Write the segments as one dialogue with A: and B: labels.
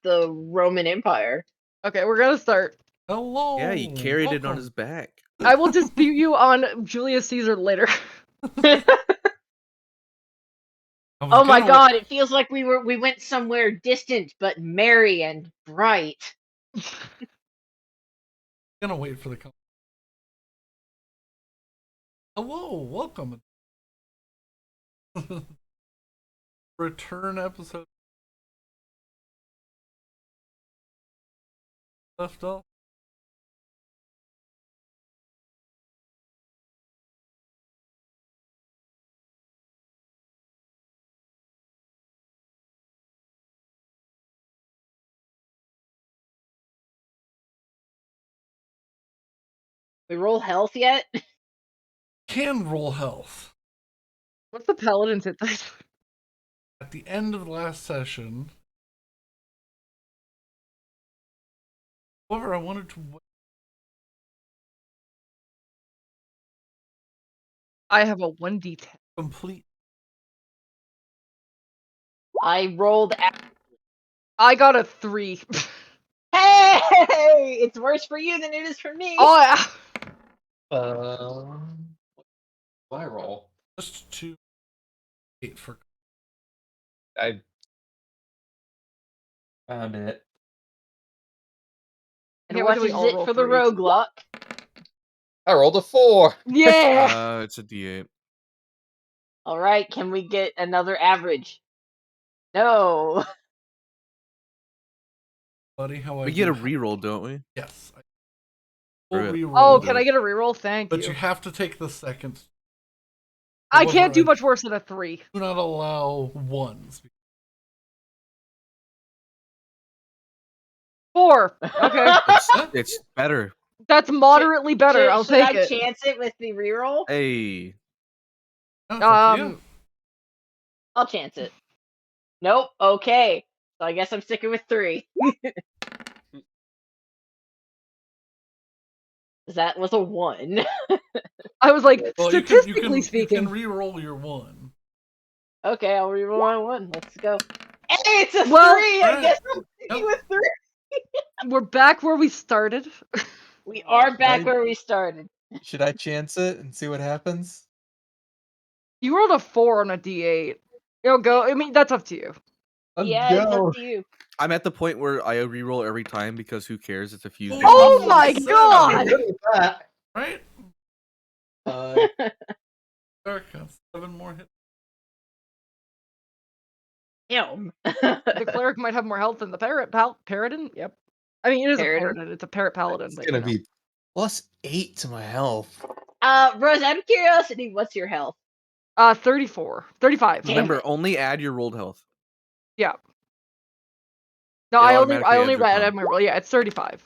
A: the Roman Empire.
B: Okay, we're gonna start.
C: Hello.
D: Yeah, he carried it on his back.
B: I will dispute you on Julius Caesar later.
A: Oh my god, it feels like we went somewhere distant but merry and bright.
C: Gonna wait for the call. Hello, welcome. Return episode left off.
A: We roll health yet?
C: Can roll health.
B: What's the paladin's hit dice?
C: At the end of the last session. However, I wanted to.
B: I have a 1d10.
C: Complete.
A: I rolled.
B: I got a 3.
A: Hey! It's worse for you than it is for me.
B: Oh yeah.
E: I roll.
C: Just to 8 for.
E: I found it.
A: And
B: Yeah,
A: what
B: we
A: is
B: all
A: it
B: roll
A: for the
B: threes.
A: rogueluck?
E: I rolled a 4.
B: Yeah.
D: It's a D8.
A: All right, can we get another average? No.
C: Buddy, how I
D: We get a reroll, don't we?
C: Yes.
D: Screw it.
C: Reroll.
B: Oh, can I get a reroll? Thank
C: But
B: you.
C: you have to take the second.
B: I can't do
C: However,
B: much worse than a 3.
C: Do not allow ones.
B: 4. Okay.
D: It's better.
B: That's moderately better. I'll take it.
A: Should I chance it with the reroll?
D: Hey.
C: No, it's up to you.
A: I'll chance it. Nope. Okay. So I guess I'm sticking with 3. That was a 1.
B: I was like,
C: Well,
B: statistically speaking.
C: You can re-roll your 1.
A: Okay, I'll reroll my 1. Let's go. Hey, it's a 3!
B: Well,
A: I guess I'm sticking with 3.
B: We're back where we started.
A: We are back where we started.
E: Should I chance it and see what happens?
B: You rolled a 4 on a d8. You'll go. I mean, that's up to you.
A: Yeah, it's up to you.
D: I'm at the point where I reroll every time because who cares? It's a fused.
B: Oh my god!
C: Right? Dark has 7 more hits.
A: Damn.
B: The cleric might have more health than the paladin. Yep. I mean, it is
A: Paladin.
B: a paladin. It's a parrot paladin.
E: It's
B: But,
E: gonna be +8 to my health.
A: Rose, out of curiosity, what's your health?
B: 34. 35.
D: Remember, only add your rolled health.
B: Yeah. No, I only added my roll. Yeah, it's 35.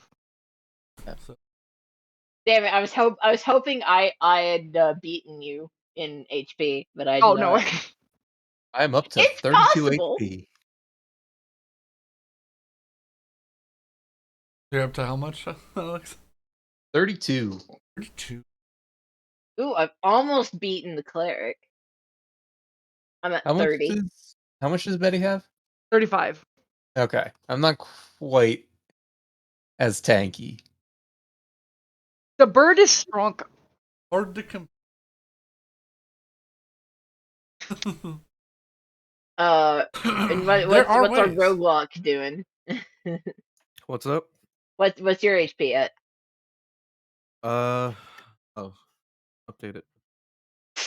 A: Damn it! I was hoping I had beaten you in HP, but I did
B: Oh
A: not.
B: no.
E: I'm up to
A: It's
E: 32
A: possible.
E: HP.
C: You're up to how much, Alex?
E: 32.
C: 32.
A: Ooh, I've almost beaten the cleric. I'm at 30.
E: How much does Betty have?
B: 35.
E: Okay, I'm not quite as tanky.
B: The bird is strong.
C: Hard to compare.
A: And what's our rogueluck doing?
D: What's up?
A: What's your HP at?
D: Oh, update it. I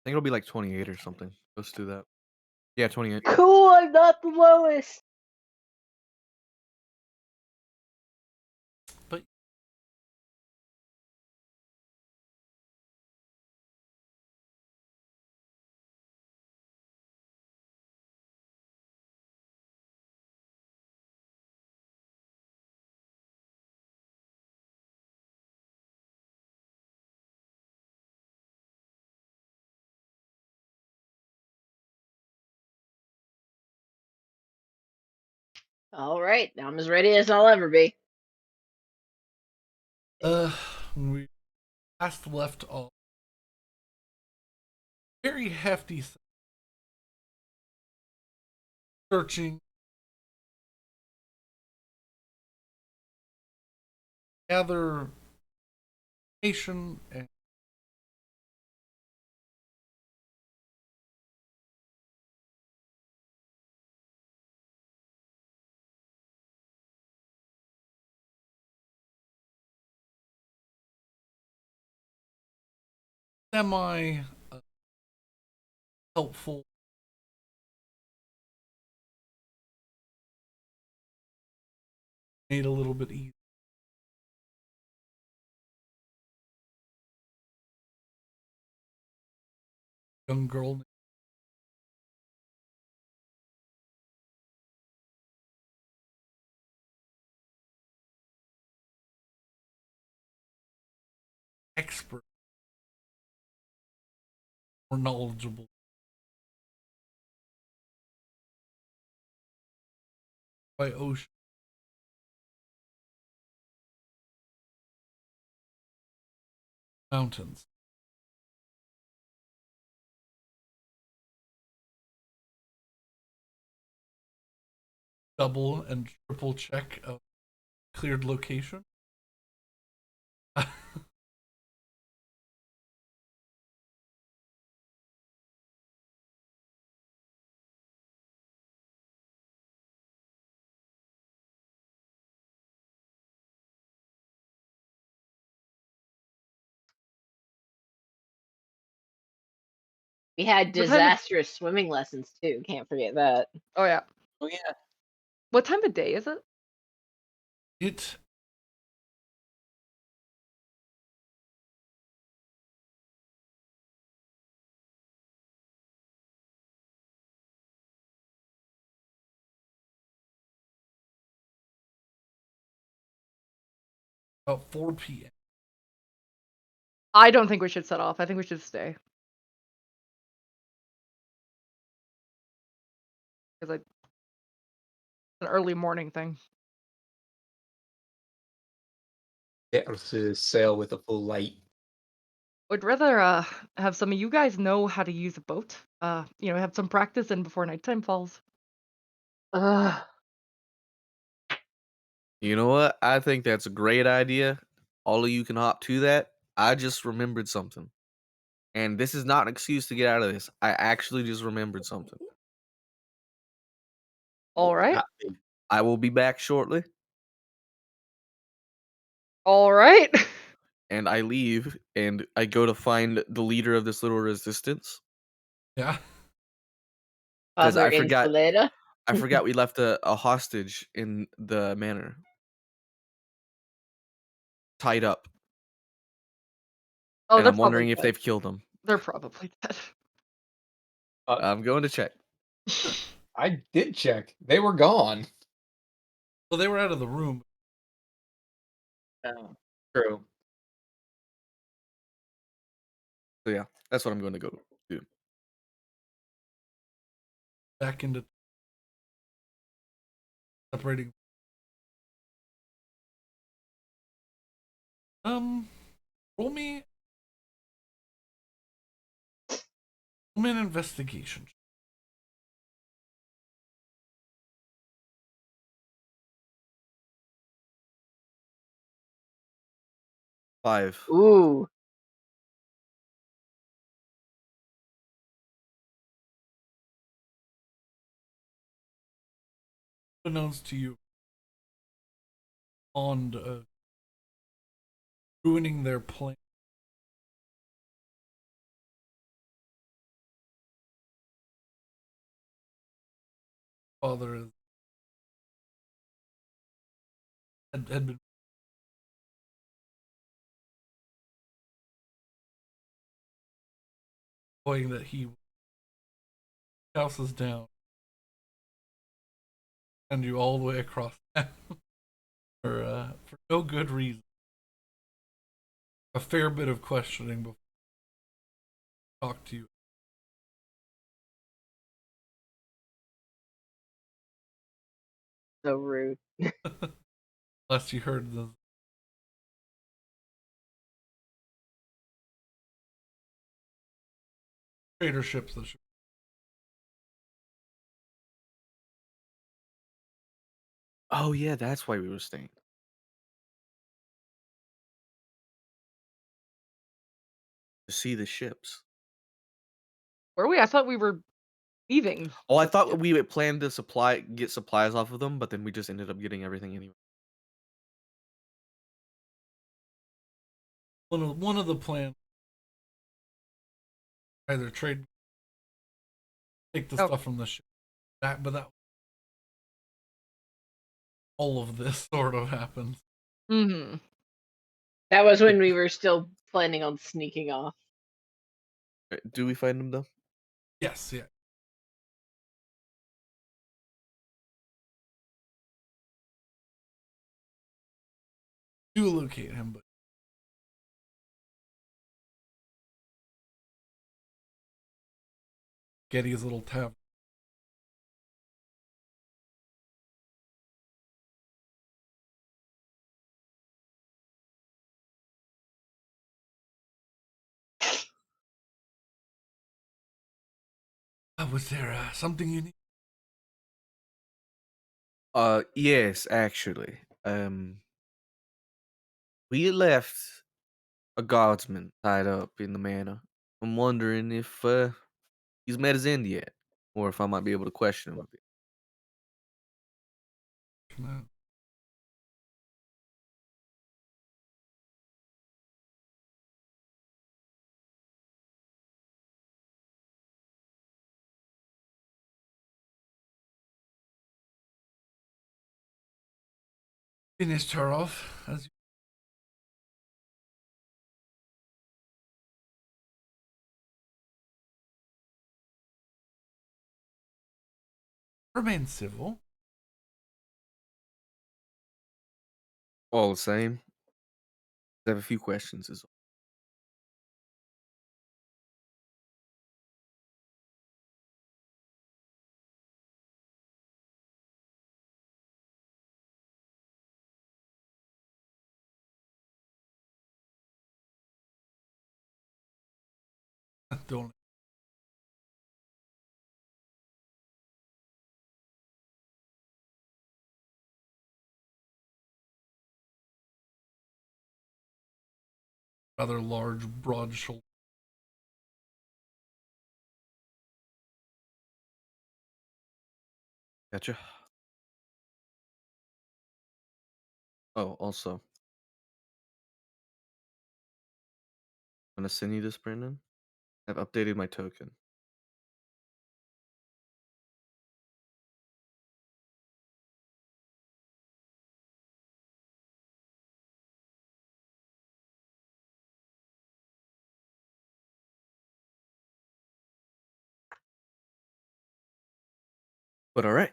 D: think it'll be like 28 or something. Let's do that. Yeah, 28.
A: Cool, I'm not the lowest.
C: But
A: All right, I'm as ready as I'll ever be.
C: when we last left off, very hefty searching, gather information, and semi helpful. Made a little bit easier. Young girl. Expert. More knowledgeable. By ocean. Mountains. Double and triple check of cleared location.
A: We had
B: What time is-
A: disastrous swimming lessons too. Can't forget that.
B: Oh yeah.
E: Oh yeah.
B: What time of day is it?
C: It about 4 p.m.
B: I don't think we should set off. I think we should stay. Because it's an early morning thing.
E: Yeah, to sail with a full light.
B: Would rather have some of you guys know how to use a boat. Have some practice in before nighttime falls.
A: Ugh.
D: You know what? I think that's a great idea. All of you can hop to that. I just remembered something. And this is not an excuse to get out of this. I actually just remembered something.
B: All right.
E: Not big.
D: I will be back shortly.
B: All right.
D: And I leave and I go to find the leader of this little resistance.
C: Yeah.
D: Because
A: Father
D: I forgot
A: Insulator.
D: we left a hostage in the manor. Tied up.
B: Oh,
D: And
B: they're
D: I'm wondering
B: probably
D: if
B: dead.
D: they've killed him.
B: They're probably dead.
D: I'm going to check.
E: I did check. They were gone.
C: Well, they were out of the room.
E: Oh, true.
D: So yeah, that's what I'm going to go do.
C: Back into separating. Roll me an investigation.
D: 5.
A: Ooh.
C: Unbeknownst to you, on ruining their plan. Father had been knowing that he houses down and you all the way across town for no good reason. A fair bit of questioning before I talk to you.
A: So rude.
C: Unless you heard the trader ships that
D: Oh yeah, that's why we were staying. To see the ships.
B: Were we? I thought we were leaving.
D: Oh, I
B: the
D: thought
B: ship.
D: we had planned to get supplies off of them, but then we just ended up getting everything anyway.
C: One of the plans either take the
B: Oh.
C: stuff from the ship. But all of this sort of happens.
B: Mm-hmm.
A: That was when we were still planning on sneaking off.
D: Do we find them though?
C: Yes, yeah. Do locate him, but Getty's little tavern. Was there something you need?
D: Yes, actually. We left a guardsman tied up in the manor. I'm wondering if he's met his end yet, or if I might be able to question him a bit.
C: No. Finished her off as you remain civil.
D: All the same, I have a few questions.
C: Don't. Rather large, broad shoulder.
D: Gotcha. Oh, also, I'm gonna send you this, Brandon. I've updated my token. But all right.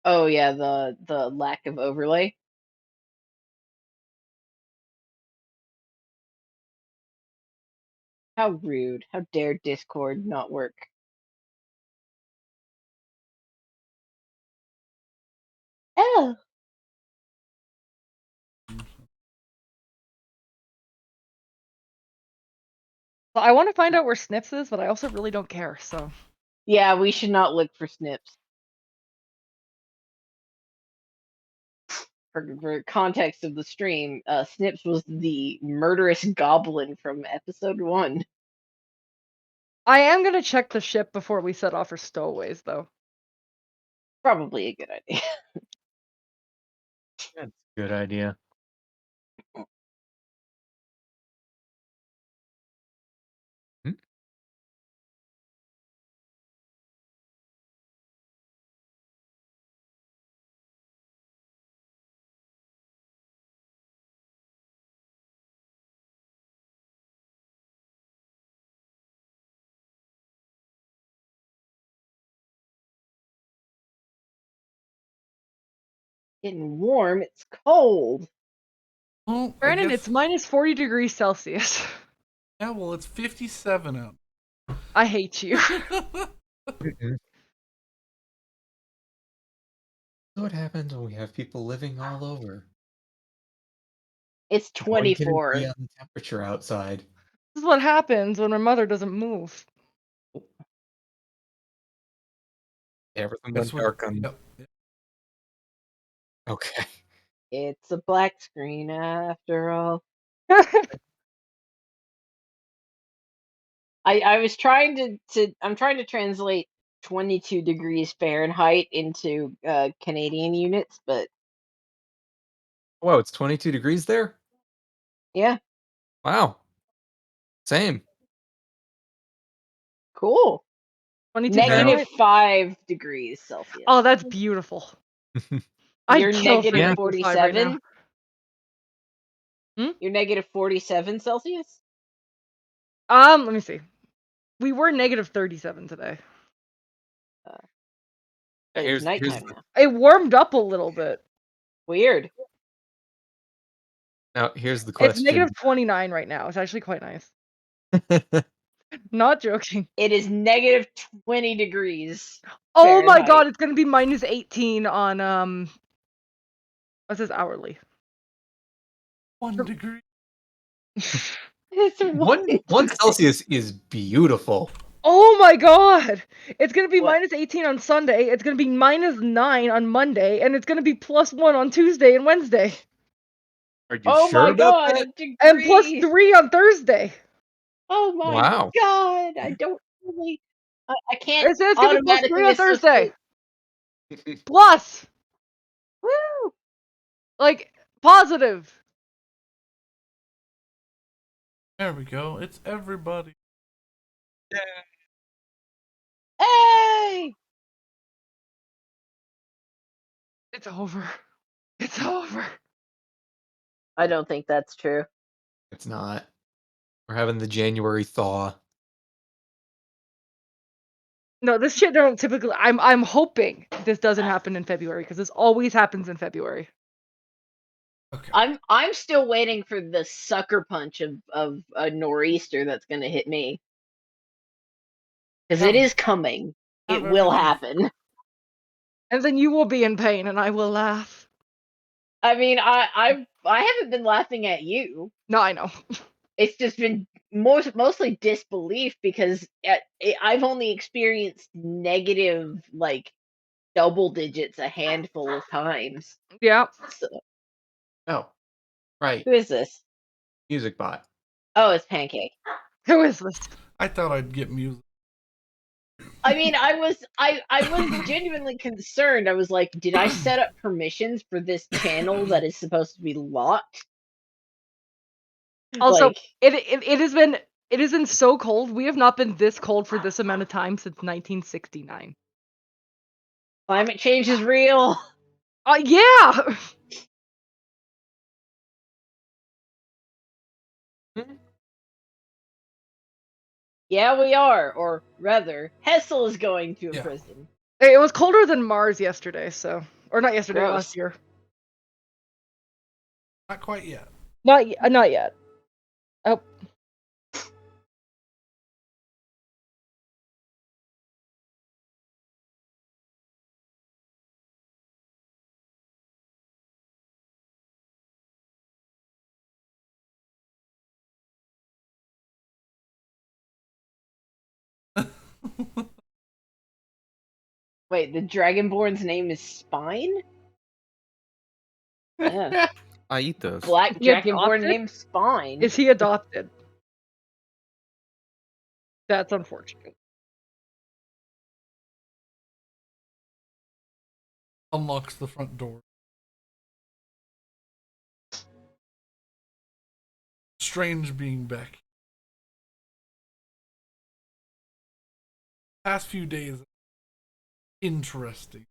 A: Oh yeah, the lack of overlay. How rude. How dare Discord not work? Oh.
B: So I want to find out where Snips is, but I also really don't care. So
A: Yeah, we should not look for Snips. For context of the stream, Snips was the murderous goblin from episode 1.
B: I am gonna check the ship before we set off for stowaways, though.
A: Probably a good idea.
E: That's a good idea. Hmm?
A: Getting warm, it's cold.
C: Well, I
B: Brandon,
C: guess
B: it's minus 40 degrees Celsius.
C: Yeah, well, it's 57 out.
B: I hate you.
E: Mm-mm. What happens when we have people living all over?
A: It's
E: No one can agree
A: 24.
E: on the temperature outside.
B: This is what happens when my mother doesn't move.
E: Everything
C: That's
E: went
C: what.
E: dark on.
C: Yep.
E: Okay.
A: It's a black screen after all. I was trying I'm trying to translate 22 degrees Fahrenheit into Canadian units, but
E: Whoa, it's 22 degrees there?
A: yeah,
E: Wow. Same.
A: cool.
B: 22
A: Negative
B: Fahrenheit?
A: 5 degrees Celsius.
B: Oh, that's beautiful. I'd
A: You're
B: kill for
A: negative
E: Yeah.
B: negative 5 right now.
A: 47?
B: Hmm?
A: You're negative 47 Celsius?
B: Let me see. We were negative 37 today.
A: But it's
E: Here's
A: nighttime
E: the
A: now.
B: It warmed up a little bit.
A: Weird.
E: here's the
B: It's
E: question.
B: negative 29 right now. It's actually quite nice. Not joking.
A: It is negative 20 degrees
B: Oh my god,
A: Fahrenheit.
B: it's gonna be minus 18 on what's this hourly?
C: 1 degree.
A: It's
E: One Celsius is beautiful.
B: Oh my god! It's gonna be
A: What?
B: minus 18 on Sunday, it's gonna be minus 9 on Monday, and it's gonna be plus 1 on Tuesday and Wednesday.
E: Are you
A: Oh
E: sure
A: my
E: about
A: god,
E: that?
A: a
B: And plus
A: degree.
B: 3 on Thursday.
A: Oh my
E: Wow.
A: god, I don't really. I can't
B: It says it's gonna be plus 3
A: automatically
B: on Thursday.
A: associate.
B: Plus!
A: Woo!
B: Like, positive.
C: There we go. It's everybody.
A: Hey!
B: It's over. It's over.
A: I don't think that's true.
E: It's not. We're having the January thaw.
B: No, this shit don't typically. I'm hoping this doesn't happen in February because this always happens in February.
C: Okay.
A: I'm still waiting for the sucker punch of a nor'easter that's gonna hit me. Because it
C: Have-
A: is coming.
C: have
A: It will
C: everything-
A: happen.
B: And then you will be in pain, and I will laugh.
A: I mean, I haven't been laughing at you.
B: No, I know.
A: It's just been mostly disbelief because I've only experienced negative like double digits a handful of times.
B: Yeah.
A: So,
E: Oh, right.
A: who is this?
E: Music bot.
A: Oh, it's Pancake.
B: Who is this?
C: I thought I'd get music.
A: I mean, I was genuinely concerned. I was like, did I set up permissions for this channel that is supposed to be locked?
B: Also,
A: Like,
B: it has been so cold. We have not been this cold for this amount of time since 1969.
A: climate change is real.
B: Yeah.
A: Yeah, we are. Or rather, Hessel is going to a
C: Yeah.
A: prison.
B: It was colder than Mars yesterday, so or not yesterday,
A: Gross.
B: last year.
C: Not quite yet.
B: Not yet. Oh.
A: Wait, the Dragonborn's name is Spine? Yeah.
D: I eat those.
A: Black
B: He
A: Dragonborn
B: adopted?
A: named Spine.
B: Is he adopted? That's unfortunate.
C: Unlocks the front door. Strange being back. Past few days. Interesting.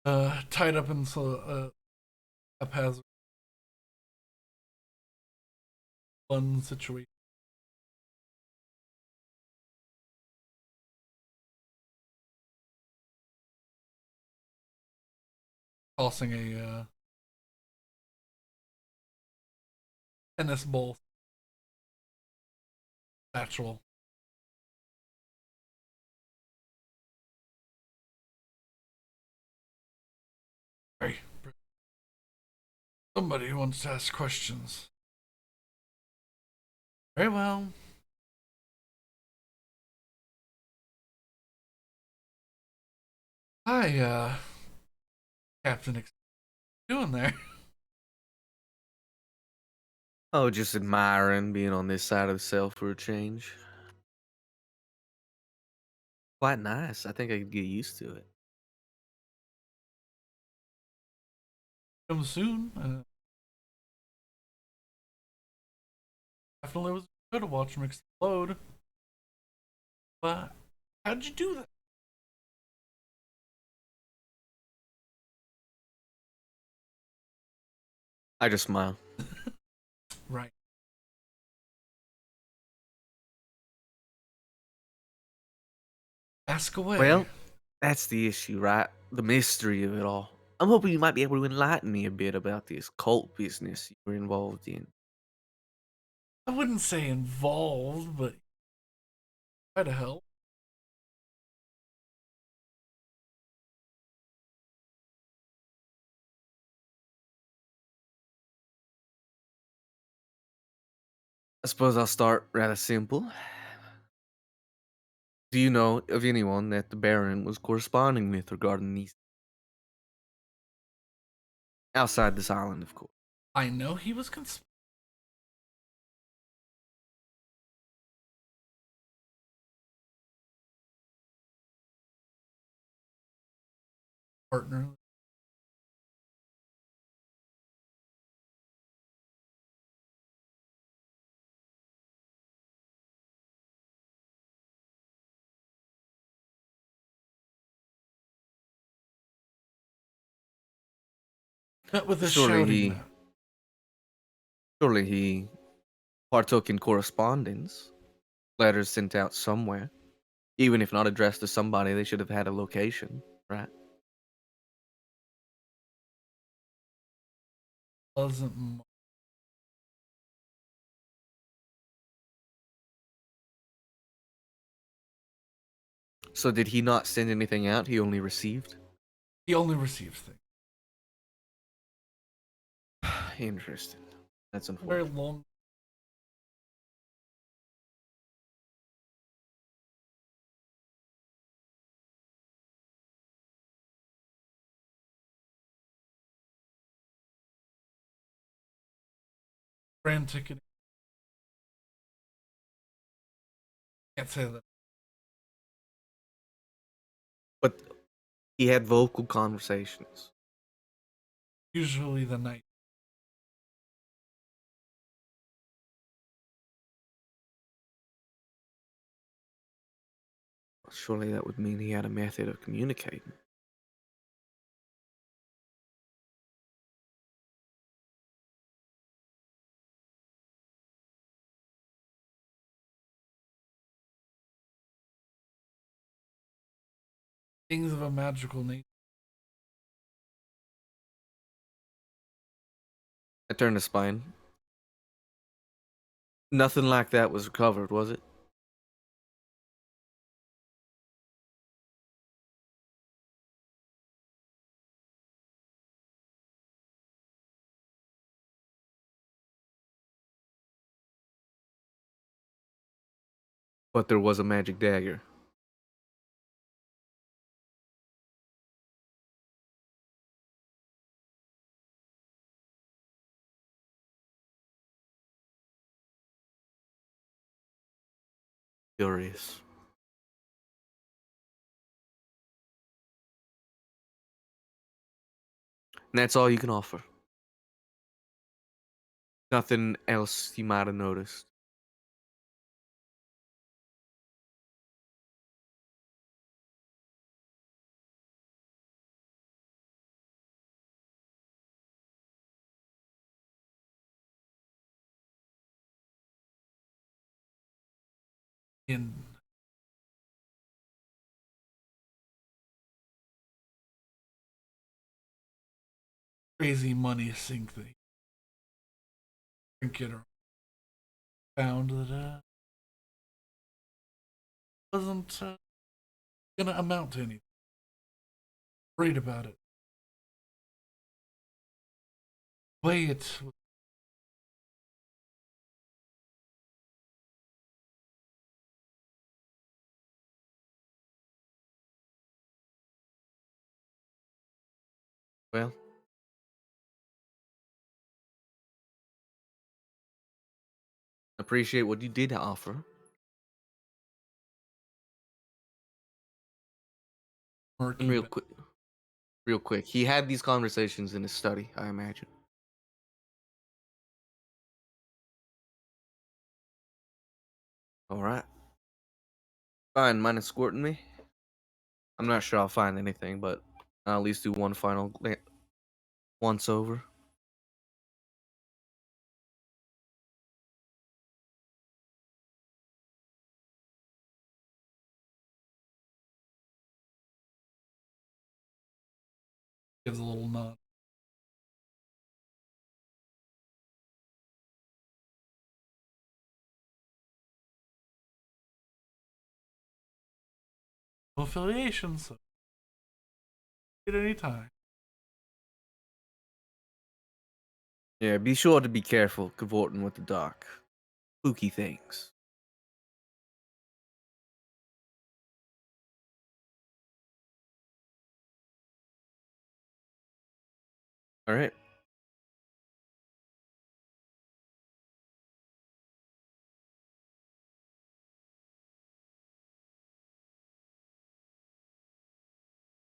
C: tied up in haphazard fun situation. Tossing a tennis ball satchel. Hey, somebody who wants to ask questions. Very well. Hi, Captain. Doing there?
D: Oh, just admiring being on this side of the cell for a change. Quite nice. I think I could get used to it.
C: Come soon. Definitely was good to watch him explode. But how'd you do that?
D: I just smile.
C: Right. Ask away.
D: Well, that's the issue, right? The mystery of it all. I'm hoping you might be able to enlighten me a bit about this cult business you were involved in.
C: I wouldn't say involved, but try to help.
D: I suppose I'll start rather simple. Do you know of anyone that the Baron was corresponding with regarding these? Outside this island, of course.
C: I know he was partner. With a
D: Surely
C: shouting
D: he,
C: match.
D: surely he partook in correspondence. Letters sent out somewhere. Even if not addressed to somebody, they should have had a location, right?
C: Doesn't.
D: So did he not send anything out? He only received?
C: He only receives things.
D: Interesting. That's
C: Very
D: unfortunate.
C: long. Brand ticket. Can't say that.
D: But he had vocal conversations.
C: Usually the night.
D: Surely that would mean he had a method of communicating.
C: Things of a magical nature.
D: I turned to spine. Nothing like that was recovered, was it? But there was a magic dagger. Curious. And that's all you can offer. Nothing else you might have noticed.
C: in crazy money sink the trinket or found that wasn't gonna amount to anything. Worried about it. The way it was.
D: Well, appreciate what you did offer. And real quick, he had these conversations in his study, I imagine. All right. Fine, mind escorting me? I'm not sure I'll find anything, but I'll at least do one final once over.
C: Gives a little nod. No affiliations, so at any time.
D: Yeah, be sure to be careful cavorting with the dark. Spooky things. All right.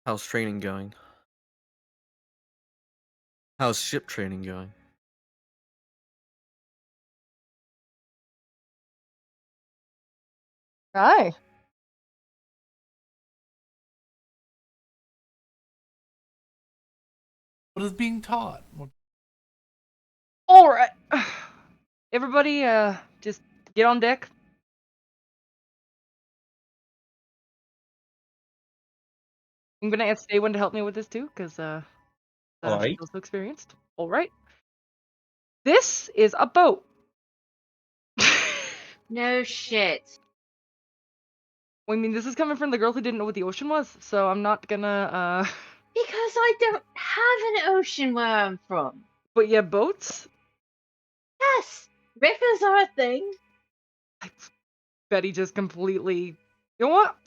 D: How's training going? How's ship training going?
B: Hi.
C: What is being taught?
B: All right. Everybody, just get on deck. I'm gonna ask Daywin to help me with this too, because she's
E: Alright.
B: also experienced. All right. This is a boat.
A: No shit.
B: I mean, this is coming from the girl who didn't know what the ocean was, so I'm not gonna.
A: Because I don't have an ocean where I'm from.
B: But yeah, boats.
A: Yes, rivers are a thing.
B: Betty just completely. You know what?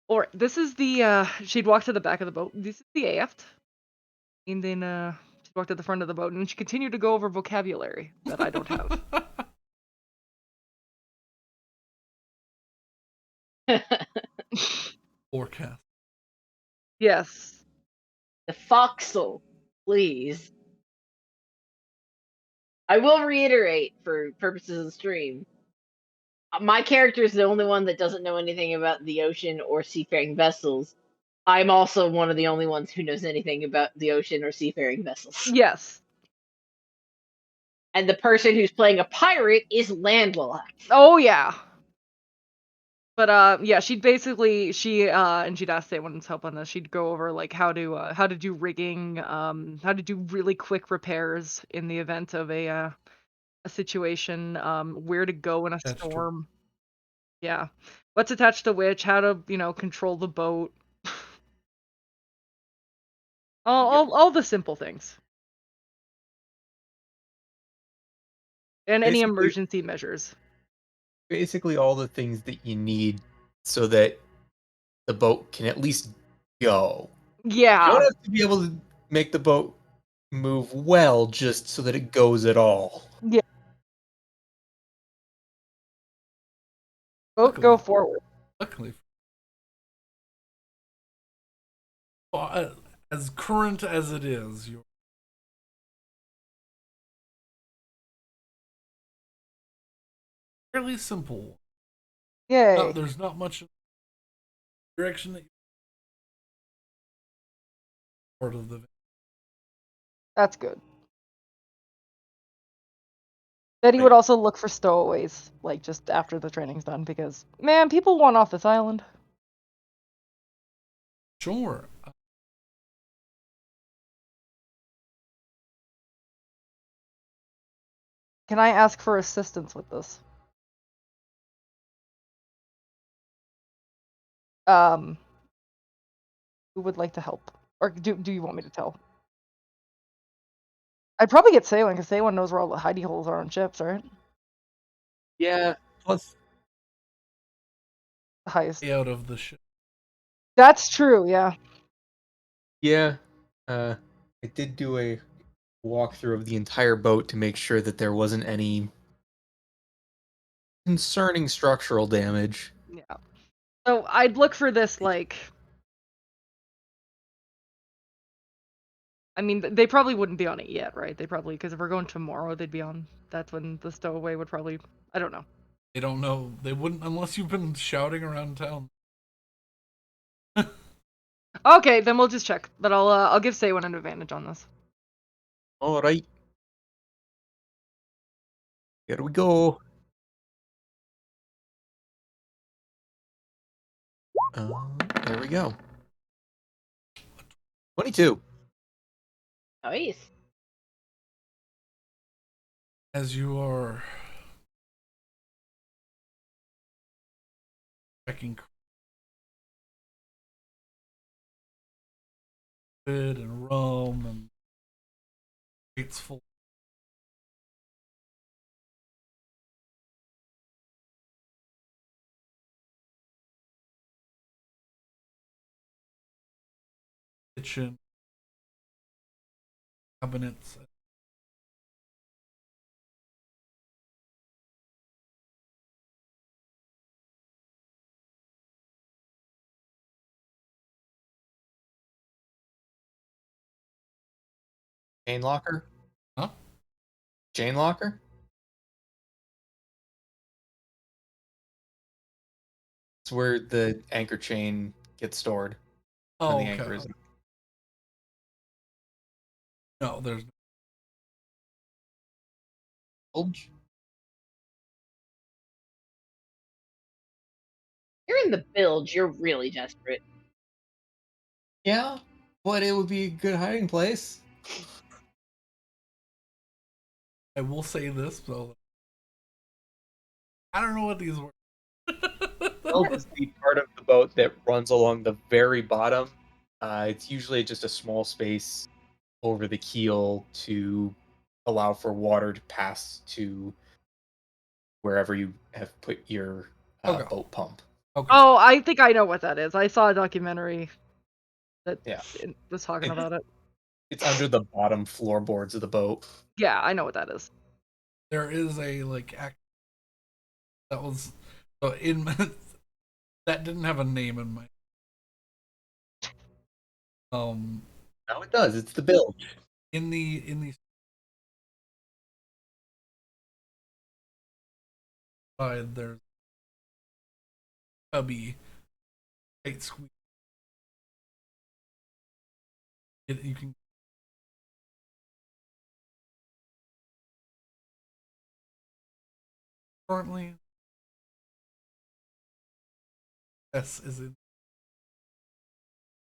B: Or this is the. She'd walk to the back of the boat. This is the aft. And then she walked to the front of the boat, and she continued to go over vocabulary that I don't have.
C: Forecast.
B: Yes.
A: The foxhole, please. I will reiterate for purposes of the stream. My character is the only one that doesn't know anything about the ocean or seafaring vessels. I'm also one of the only ones who knows anything about the ocean or seafaring vessels.
B: Yes.
A: And the person who's playing a pirate is landlocked.
B: Oh yeah. But yeah, she'd basically and she'd ask Saywan's help on this. She'd go over like how to do rigging, how to do really quick repairs in the event of a situation, where to go in a
C: That's true.
B: storm. Yeah. What's attached to which, how to, control the boat. All the simple things. And any
E: Basically
B: emergency measures.
E: basically all the things that you need so that the boat can at least go. You
B: Yeah.
E: don't have to be able to make the boat move well just so that it goes at all.
B: Yeah. Boat go
C: Luckily,
B: forward.
C: luckily, as current as it is, you're fairly simple.
B: Yay.
C: There's not much direction that you're part of the.
B: That's good. Betty would
C: Right.
B: also look for stowaways, like just after the training's done, because man, people want off this island.
C: Sure.
B: Can I ask for assistance with this? Who would like to help? Or do you want me to tell? I'd probably get Saywin, because Saywin knows where all the hidey holes are on ships, right?
E: Yeah. Plus,
B: The highest.
C: Out of the ship.
B: That's true, yeah.
E: yeah. I did do a walkthrough of the entire boat to make sure that there wasn't any concerning structural damage.
B: Yeah. So I'd look for this, like... I mean, they probably wouldn't be on it yet, right? They probably... Because if we're going tomorrow, they'd be on... That's when the stowaway would probably... I don't know.
C: They don't know. They wouldn't unless you've been shouting around town.
B: Okay, then we'll just check. But I'll give Saywin an advantage on this.
E: All right. Here we go. There we go. 22.
A: Nice.
C: As you are checking food and rum and crates full. Kitchen cabinets.
E: Chain locker?
C: Huh?
E: Chain locker? It's where the anchor chain gets stored when
C: Oh,
E: the
C: okay.
E: anchor is.
C: No, there's
E: Bulge?
A: You're in the bilge. You're really desperate.
E: Yeah, but it would be a good hiding place.
C: I will say this though. I don't know what these were.
E: Bilge is the part of the boat that runs along the very bottom. It's usually just a small space over the keel to allow for water to pass to wherever you have put your
C: Okay.
E: boat pump.
C: Okay.
B: Oh, I think I know what that is. I saw a documentary that
E: Yeah.
B: was talking about it.
E: It's under the bottom floorboards of the boat.
B: Yeah, I know what that is.
C: There is a like act that was so in that didn't have a name in my
E: Now it does. It's the bilge.
C: in the side there's cubby tight squeeze. You can currently S is in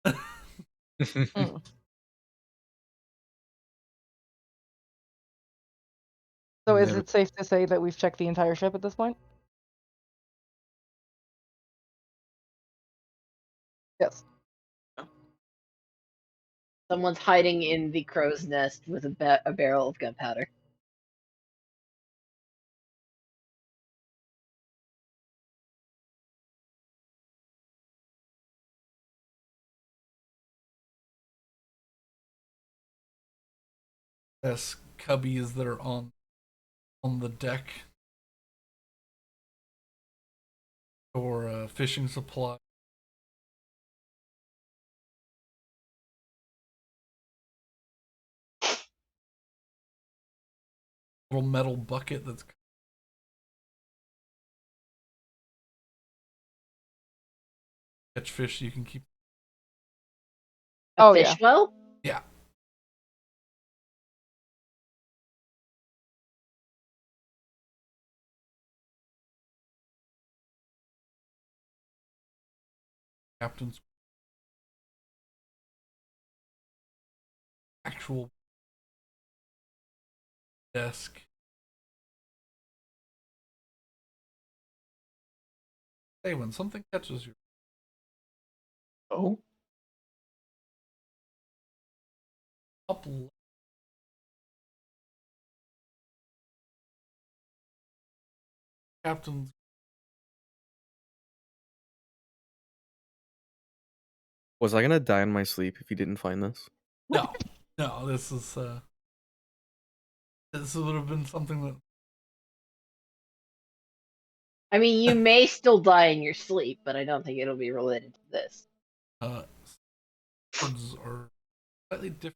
B: Mm. So is
E: Never-
B: it safe to say that we've checked the entire ship at this point? Yes.
A: Someone's hiding in the crow's nest with a barrel of gunpowder.
C: S cubbies that are on the deck for fishing supply. Little metal bucket that's catch fish you can keep.
A: A
B: Oh,
A: fish
B: yeah.
A: well?
C: Yeah. captain's actual desk. Hey, when something catches your
E: Oh,
C: up, captain's
D: Was I gonna die in my sleep if you didn't find this?
C: no, no. This would have been something that
A: I mean, you may still die in your sleep, but I don't think it'll be related to this.
C: words are slightly different.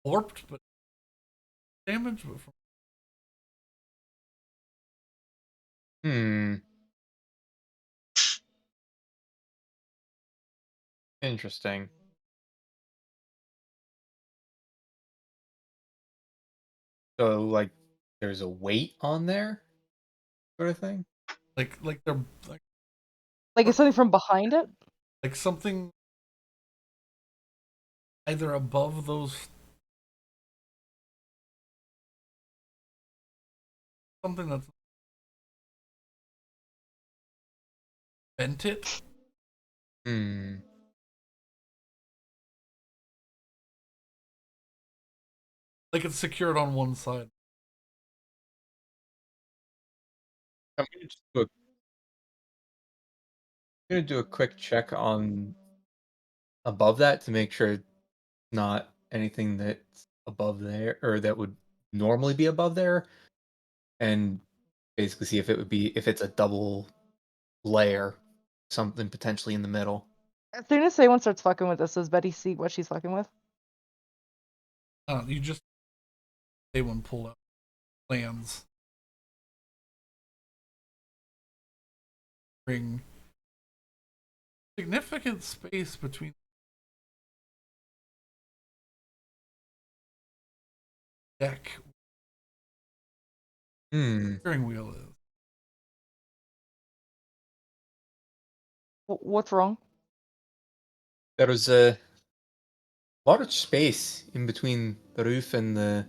C: Warped, but damaged, but from
E: interesting. So, like, there's a weight on there, sort of thing.
C: like they're
B: Like it's something from behind it?
C: like something either above those, something that's bent it.
E: Hmm.
C: Like it's secured on one side.
E: I'm gonna do a quick check on above that to make sure it's not anything that's above there or that would normally be above there, and basically see if it would be if it's a double layer, something potentially in the middle.
B: As soon as someone starts fucking with this, does Betty see what she's fucking with?
C: You just say one pull out plans. Bring significant space between deck steering wheel is.
B: What's wrong?
E: There was a large space in between the roof and the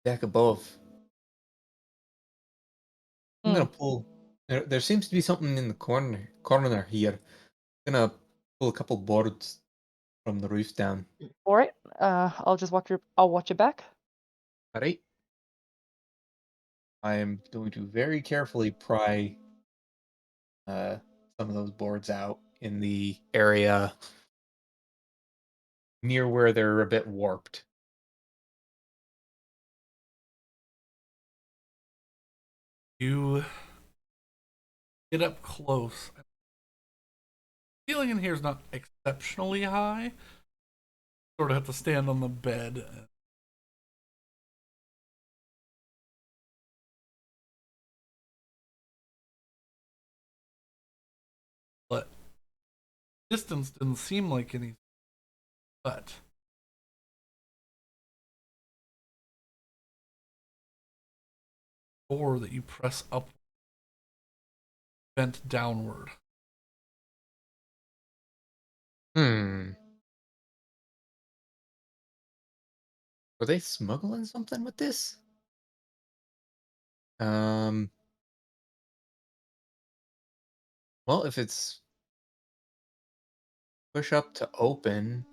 E: deck above. I'm gonna pull. There seems to be something in the corner here. I'm gonna pull a couple boards from the roof down.
B: All right. I'll watch it back.
E: All right. I am going to very carefully pry some of those boards out in the area near where they're a bit warped.
C: You get up close. The ceiling in here is not exceptionally high. Sort of have to stand on the bed. But distance didn't seem like anything. But door that you press up, bent downward.
E: Hmm. Were they smuggling something with this? Um. Well, if it's push up to open,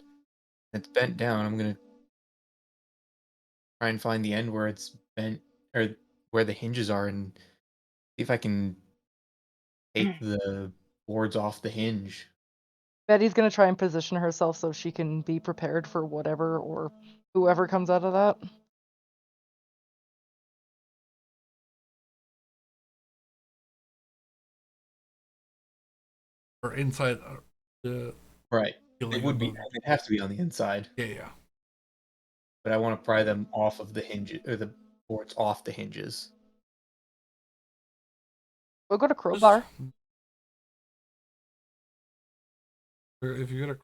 E: it's bent down. I'm gonna try and find the end where it's bent or where the hinges are, and see if I can take the boards off the hinge.
B: Betty's gonna try and position herself so she can be prepared for whatever or whoever comes out of that.
C: Or inside the
E: Right.
C: ceiling
E: It would be.
C: above.
E: It have to be on the inside,
C: Yeah.
E: but I want to pry them off of the hinge or the boards off the hinges.
B: We'll go to
C: Just,
B: Crowbar.
C: if you get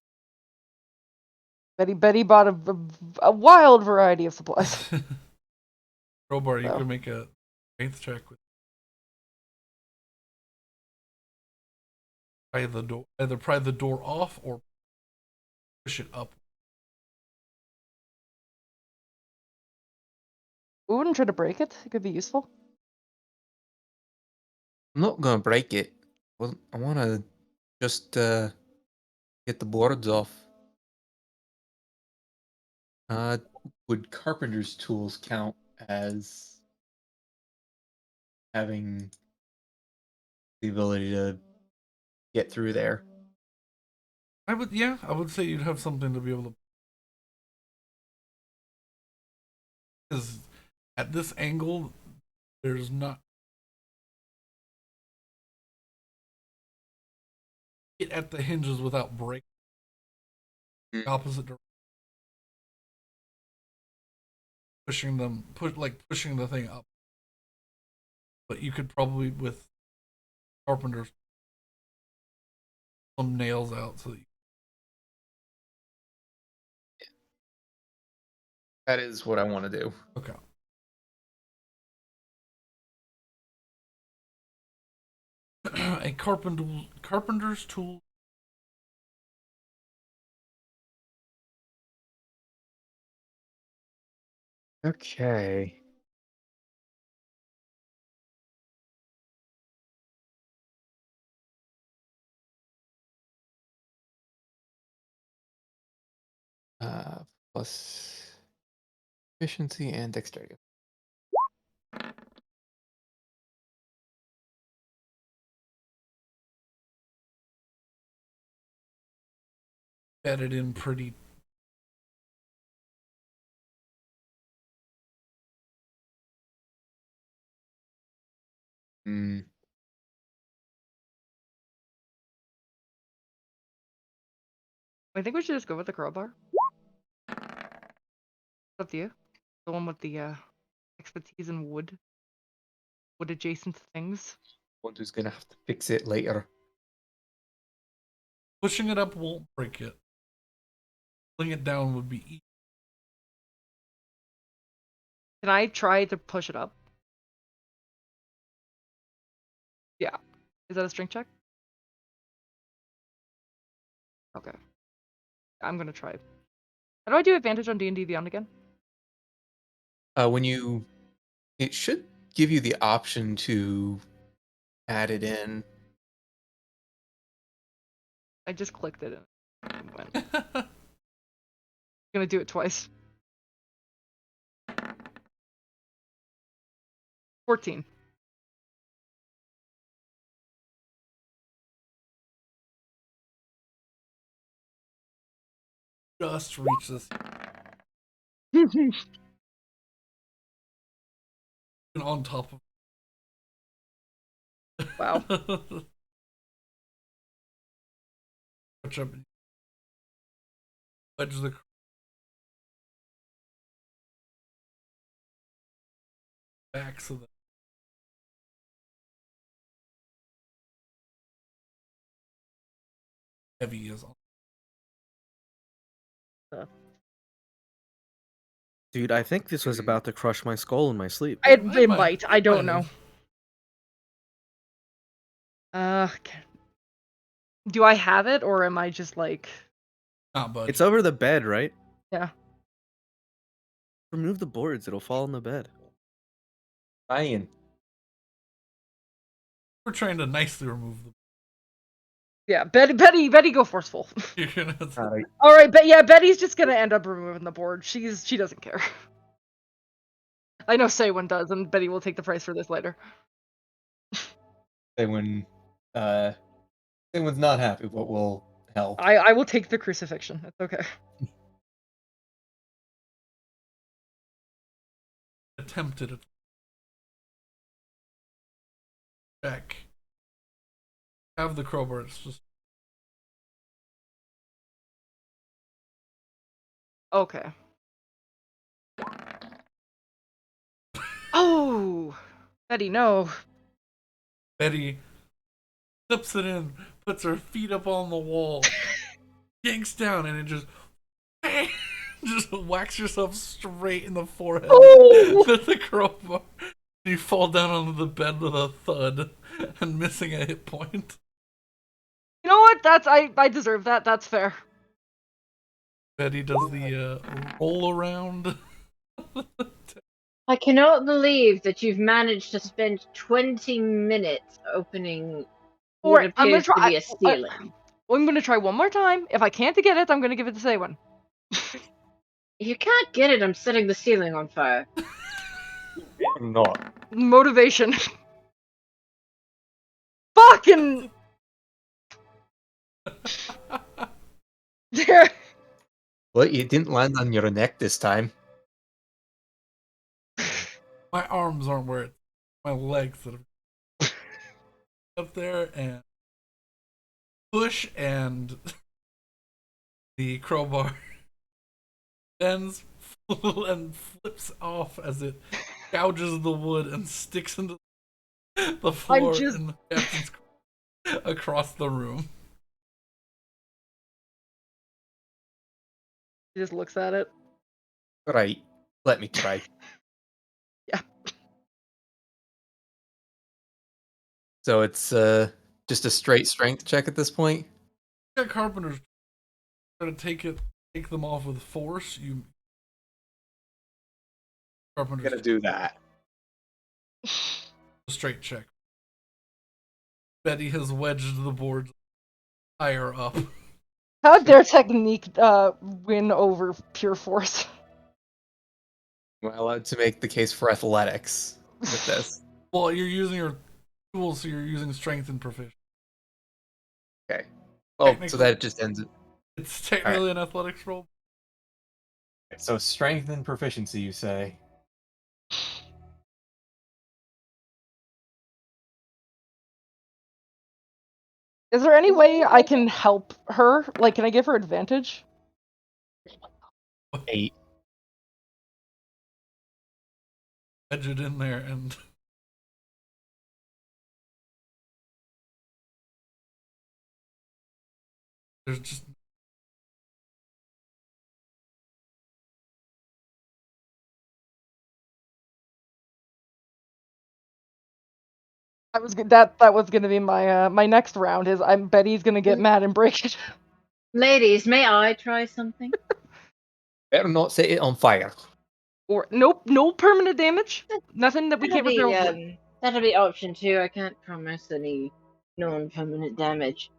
B: Betty bought a wild variety of supplies.
C: a crowbar, you
B: So.
C: can make a strength check with either pry the door off or push it up.
B: We wouldn't try to break it. It could be useful.
E: I'm not gonna break it. Well, I want to just get the boards off. Would carpenter's tools count as having the ability to get through there?
C: I would say you'd have something to be able to. Because at this angle, there's not. Get at the hinges without breaking. The opposite direction. Pushing the thing up. But you could probably, with carpenters, some nails out so that you.
E: That is what I want to do.
C: Okay. A carpenter's tool.
E: Okay. Plus efficiency and dexterity.
C: Bedded in pretty.
E: Hmm.
B: I think we should just go with the crowbar. It's up to you. The one with the expertise in wood adjacent things.
E: One who's gonna have to fix it later.
C: Pushing it up won't break it. Pulling it down would be easy.
B: Can I try to push it up? Yeah. Is that a strength check? Okay. I'm gonna try. How do I do advantage on D&D Beyond again?
E: It should give you the option to add it in.
B: I just clicked it and went. I'm gonna do it twice. 14.
C: Just reach this. On top of.
B: Wow.
C: Push up. Wedge the. Back so that. Heavy is on.
D: Dude, I think this was about to crush my skull in my sleep.
B: It might. I don't
C: might
B: know.
C: have.
B: Do I have it, or am I just like...
C: Not budge.
D: It's over the bed, right?
B: Yeah.
D: Remove the boards, it'll fall in the bed.
E: Ian.
C: We're trying to nicely remove them.
B: Yeah, Betty, go forceful.
C: You're gonna.
B: All right, but yeah, Betty's just gonna end up removing the board. She doesn't care. I know Saywin does, and Betty will take the price for this later.
E: Someone's not happy, but will help.
B: I will take the crucifixion. It's okay.
C: Attempted it. Check. Have the crowbar. It's just.
B: Okay. Oh, Betty, no.
C: Betty slips it in, puts her feet up on the wall, yanks down, and it just whacks yourself straight in the forehead with the crowbar. You fall down onto the bed with a thud and missing a hit point.
B: You know what? I deserve that. That's fair.
C: Betty does the roll around.
A: I cannot believe that you've managed to spend 20 minutes opening what
B: Alright, I'm gonna
A: appears to
B: try.
A: be a ceiling.
B: I'm gonna try one more time. If I can't get it, I'm gonna give it the same one.
A: If you can't get it, I'm setting the ceiling on fire.
E: I'm not.
B: Motivation. Fucking. There.
E: Well, you didn't land on your neck this time.
C: My arms aren't where it's my legs that have up there, and push, and the crowbar bends and flips off as it gouges the wood and sticks into the floor
B: just-
C: in the captain's across the room.
B: He just looks at it.
E: Right. Let me try.
B: Yeah.
E: So it's just a straight strength check at this point.
C: Yeah, carpenters try to take them off with force. You
E: I'm
C: carpenters
E: gonna do that.
C: a straight check. Betty has wedged the board higher up.
B: How'd their technique win over pure force?
E: Am I allowed to make the case for athletics with this?
C: Well, you're using your tools, so you're using strength and proficiency.
E: Okay. Oh, so that just ends it.
C: It's technically an athletics roll.
E: So strength and proficiency, you say?
B: Is there any way I can help her? Like, can I give her advantage?
E: 8.
C: Wedge it in there, and there's just
B: That was gonna be my my next round. Is I'm Betty's gonna get mad and break it.
A: Ladies, may I try something?
E: Better not set it on fire.
B: Or nope, no permanent damage. Nothing that we can't repair.
A: That'll be option 2. I can't promise any non-permanent damage.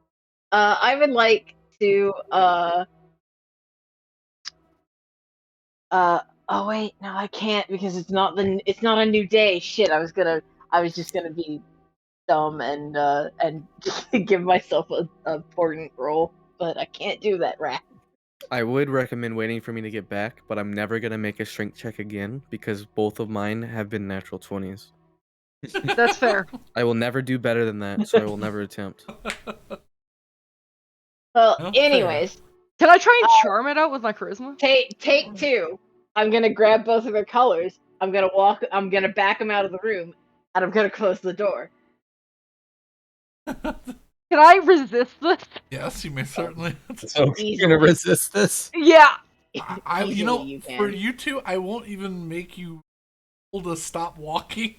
A: I would like to oh wait, no, I can't because it's not a new day. Shit, I was just gonna be dumb and give myself a important roll, but I can't do that, rat.
D: I would recommend waiting for me to get back, but I'm never gonna make a strength check again because both of mine have been natural 20s.
B: That's fair.
D: I will never do better than that, so I will never attempt.
A: Well,
C: Oh,
A: anyways,
B: Can I try and charm it out with my charisma?
A: take 2. I'm gonna grab both of their colors. I'm gonna back them out of the room, and I'm gonna close the door.
B: Can I resist this?
C: yes, you may certainly.
E: So you're
A: Easily.
E: gonna resist this?
B: Yeah.
C: I you know,
A: Easily you
C: for
A: can.
C: you two, I won't even make you able to stop walking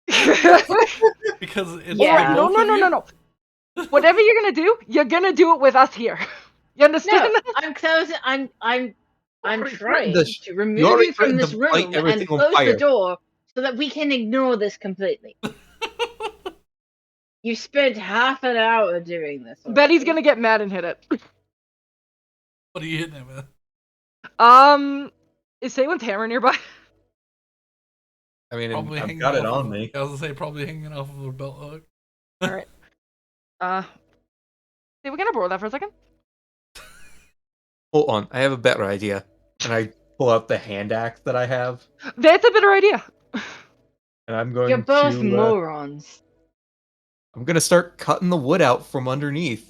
C: because it's
A: Yeah.
B: No,
C: both
B: no,
C: of
B: no,
C: you.
B: no, no. Whatever you're gonna do it with us here. You understand?
A: No, I'm closing. I'm
E: already
A: trying
E: threatened to
A: to
E: you
A: remove
E: already
A: you from
E: threatened
A: this
E: to light
A: room
E: everything
A: and
E: on
A: close the
E: fire.
A: door so that we can ignore this completely. You spent half an hour doing this.
B: Betty's
A: already.
B: gonna get mad and hit it.
C: What are you hitting it with?
B: Is Saywin's hammer nearby?
E: I mean,
C: Probably
E: I've
C: hanging
E: got it
C: off
E: on
C: of,
E: me.
C: I was gonna say probably hanging off of a belt hook.
B: Alright. Hey, we're gonna borrow that for a second.
E: Hold on, I have a better idea. And I pull out the hand axe that I have,
B: That's a better idea.
E: and I'm going
A: You're both
E: to
A: morons.
E: I'm gonna start cutting the wood out from underneath.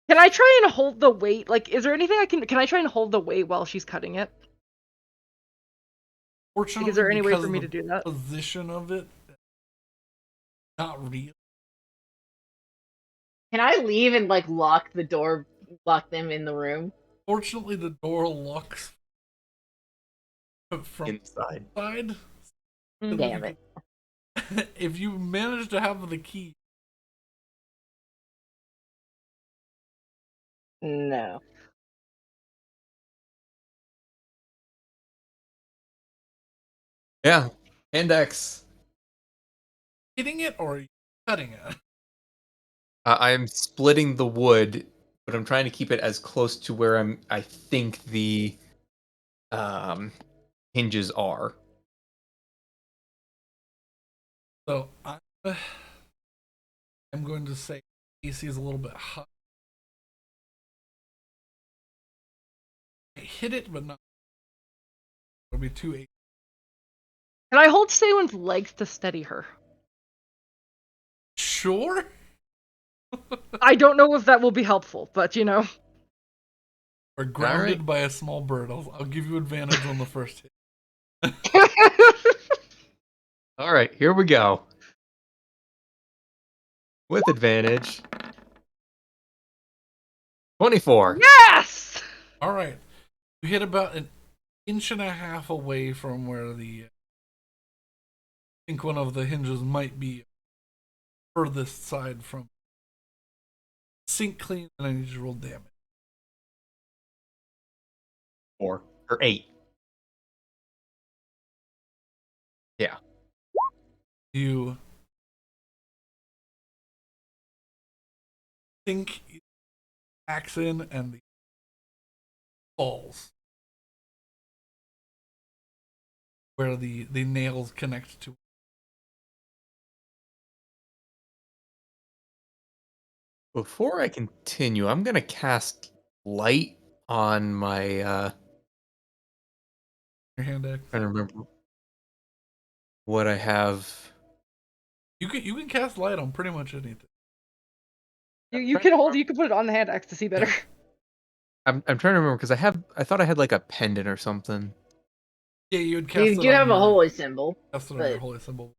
B: Can I try and hold the weight? Like, is there anything can I try and hold the weight while she's cutting it?
C: Fortunately,
B: Is there any way
C: because
B: for
C: of
B: me
C: the
B: to do that?
C: position of it, not real.
A: Can I leave and like lock the door, lock them in the room?
C: Fortunately, the door locks from
E: Inside.
C: inside.
A: Damn it.
C: If you manage to have the key,
A: No.
E: Yeah. Index.
C: Hitting it or are you cutting it?
E: I'm splitting the wood, but I'm trying to keep it as close to where I think the um, hinges are.
C: So I'm going to say AC is a little bit high. I hit it, but not. It'll be 2 8.
B: Can I hold Sawen's legs to steady her?
C: Sure.
B: I don't know if that will be helpful, but you know.
C: Or grounded by a small bird. I'll give you advantage on the first hit.
E: All right, here we go. With advantage. 24.
B: Yes!
C: All right. You hit about an inch and a half away from where I think one of the hinges might be furthest side from. Sink clean, and I need you to roll damage.
E: 4 or 8. Yeah.
C: You sink axe in and the falls where the nails connect to.
E: Before I continue, I'm gonna cast light on my
C: Your hand axe.
E: trying to remember what I have.
C: You can cast light on pretty much anything.
B: You can hold. You can put it on the hand axe to see better.
E: I'm trying to remember because I thought I had like a pendant or something.
C: Yeah, you would cast
A: You
C: it
A: do
C: on
A: have a
C: your,
A: holy symbol.
C: cast it on
A: but-
C: your holy symbol.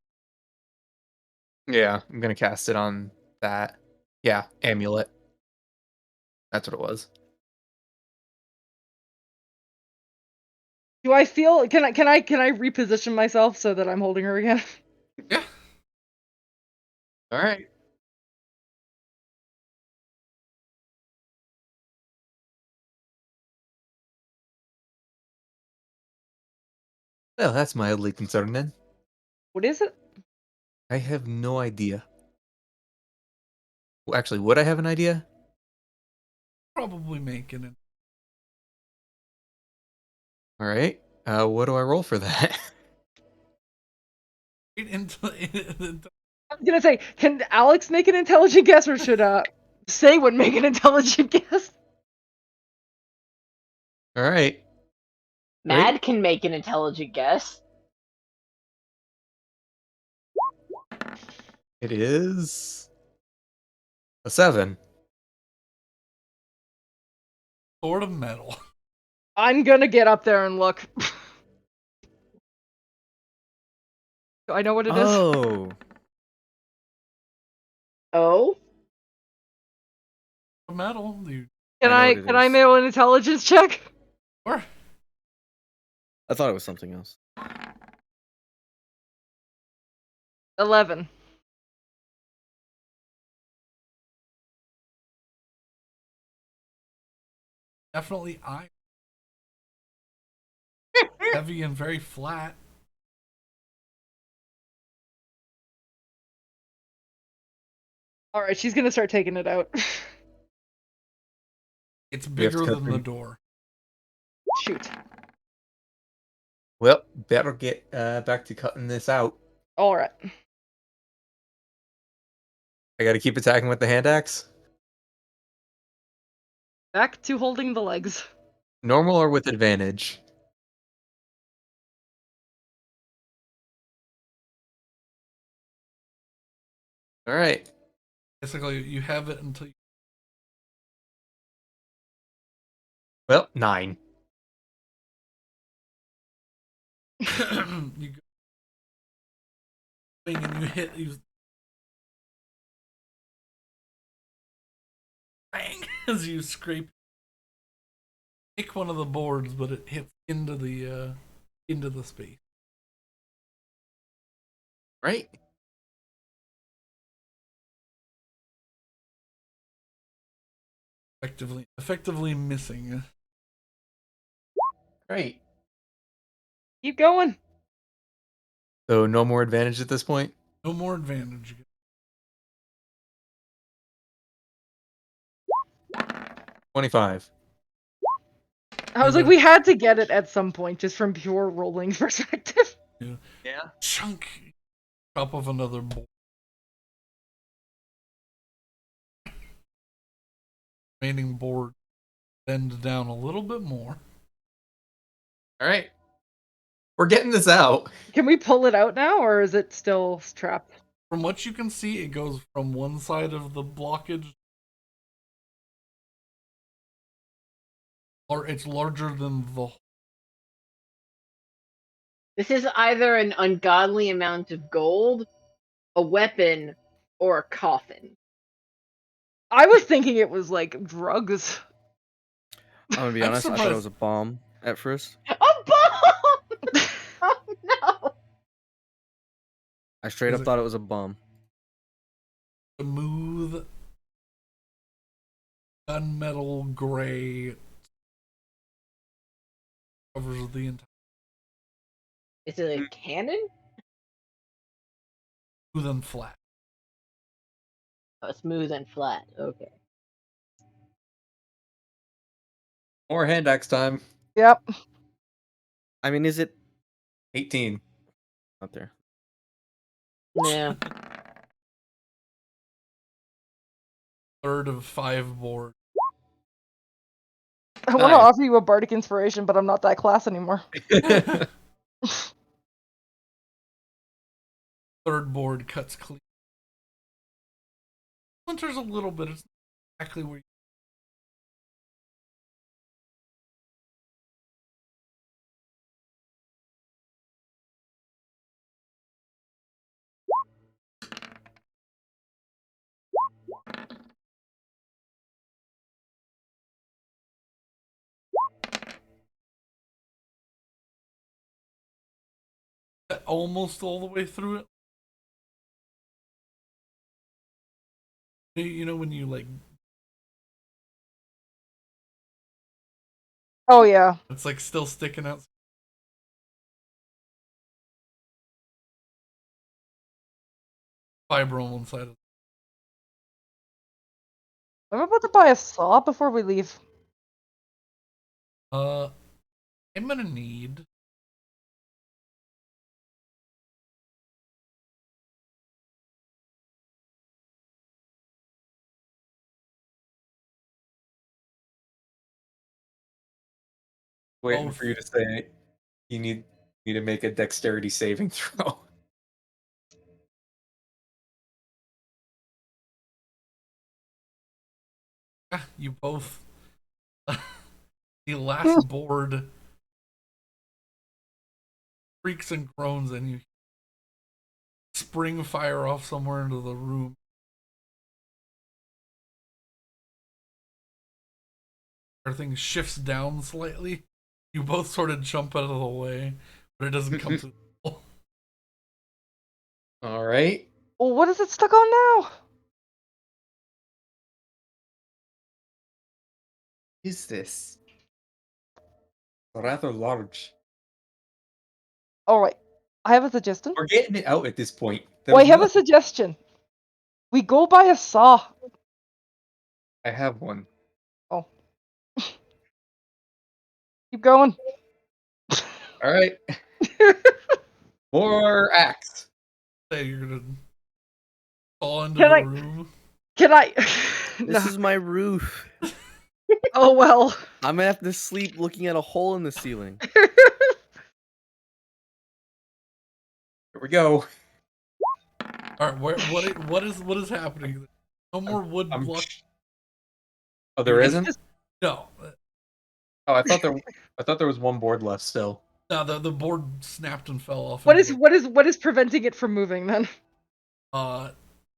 E: Yeah, I'm gonna cast it on that. Yeah, amulet. That's what it was.
B: Do I feel? Can I reposition myself so that I'm holding her again?
C: Yeah.
E: All right. Well, that's mildly concerning.
B: What is it?
E: I have no idea. Well, actually, would I have an idea?
C: Probably making it.
E: All right. What do I roll for that?
C: Into,
B: I was gonna say, can Alex make an intelligent guess, or should Sawen make an intelligent guess?
E: All right.
A: Mad can make an intelligent guess.
E: It is a 7.
C: sword of metal.
B: I'm gonna get up there and look. Do I know what it is?
D: Oh,
A: Oh?
C: Metal, you.
B: Can
D: I know
B: I
D: what it
B: can I
D: is.
B: make an intelligence check?
C: Or
D: I thought it was something else.
B: 11.
C: definitely iron. Heavy and very flat.
B: All right, she's gonna start taking it out.
C: It's
E: We have to
C: bigger
E: cut
C: than the
E: through.
C: door.
B: Shoot.
E: Well, better get back to cutting this out.
B: All right.
E: I got to keep attacking with the hand axe.
B: Back to holding the legs.
E: Normal or with advantage? All right.
C: Basically, you have it until
E: Well, 9.
C: you go and you hit. You bang as you scrape. Pick one of the boards, but it hits into the space.
E: Right?
C: Effectively missing.
E: Great.
B: Keep going.
E: So no more advantage at this point?
C: No more advantage.
E: 25.
B: I was like, we had to get it at some point, just from pure rolling perspective.
E: Yeah.
C: Chunk top of another board. Remaining board bend down a little bit more.
E: All right. We're getting this out.
B: Can we pull it out now, or is it still trapped?
C: From what you can see, it goes from one side of the blockage, or it's larger than the.
A: This is either an ungodly amount of gold, a weapon, or a coffin.
B: I was thinking it was like drugs.
D: I'm gonna be
C: I'm
D: honest, I thought
C: surprised.
D: it was a bomb at first.
A: A bomb! Oh no!
D: I straight
C: Is
D: up
C: it-
D: thought it was a bomb.
C: Smooth gunmetal gray covers the entire.
A: Is it a cannon?
C: Smooth and flat.
A: Oh, smooth and flat. Okay.
E: More hand axe time.
B: Yep.
D: I mean, is it
E: 18.
D: out there?
A: Yeah.
C: Third of 5 board.
B: I want to
E: Nice.
B: offer you a bardic inspiration, but I'm not that class anymore.
C: Third board cuts clean. Splinters a little bit. It's not exactly where you. Almost all the way through it. You know when you like,
B: Oh yeah.
C: it's like still sticking out. Fiber on one side of.
B: I'm about to buy a saw before we leave.
C: I'm gonna need.
E: Waiting
C: Both.
E: for you to say you need to make a dexterity saving throw.
C: You both. The last board creaks and groans, and you spring fire off somewhere into the room. Everything shifts down slightly. You both sort of jump out of the way, but it doesn't come to.
E: All right.
B: Well, what is it stuck on now?
E: Is this rather large?
B: All right. I have a suggestion.
E: We're getting it out at this point.
B: Oh, I
E: There's
B: have a
E: nothing-
B: suggestion. We go buy a saw.
E: I have one.
B: Oh. Keep going.
E: All right. More axe.
C: Say you're gonna fall into
B: Can
C: the
B: I-
C: room.
B: Can I?
D: This
B: No.
D: is my roof.
B: Oh well.
D: I'm gonna have to sleep looking at a hole in the ceiling.
E: Here we go.
C: All right, what is happening? No more wood
E: I'm-
C: block.
E: Oh, there
C: It's
E: isn't?
B: just-
C: No,
E: Oh, I thought there was one board left still.
C: no. The board snapped and fell off.
B: What
C: into
B: is what is preventing it from moving then?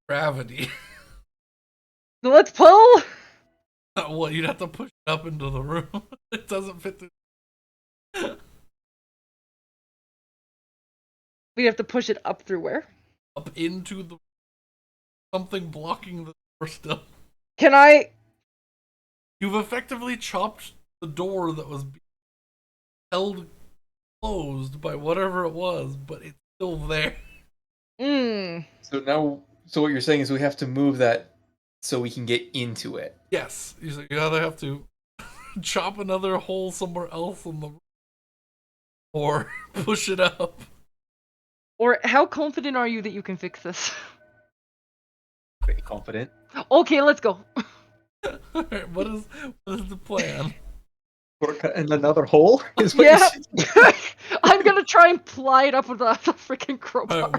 C: gravity?
B: Let's pull.
C: Well, you'd have to push it up into the room. It doesn't fit
B: We have to push it up through where?
C: up into the something blocking the door still.
B: Can I?
C: You've effectively chopped the door that was held closed by whatever it was, but it's still there.
E: So what you're saying is we have to move that so we can get into it.
C: Yes, you either have to chop another hole somewhere else in the room, or push it up.
B: Or how confident are you that you can fix this?
E: Pretty confident.
B: Okay, let's go.
C: Alright, what is the plan?
E: And another hole is what
B: Yeah.
E: you said?
B: I'm gonna try and ply it up with a freaking crowbar.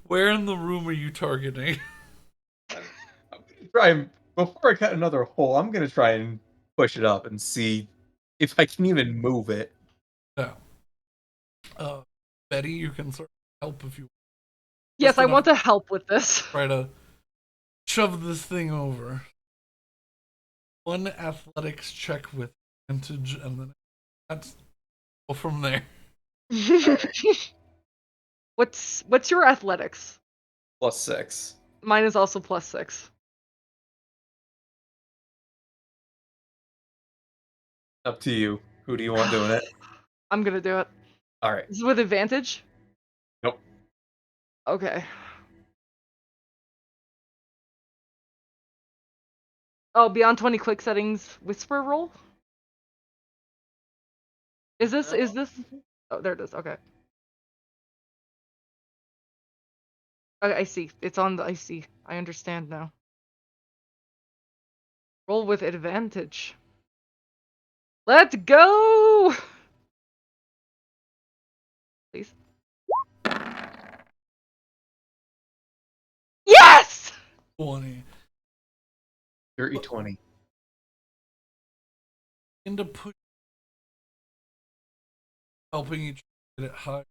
C: Where in the room are you targeting?
E: I'm gonna try and before I cut another hole, I'm gonna try and push it up and see if I can even move it.
C: Yeah. Betty, you can sort of help if you
B: Yes, I
C: enough-
B: want to help with this.
C: try to shove this thing over. One athletics check with advantage, and then that's go from there.
B: What's your athletics?
E: +6.
B: Mine is also +6.
E: Up to you. Who do you want doing it?
B: I'm gonna do it.
E: All right.
B: This is with advantage?
E: Nope.
B: Okay. Oh, beyond 20 quick settings, whisper roll? Is this? Oh, there it is. Okay. Okay, I see. It's on the. I see. I understand now. Roll with advantage. Let's go! Please. Yes!
C: 20.
E: Dirty 20.
C: Into push, helping each get it high.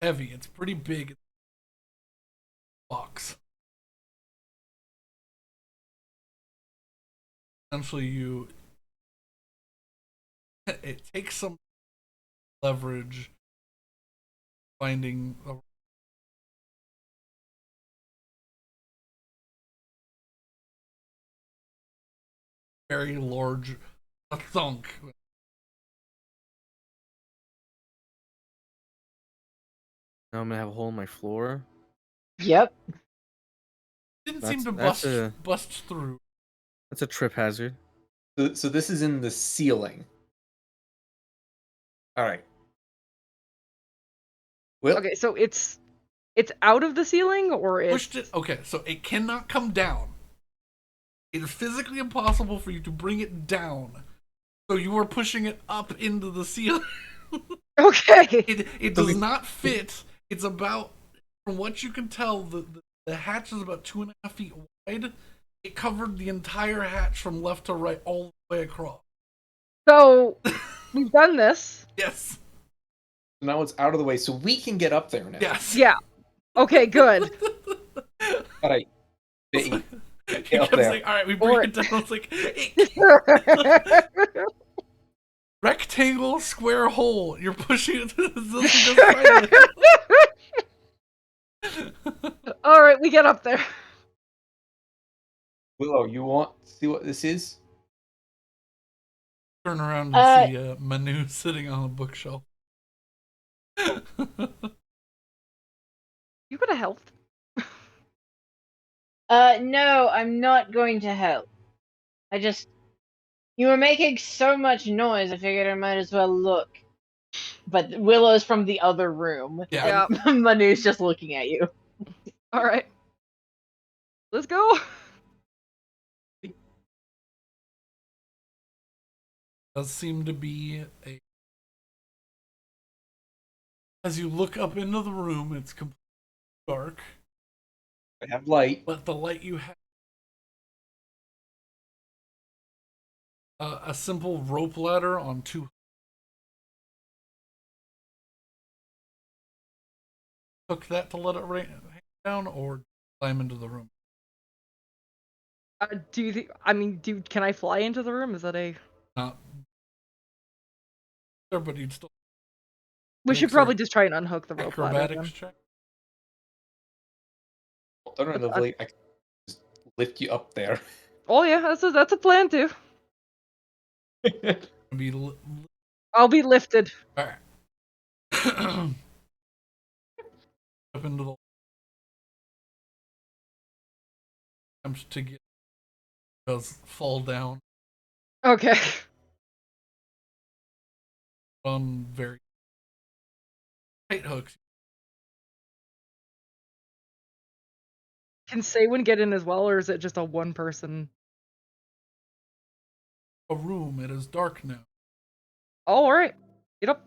C: Heavy. It's pretty big. Box. Essentially, it takes some leverage finding a very large thunk.
D: Now I'm gonna have a hole in my floor.
A: Yep.
C: Didn't
D: That's-
C: seem to
D: that's
C: bust through.
D: That's a trip hazard.
E: So this is in the ceiling. All right. Well,
B: Okay, so it's out of the ceiling, or it's
C: Pushed it. Okay, so it cannot come down. It is physically impossible for you to bring it down. So you are pushing it up into the ceiling.
B: okay.
C: It does not fit. It's about, from what you can tell, the hatch is about 2.5 feet wide. It covered the entire hatch from left to right all the way across.
B: So we've done this.
C: Yes.
E: now it's out of the way, so we can get up there now.
C: Yes.
B: Yeah. Okay, good.
E: All right.
C: He
E: Get up
C: kept
E: there.
C: saying, all right, we bring it down. I was like, rectangle, square hole. You're pushing it to the
B: All right, we get up there.
E: Willow, you want to see what this is?
C: Turn around and see Manu sitting on a bookshelf.
B: You could have helped.
A: No, I'm not going to help. You were making so much noise, I figured I might as well look. But Willow's from the other room.
C: Yeah.
A: And Manu's just looking at you.
B: All right. Let's go.
C: Does seem to be a. As you look up into the room, it's completely dark.
E: I have light.
C: But the light you have. A simple rope ladder on two. Hook that to let it rain down, or climb into the room.
B: Do you think? I mean, can I fly into the room? Is that a?
C: Not. But you'd still.
B: We should probably just try and unhook the rope ladder.
C: Acrobatics check.
E: Alternatively, I can just lift you up there.
B: Oh yeah, that's a plan too.
C: Be
B: I'll be lifted.
C: all right. Up into the attempts to get does fall down
B: Okay.
C: on very tight hooks.
B: Can Saywin get in as well, or is it just a one person?
C: A room. It is dark now.
B: Oh, all right. Get up.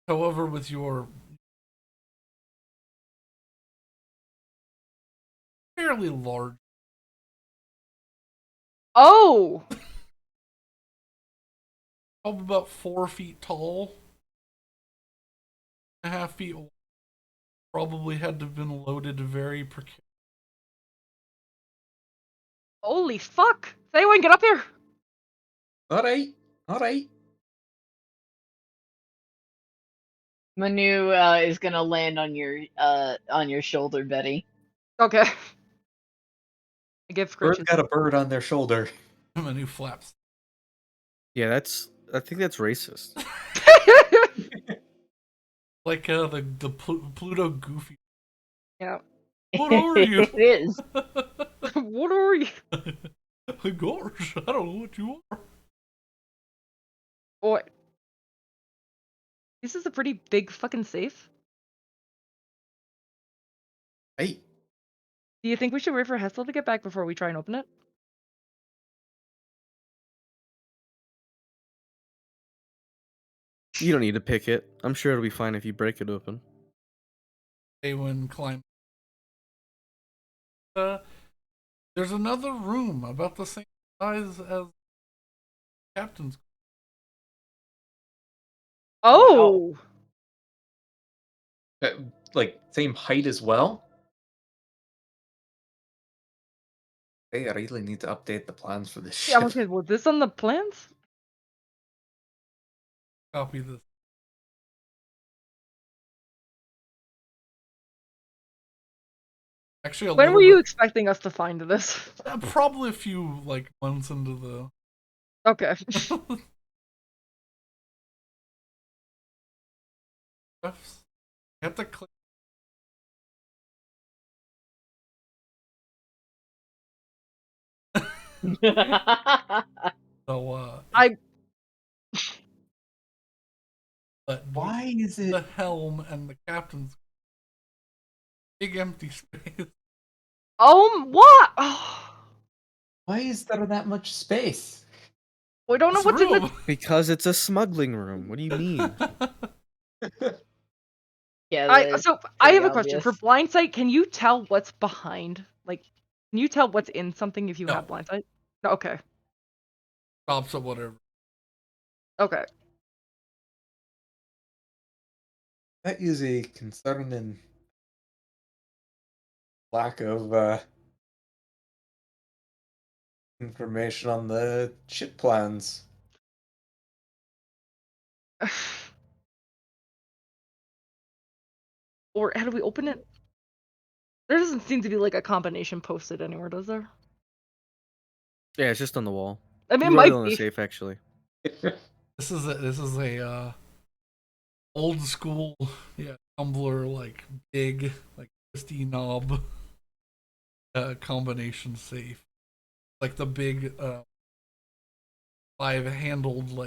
C: However, with your fairly large,
B: Oh.
C: probably about 4 feet tall, 1.5 feet wide, probably had to have been loaded very precariously.
B: Holy fuck! Saywin, get up here.
E: All right.
A: Manu is gonna land on your shoulder, Betty.
B: Okay. I give
E: Bird
B: scritches.
E: got a bird on their shoulder.
C: Manu flaps.
D: Yeah, I think that's racist.
C: Like the Pluto Goofy.
B: Yeah.
C: What are you?
A: It is.
B: What are you?
C: Gosh, I don't know what you are.
B: Boy. This is a pretty big fucking safe.
E: Hey,
B: Do you think we should wait for Hessel to get back before we try and open it?
D: You don't need to pick it. I'm sure it'll be fine if you break it open.
C: Awen climbs. There's another room about the same size as Captain's.
B: Oh.
E: like same height as well. Hey, I really need to update the plans for this
B: Yeah,
E: ship.
B: okay, was this on the plans?
C: Copy this. Actually, a
B: When
C: little
B: were you
C: bit.
B: expecting us to find this?
C: Probably a few months into the.
B: Okay.
C: You have to click. So
B: I
C: but
E: Why is
C: the
E: it?
C: helm and the captain's big empty space.
B: what? Oh,
E: Why is there that much space?
B: we don't know
C: This
B: what's in the.
C: room.
D: Because it's a smuggling room. What do you mean?
A: Yeah,
B: I
A: that's
B: so I
A: pretty
B: have a question for
A: obvious.
B: blind sight. Can you tell what's behind? Like, can you tell what's in something if you
C: No.
B: have blind sight? No, okay.
C: Stops at whatever.
B: Okay.
E: That is a concerning lack of information on the ship plans.
B: Or how do we open it? There doesn't seem to be like a combination posted anywhere, does there?
D: Yeah, it's just on the wall.
B: I mean,
D: You
B: it
D: wrote it
B: might
D: on the
B: be.
D: safe, actually.
C: This is a old school tumbler big twisty knob combination safe. Like the big 5-handled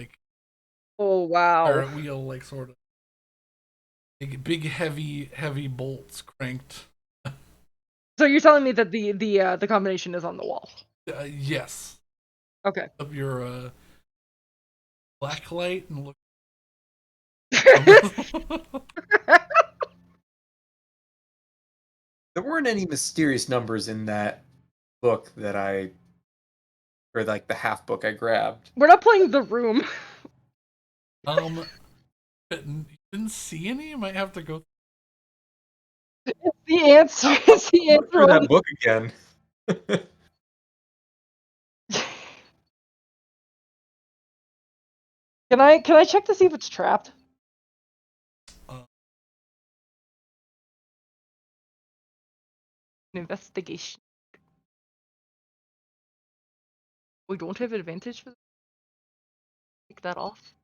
B: Oh wow.
C: pirate wheel sort of big heavy bolts cranked.
B: So you're telling me that the combination is on the wall?
C: Yes.
B: Okay.
C: Up your black light and look.
E: There weren't any mysterious numbers in that book that or the half book I grabbed.
B: We're not playing The Room.
C: Didn't see any. You might have to go.
B: The answer is the
E: Look
B: answer.
E: through that book again.
B: Can I check to see if it's trapped? Investigation. We don't have advantage for take that off.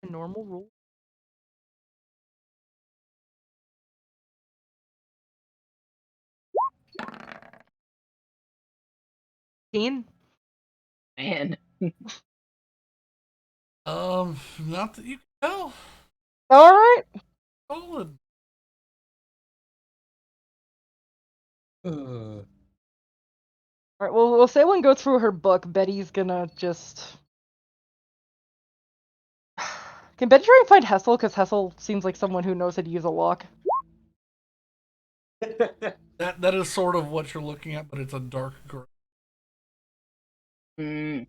B: A normal roll. Man.
C: Not that you can tell.
B: All right.
C: Solid.
B: All right. Well, we'll say when go through her book, Betty's gonna just. Can Betty try and find Hessel? Because Hessel seems like someone who knows how to use a lock.
C: That is sort of what you're looking at, but it's a dark gray.
A: Mm.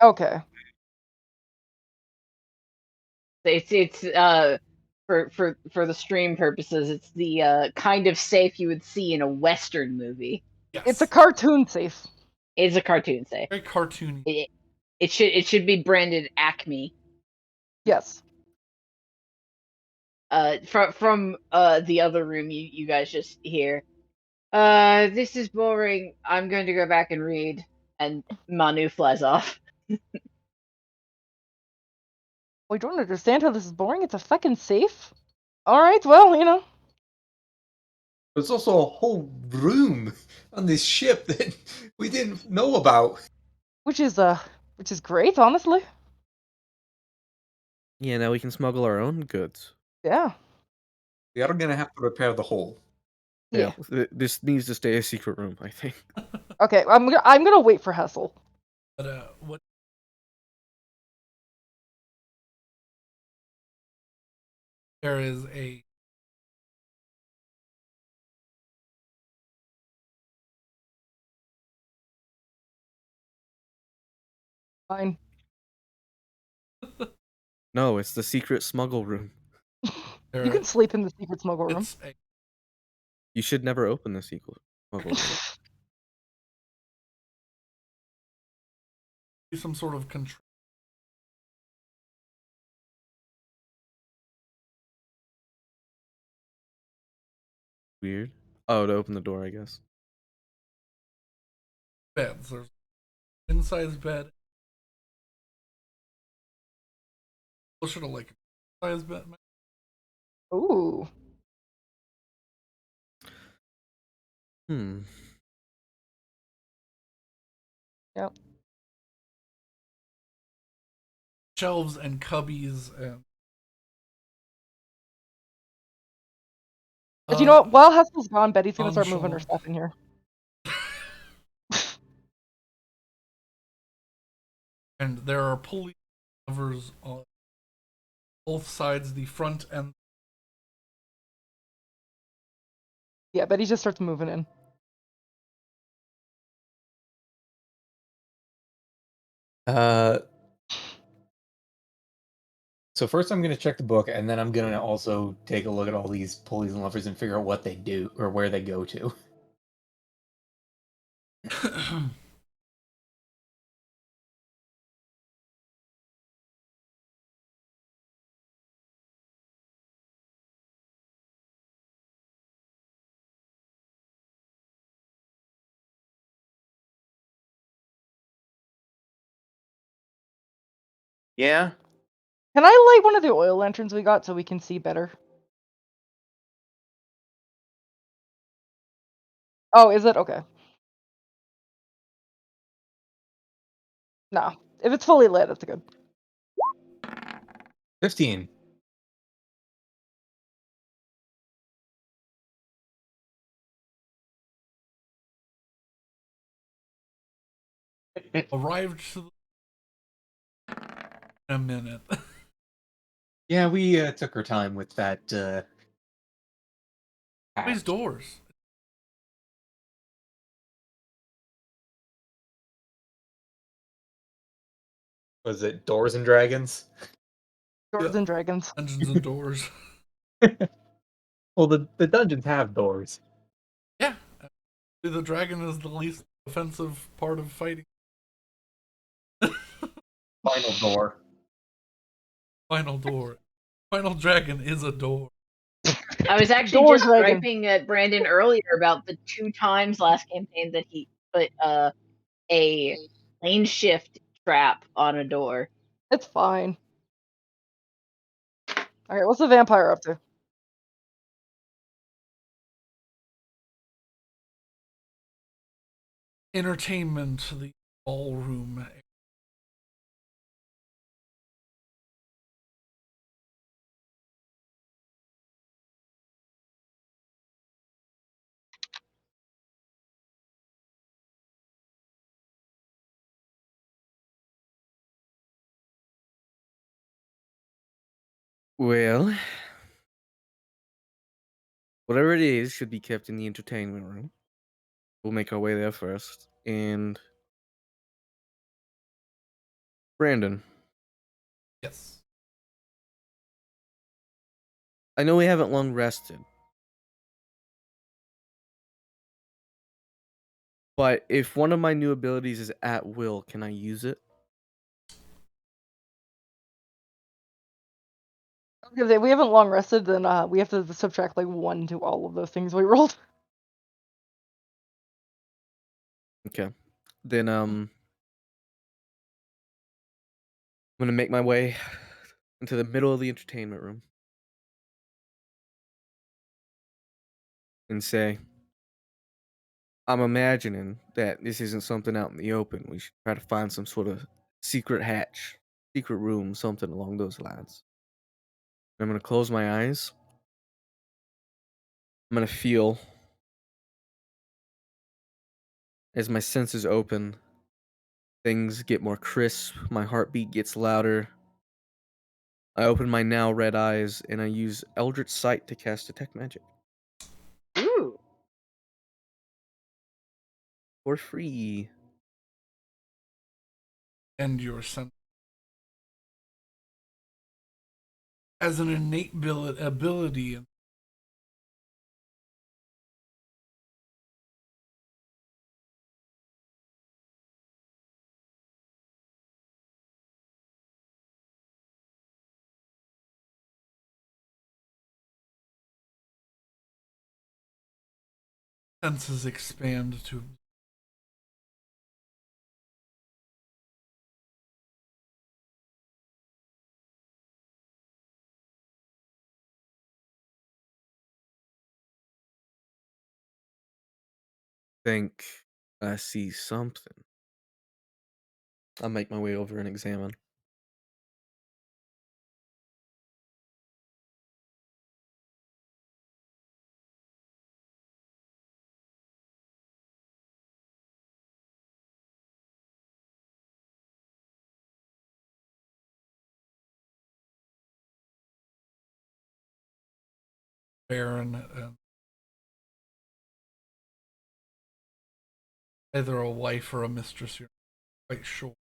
B: Okay.
A: It's for the stream purposes, it's the kind of safe you would see in a Western movie.
C: Yes.
B: It's a cartoon safe.
A: It's a cartoon safe.
C: Very cartoony.
A: It should be branded Acme.
B: Yes.
A: From the other room you guys just hear. This is boring. I'm going to go back and read. And Manu flies off.
B: We don't understand how this is boring. It's a fucking safe. All right. Well, you know.
E: There's also a whole room on this ship that we didn't know about.
B: Which is great, honestly.
D: Yeah, now we can smuggle our own goods.
B: Yeah.
E: We are gonna have to repair the hole.
B: Yeah.
D: This needs to stay a secret room, I think.
B: Okay. I'm gonna wait for Hessel.
C: But what? There is a
B: Fine.
D: No, it's the secret smuggle room.
B: You can sleep in the secret smuggle room.
D: You should never open the secret smuggle room.
C: some sort of control.
D: Weird. Oh, to open the door, I guess.
C: Beds. There's inside bed. Closer to like a size bed.
B: Ooh. Yep.
C: Shelves and cubbies and.
B: But you know what? While Hessel's gone, Betty's gonna start moving her
C: Bombshell.
B: stuff in here.
C: And there are pulley levers on both sides, the front and.
B: Yeah, Betty just starts moving in.
E: So first I'm gonna check the book, and then I'm gonna also take a look at all these pulleys and levers and figure out what they do or where they go to. Yeah.
B: Can I light one of the oil lanterns we got so we can see better? Oh, is it? Okay. No. If it's fully lit, it's good.
E: 15.
C: Arrived to in a minute.
E: Yeah, we took our time with that.
C: These doors.
E: Was it Doors and Dragons?
B: Doors and Dragons.
C: Dungeons and doors.
E: Well, the dungeons have doors.
C: Yeah. The dragon is the least offensive part of fighting.
E: Final door.
C: Final door. Final dragon is a door.
A: I was actually
B: Door
A: just
B: dragon.
A: griping at Brandon earlier about the 2 times last campaign that he put a lane shift trap on a door.
B: It's fine. All right, what's the vampire up to?
C: Entertainment, the ballroom.
D: Well, whatever it is should be kept in the entertainment room. We'll make our way there first. And Brandon,
C: Yes.
D: I know we haven't long rested, but if one of my new abilities is at will, can I use it?
B: If we haven't long rested, then we have to subtract like 1 to all of those things we rolled.
D: Okay. Then I'm gonna make my way into the middle of the entertainment room and say, I'm imagining that this isn't something out in the open. We should try to find some sort of secret hatch, secret room, something along those lines. I'm gonna close my eyes. I'm gonna feel as my senses open, things get more crisp, my heartbeat gets louder. I open my now red eyes and I use Eldritch Sight to cast Detect Magic
A: Ooh.
D: for free.
C: And your sense. As an innate ability. Senses expand to
D: Think I see something. I'll make my way over and examine.
C: barren and either a wife or a mistress, you're not quite sure.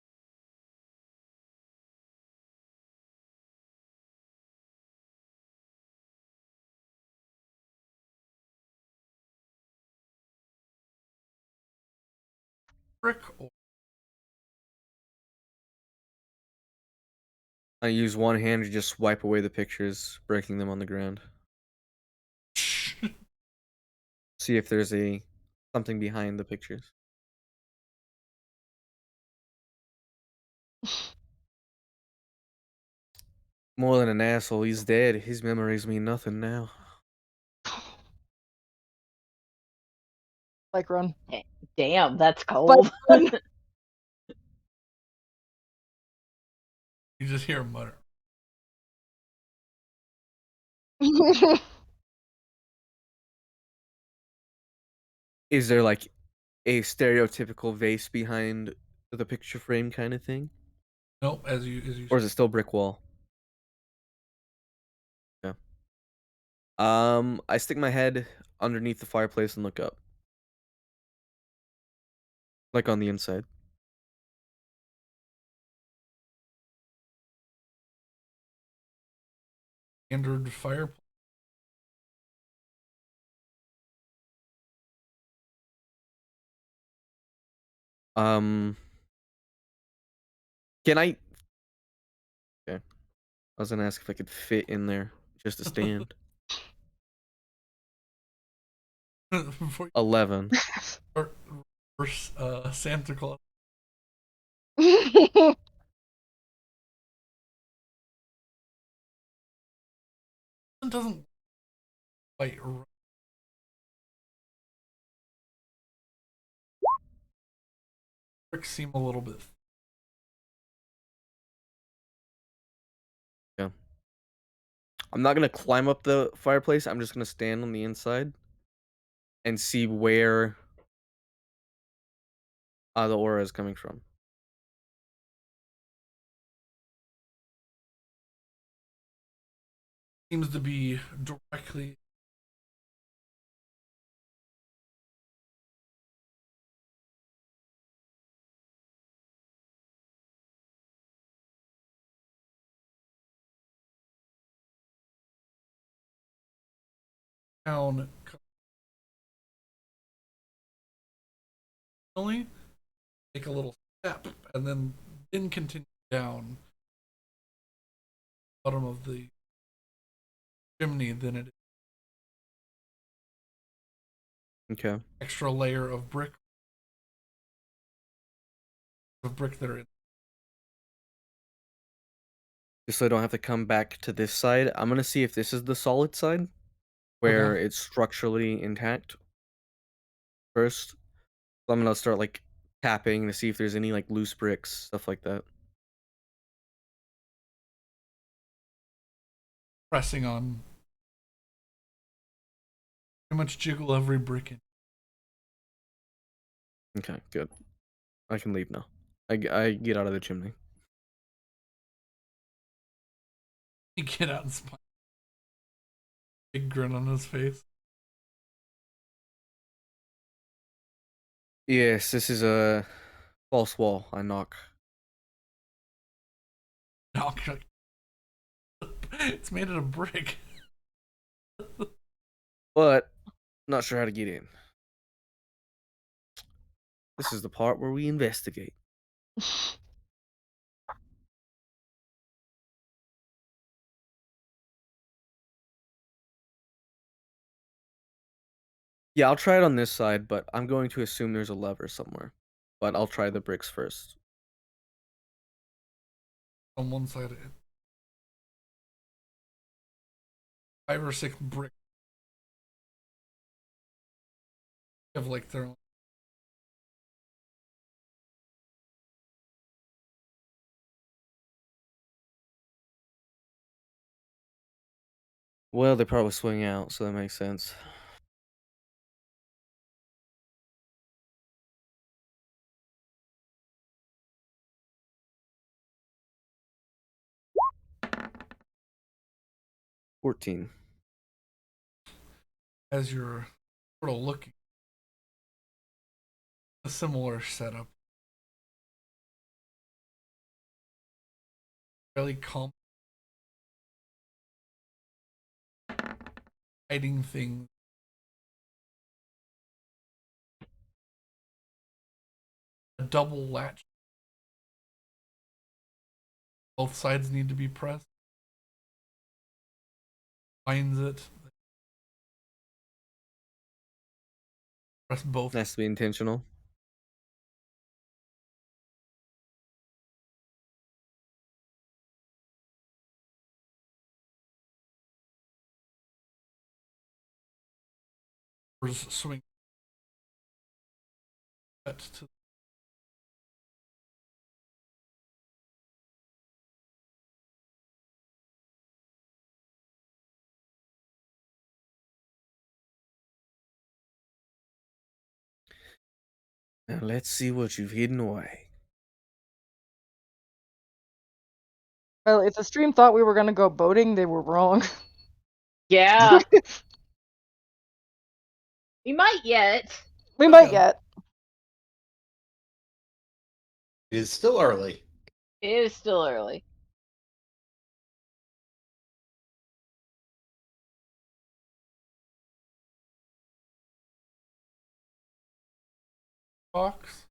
C: Brick or
D: I use one hand to just wipe away the pictures, breaking them on the ground. See if there's something behind the pictures. More than an asshole, he's dead. His memories mean nothing now.
B: Like run.
A: Damn, that's
B: But
A: cold.
B: run.
C: you just hear a mutter.
D: Is there like a stereotypical vase behind the picture frame kind of thing?
C: Nope, as you
D: Or is it still brick wall? Yeah. I stick my head underneath the fireplace and look up. Like on the inside.
C: standard fire.
D: Um can I Okay. I was gonna ask if I could fit in there just to stand.
C: Before
D: 11.
C: you start Santa Claus. It doesn't quite. Bricks seem a little bit.
D: Yeah. I'm not gonna climb up the fireplace. I'm just gonna stand on the inside and see where the aura is coming from.
C: Seems to be directly down. Only take a little step and then continue down the bottom of the chimney. Then it
D: Okay.
C: extra layer of brick that are in.
D: Just so I don't have to come back to this side. I'm gonna see if this is the solid side, where it's structurally intact first. So I'm gonna start like tapping to see if there's any like loose bricks, stuff like that.
C: Pressing on. Pretty much jiggle every brick in.
D: Okay, good. I can leave now. I get out of the chimney.
C: You get out and smile. Big grin on his face.
D: Yes, this is a false wall. I knock.
C: Knock. It's made out of brick.
D: But not sure how to get in. This is the part where we investigate. Yeah, I'll try it on this side, but I'm going to assume there's a lever somewhere. But I'll try the bricks first.
C: On one side of it. 5 or 6 bricks have like their own.
D: Well, they probably swing out, so that makes sense. $14.
C: As you're sort of looking, a similar setup. Really calm. Hiding things. A double latch. Both sides need to be pressed. Finds it. Press both.
D: Has to be intentional.
C: Doors swing. Set to.
D: Now let's see what you've hidden away.
B: Well, if the stream thought we were gonna go boating, they were wrong.
A: Yeah. We might yet.
B: We might
C: Okay.
B: yet.
E: It is still early.
A: It is still early.
C: Box.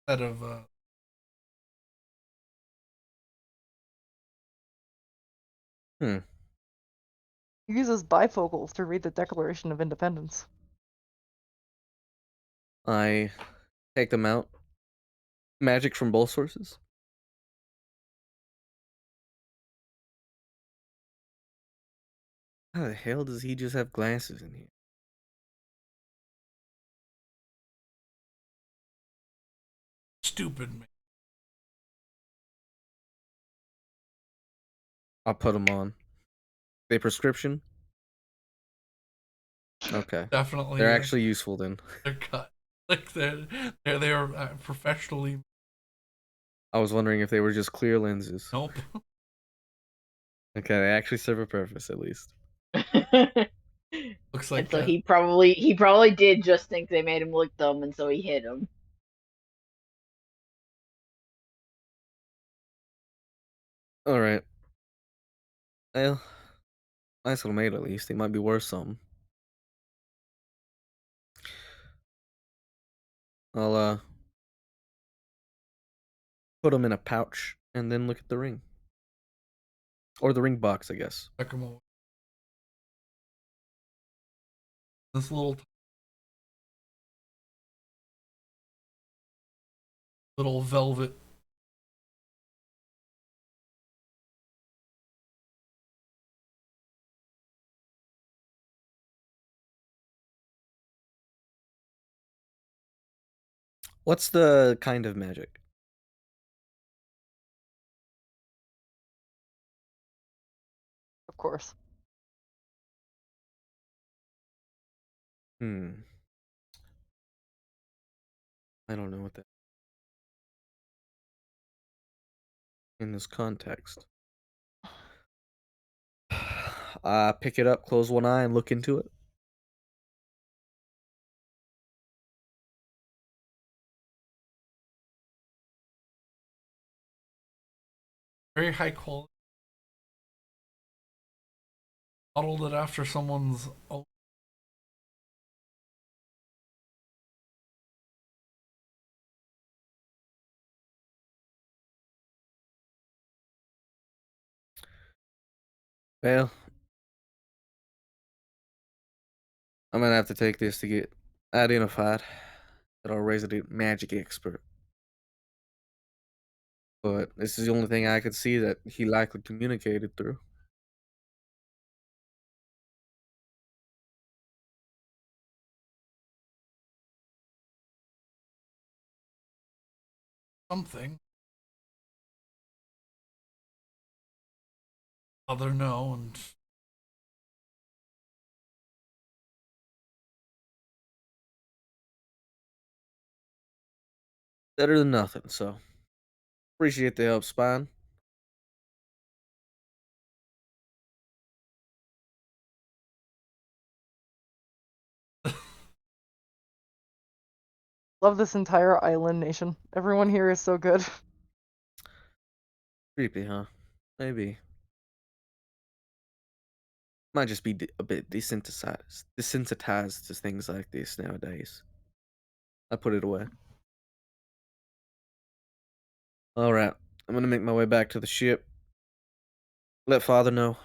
C: Instead of
D: Hmm.
B: He uses bifocals to read the Declaration of Independence.
D: I take them out. Magic from both sources. How the hell does he just have glasses in here?
C: Stupid man.
D: I'll put them on. They prescription? Okay.
C: Definitely.
D: They're actually useful then.
C: They're cut. Like they are professionally.
D: I was wondering if they were just clear lenses.
C: Nope.
D: Okay, they actually serve a purpose at least.
C: Looks
A: And
C: like
A: so he probably did just think they made him look dumb, and so he hit him.
D: All right. Well, nice little mate at least. They might be worth something. I'll put them in a pouch and then look at the ring. Or the ring box, I guess.
C: check 'em out. This little velvet.
D: What's the kind of magic?
B: Of course.
D: I don't know what that in this context. Pick it up, close one eye, and look into it.
C: Very high quality. Modeled it after someone's. Oh,
D: Well, I'm gonna have to take this to get identified. That I'll raise a magic expert. But this is the only thing I could see that he likely communicated through.
C: something. Other no, and
D: Better than nothing, so appreciate the help, Spine.
B: Love this entire island nation. Everyone here is so good.
D: Creepy, huh? Maybe. Might just be a bit desensitized to things like this nowadays. I put it away. Alright, I'm gonna make my way back to the ship. Let Father know.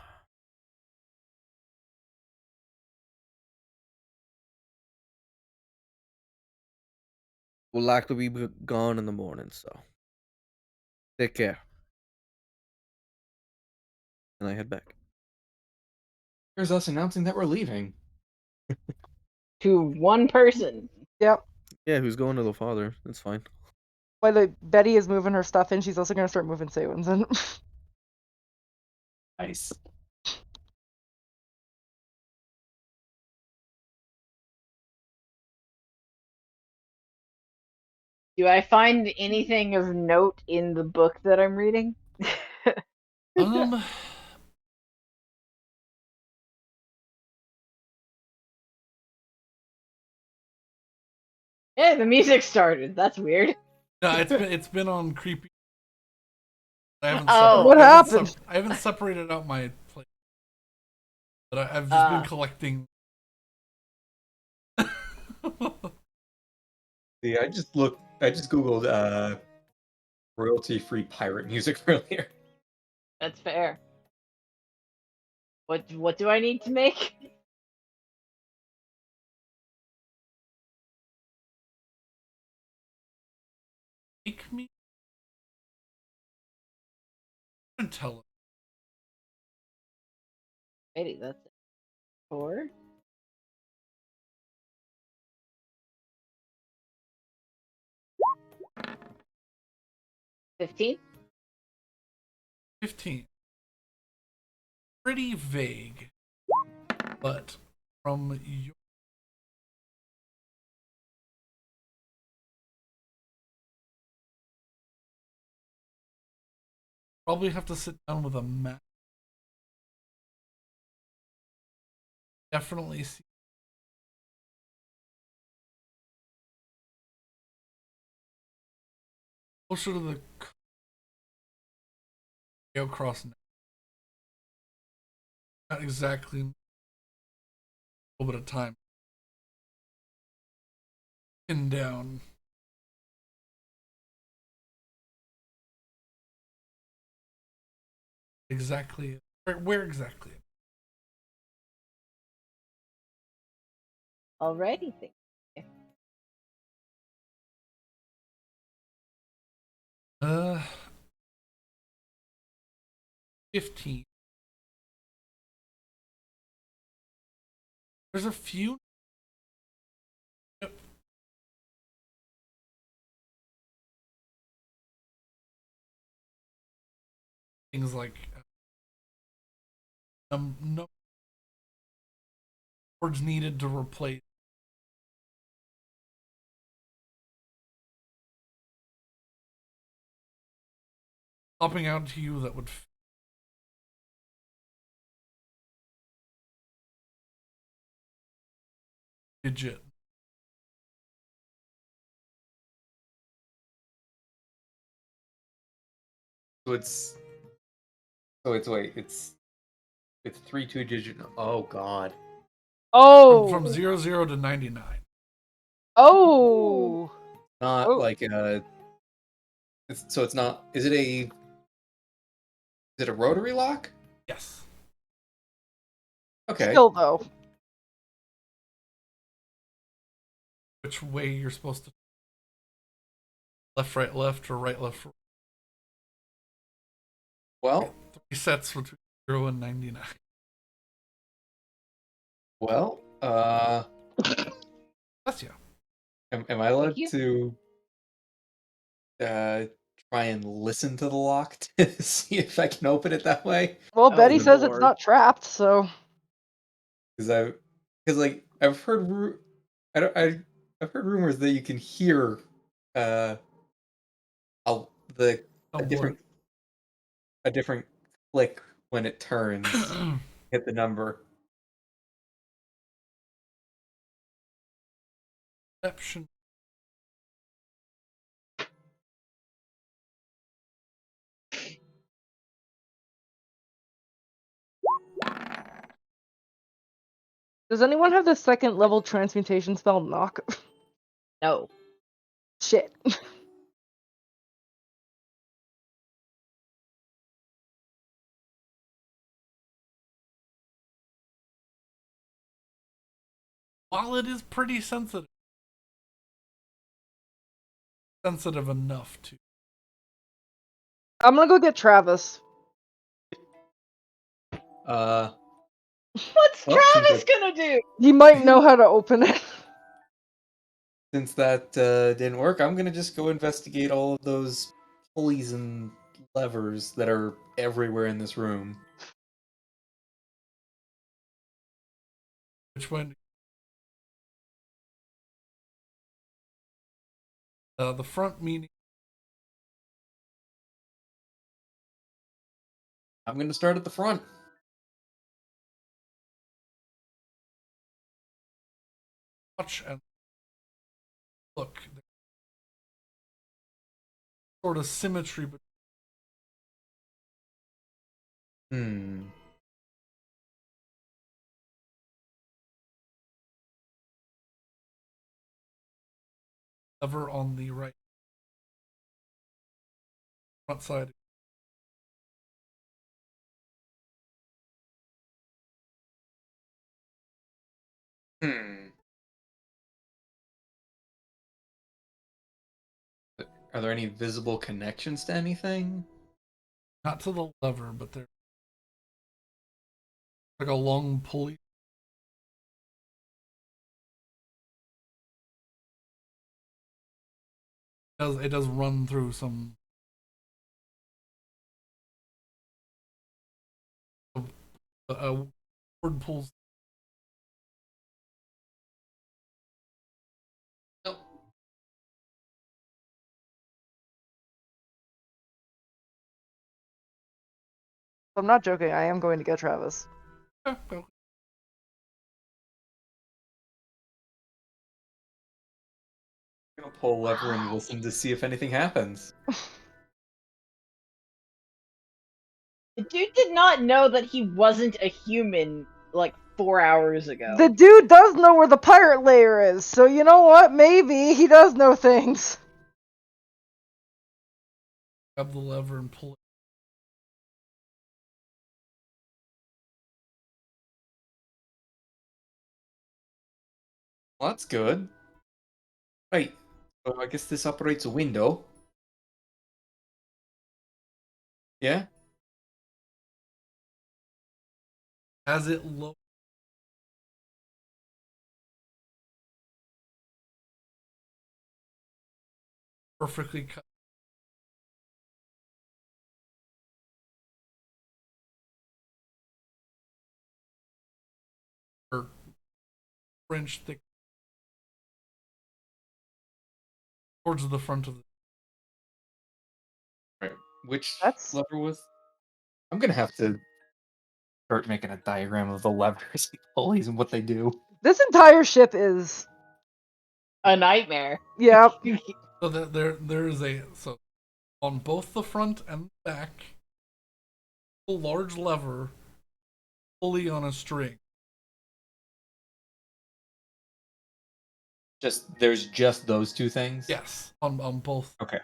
D: Will likely be gone in the morning, so take care. And I head back.
E: Here's us announcing that we're leaving.
A: To one person.
B: Yep.
D: Yeah, who's going to the Father? That's fine.
B: By the way, Betty is moving her stuff in. She's also going to start moving Saywin's in.
E: Nice.
A: Do I find anything of note in the book that I'm reading?
C: um,
A: Yeah, the music started. That's weird.
C: no, it's been on creepy. I haven't.
A: Oh.
B: What happened?
C: I haven't separated out my plate, but I've just been collecting.
E: See, I just googled royalty free pirate music earlier.
A: That's fair. What do I need to make?
C: Make me intelligent.
A: Wait, that's 4. 15.
C: 15. Pretty vague, but from your probably have to sit down with a map. Definitely see closer to the across. Not exactly a little bit of time. Pin down. Exactly. Where exactly?
A: Alrighty, thank you.
C: Uh, 15. There's a few. Yep. Things like no words needed to replace. Popping out to you that would digit.
E: So it's wait, it's 3 2-digit. Oh God.
B: Oh.
C: From 00 to 99.
B: Oh.
E: Not
B: Oh.
E: like it's not. Is it a rotary lock?
C: Yes.
E: Okay.
B: Still though.
C: Which way you're supposed to left, right, or right, left, right.
E: Well,
C: 3 sets between 0 and 99.
E: well,
C: That's you.
E: am I allowed
A: Thank you.
E: to try and listen to the lock to see if I can open it that way?
B: Well,
D: Oh,
B: Betty says it's
D: Lord.
B: not trapped, so
E: Because like I've heard I don't I've heard rumors that you can hear uh the a
C: Somewhat.
E: different click when it turns. Hit the number.
C: Perception.
B: does anyone have the second level transmutation spell knock?
A: No.
B: Shit.
C: While it is pretty sensitive enough to.
B: I'm gonna go get Travis.
A: What's
E: Well,
A: Travis gonna do?
B: He might know how to open it.
E: since that didn't work, I'm gonna just go investigate all of those pulleys and levers that are everywhere in this room.
C: Which one? The front meaning.
E: I'm gonna start at the front.
C: Watch and look. Sort of symmetry, but
E: Hmm.
C: lever on the right front side.
E: Hmm. Are there any visible connections to anything?
C: Not to the lever, but there's like a long pulley. It does run through some cord pulls.
E: Nope.
B: I'm not joking. I am going to get Travis.
C: Okay.
E: I'm gonna pull a lever and listen to see if anything happens.
A: The dude did not know that he wasn't a human like 4 hours ago.
B: The dude does know where the pirate lair is, so you know what? Maybe he does know things.
C: Grab the lever and pull it.
E: Well, that's good. Right. So I guess this operates a window. Yeah?
C: As it looks perfectly cut. Or French thick towards the front of the.
E: Right. Which
B: That's-
E: lever was? I'm gonna have to start making a diagram of the levers and pulleys and what they do.
B: This entire ship is.
A: A nightmare.
B: Yeah.
C: So that there is so on both the front and the back, a large lever pulley on a string.
E: There's just those two things?
C: Yes, on both.
E: Okay.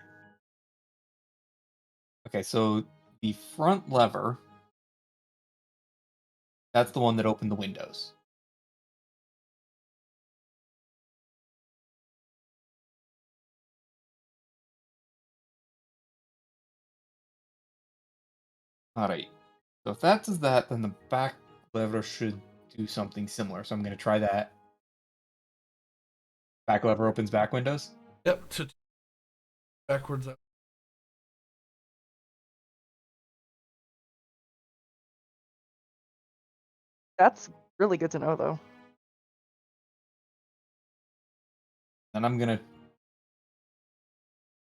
E: Okay, so the front lever, that's the one that opened the windows. Alright. So if that does that, then the back lever should do something similar. So I'm gonna try that. Back lever opens back windows.
C: Yep, to backwards up.
B: That's really good to know, though.
E: And I'm gonna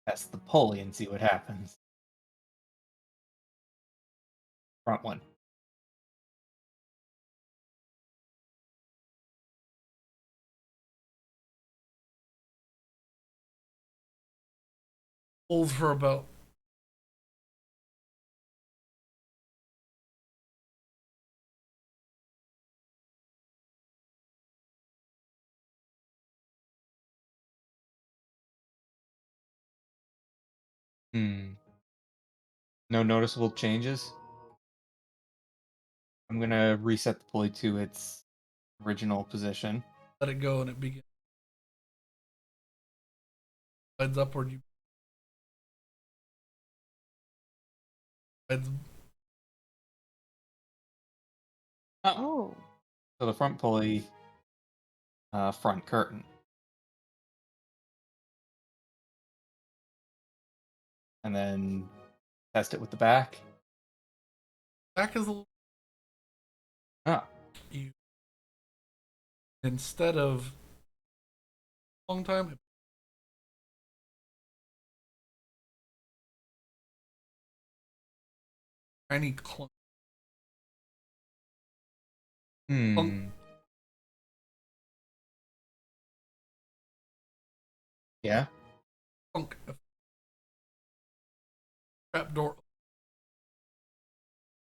E: test the pulley and see what happens. Front one.
C: Pulls for about
E: Hmm. No noticeable changes. I'm gonna reset the pulley to its original position.
C: let it go and it begins. Slides upward. You slides.
E: Oh.
B: Oh.
E: So the front pulley, front curtain. And then test it with the back.
C: Back is a little.
E: Ah.
C: You instead of long time. Tiny clunk.
E: Hmm. Yeah.
C: Clunk. Trapdoor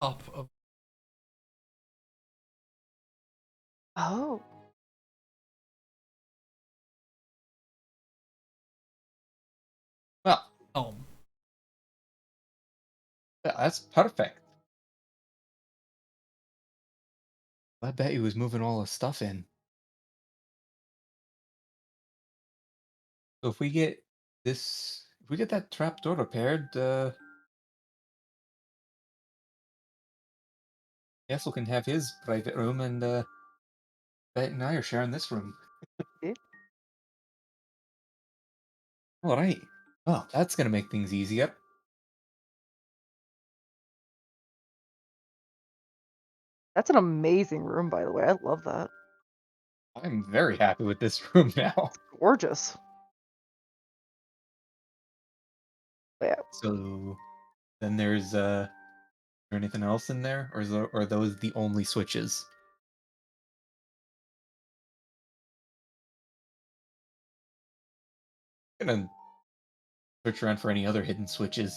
C: top of.
B: Oh.
E: Well,
C: Helm.
E: yeah, that's perfect. I bet he was moving all his stuff in. So if we get that trap door repaired, Castle can have his private room, and Bet and I are sharing this room.
B: Yeah.
E: All right. Well, that's gonna make things easier.
B: That's an amazing room, by the way. I love that.
E: I'm very happy with this room now.
B: Gorgeous. Yeah.
E: So then there's is there anything else in there, or are those the only switches? I'm gonna search around for any other hidden switches.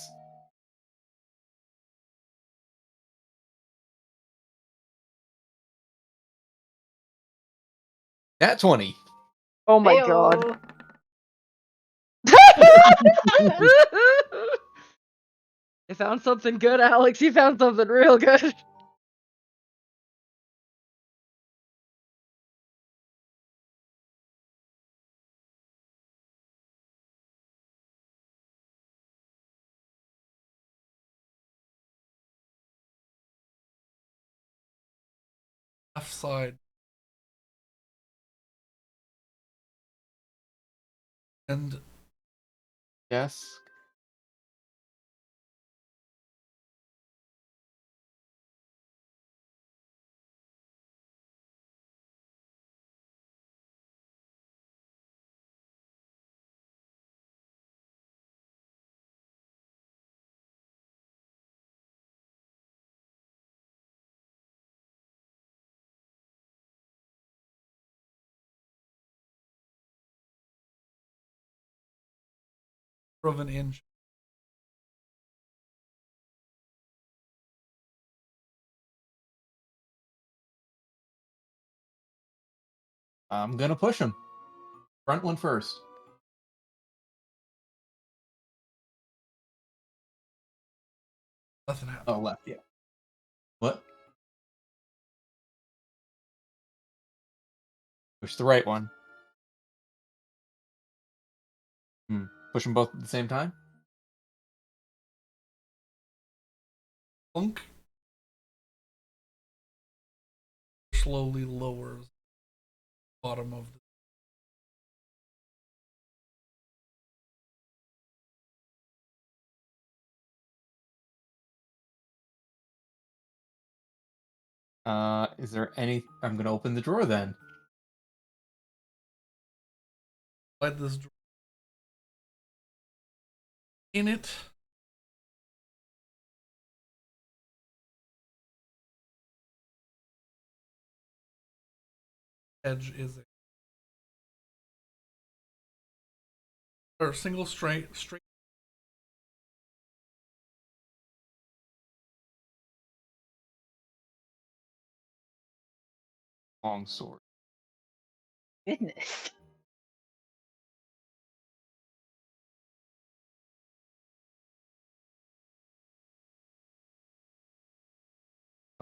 E: That 20.
B: Oh my god.
A: Heyo.
B: You found something good, Alex. You found something real good.
C: Left side. And
E: Yes.
C: of an inch.
E: I'm gonna push him. Front one first.
C: Nothing happened.
E: Oh, left, yeah. What? Push the right one. Push them both at the same time?
C: Plunk. Slowly lowers the bottom of the.
E: Is there any... I'm gonna open the drawer then.
C: Slide this in it. Edge is or single straight.
E: Long sword.
A: Goodness.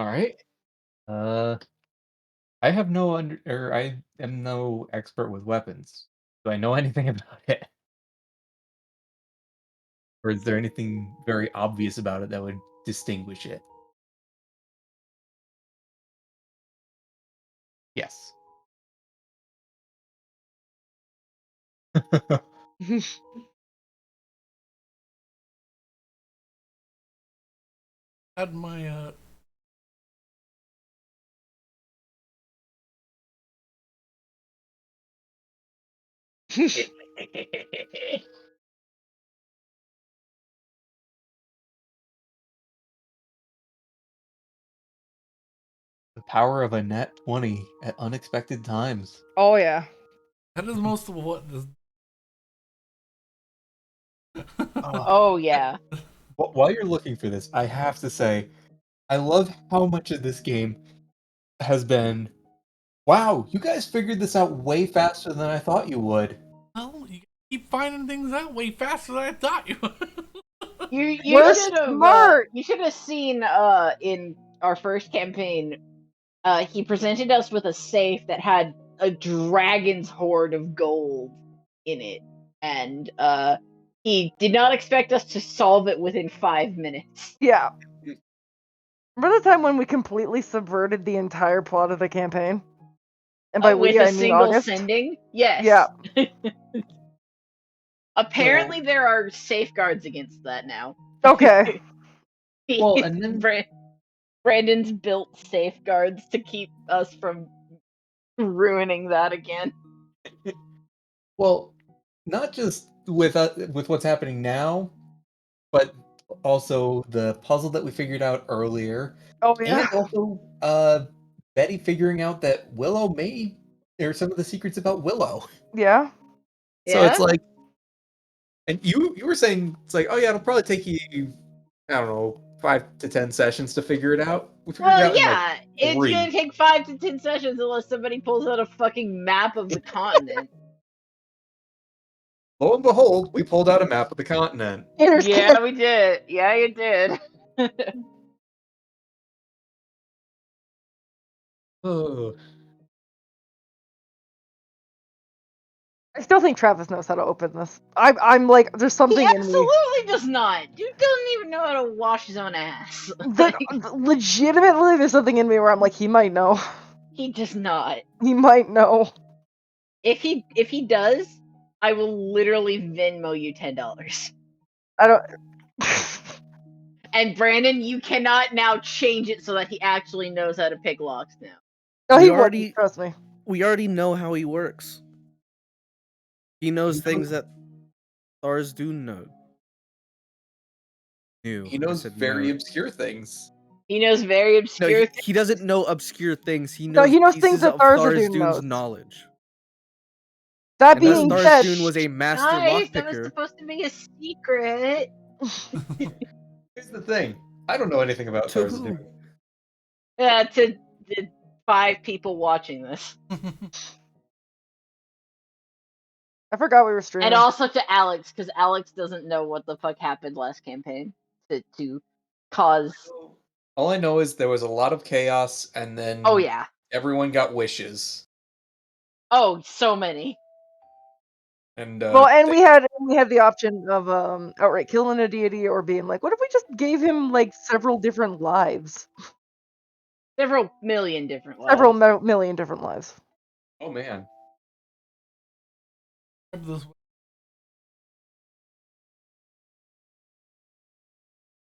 E: Alright. Uh, I have no I am no expert with weapons. Do I know anything about it? Or is there anything very obvious about it that would distinguish it? Yes.
C: Had my
E: The power of a nat 20 at unexpected times.
B: Oh yeah.
C: that is most of what this.
A: Oh yeah.
E: While you're looking for this, I have to say, I love how much of this game has been, wow, you guys figured this out way faster than I thought you would.
C: Well, you keep finding things out way faster than I thought you would.
A: You
B: We're
A: should have
B: smart.
A: you should have seen in our first campaign he presented us with a safe that had a dragon's hoard of gold in it. and he did not expect us to solve it within 5 minutes.
B: Yeah. Remember the time when we completely subverted the entire plot of the campaign? And by
A: With
B: we,
A: a
B: I mean
A: single
B: August.
A: sending? Yes.
B: Yeah.
A: Apparently, there are safeguards against that now.
B: Okay.
E: Well, and then
A: Brandon's built safeguards to keep us from ruining that again.
E: well, not just with what's happening now, but also the puzzle that we figured out earlier,
B: Oh yeah.
E: and also Betty figuring out that Willow may there's some of the secrets about Willow.
B: Yeah.
E: So
A: Yeah?
E: it's like, and you were saying it's like, oh yeah, it'll probably take you, I don't know, 5 to 10 sessions to figure it out. We figured it
A: Well,
E: out in like
A: yeah, it's
E: 3.
A: gonna take 5 to 10 sessions unless somebody pulls out a fucking map of the continent.
E: Lo and behold, we pulled out a map of the continent.
A: Yeah, we did. Yeah, you did.
E: Oh,
B: I still think Travis knows how to open this. I'm like, there's
A: He
B: something in me
A: absolutely does not. Dude doesn't even know how to wash his own ass.
B: that legitimately there's something in me where I'm like, he might know.
A: He does not.
B: He might know.
A: If he does, I will literally Venmo you $10.
B: I don't.
A: And Brandon, you cannot now change it so that he actually knows how to pick locks now.
B: No,
D: We
B: he
D: already-
B: wouldn't. Trust me.
D: We already know how he works. He knows things that Thars do know.
E: he knows very obscure things.
A: He knows very
D: No,
A: obscure things.
D: he doesn't know obscure things. He
B: No,
D: knows,
B: he knows
D: pieces
B: things that
D: of
B: Tharizdun
D: Tharizdun's
B: knows.
D: knowledge.
B: That
D: And thus
B: being
D: Tharizdun
B: said,
D: was a master
A: Guys, that was
D: lockpicker.
A: supposed to be a secret.
E: Here's the thing: I don't know anything about
D: To
E: Tharizdun.
D: who?
A: To the 5 people watching this.
B: I forgot we were streaming.
A: And also to Alex, because Alex doesn't know what the fuck happened last campaign to cause.
E: All I know is there was a lot of chaos, and then
A: Oh yeah.
E: everyone got wishes.
A: Oh, so many.
E: And
B: Well, and we had the option of outright killing a deity or being like, what if we just gave him like several different lives,
A: Several million different lives.
B: several million different lives.
E: oh man,
C: This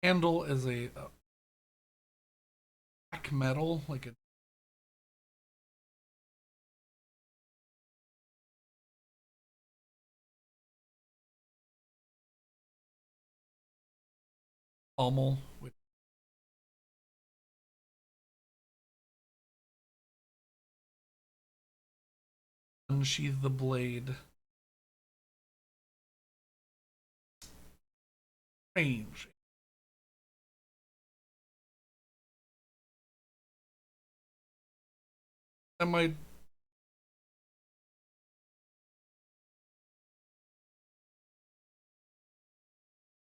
C: handle is a black metal, like a pommel with unsheath the blade. Strange. That might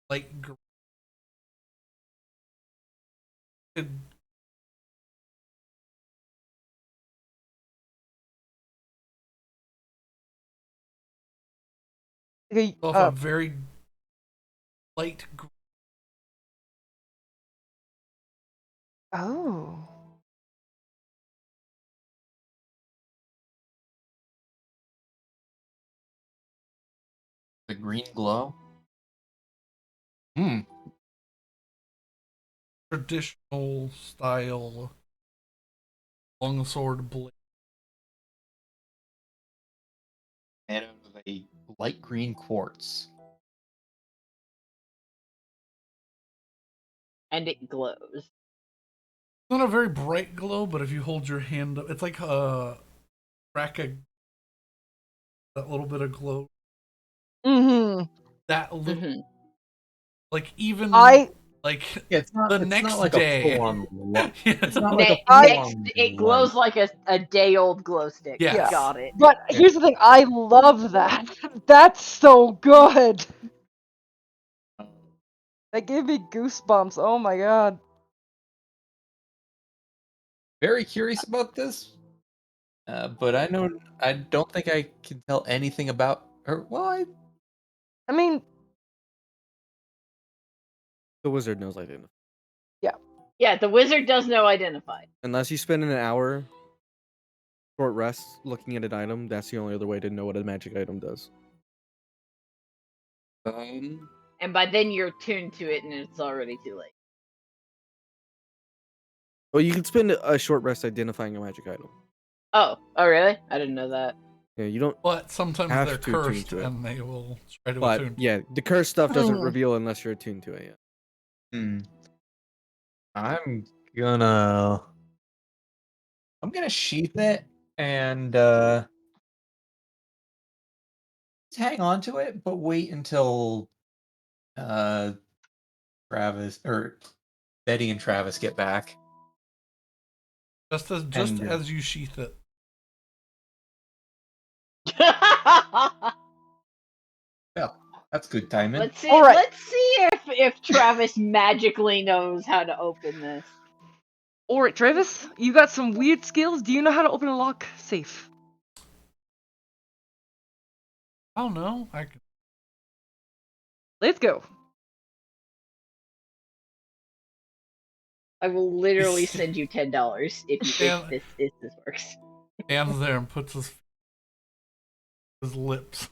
C: light green.
B: Okay,
C: Off a very light green.
B: oh,
E: the green glow.
C: Traditional style longsword blade.
E: Made out of a light green quartz.
A: And it glows.
C: Not a very bright glow, but if you hold your hand up, it's like crack a that little bit of glow.
B: mm-hmm.
C: That little,
A: Mhm.
C: like even
B: I
C: like
E: Yeah, it's not.
C: The
E: it's
C: next
E: not like
C: day.
E: a full-on.
C: Yeah.
E: It's not like a
A: Next,
E: full-on.
A: it glows like a day-old glow stick.
C: Yes.
A: Got it.
B: But here's the thing, I love that. That's so good. That gave me goosebumps. Oh my god.
E: Very curious about this, but I don't think I can tell anything about her. Well,
B: I mean,
D: The wizard knows identify.
A: Yeah, the wizard does know identify.
D: Unless you spend an hour short rest looking at an item, that's the only other way to know what a magic item does.
A: And by then you're tuned to it and it's already too late.
D: Well, you can spend a short rest identifying a magic item.
A: Oh really? I didn't know that.
D: Yeah, you don't.
C: But sometimes
D: Have
C: they're
D: to tune
C: cursed
D: to it.
C: and they will try to
D: But
C: attune.
D: yeah, the cursed stuff doesn't
A: Hmm.
D: reveal unless you're attuned to it. Yeah.
E: I'm gonna sheath it and hang on to it, but wait until Travis or Betty and Travis get back.
C: Just
E: And,
C: as you sheath it.
E: Yeah, that's good timing.
A: Let's see.
B: All right.
A: Let's see if Travis magically knows how to open this.
B: alright, Travis, you got some weird skills. Do you know how to open a lock safe?
C: I don't know. I can...
B: Let's go.
A: I will literally send you $10 if this works.
C: stands there and puts his lips.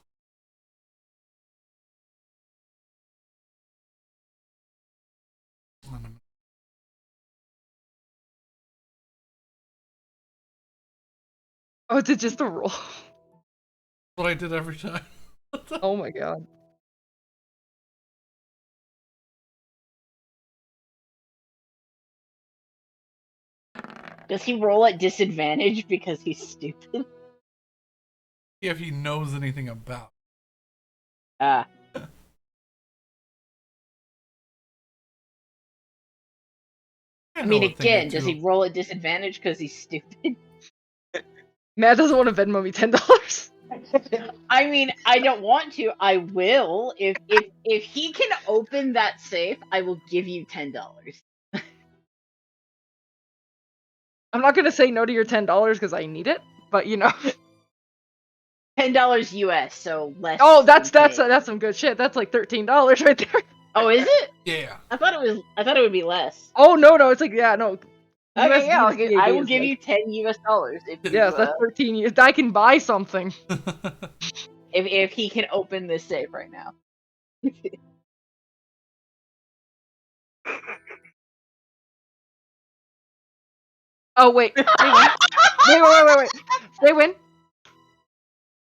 B: Oh, is it just a roll?
C: That's what I did every time.
B: Oh my god.
A: Does he roll at disadvantage because he's stupid?
C: If he knows anything about.
A: Ah. I mean, again, does he roll at disadvantage because he's stupid?
B: Matt doesn't want to Venmo me $10.
A: I mean, I don't want to. I will. If he can open that safe, I will give you $10.
B: I'm not gonna say no to your $10 because I need it, but you know.
A: $10 US, so less.
B: Oh, that's
A: UK.
B: some good shit. That's like $13 right there.
A: Oh, is it?
C: Yeah.
A: I thought it would be less.
B: Oh no, it's like no.
A: Okay, yeah,
B: USD to
A: I
B: CAD
A: will
B: is
A: give
B: like-
A: you $10 US if you,
B: Yes, that's 13 years. I can buy something.
A: if he can open this safe right now.
B: Oh wait. Wait. Stay win.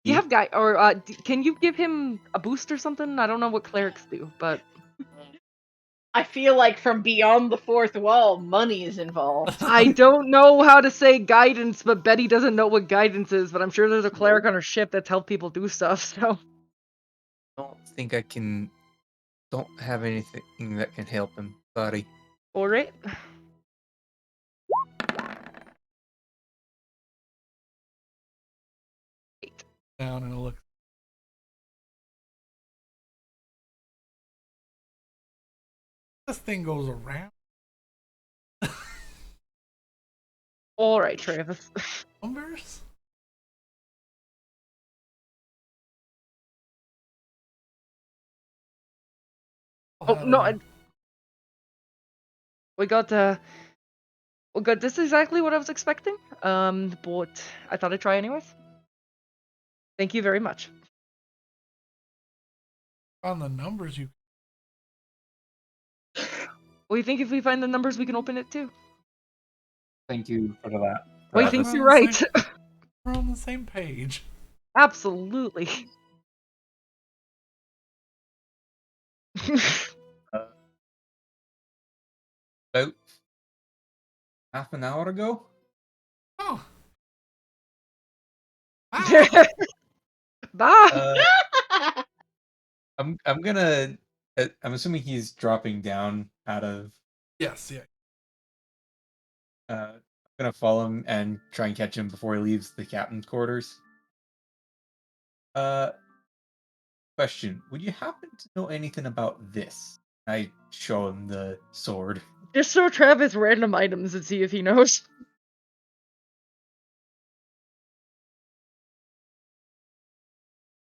B: Do you have guy or can you give him a boost or something? I don't know what clerics do, but
A: I feel like from beyond the fourth wall, money is involved.
B: I don't know how to say guidance, but Betty doesn't know what guidance is, but I'm sure there's a cleric on her ship that's helped people do stuff, so.
E: I don't think I can. Don't have anything that can help him. Sorry.
B: Alright.
C: Down and look. This thing goes around.
B: Alright, Travis.
C: Numbers?
B: Oh no, we got this is exactly what I was expecting. But I thought I'd try anyways. Thank you very much.
C: On the numbers, you.
B: What do you think if we find the numbers we can open it too?
E: Thank you for that.
B: Well, he
E: Travis.
B: thinks you're right.
C: We're on the same page.
B: Absolutely.
E: About half an hour ago.
C: Oh.
B: Bye.
E: I'm assuming he's dropping down out of.
C: Yes, yeah.
E: I'm gonna follow him and try and catch him before he leaves the captain's quarters. Question: would you happen to know anything about this? I show him the sword.
B: Just show Travis random items and see if he knows.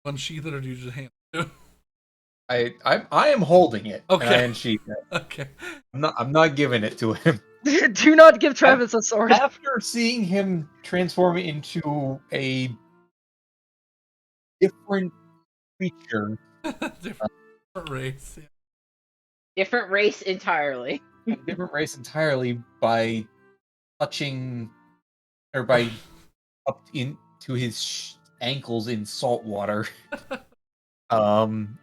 C: Unsheath it or do you just hand it?
E: I am holding it.
C: Okay.
E: And I unsheath it.
C: Okay.
E: I'm not giving it to him.
B: Do not give Travis a sword.
E: After seeing him transform into a different creature,
C: Different race. Yeah.
A: Different race entirely.
E: a different race entirely, by touching or by up into his ankles in salt water. I'm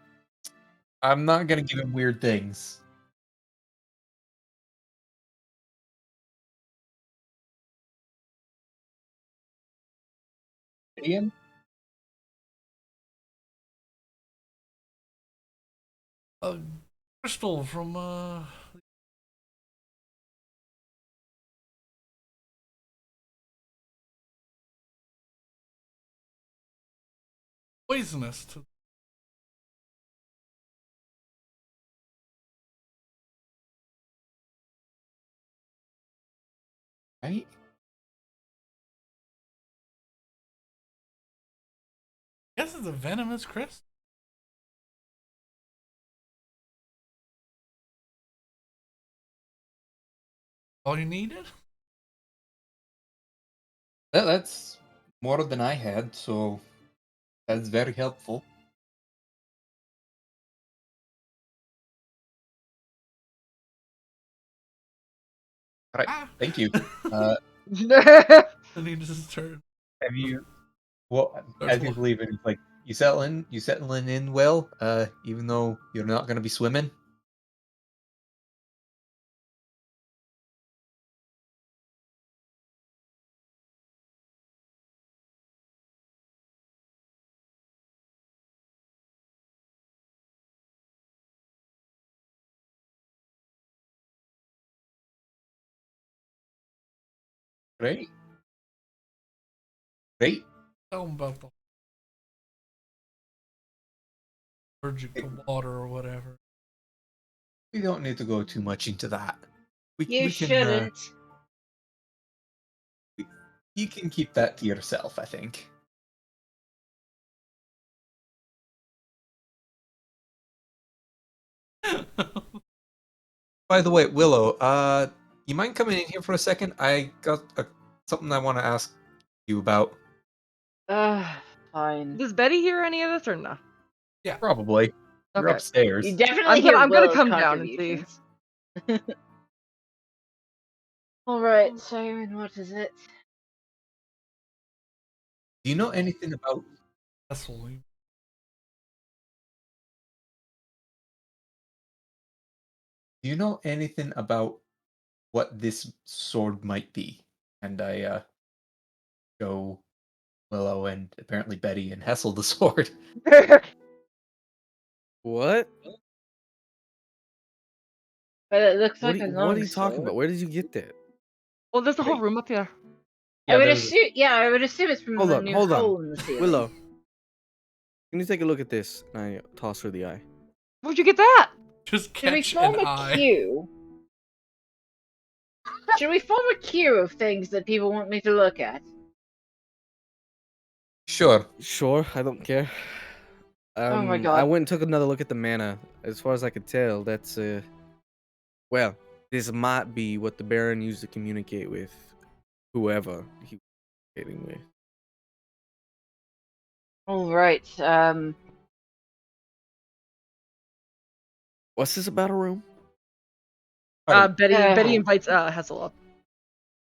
E: not gonna give him weird things. Ian?
C: A crystal from poisonous to
E: Right?
C: I guess it's a venomous crystal. All you needed?
E: That's more than I had, so that's very helpful. All right,
C: Ah.
E: thank you.
C: And he just turned.
E: Have you? Well,
C: Starts
E: as he's
C: looking.
E: leaving, he's like, "You settling in well? Even though you're not gonna be swimming." Great, great.
C: Tell him about the allergic to water or whatever.
E: We don't need to go too much into that.
A: You
E: We can
A: shouldn't.
E: you can keep that to yourself, I think. By the way, Willow, you mind coming in here for a second? I got something I want to ask you about.
A: Fine.
B: Does Betty hear any of this or no?
E: Probably. You're
B: Okay.
E: upstairs.
A: You definitely
B: I'm
A: hear
B: gonna
A: Willow's
B: come down and see.
A: contributions. All right, Simon, what is it?
E: Do you know anything about?
C: That's what we.
E: Do you know anything about what this sword might be? And I show Willow and apparently Betty and Hessel the sword.
D: What?
A: But it looks
D: What
A: like
D: are
A: a
D: you, what are you talking
A: longsword.
D: about? Where did you get that?
B: Well, there's a whole room up here.
A: I
E: Yeah,
A: would
E: there's
A: assume. Yeah, I would assume it's from
D: Hold
A: the
D: on,
A: new
D: hold on.
A: hole in the ceiling.
D: Willow, can you take a look at this? And I toss her the eye.
B: Where'd you get that?
C: Just
A: Should we
C: catch
A: form
C: an
A: a
C: eye.
A: queue? Should we form a queue of things that people want me to look at?
E: Sure.
D: Sure, I don't care.
A: Oh my
D: I
A: god.
D: went and took another look at the mana. As far as I could tell, that's well, this might be what the Baron used to communicate with whoever he was communicating with.
A: All right.
D: What's this about a room?
E: Alright,
B: Betty invites Hessel up.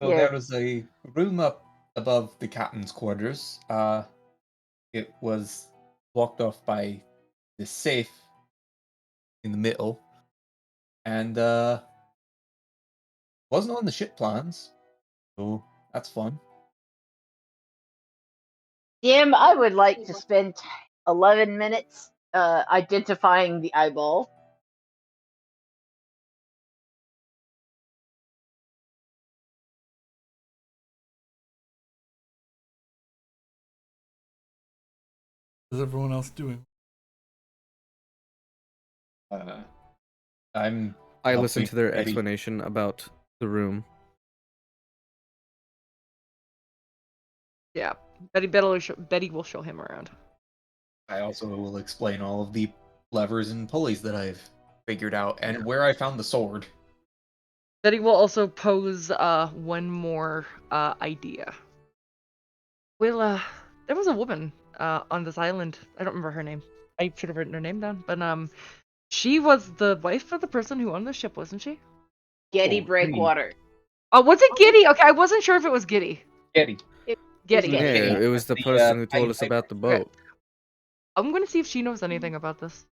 E: so
A: Yeah.
E: there was a room up above the captain's quarters. It was blocked off by the safe in the middle, and wasn't on the ship plans. So that's fun.
A: Jim, I would like to spend 11 minutes identifying the eyeball.
C: What is everyone else doing?
E: I'm.
D: I
E: helping
D: listened to their
E: Betty.
D: explanation about the room.
B: Yeah. Betty will show him around.
E: I also will explain all of the levers and pulleys that I've figured out, and where I found the sword.
B: Betty will also pose one more idea. Well, there was a woman on this island. I don't remember her name. I should have written her name down. But she was the wife of the person who owned the ship, wasn't she?
A: Getty
E: Oh,
A: Breakwater.
B: Oh, was it Giddy? Okay, I wasn't sure if it was Giddy.
E: Getty.
B: Getty.
A: Yeah,
D: Yeah, it was the person who told us about the boat.
B: I'm gonna see if she knows anything about this.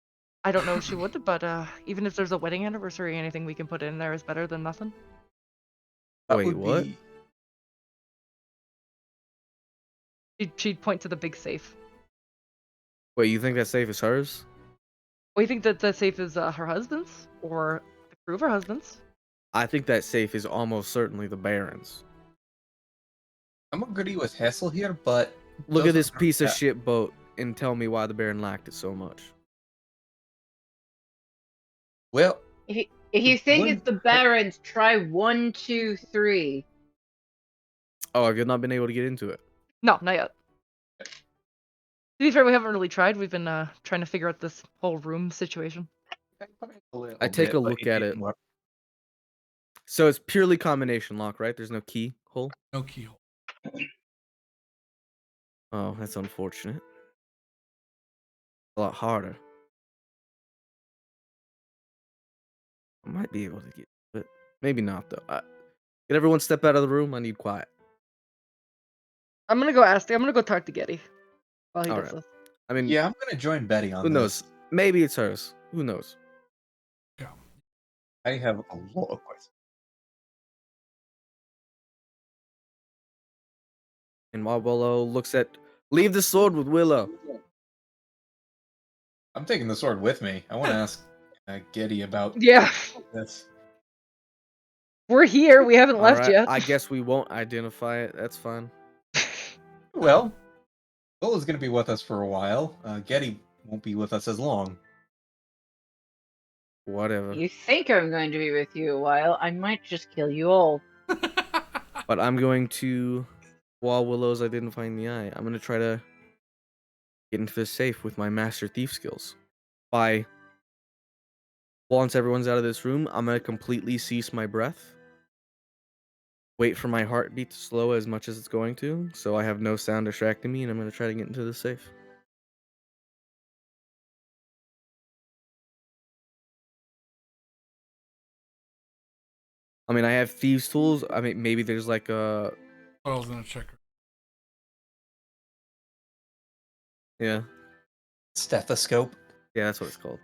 B: I don't know if she would, but even if there's a wedding anniversary, anything we can put in there is better than nothing.
E: That
D: Wait,
E: would
D: what?
E: be-
B: She'd point to the big safe.
D: Wait, you think that safe is hers?
B: Well, you think that the safe is her husband's or the crew of her husband's?
D: I think that safe is almost certainly the Baron's.
E: I'm agree with Hessel here, but
D: Look at
E: doesn't
D: this
E: hurt
D: piece of
E: that-
D: shit boat and tell me why the Baron liked it so much.
E: Well,
A: If you think
E: One-
A: it's the Barons, try 1, 2, 3.
D: Oh, have you not been able to get into it?
B: No, not yet. To be fair, we haven't really tried. We've been trying to figure out this whole room situation.
D: I take a look at it. So it's purely combination lock, right? There's no keyhole?
C: No keyhole.
D: Oh, that's unfortunate. A lot harder. I might be able to get, but maybe not though. Can everyone step out of the room? I need quiet.
B: I'm gonna go ask. I'm gonna go talk to Getty while he
D: All
B: does
D: right.
B: this.
D: I mean,
E: Yeah, I'm gonna join Betty on
D: who
E: this.
D: knows? Maybe it's hers. Who knows?
E: I have a lot of questions.
D: And while Willow looks at, leave the sword with Willow.
E: I'm taking the sword with me. I want to ask Getty about
B: Yeah,
E: this.
B: we're here. We haven't
D: All
B: left
D: right.
B: yet.
D: I guess we won't identify it. That's fine.
E: Well, Willow's gonna be with us for a while. Getty won't be with us as long.
D: Whatever.
A: You think I'm going to be with you a while, I might just kill you all.
D: But I'm going to, while Willow's identifying the eye, I'm going to try to get into this safe with my master thief skills. Once everyone's out of this room, I'm going to completely cease my breath. Wait for my heartbeat to slow as much as it's going to, so I have no sound distracting me, and I'm going to try to get into the safe. I mean, I have thieves' tools. I mean, maybe there's like a...
C: I was gonna check.
D: Yeah.
E: Stethoscope.
D: Yeah, that's what it's called.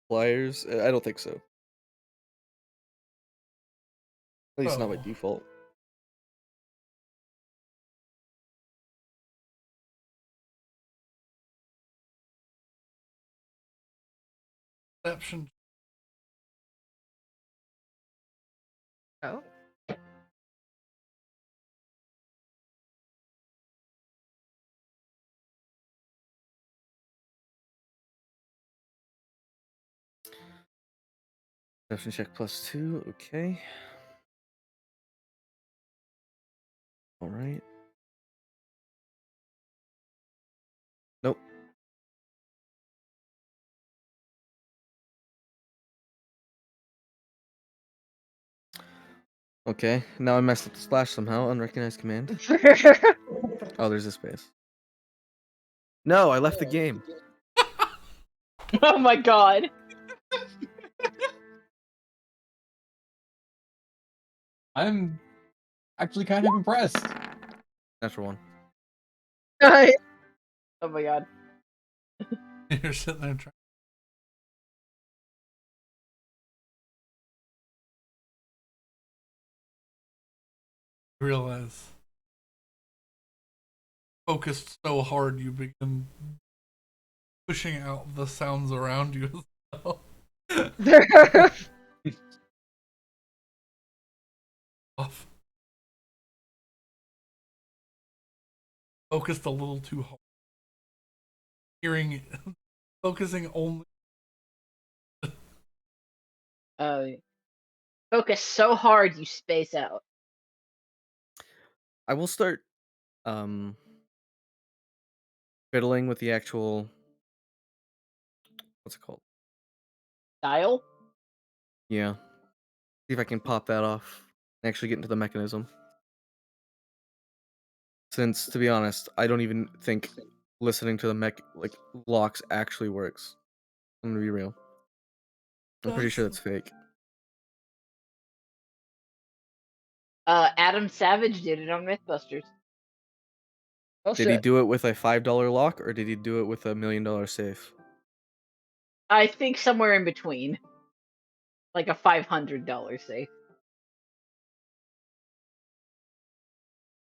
D: Pliers? I don't think so. At least not by
C: Oh.
D: default.
C: Perception.
B: Oh.
D: Perception check +2. Okay. All right. Nope. Okay. Now I messed up the splash somehow. Unrecognized command. Oh, there's a space. No, I left the game.
A: Oh my god.
E: I'm actually kind of impressed.
D: Natural one.
B: Nice.
A: Oh my god.
C: You're sitting there trying. Realize. Focused so hard you begin pushing out the sounds around you as well. Off. Focused a little too hard. Hearing, focusing only.
A: Uh, Focus so hard you space out.
D: I will start fiddling with the actual, what's it called?
A: Dial?
D: Yeah. See if I can pop that off and actually get into the mechanism. Since, to be honest, I don't even think listening to the locks actually works. I'm gonna be real. I'm pretty sure that's fake.
A: Adam Savage did it on Mythbusters.
B: Oh
D: Did he
B: shit.
D: do it with a $5 lock or did he do it with a $1 million safe?
A: I think somewhere in between. Like a $500 safe.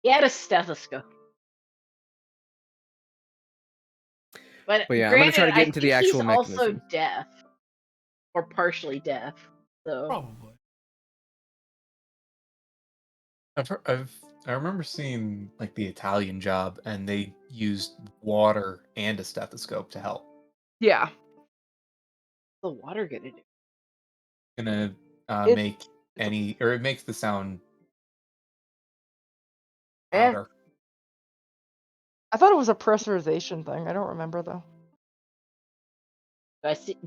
A: He had a stethoscope. But
D: But yeah, I'm gonna try
A: granted,
D: to
A: I
D: get into
A: think
D: the
A: he's
D: actual
A: also
D: mechanism.
A: deaf. Or partially deaf. So
C: Probably.
E: I remember seeing like the Italian Job, and they used water and a stethoscope to help.
B: Yeah.
A: what's the water gonna do?
E: Gonna
B: It-
E: make any, or it makes the sound
A: Eh,
E: louder.
B: I thought it was a pressurization thing. I don't remember though.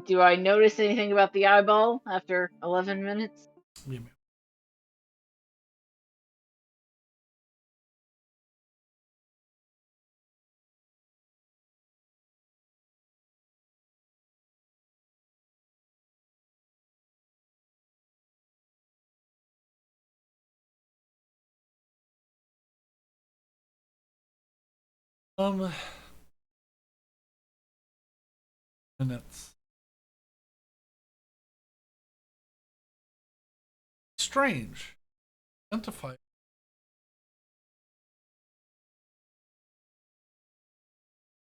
A: do I notice anything about the eyeball after 11 minutes?
C: Yeah, minutes. Strange. Identify.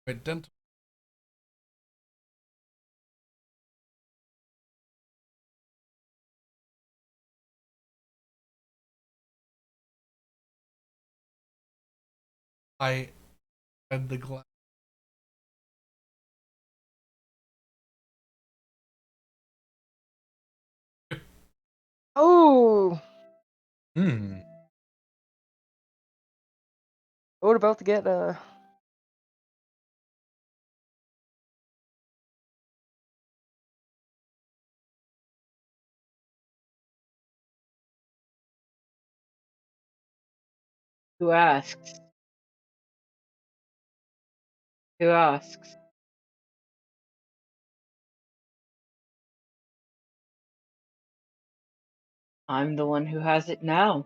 C: Identify. I had the glass.
B: Oh,
E: Hmm.
B: what about to get
A: Who asks? Who asks? I'm the one who has it now.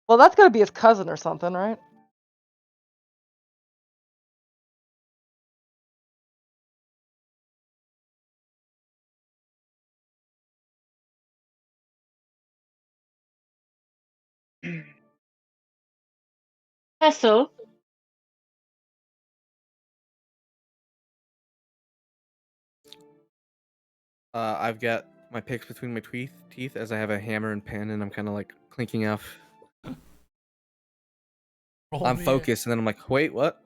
B: well, that's gotta be his cousin or something, right?
A: Cecil,
D: I've got my picks between my teeth as I have a hammer and pen, and I'm kind of like clinking off.
C: Roll
D: I'm
C: me.
D: focused, and then I'm like, wait, what?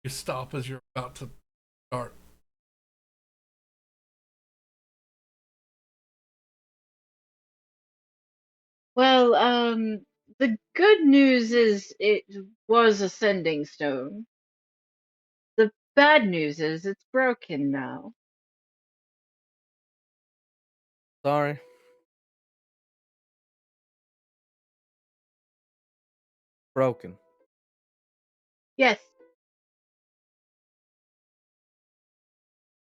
C: You stop as you're about to start.
A: well, the good news is it was a sending stone. The bad news is it's broken now.
D: Sorry. Broken.
A: Yes,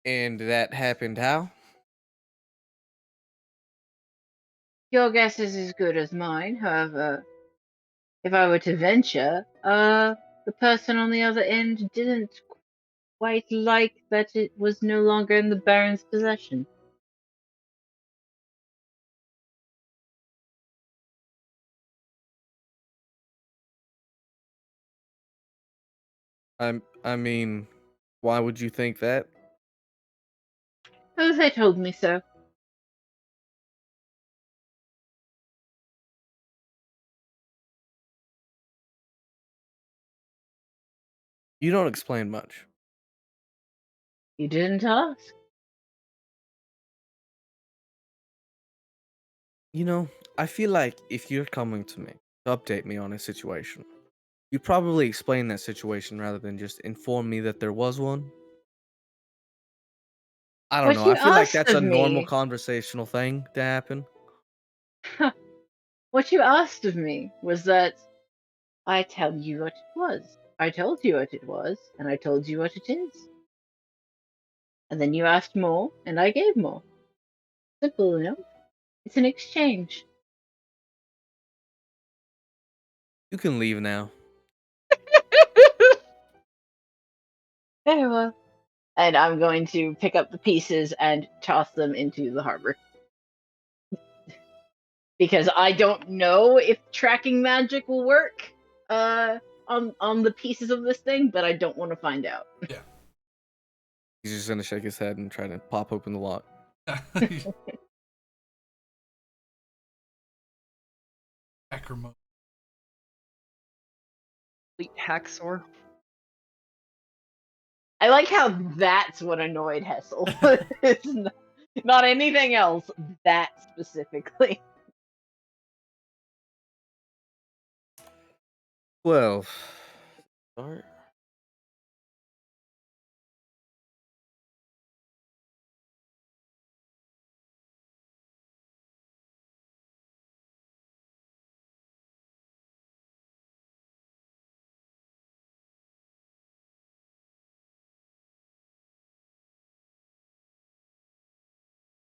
D: And that happened how?
A: your guess is as good as mine. However, if I were to venture, the person on the other end didn't quite like that it was no longer in the Baron's possession.
D: I mean, why would you think that?
A: Oh, they told me so.
D: You don't explain much.
A: You didn't ask.
D: You know, I feel like if you're coming to me to update me on a situation, you'd probably explain that situation rather than just inform me that there was one. I don't
A: What
D: know.
A: you
D: I feel like
A: asked
D: that's a
A: of
D: normal
A: me.
D: conversational thing to happen.
A: What you asked of me was that I tell you what it was. I told you what it was, and I told you what it is. And then you asked more, and I gave more. Simple enough. It's an exchange.
D: You can leave now.
A: Very well. And I'm going to pick up the pieces and toss them into the harbor. Because I don't know if tracking magic will work on the pieces of this thing, but I don't want to find out.
C: Yeah.
D: He's just gonna shake his head and try to pop open the lock.
C: Hacker mode.
B: Complete hacksaw.
A: I like how that's what annoyed Hessel. It's not anything else, that specifically.
D: Well, start.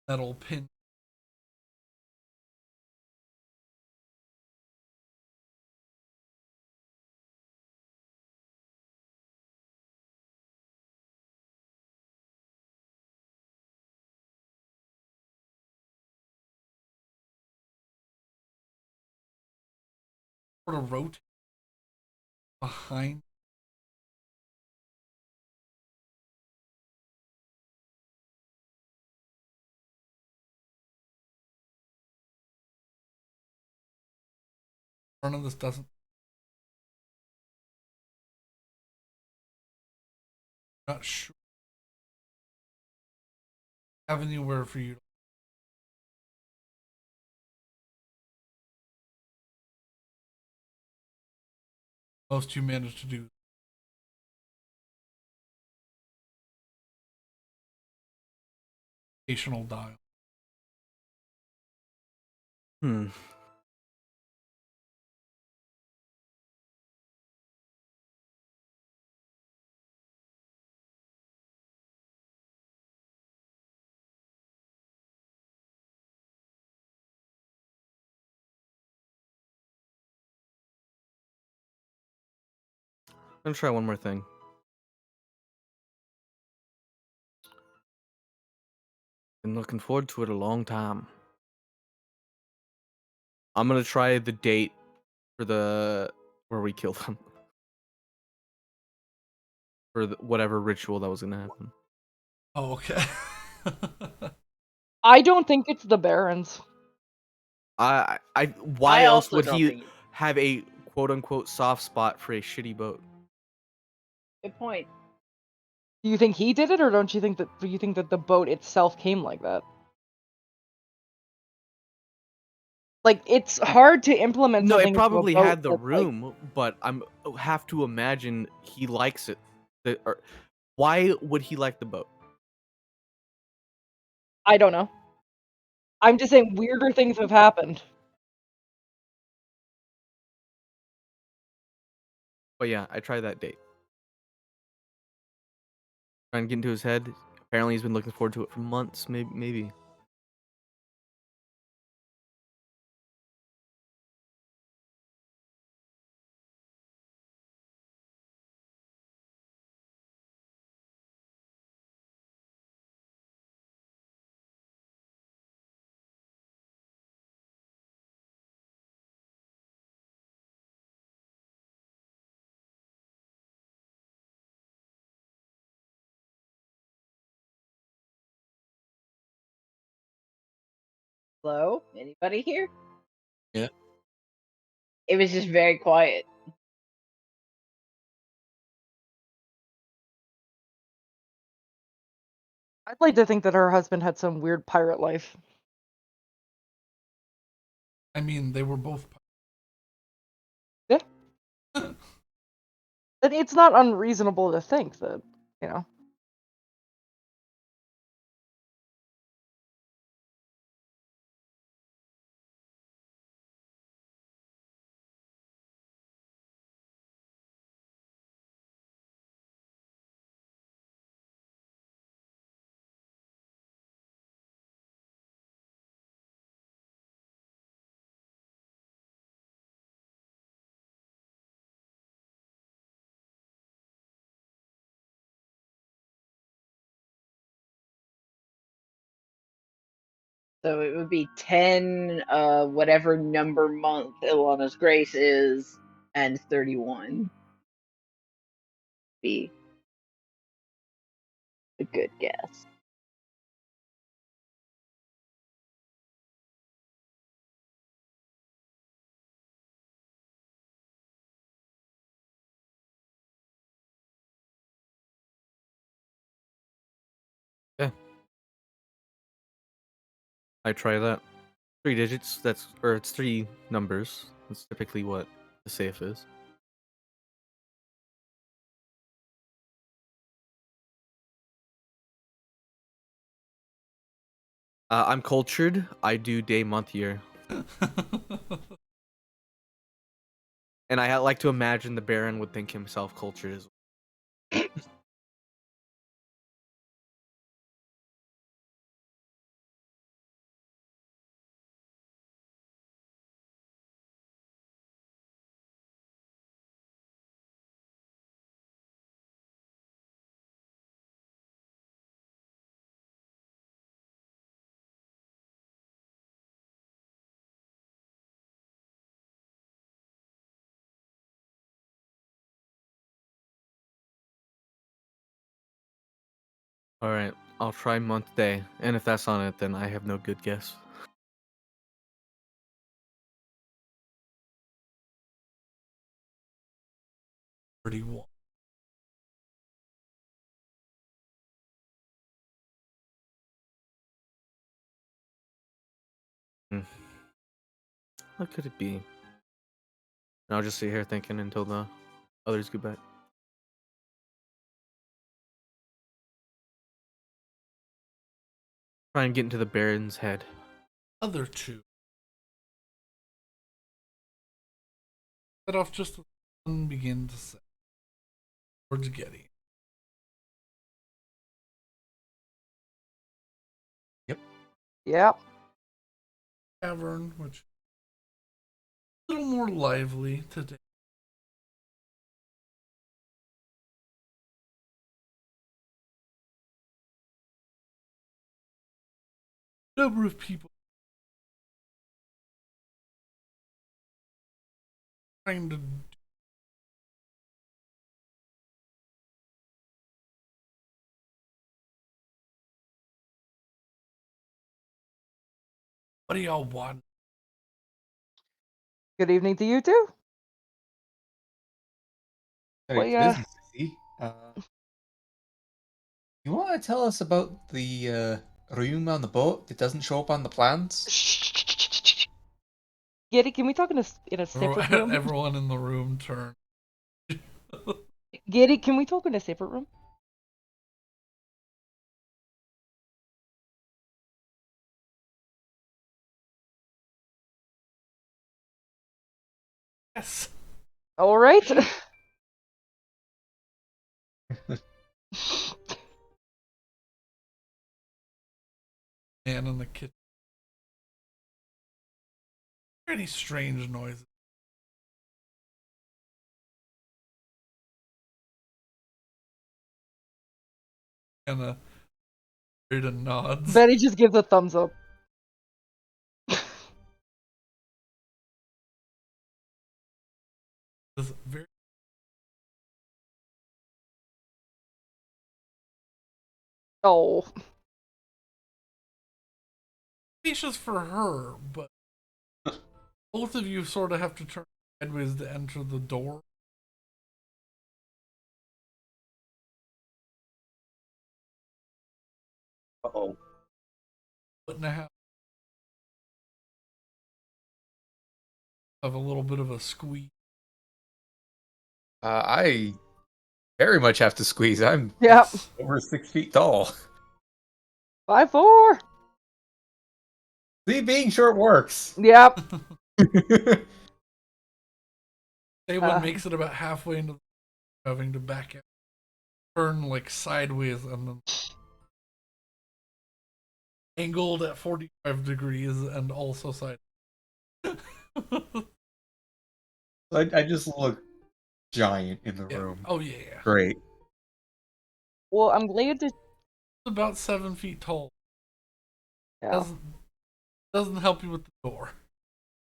C: Metal pin. Sort of rotate behind. None of this doesn't. Not sure. Have anywhere for you. Most you managed to do. Rotational dial.
D: Hmm. I'm gonna try one more thing. Been looking forward to it a long time. I'm gonna try the date for the where we kill them. For whatever ritual that was gonna happen.
C: Oh, okay.
B: I don't think it's the Barons.
D: Why
A: I
D: else
A: also
D: would
A: don't
D: he
A: think it-
D: have a quote unquote soft spot for a shitty boat?
A: Good point.
B: Do you think he did it, or do you think that the boat itself came like that? Like, it's hard to implement
D: No,
B: something
D: it
B: into a
D: probably
B: boat
D: had the
B: that's, like,
D: room, but I'm have to imagine he likes it. Why would he like the boat?
B: I don't know. I'm just saying weirder things have happened.
D: But yeah, I tried that date. Trying to get into his head. Apparently, he's been looking forward to it for months. Maybe.
A: Hello? Anybody here?
C: Yeah.
A: It was just very quiet.
B: I'd like to think that her husband had some weird pirate life.
C: I mean, they were both.
B: Yeah. And it's not unreasonable to think that, you know.
A: So it would be 10, whatever number month Ilana's Grace is, and 31. Be a good guess.
D: I try that. 3 digits. It's 3 numbers. That's typically what the safe is. I'm cultured. I do day, month, year, and I like to imagine the Baron would think himself cultured as well. All right, I'll try month, day, and if that's on it, then I have no good guess.
C: $31.
D: What could it be? And I'll just sit here thinking until the others get back. Try and get into the Baron's head.
C: Other 2. Set off just as the sun begin to set towards Getty.
B: Yep.
C: Tavern, which is a little more lively today. Number of people trying to. What do y'all want?
B: Good evening to you too.
E: Sorry,
B: Well,
E: business, see. You want to tell us about the room on the boat that doesn't show up on the plans?
B: Giddy, can we talk in a separate room?
C: Everyone in the room turn.
B: Giddy, can we talk in a separate room?
C: Yes.
B: All right.
C: Man in the kitchen. Any strange noises. Anna Rita nods.
B: Betty just gives a thumbs up.
C: This very
B: Oh.
C: spacious for her, but both of you sort of have to turn sideways to enter the door.
E: Uh-oh.
C: Foot and a half of a little bit of a squeeze.
E: I very much have to squeeze. I'm
B: Yep.
E: over 6 feet tall.
B: 5'4".
E: See, being short works.
B: Yep.
C: Say one makes it about halfway into having to back out, turn like sideways, and then angled at 45 degrees and also side.
E: I just look giant in the
C: Yeah.
E: room.
C: Oh yeah.
E: Great.
B: Well, I'm glad to.
C: About 7 feet tall.
B: Yeah.
C: Doesn't help you with the door.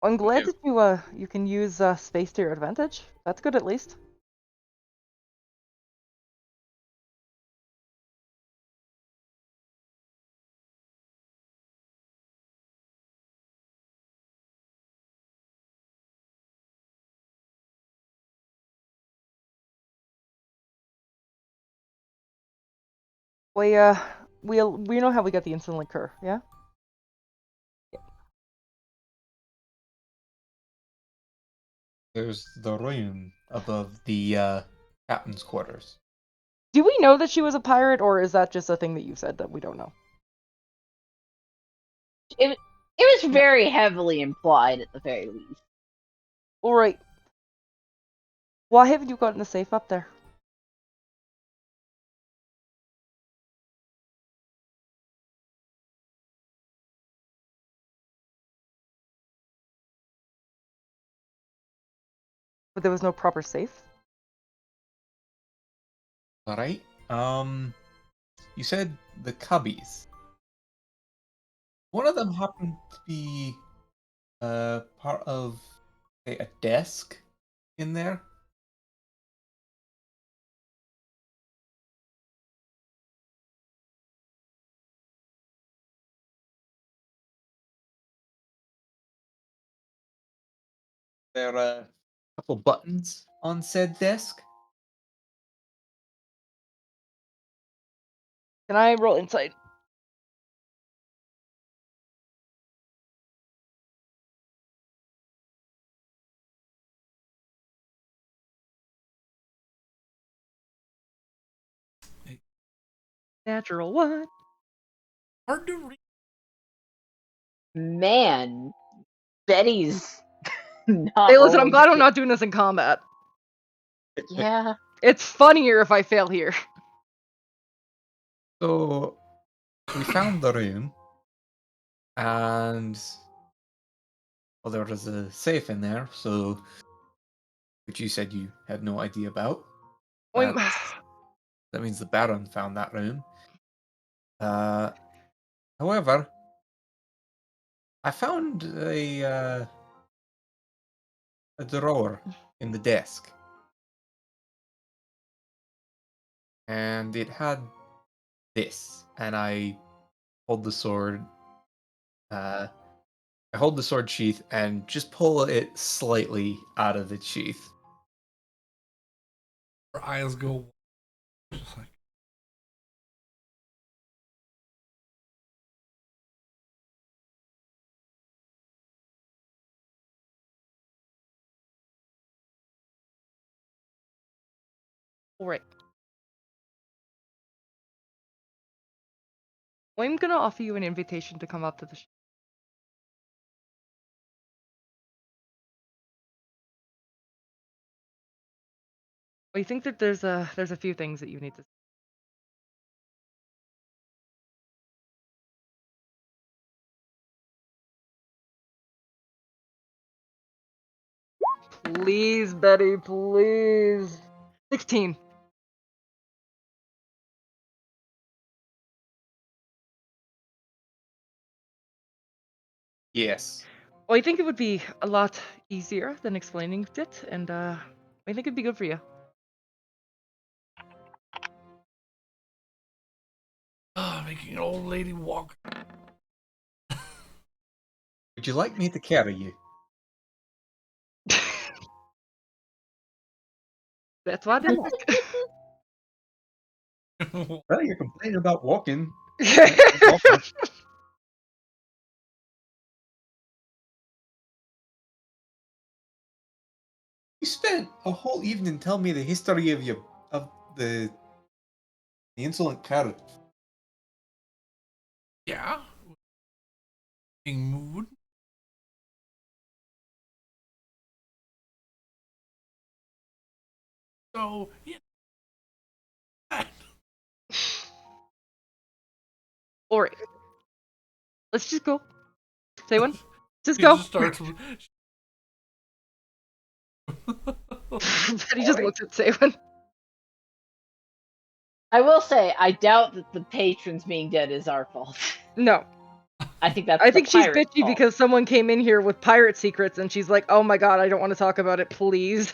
B: I'm glad that you can use space to your advantage. That's good at least. We know how we got the instant liquor, yeah?
E: There's the room above the captain's quarters.
B: Do we know that she was a pirate, or is that just a thing that you said that we don't know?
A: It was very heavily implied at the very least.
B: All right. Why haven't you gotten the safe up there? But there was no proper safe?
E: All right. You said the cubbies. One of them happened to be part of a desk in there. There are a couple buttons on said desk.
B: Can I roll insight? Natural one.
C: Hard to read.
A: Man, Betty's not.
B: Hey, listen, I'm
A: rolling
B: glad I'm
A: good.
B: not doing this in combat.
A: Yeah.
B: It's funnier if I fail here.
E: So we found the room, and well, there was a safe in there. So, which you said you had no idea about.
B: I'm-
E: That means the Baron found that room. However, I found a drawer in the desk, and it had this. And I hold the sword. I hold the sword sheath and just pull it slightly out of its sheath.
C: Her eyes go just like
B: All right. I'm gonna offer you an invitation to come up to the ship. I think that there's a few things that you need to. Please, Betty, please. 16.
E: Yes.
B: Well, I think it would be a lot easier than explaining it, and I think it'd be good for you.
C: making an old lady walk.
E: Would you like me to carry you?
B: That's what I
E: Well, you're complaining about walking.
B: like.
E: You spent a whole evening telling me the history of the insolent carrot.
C: Yeah. Being mood. So, yeah.
B: Or let's just go. Say one. Just
C: He
B: go.
C: just starts with.
B: He just looks at Saban.
A: I will say, I doubt that the patrons being dead is our fault.
B: No.
A: I think that's
B: I
A: the
B: think she's
A: pirate's
B: bitchy
A: fault.
B: because someone came in here with pirate secrets and she's like, oh my god, I don't want to talk about it, please.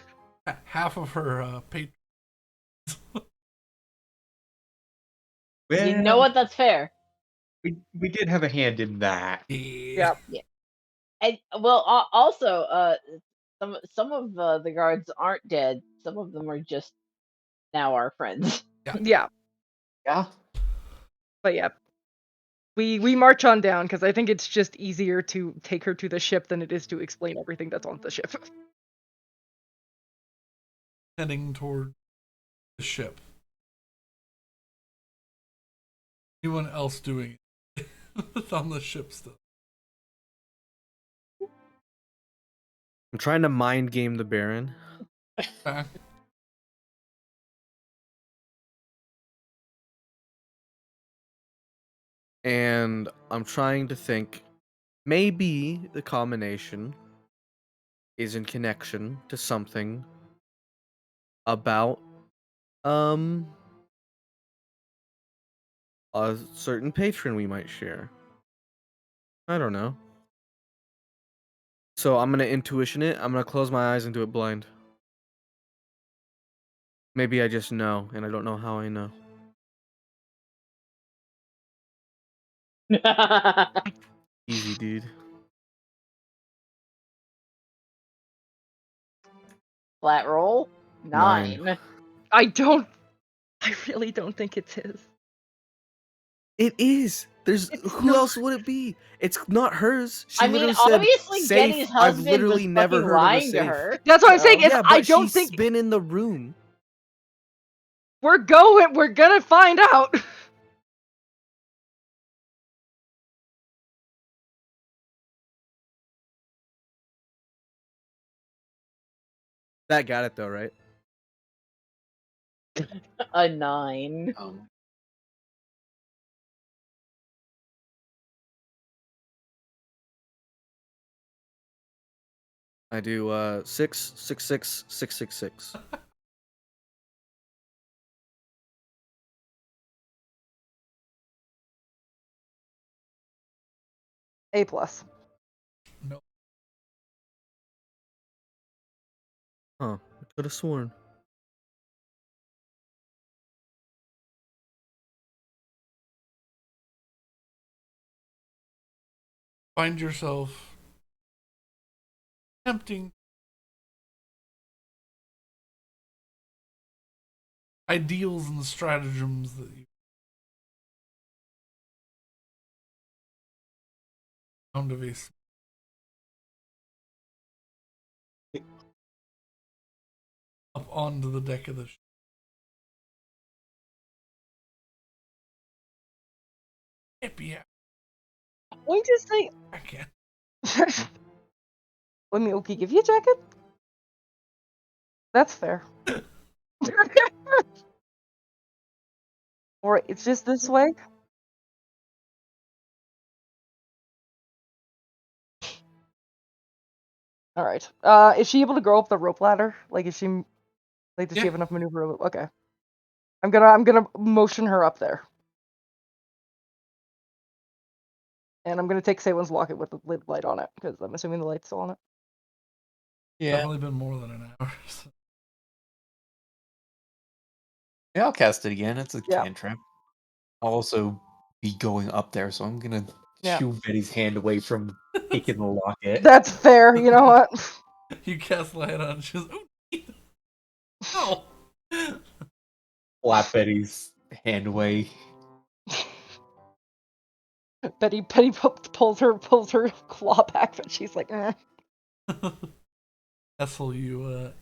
C: Half of her patrons.
E: Well,
A: You know what? That's fair.
E: we did have a hand in that.
B: Yeah.
A: And well, also, some of the guards aren't dead. Some of them are just now our friends.
B: Yeah.
E: Yeah.
B: But yeah. We march on down because I think it's just easier to take her to the ship than it is to explain everything that's on the ship.
C: Heading toward the ship. Anyone else doing it on the ship still?
D: I'm trying to mind game the Baron.
C: Back.
D: And I'm trying to think maybe the combination is in connection to something about a certain patron we might share. I don't know. So I'm gonna intuition it. I'm gonna close my eyes and do it blind. Maybe I just know, and I don't know how I know. Easy, dude.
A: Flat roll 9.
B: I really don't think it's his.
D: It is. There's
B: It's
D: who
B: not.
D: else would it be? It's not hers. She
A: I mean,
D: literally said
A: obviously,
D: safe.
A: Getty's
D: I've
A: husband
D: literally
A: was
D: never
A: fucking
D: heard of a
A: lying to
D: safe.
A: her.
B: That's what I'm saying. Is
D: Yeah, but
B: I don't
D: she's
B: think
D: been in the room.
B: we're gonna find out.
D: That got it though, right?
A: A 9.
D: I do 6, 6, 6, 6, 6, 6.
B: A+.
C: No.
D: Huh. I could have sworn.
C: Find yourself tempting ideals and stratagems that you found of a up onto the deck of the ship. Yeah,
B: We just say,
C: I can't.
B: let me okay give you a jacket. That's fair. Alright, it's just this way. Alright. Is she able to go up the rope ladder? Like, is she like, does she have enough maneuver? Okay. I'm gonna motion her up there. And I'm gonna take Salen's locket with the lid light on it, because I'm assuming the light's still on it.
E: Yeah.
C: Definitely been more than an hour. So.
E: Yeah, I'll cast it again. It's a
B: Yeah.
E: cantrip. I'll also be going up there, so I'm gonna
B: Yeah.
E: shoo Betty's hand away from taking the locket.
B: That's fair. You know what?
C: You cast light on. She goes, "Oh, no!"
E: Slap Betty's hand away.
B: Betty pulls her claw back, but she's like, eh.
C: Ethel, you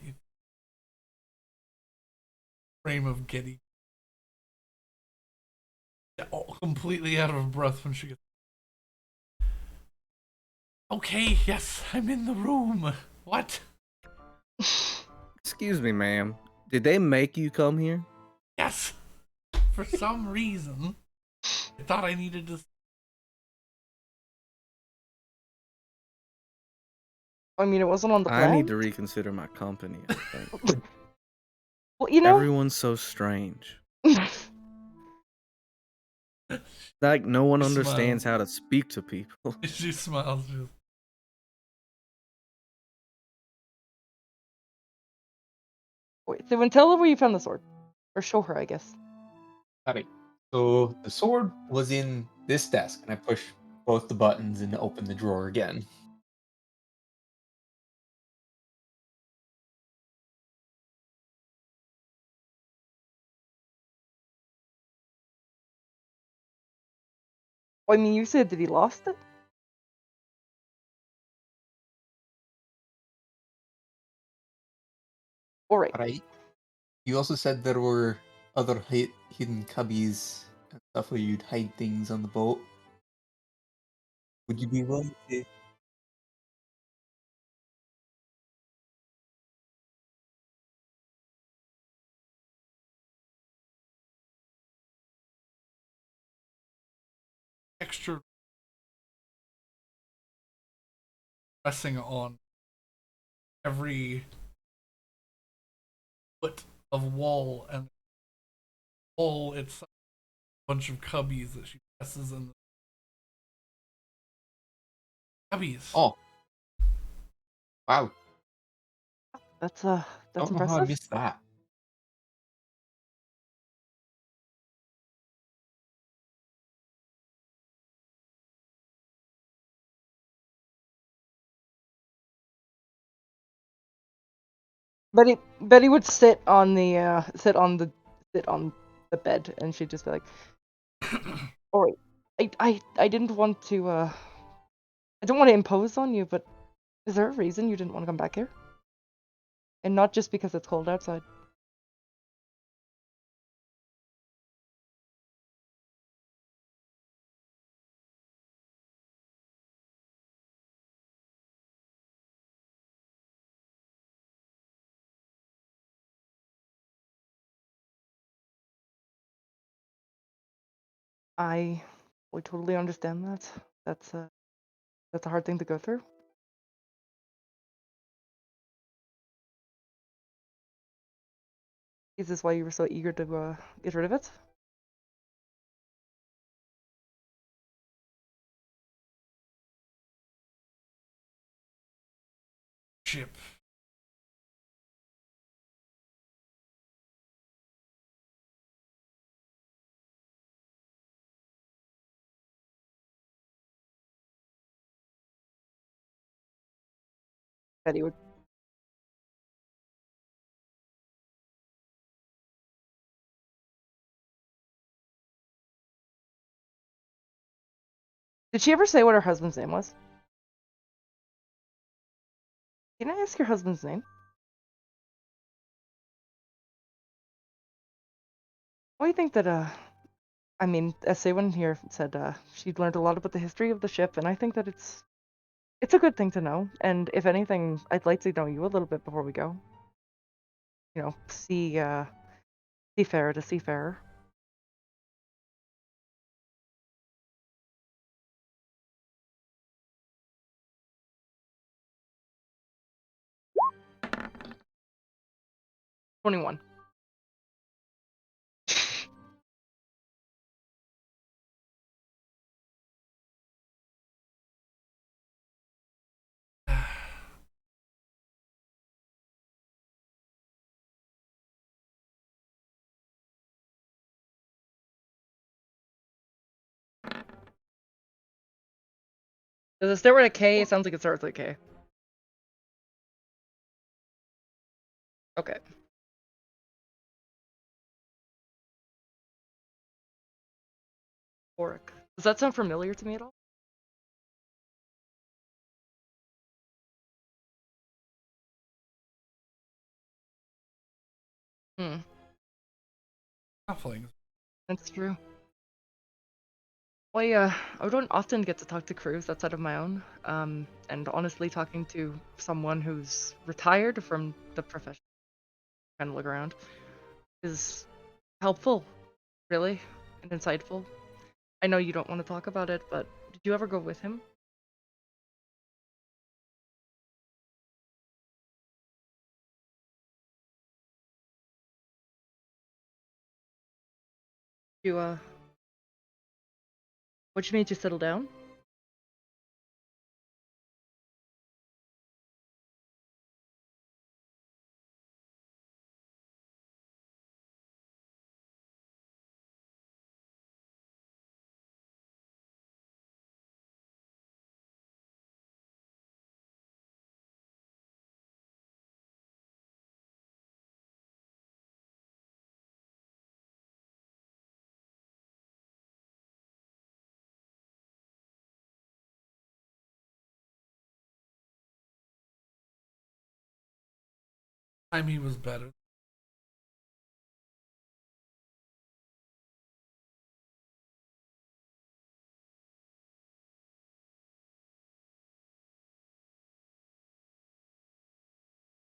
C: frame of Getty, completely out of breath when she gets. Okay, yes, I'm in the room. What?
D: Excuse me, ma'am. Did they make you come here?
C: Yes. For some reason, I thought I needed to.
B: I mean, it wasn't on the
D: I
B: plan.
D: need to reconsider my company, I think.
B: Well, you know.
D: Everyone's so strange. Like, no one
C: She
D: understands
C: smiles.
D: how to speak to people.
C: She smiles. She goes,
B: Wait, so tell her where you found the sword, or show her, I guess.
E: Alright. So the sword was in this desk, and I push both the buttons and open the drawer again.
B: I mean, you said that he lost it. All right.
E: Alright. You also said there were other hidden cubbies and stuff where you'd hide things on the boat. Would you be willing to?
C: extra pressing on every foot of wall, and wall it's a bunch of cubbies that she presses in. Cubbies.
E: Oh, wow.
B: That's
E: Don't know how I
B: impressive.
E: missed that.
B: Betty would sit on the bed, and she'd just be like, "All right, I didn't want to I don't want to impose on you, but is there a reason you didn't want to come back here? And not just because it's cold outside." I totally understand that. That's a hard thing to go through. Is this why you were so eager to get rid of it?
C: Ship.
B: Betty would. Did she ever say what her husband's name was? Can I ask your husband's name? Well, I think that I mean, as Saywin here said, she'd learned a lot about the history of the ship, and I think that it's a good thing to know. And if anything, I'd like to know you a little bit before we go. You know, seafarer to seafarer. "21. Does it start with a K? It sounds like it starts with a K. Okay. Auric. Does that sound familiar to me at all? Hmm.
C: Halflings.
B: That's true. Well, I don't often get to talk to crews outside of my own. And honestly, talking to someone who's retired from the profession, kind of look around, is helpful, really, and insightful. I know you don't want to talk about it, but did you ever go with him? You, what made you settle down?
C: Time he was better.
B: What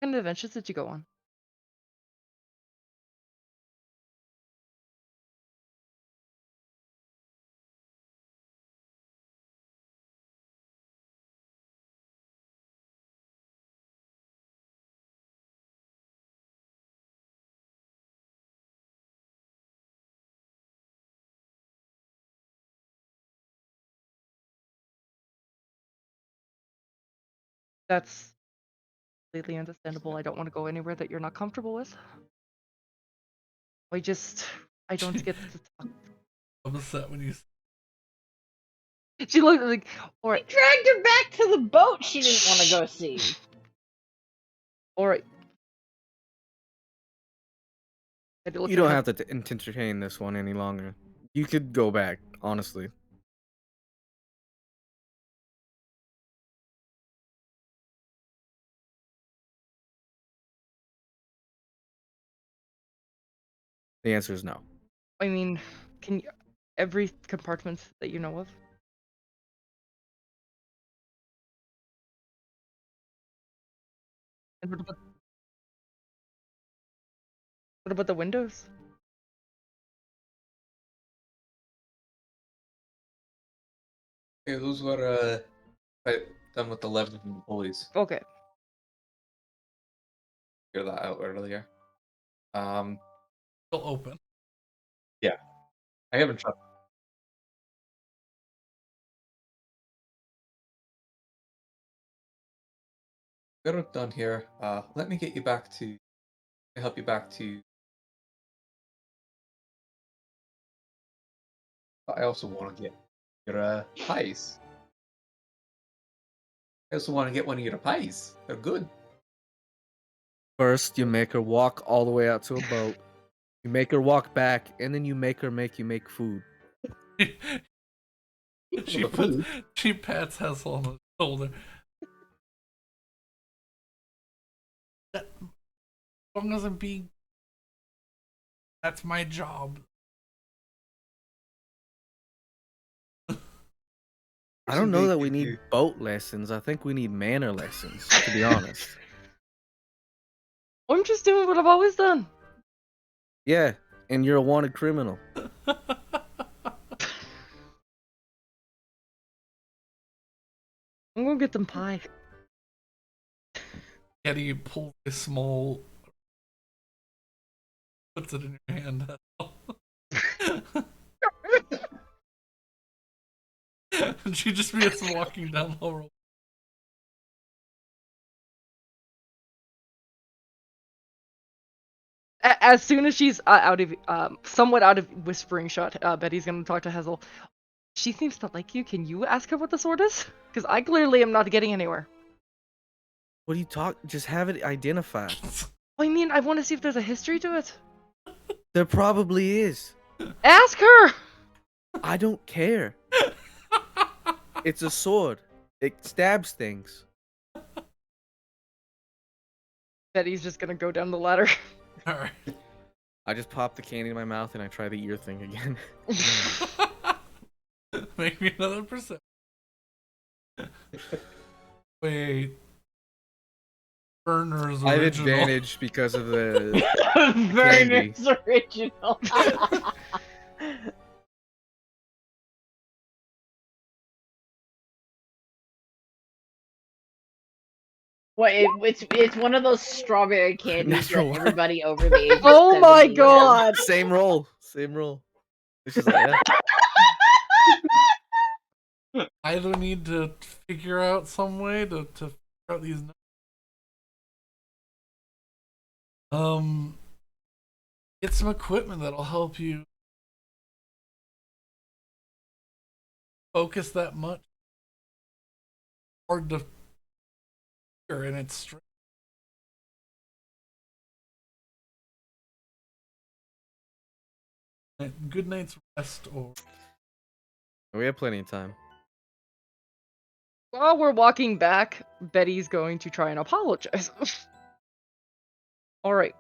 B: kind of adventures did you go on? That's completely understandable. I don't want to go anywhere that you're not comfortable with. I don't get to talk.
C: I'm upset when you.
B: She looked like,
A: He dragged her back to the boat she didn't want to go see.
B: alright.
D: You don't have to entertain this one any longer. You could go back, honestly. The answer is no.
B: I mean, can you, every compartment that you know of? And what about the windows?
E: Yeah, those were done with 11 employees.
B: Okay.
E: Figure that out earlier. Um,
C: Still open.
E: yeah, I haven't shut. Got it done here. Let me get you back to help you back to. I also want to get your pies. I also want to get one of your pies. They're good.
D: First, you make her walk all the way out to a boat. You make her walk back, and then you make her make you make food.
C: She pats Hessel on the shoulder. That, as long as I'm being. That's my job.
D: I don't know that we need boat lessons. I think we need manner lessons, to be honest.
B: I'm just doing what I've always done.
D: Yeah, and you're a wanted criminal.
B: I'm gonna get them pie.
C: Eddie pulls a small. Puts it in your hand. And she just begins walking down the road.
B: As soon as she's somewhat out of whispering shot, Betty's gonna talk to Hazel. She seems to like you. Can you ask her what the sword is? Because I clearly am not getting anywhere.
D: What do you talk? Just have it identified.
B: I mean, I want to see if there's a history to it.
D: There probably is.
B: Ask her!
D: I don't care. It's a sword. It stabs things.
B: Betty's just gonna go down the ladder.
C: All right.
D: I just pop the candy in my mouth and I try the ear thing again.
C: Make me another percent. Wait. Burner's
D: I have
C: original.
D: advantage because of the.
A: Verner's original. What? It's one of those strawberry candies
D: Natural
A: that
D: one.
A: everybody over the age of
B: Oh my
A: 70 has.
B: god!
D: Same roll. Same roll. It's just like that.
C: I either need to figure out some way to figure out these. Get some equipment that'll help you focus that much. Hard to figure in its strength. Good night's rest, or
D: We have plenty of time.
B: While we're walking back, Betty's going to try and apologize. Alright.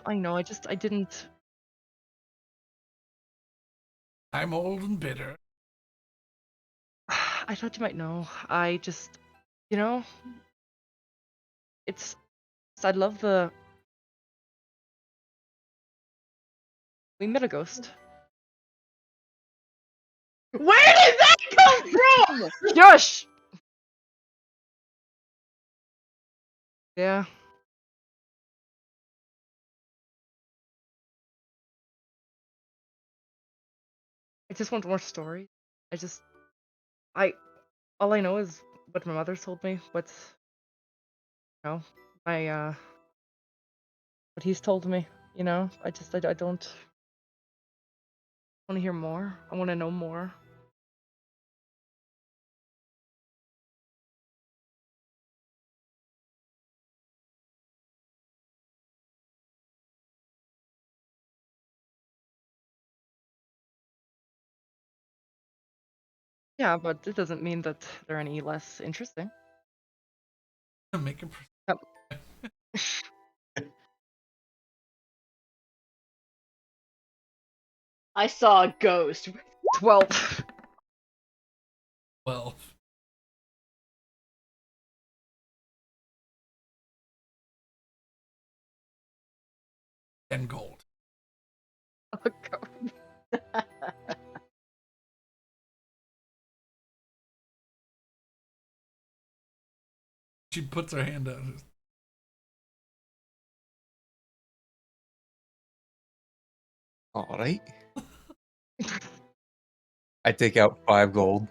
B: I know, I didn't...
C: I'm old and bitter.
B: I thought you might know. I just... You know... I love the... We met a ghost.
A: Where did that come from?
B: Shush! Yeah. I just want more story. All I know is what my mother's told me, what's, what he's told me, I don't want to hear more. I want to know more. Yeah, but it doesn't mean that they're any less interesting.
C: Make it.
B: Yep.
A: I saw a ghost.
B: 12.
C: Well. And gold.
B: Oh, God.
C: She puts her hand out.
E: All right. I take out 5 gold.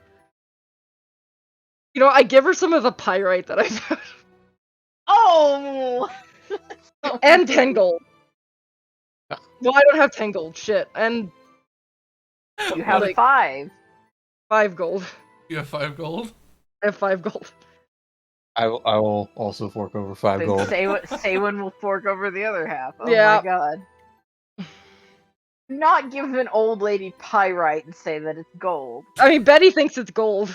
B: I give her some of the pyrite that I found.
A: Oh!
B: And 10 gold. Well, I don't have 10 gold. Shit. And
A: You have
B: like
A: 5.
B: 5 gold.
C: You have 5 gold?
B: I have 5 gold.
E: I will also fork over 5
A: Then
E: gold.
A: Saywin will fork over the other half. Oh
B: Yeah.
A: my god. Not give an old lady pyrite and say that it's gold.
B: I mean, Betty thinks it's gold.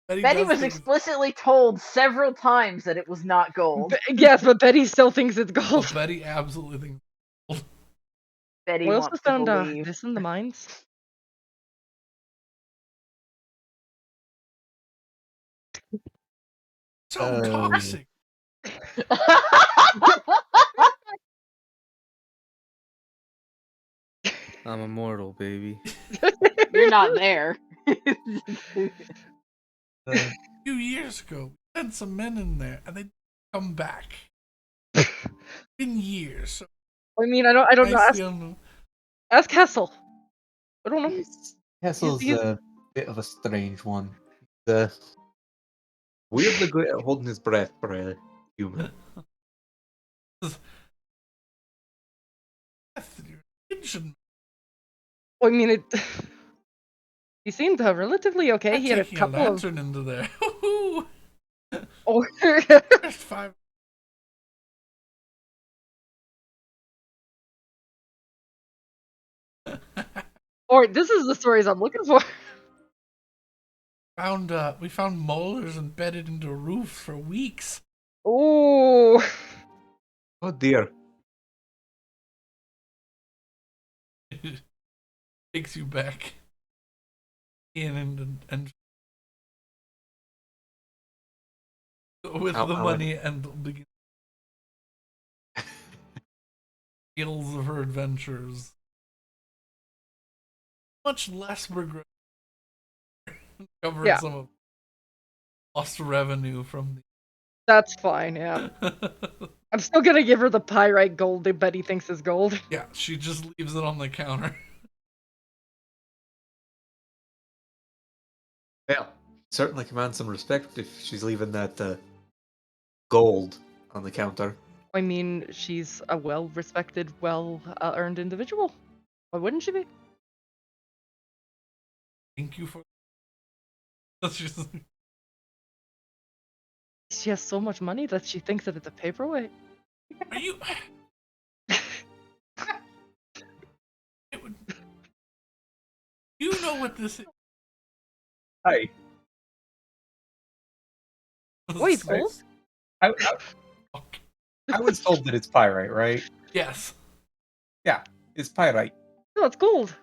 A: Betty
C: does
A: was
C: think-
A: explicitly told several times that it was not gold.
B: Yes, but Betty still thinks it's gold.
C: Oh, Betty absolutely thinks.
A: Betty
B: We also
A: wants
B: found
A: to believe.
B: this in the mines.
C: So toxic.
D: I'm immortal, baby.
A: You're not there.
C: A few years ago, we sent some men in there, and they didn't come back. Been years. So
B: I mean, I don't know.
C: nicely on
B: Ask Hessel. I don't know.
E: Kessel's
B: He's-
E: a bit of a strange one. The weirdly good at holding his breath for a human.
C: the should.
B: I mean, it. He seemed relatively okay.
C: I'm
B: He had a
C: taking a
B: couple of.
C: lantern into there. Woohoo!
B: Oh,
C: Just 5.
B: or this is the stories I'm looking for.
C: We found molars embedded into roofs for weeks.
B: Oh,
E: Oh dear.
C: Takes you back in and with
E: How-
C: the
E: how
C: money and the tales of her adventures. Much less regret. Covered
B: Yeah.
C: some of lost revenue from
B: that's fine. Yeah,
C: the.
B: I'm still gonna give her the pyrite gold that Betty thinks is gold.
C: Yeah, she just leaves it on the counter.
E: Yeah, certainly commands some respect if she's leaving that gold on the counter.
B: I mean, she's a well-respected, well-earned individual. Why wouldn't she be?
C: Thank you for. That's just.
B: She has so much money that she thinks that it's a paperweight.
C: Are you? You know what this is?
E: Hi.
B: Wait, it's gold?
E: I was told that it's pyrite, right?
C: Yes.
E: Yeah, it's pyrite.
B: No, it's gold.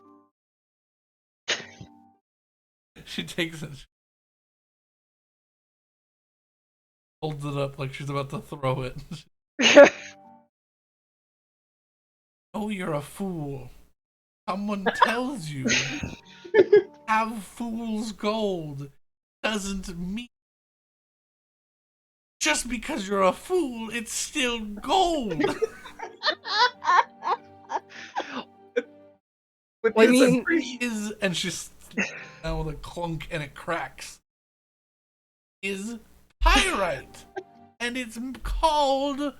C: She takes it. Holds it up like she's about to throw it. Oh, you're a fool. Someone tells you have fool's gold doesn't mean just because you're a fool, it's still gold.
E: But
B: I
E: it's
B: mean-
C: Is and she's down with a clunk and it cracks. Is pyrite, and it's called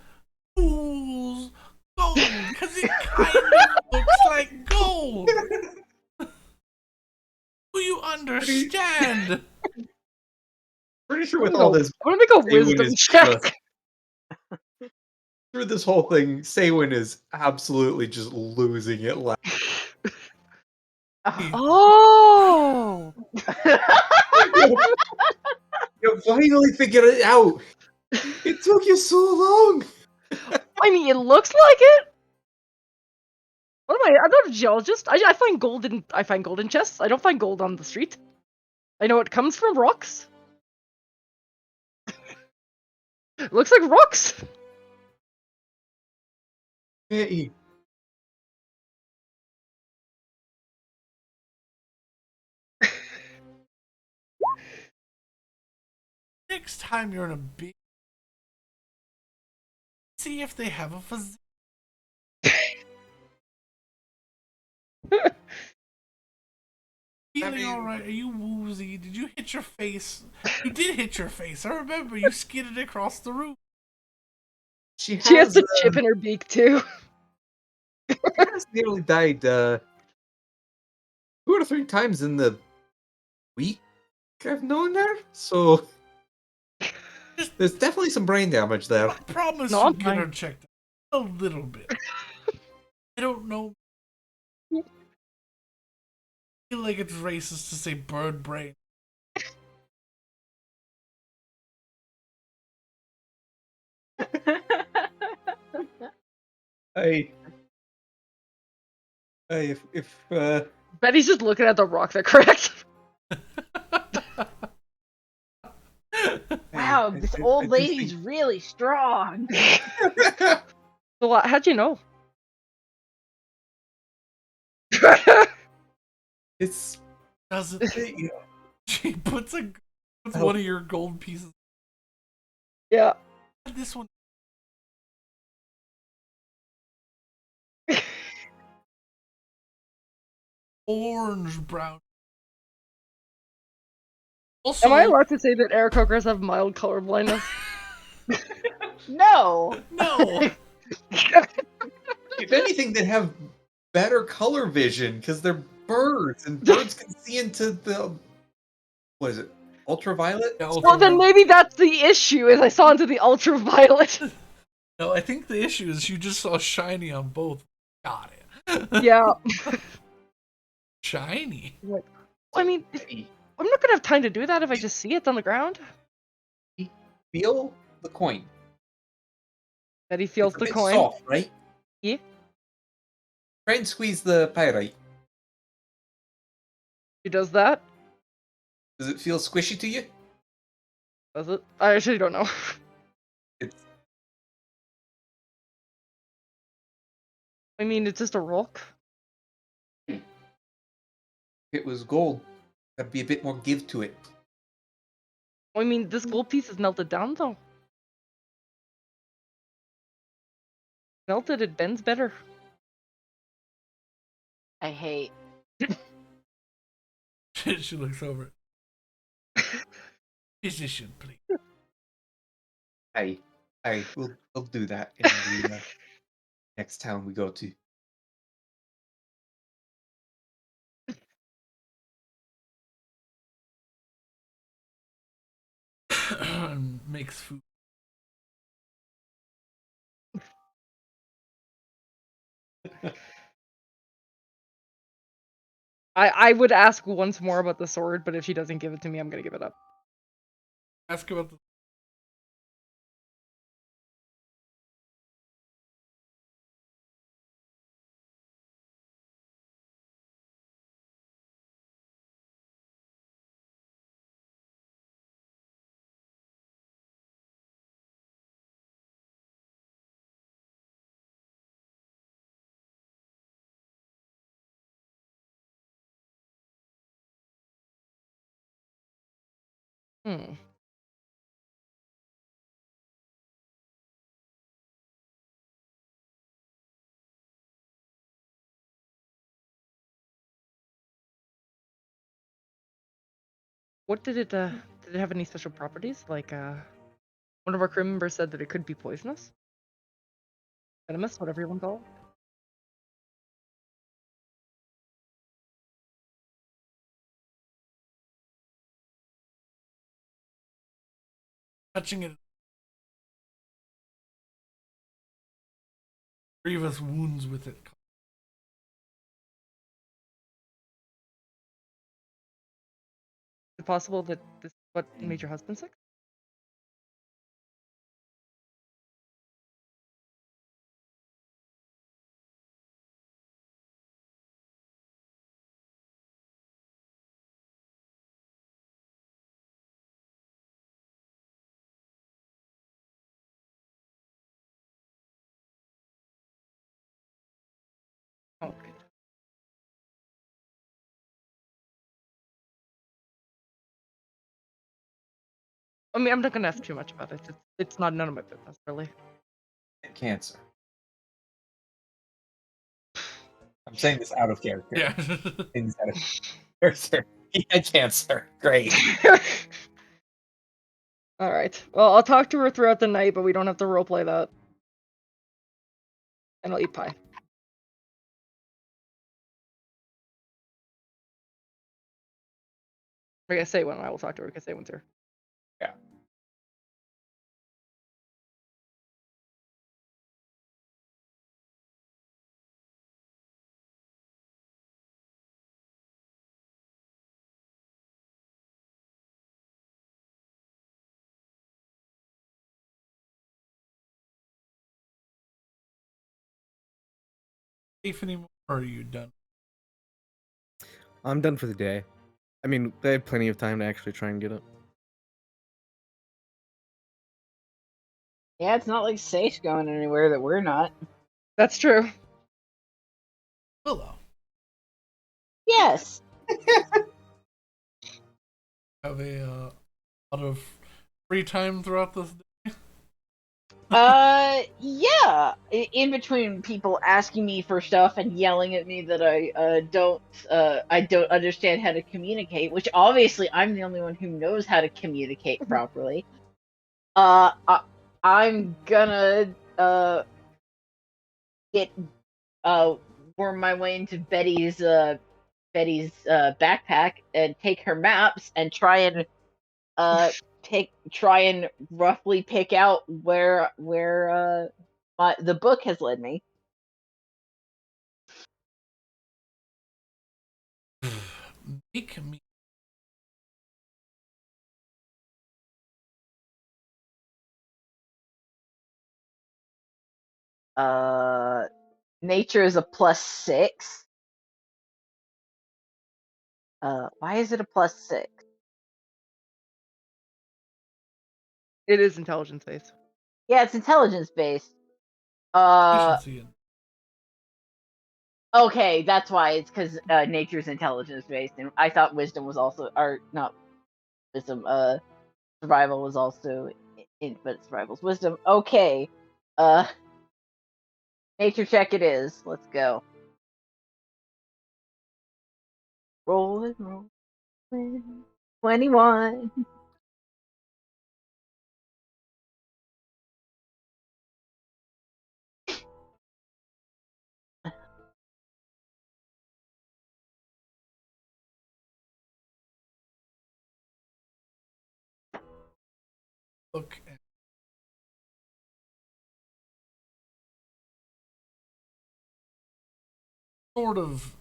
C: fool's gold because it kind of looks like gold. Do you understand?
E: pretty sure with all this,
B: I'm gonna make a
E: Eowyn
B: wisdom
E: is
B: check.
E: just- through this whole thing, Saywin is absolutely just losing it.
B: Oh!
E: You finally figured it out. It took you so long.
B: I mean, it looks like it. What am I? I'm not a geologist. I find gold in chests. I don't find gold on the street. I know it comes from rocks. It looks like rocks.
E: Hey,
C: Next time you're in a big, see if they have a physician. Feeling all right? Are you woozy? Did you hit your face? You did hit your face. I remember you skidded across the roof.
E: she
B: She has
E: has,
B: a chip in her beak too.
E: has nearly died 2 or 3 times in the week I've known her. So there's definitely some brain damage there.
C: I promise
B: No,
C: you'll
B: I'm
C: get
B: fine.
C: her checked out a little bit. I don't know. I feel like it's racist to say bird brain.
E: I if
B: Betty's just looking at the rock that cracked.
A: Wow, this old lady's really strong.
B: So how'd you know?
E: it's
C: Doesn't she puts one of your gold pieces?
B: Yeah.
C: This one. Orange brown. Also,
B: Am I allowed to say that Aarakocras have mild color blindness?
A: No.
C: no.
E: if anything, they have better color vision because they're birds, and birds can see into the what is it? Ultraviolet?
C: Yeah,
B: Well, then maybe that's the issue, is I saw into the ultraviolet.
C: No, I think the issue is you just saw shiny on both. Got it.
B: Yeah.
C: Shiny.
B: I mean, I'm not gonna have time to do that if I just see it on the ground.
E: Feel the coin.
B: That he feels
E: It's a
B: the
E: bit
B: coin.
E: soft, right?
B: Yeah.
E: Try and squeeze the pyrite.
B: He does that.
E: Does it feel squishy to you?
B: Does it? I actually don't know.
E: It's
B: I mean, it's just a rock.
E: if it was gold, there'd be a bit more give to it.
B: I mean, this gold piece is melted down, though. Melted, it bends better.
A: I hate.
C: She looks over. Position, please.
E: We'll do that in the next town we go to.
C: And makes food.
B: I would ask once more about the sword, but if she doesn't give it to me, I'm gonna give it up.
C: Ask about the.
B: Hmm. What did it have any special properties? Like, one of our crew members said that it could be poisonous? Venomous, whatever you want to call it.
C: Touching it. Grievous wounds with it.
B: Is it possible that this is what made your husband sick? Oh, okay. I mean, I'm not gonna ask too much about it. It's not none of my business, really.
E: Cancer. I'm saying this out of character.
C: Yeah.
E: Saying this out of character. He had cancer. Great.
B: Alright. Well, I'll talk to her throughout the night, but we don't have to roleplay that. And I'll eat pie. I guess say when I will talk to her, because say when's her.
E: Yeah.
C: Safe anymore? Or are you done?
D: I'm done for the day. I mean, they had plenty of time to actually try and get it.
A: Yeah, it's not like Safe's going anywhere that we're not.
B: That's true.
C: Willow.
A: Yes.
C: Have a lot of free time throughout this day.
A: Yeah. In between people asking me for stuff and yelling at me that I don't understand how to communicate, which obviously I'm the only one who knows how to communicate properly. I'm gonna get worm my way into Betty's backpack and take her maps and try and roughly pick out where the book has led me.
C: Make me
A: Nature is a +6. Why is it a +6?
B: It is intelligence based.
A: Yeah, it's intelligence based. Uh,
C: efficiency in.
A: okay, that's why it's because nature's intelligence based, and I thought wisdom was also, or not wisdom. Survival was also but survival's wisdom. Okay, uh, nature check it is. Let's go. Rolling, rolling. 21.
C: Look at sort of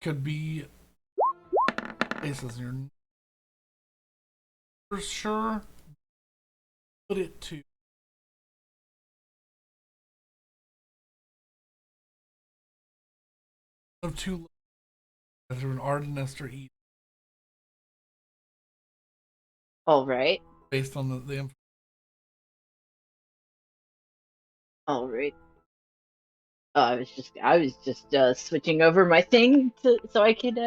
C: could be places you're not for sure. Put it to of two whether an Ardenist or Eden
A: All right,
C: based on the
A: all right. I was just switching over my thing so I could.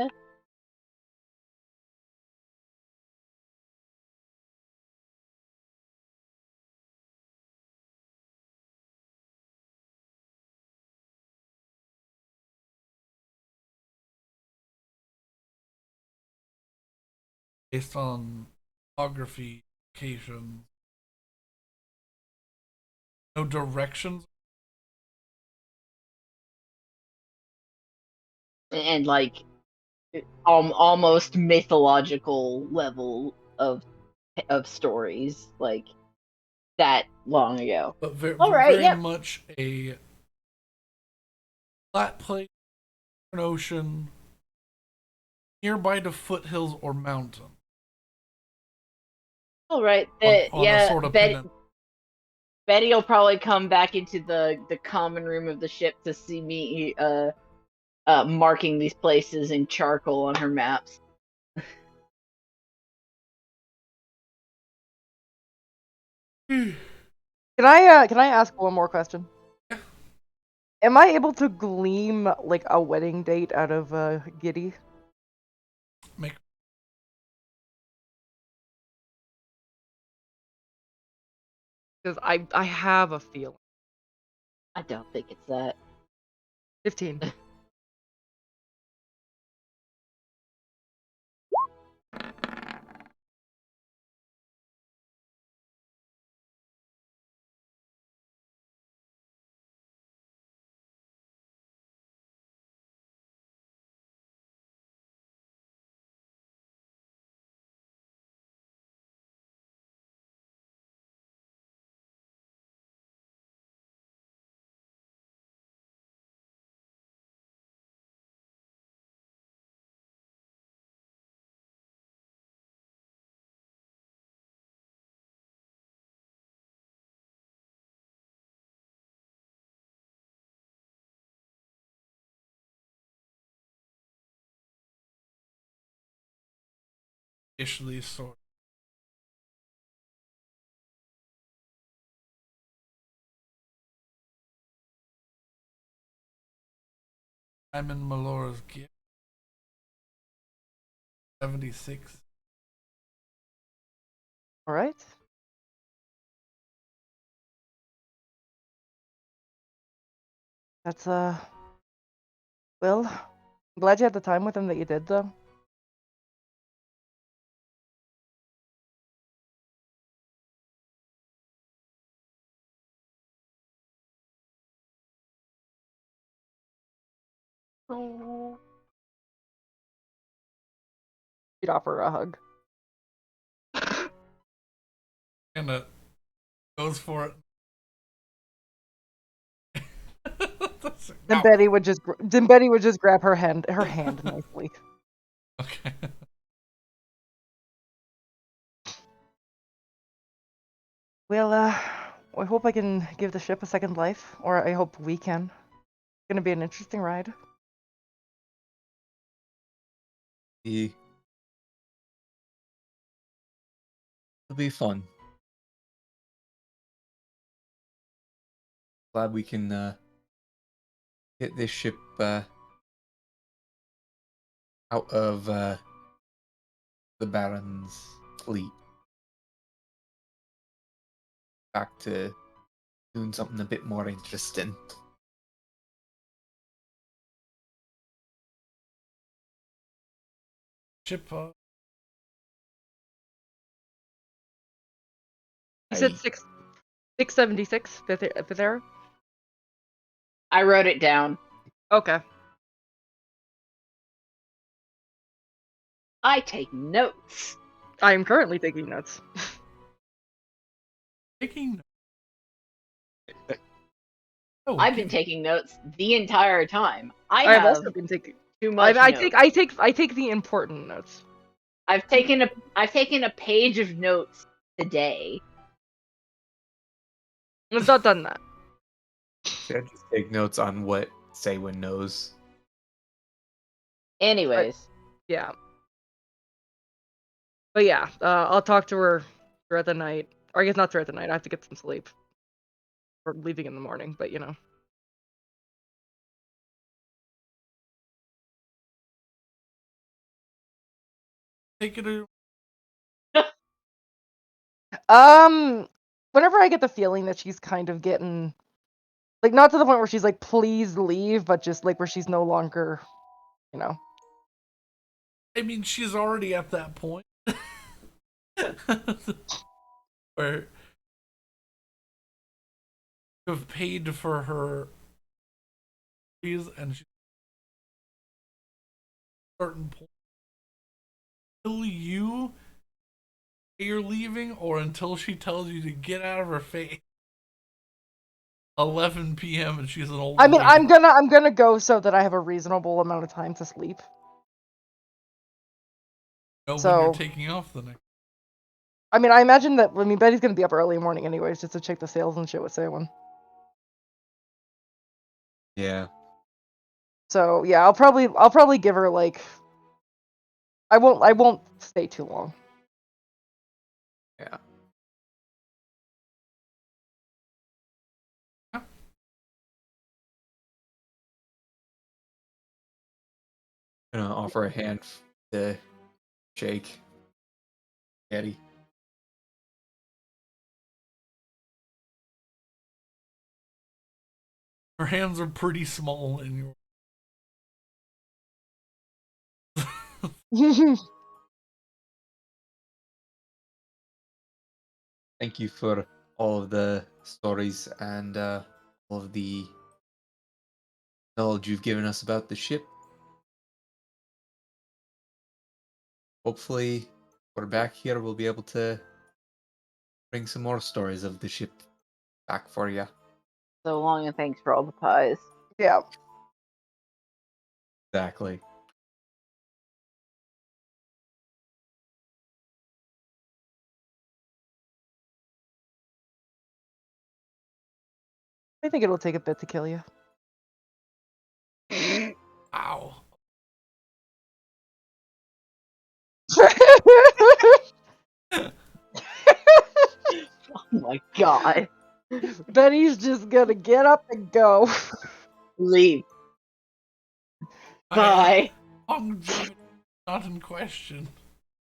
C: based on geography, locations, no directions.
A: And like almost mythological level of stories like that long ago.
C: But very,
A: All right,
C: very
A: yep.
C: much a flat plate, an ocean, nearby to foothills or mountain
A: All right.
C: on a sort of peninsula.
A: Betty will probably come back into the common room of the ship to see me marking these places in charcoal on her maps.
B: Can I ask one more question? Am I able to gleam like a wedding date out of Giddy?
C: Make
B: Because I have a feeling.
A: I don't think it's that.
B: 15.
C: initially sort. I'm in Melora's gift. 76.
B: All right. That's well, I'm glad you had the time with him that you did though.
A: Oh.
B: She'd offer a hug.
C: And goes for it.
B: Then
C: Ow.
B: Betty would just grab her hand nicely.
C: Okay.
B: Well, I hope I can give the ship a second life, or I hope we can. It's gonna be an interesting ride.
E: It'll be fun. Glad we can get this ship out of the Baron's fleet. Back to doing something a bit more interesting.
C: Chip.
B: You said 676 fifth era?
A: I wrote it down.
B: Okay.
A: I take notes.
B: I am currently taking notes.
C: Taking. Oh,
A: I've been taking notes the entire time.
B: I've also been taking.
A: Too much
B: I
A: notes.
B: take the important notes.
A: I've taken a page of notes today.
B: I've not done that.
E: Should I just take notes on what Saywin knows?
A: Anyways,
B: Yeah. But yeah, I'll talk to her throughout the night. Or I guess not throughout the night. I have to get some sleep. We're leaving in the morning, but you know.
C: Take it.
B: Whenever I get the feeling that she's kind of getting, like, not to the point where she's like, please leave, but just like where she's no longer, you know.
C: I mean, she's already at that point where you have paid for her fees, and she's at a certain point. Until you're leaving, or until she tells you to get out of her face. 11 p.m. and she's an old
B: I mean,
C: lady.
B: I'm gonna go so that I have a reasonable amount of time to sleep.
C: Know when
B: So
C: you're taking off the next.
B: I mean, I imagine that. I mean, Betty's gonna be up early in the morning anyways, just to check the sales and shit with Saywin.
E: Yeah.
B: So yeah, I'll probably give her like. I won't stay too long.
E: Yeah. Gonna offer a hand to Jake. Eddie.
C: Her hands are pretty small in your.
E: Thank you for all of the stories and all of the knowledge you've given us about the ship. Hopefully, we're back here. We'll be able to bring some more stories of the ship back for you.
A: so long and thanks for all the pies.
B: Yeah.
E: Exactly.
B: I think it'll take a bit to kill you.
C: Ow.
A: Oh my god.
B: Betty's just gonna get up and go.
A: Leave. Bye.
C: Longevity not in question.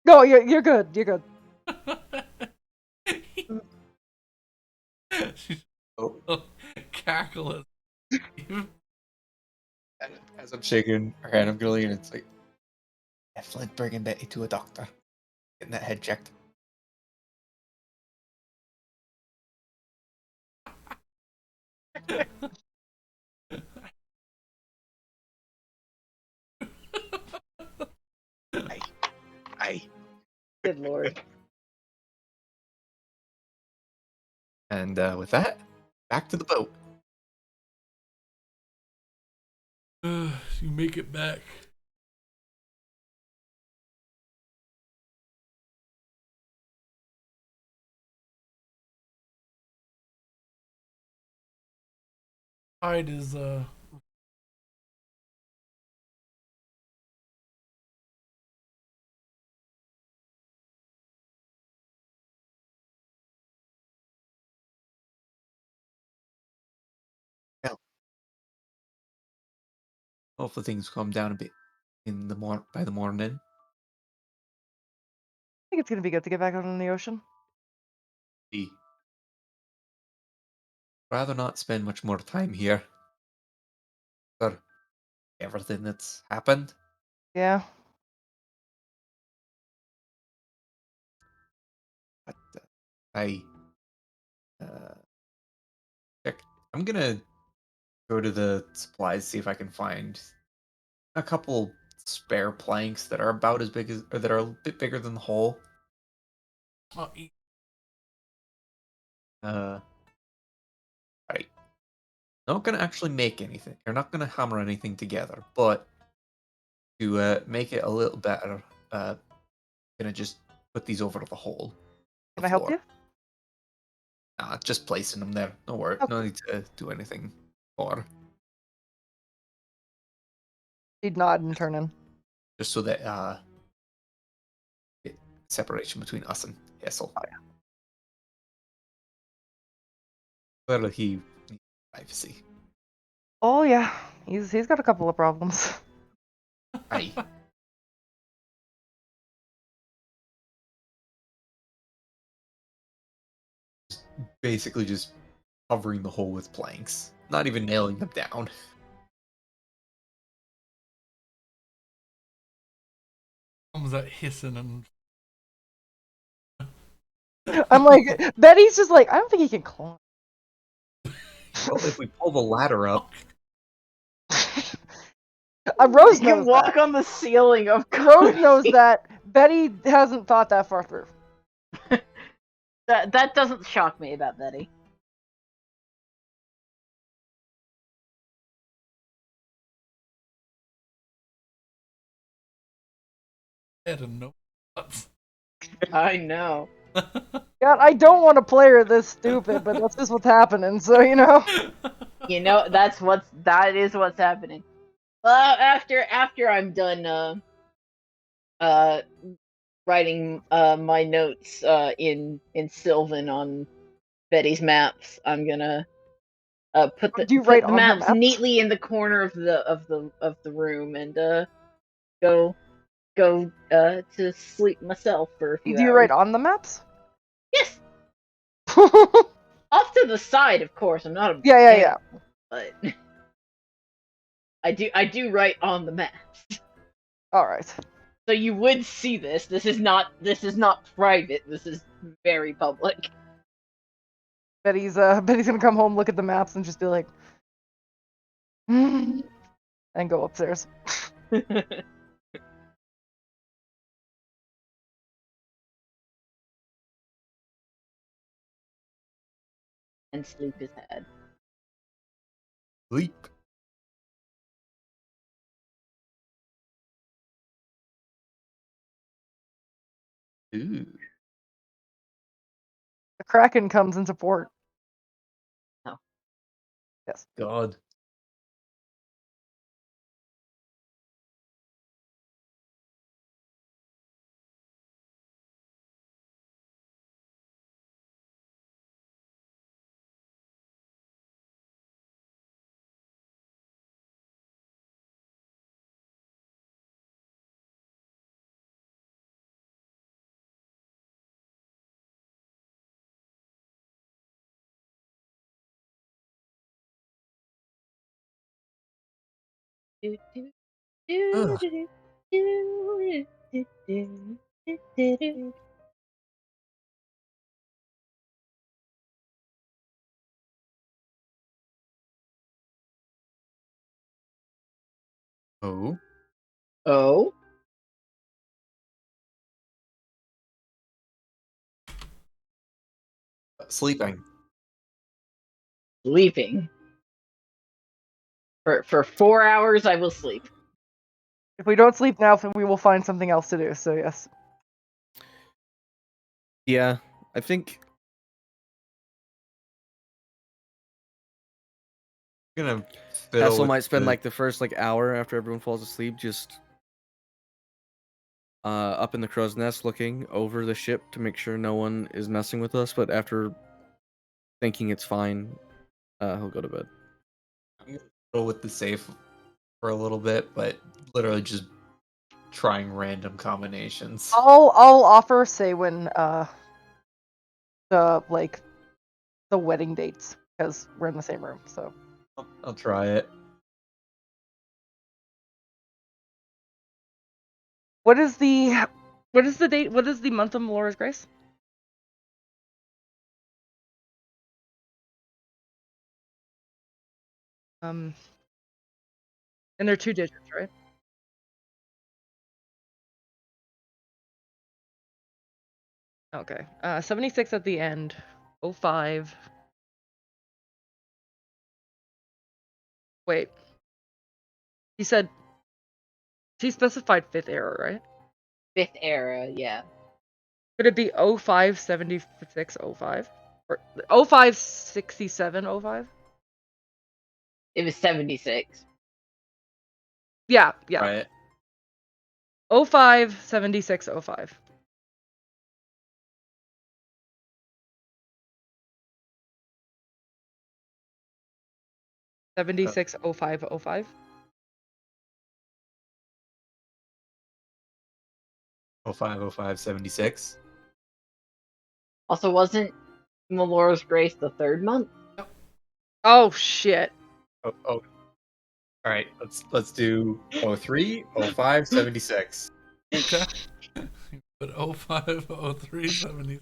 B: No, you're good. You're good.
C: She's
E: Oh,
C: cackling.
E: as I'm shaking her hand, I'm going, and it's like, Flint bringing Betty to a doctor, getting that head checked. Aye.
A: Good lord.
E: And with that, back to the boat.
C: You make it back. Tide is
E: Well, hopefully things calm down a bit in the by the morning.
B: I think it's gonna be good to get back out in the ocean.
E: Be rather not spend much more time here for everything that's happened.
B: Yeah.
E: But I uh, check. I'm gonna go to the supplies, see if I can find a couple spare planks that are about as big as, or that are a bit bigger than the hole. Right. Not gonna actually make anything. You're not gonna hammer anything together, but to make it a little better, gonna just put these over the hole, the
B: Can I help
E: floor.
B: you?
E: Just placing them there. No worry. No
B: Okay.
E: need to do anything more.
B: She'd nod and turn in.
E: Just so that separation between us and Hessel.
B: Oh, yeah.
E: Clearly he needs privacy.
B: Oh yeah, he's got a couple of problems.
E: Aye. Basically just covering the hole with planks. Not even nailing them down.
C: comes that hissing and
B: I'm like, Betty's just like, I don't think he can climb.
E: Well, if we pull the ladder up,
B: Rose
A: You can
B: knows
A: walk
B: that.
A: on the ceiling of
B: Rose
A: course.
B: knows that. Betty hasn't thought that far through.
A: That doesn't shock me about Betty.
C: head and no nuts.
A: I know.
B: God, I don't want to play her this stupid, but that's just what's happening. So you know.
A: You know that is what's happening. Well, after I'm done uh writing my notes in Sylvan on Betty's maps, I'm gonna put
B: Do you write
A: the
B: on her
A: maps
B: maps?
A: neatly in the corner of the room and go to sleep myself for a few
B: Do you
A: hours.
B: write on the maps?
A: Yes,
B: yeah,
A: off to the side, of course. I'm not a
B: yeah.
A: but I do write on the maps.
B: All right.
A: So you would see this. This is not private. This is very public.
B: Betty's gonna come home, look at the maps, and just be like, and go upstairs.
A: And sleep his head.
E: leap. Ooh.
B: The Kraken comes in support.
A: Oh.
B: Yes.
E: God.
A: Do, do, do,
E: Ugh.
A: do, do, do, do, do, do, do.
E: Oh.
A: Oh.
E: Sleeping.
A: Sleeping. For 4 hours, I will sleep.
B: If we don't sleep now, then we will find something else to do. So yes.
D: Yeah, I think
E: I'm gonna fiddle
D: Vessel
E: with
D: might spend
E: the-
D: like the first like hour after everyone falls asleep just up in the crow's nest looking over the ship to make sure no one is messing with us, but after thinking it's fine, he'll go to bed.
E: I'm gonna fiddle with the safe for a little bit, but literally just trying random combinations.
B: I'll offer Saywin the wedding dates because we're in the same room. So
E: I'll try it.
B: what is the date? What is the month of Melora's Grace? And they're 2 digits, right? Okay. 76 at the end. 05. Wait. He said he specified 5th era, right?
A: 5th era, yeah.
B: Could it be 05 76 05? Or 05 67 05?
A: It was 76.
B: Yeah.
E: Try it.
B: 05 76 05. '76 05 05.
E: 0505 76.
A: Also, wasn't Melora's Grace the 3rd month?
B: Oh shit.
E: Oh. All right. Let's do 03 05 76.
C: Okay. But 05, 03, 70.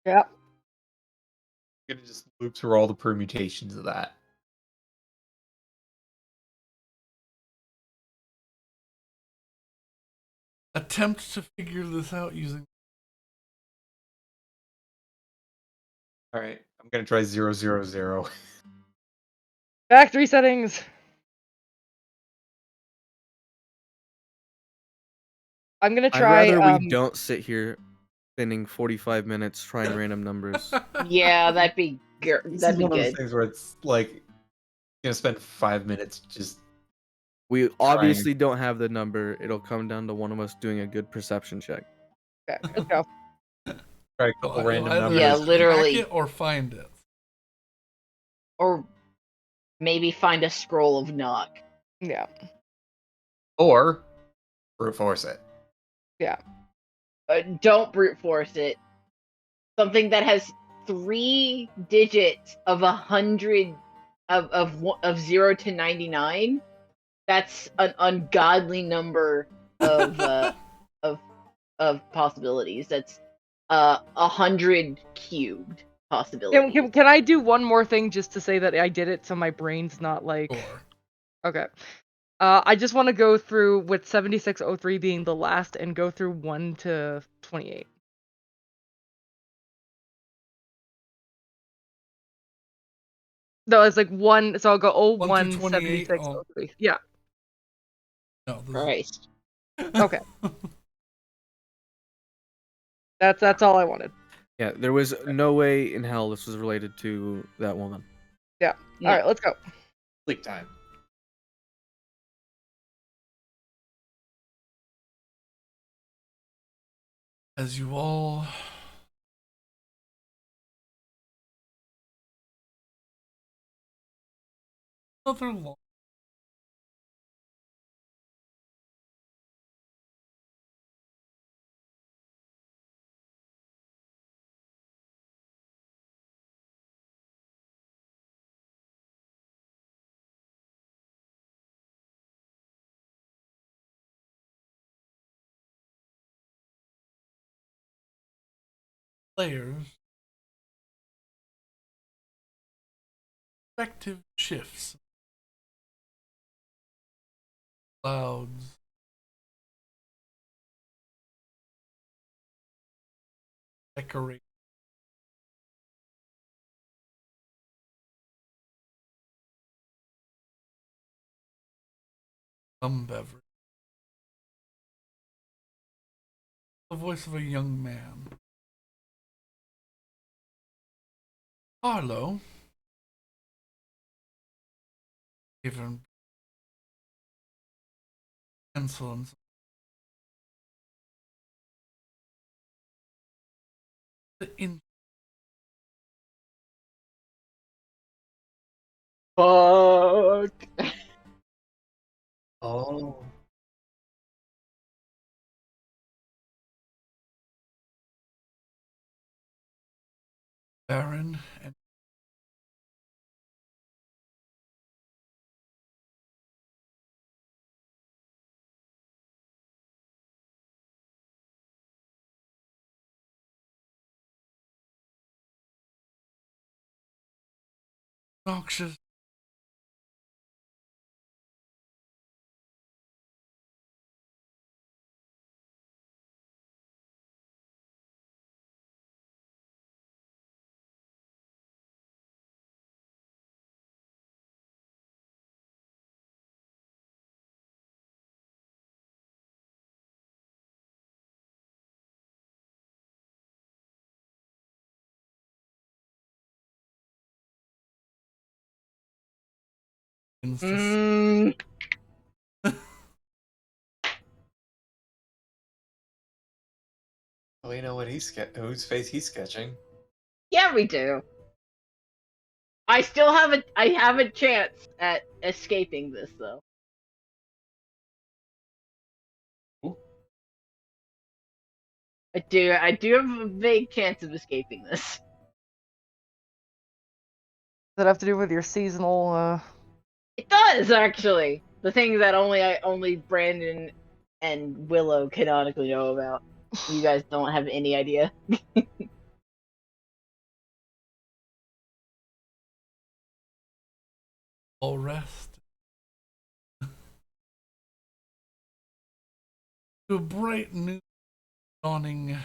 B: Yeah.
E: I'm gonna just loop through all the permutations of that.
C: Attempt to figure this out using.
E: All right. I'm gonna try 000.
B: Factory settings. I'm gonna
D: I'd
B: try.
D: rather we don't sit here spending 45 minutes trying random numbers.
A: Yeah, that'd be
E: This
A: that'd
E: is
A: be
E: one of those
A: good.
E: things where it's like gonna spend 5 minutes just
D: We obviously don't have the number. It'll come down to one of us doing a good perception check.
B: Okay, let's go.
E: try a couple random
C: Either
E: numbers.
A: Yeah,
C: hack
A: literally.
C: it or find it.
A: Or maybe find a scroll of knock.
B: Yeah.
E: Or brute force it.
B: Yeah.
A: Don't brute force it. Something that has 3 digits of 100 of 0 to 99. That's an ungodly number of of possibilities. That's 100 cubed possibilities.
B: Can I do one more thing just to say that I did it so my brain's not like.
C: Sure.
B: Okay. I just want to go through with 7603 being the last and go through 1 to 28. No, it's like 1, so I'll go
C: 1 through
B: 01
C: 28.
B: 7603. Yeah.
C: No, this
A: Christ.
B: Okay. That's all I wanted.
D: Yeah, there was no way in hell this was related to that woman.
B: Yeah.
A: No.
B: All right, let's go.
E: Sleep time.
C: As you all another long players effective shifts clouds decorate some beverage. The voice of a young man. Arlo. Gave him pencil and in
A: Fuck.
E: Oh.
C: Baron and noxious.
A: Mm,
E: We know what whose face he's sketching.
A: yeah, we do. I have a chance at escaping this though.
E: Ooh.
A: I do have a vague chance of escaping this.
B: Does that have to do with your seasonal?
A: It does actually. The things that only Brandon and Willow canonically know about. You guys don't have any idea.
C: All rest. To a bright new dawning.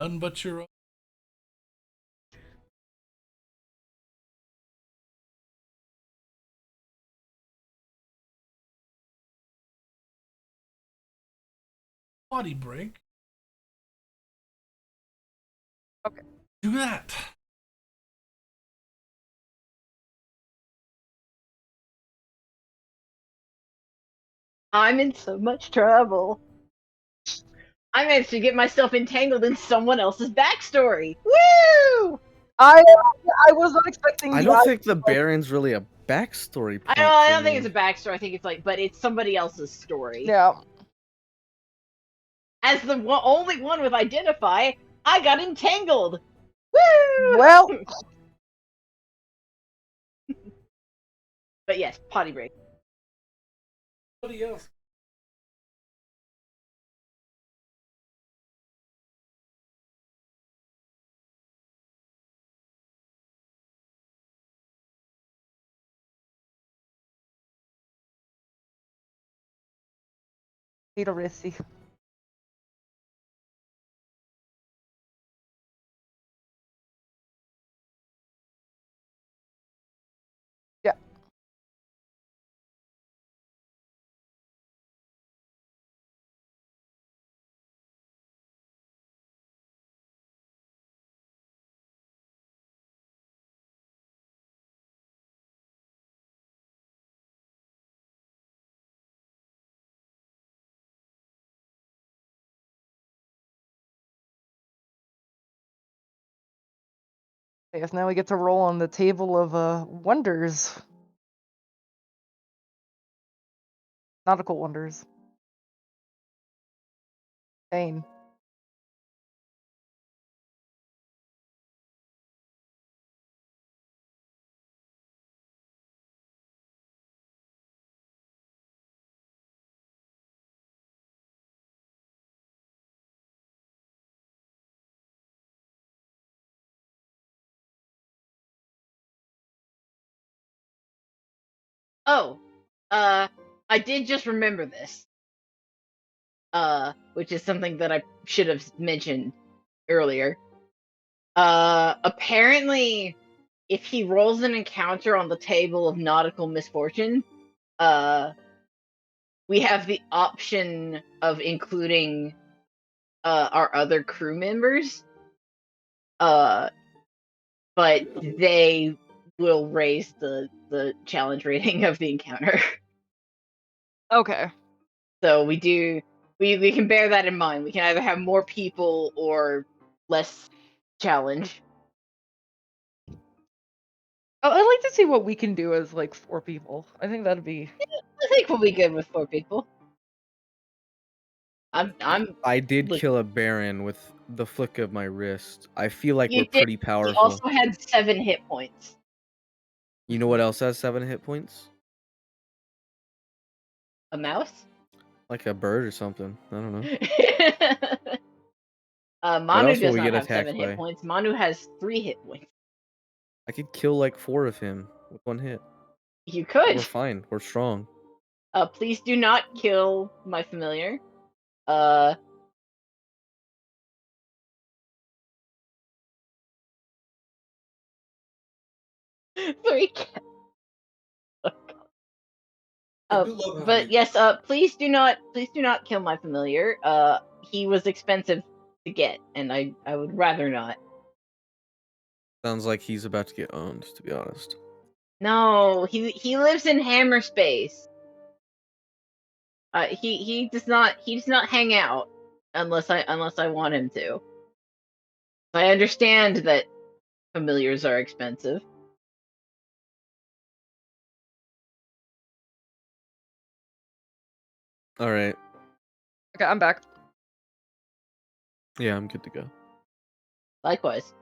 C: None but your own. Body break.
B: Okay.
C: Do that.
A: I'm in so much trouble. I managed to get myself entangled in someone else's backstory. Woo!
B: I was not expecting.
D: I don't think the Baron's really a backstory point.
A: I
D: for
A: don't think
D: me.
A: it's a backstory. I think it's like, but it's somebody else's story.
B: Yeah.
A: As the only one with identify, I got entangled. Woo!
B: Well,
A: But yes, potty break.
C: Somebody else.
B: Peter Rissy. Yeah. I guess now we get to roll on the table of wonders. Nautical wonders. Dane.
A: Oh, I did just remember this. Which is something that I should have mentioned earlier. Apparently, if he rolls an encounter on the table of nautical misfortune, we have the option of including our other crew members. But they will raise the challenge rating of the encounter.
B: Okay.
A: So we can bear that in mind. We can either have more people or less challenge.
B: I'd like to see what we can do as like 4 people. I think that'd be.
A: I think we'll be good with 4 people.
D: I did
A: look,
D: kill a baron with the flick of my wrist. I feel like
A: you
D: we're
A: did.
D: pretty
A: He
D: powerful.
A: also had 7 hit points.
D: You know what else has 7 hit points?
A: A mouse?
D: Like a bird or something. I don't know.
A: Manu
D: else will
A: does
D: we
A: not
D: get
A: have
D: attacked
A: 7 hit
D: by?
A: points. Manu has 3 hit points.
D: I could kill like 4 of him with 1 hit.
A: You could.
D: We're fine. We're strong.
A: Please do not kill my familiar. Three. But yes, please do not kill my familiar. He was expensive to get, and I would rather not.
D: Sounds like he's about to get owned, to be honest.
A: No, he lives in Hammer Space. He does not hang out unless I want him to. I understand that familiars are expensive.
D: All right.
B: Okay, I'm back.
D: Yeah, I'm good to go.
A: Likewise.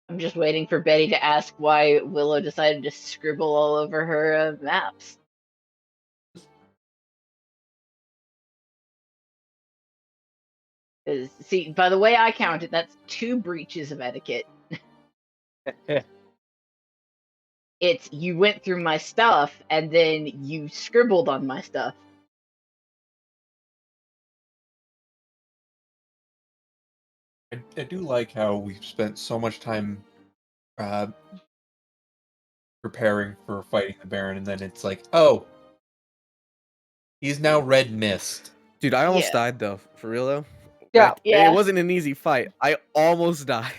A: I'm just waiting for Betty to ask why Willow decided to scribble all over her maps. See, by the way I count it, that's 2 breaches of etiquette. It's you went through my stuff and then you scribbled on my stuff.
E: I do like how we've spent so much time preparing for fighting the Baron, and then it's like, oh, he's now Red Mist.
D: Dude, I almost
A: Yeah.
D: died though. For real though.
B: Yeah.
D: Like,
A: Yeah.
D: It wasn't an easy fight. I almost died.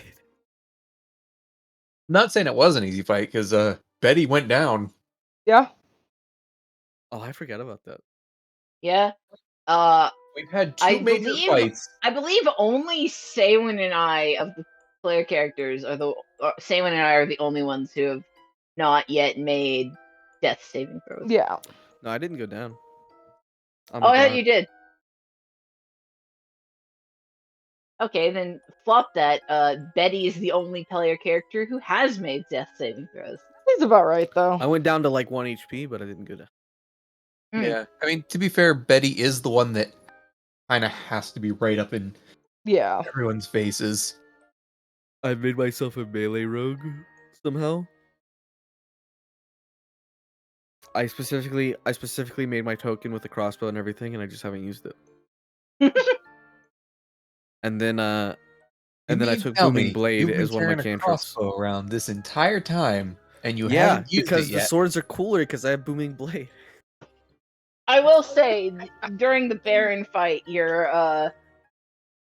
E: I'm not saying it was an easy fight because Betty went down.
B: Yeah.
D: Oh, I forgot about that.
A: Yeah.
E: We've had 2
A: I
E: major
A: believe
E: fights.
A: I believe only Saywin and I of the player characters are Saywin and I are the only ones who have not yet made death saving throws.
B: Yeah.
D: No, I didn't go down. I'm
A: Oh,
D: a
A: yeah,
D: god.
A: you did. Okay, then flop that. Betty is the only player character who has made death saving throws.
B: He's about right though.
D: I went down to like 1 HP, but I didn't go down.
E: Yeah, I mean, to be fair, Betty is the one that kind of has to be right up in
B: Yeah.
E: everyone's faces.
D: I made myself a melee rogue somehow. I specifically made my token with the crossbow and everything, and I just haven't used it. And then I took booming blade
E: you've been
D: as one of my
E: carrying a
D: cantrips.
E: crossbow around this entire time, and you
D: Yeah,
E: haven't used
D: because
E: it
D: the
E: yet.
D: swords are cooler because I have booming blade.
A: I will say, during the Baron fight, your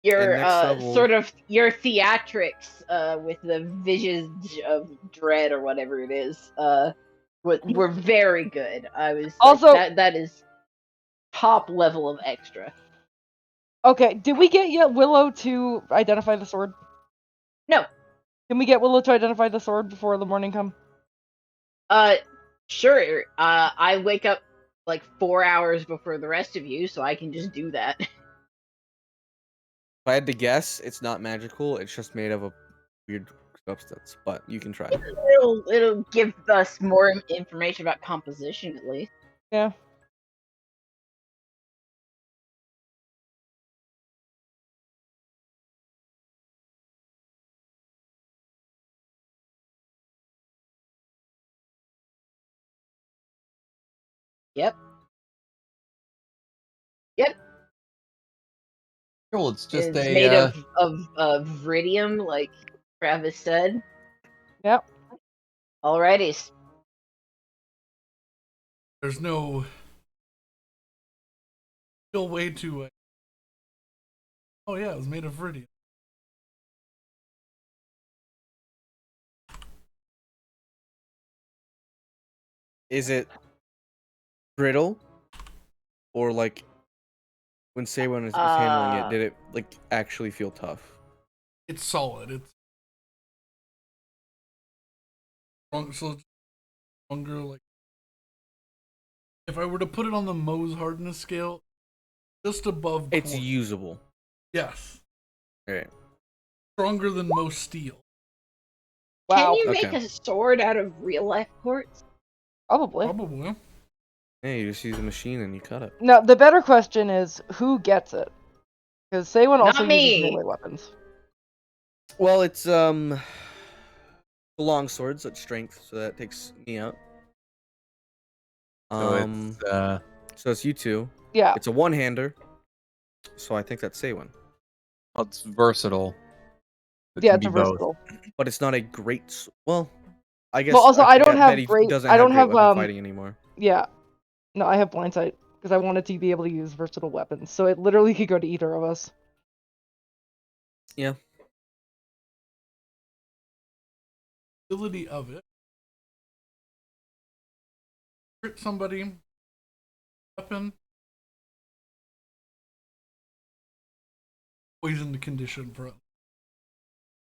D: next level-
A: sort of your theatrics with the visions of dread or whatever it is were very good. I was
B: Also-
A: like, that is top level of extra.
B: Okay, did we get yet Willow to identify the sword?
A: No.
B: Can we get Willow to identify the sword before the morning come?
A: Sure. I wake up like 4 hours before the rest of you, so I can just do that.
D: If I had to guess, it's not magical. It's just made of a weird substance, but you can try.
A: It'll give us more information about composition at least.
B: Yeah.
A: Yep. Yep.
E: Cool. It's just
A: It's
E: a
A: made of iridium, like Travis said.
B: Yep.
A: Alrighty.
C: There's no real way to. Oh yeah, it was made of iridium.
D: Is it brittle, or like when Saywan was handling it, did it like actually feel tough?
C: It's solid. It's strong, so it's stronger. Like if I were to put it on the Mohs hardness scale, just above.
D: It's
C: quartz.
D: usable.
C: Yes,
D: Right.
C: stronger than most steel.
B: Wow.
A: Can you make
D: Okay.
A: a sword out of real life quartz?
B: Probably.
C: Probably.
D: Yeah, you just use a machine and you cut it.
B: Now, the better question is, who gets it? Because Saywan
A: Not
B: also uses
A: me.
B: melee weapons.
D: Well, it's the long sword, so it's strength, so that takes me out.
E: so
D: So it's you two.
B: Yeah.
D: It's a one-hander, so I think that's Saywan.
E: it's versatile. It
B: Yeah,
E: can
B: it's
E: be
B: a
E: both.
B: versatile.
D: But it's not a great. Well, I guess.
B: Well, also, I don't have
D: Betty
B: great.
D: doesn't
B: I don't
D: great
B: have
D: weapon fighting anymore.
B: Yeah. No, I have blindsight because I wanted to be able to use versatile weapons, so it literally could go to either of us.
D: Yeah.
C: Ability of it. Hurt somebody. Weapon. Poisoned condition for it.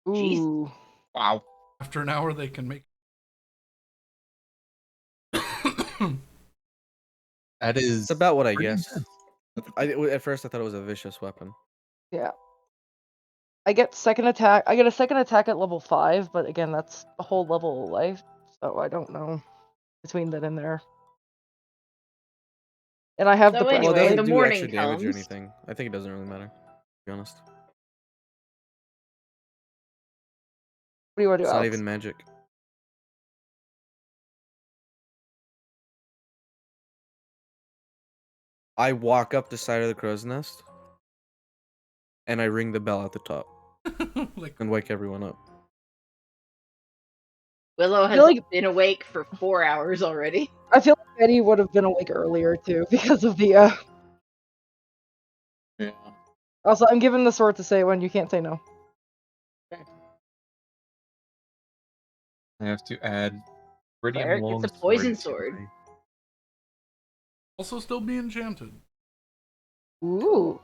A: Jeez.
B: Ooh.
E: Wow.
C: After an hour, they can make.
E: That is
D: It's about what I
E: pretty
D: guessed. At first, I thought it was a vicious weapon.
B: Yeah. I get second attack. I get a second attack at level 5, but again, that's a whole level of life, so I don't know between that and there. And I have
A: So
B: the
D: Well, it
A: anyway,
B: breastplate.
D: doesn't
A: the
D: do extra
A: morning
D: damage or
A: comes.
D: anything. I think it doesn't really matter, to be honest.
B: What do you want to do,
D: It's not
B: Alex?
D: even magic. I walk up the side of the crow's nest, and I ring the bell at the top
C: Like
D: and wake everyone up.
A: Willow
B: I feel
A: has
B: like
A: been awake for 4 hours already.
B: I feel like Betty would have been awake earlier too because of the.
E: Yeah.
B: Also, I'm giving the sword to Saywan. You can't say no.
E: I have to add iridium
A: Cleric gets a
E: long
A: poison
E: to
A: sword.
E: my-
C: also still be enchanted.
B: Ooh.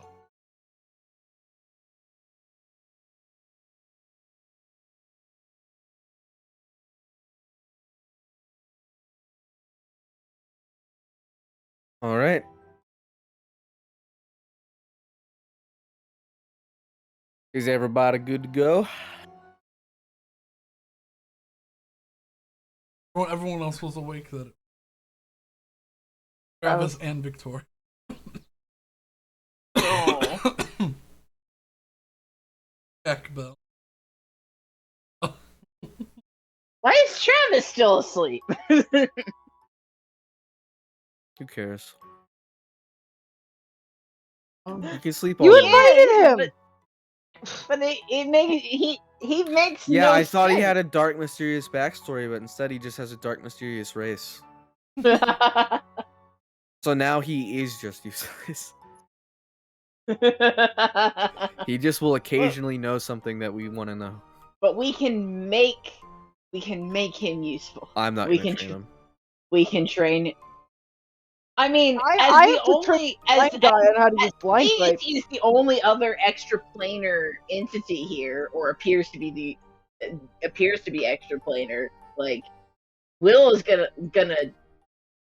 D: All right. Is everybody good to go?
C: Well, everyone else was awake. That
B: That
C: Travis
B: was-
C: and Victoria.
A: Oh.
C: Jack Bell.
A: Why is Travis still asleep?
D: Who cares? You can sleep all
B: You
D: you want.
B: invited him.
A: But it makes he makes
D: Yeah,
A: no
D: I thought he
A: sense.
D: had a dark, mysterious backstory, but instead he just has a dark, mysterious race. So now he is just useless. He just will occasionally know something that we want to know.
A: But we can make him useful.
D: I'm not
A: We
D: gonna
A: can
D: train him.
A: We can train. I mean,
B: I have to train blind guy on how to use blind sight.
A: He's the only other extra planar entity here, or appears to be extra planar. Like, Will is gonna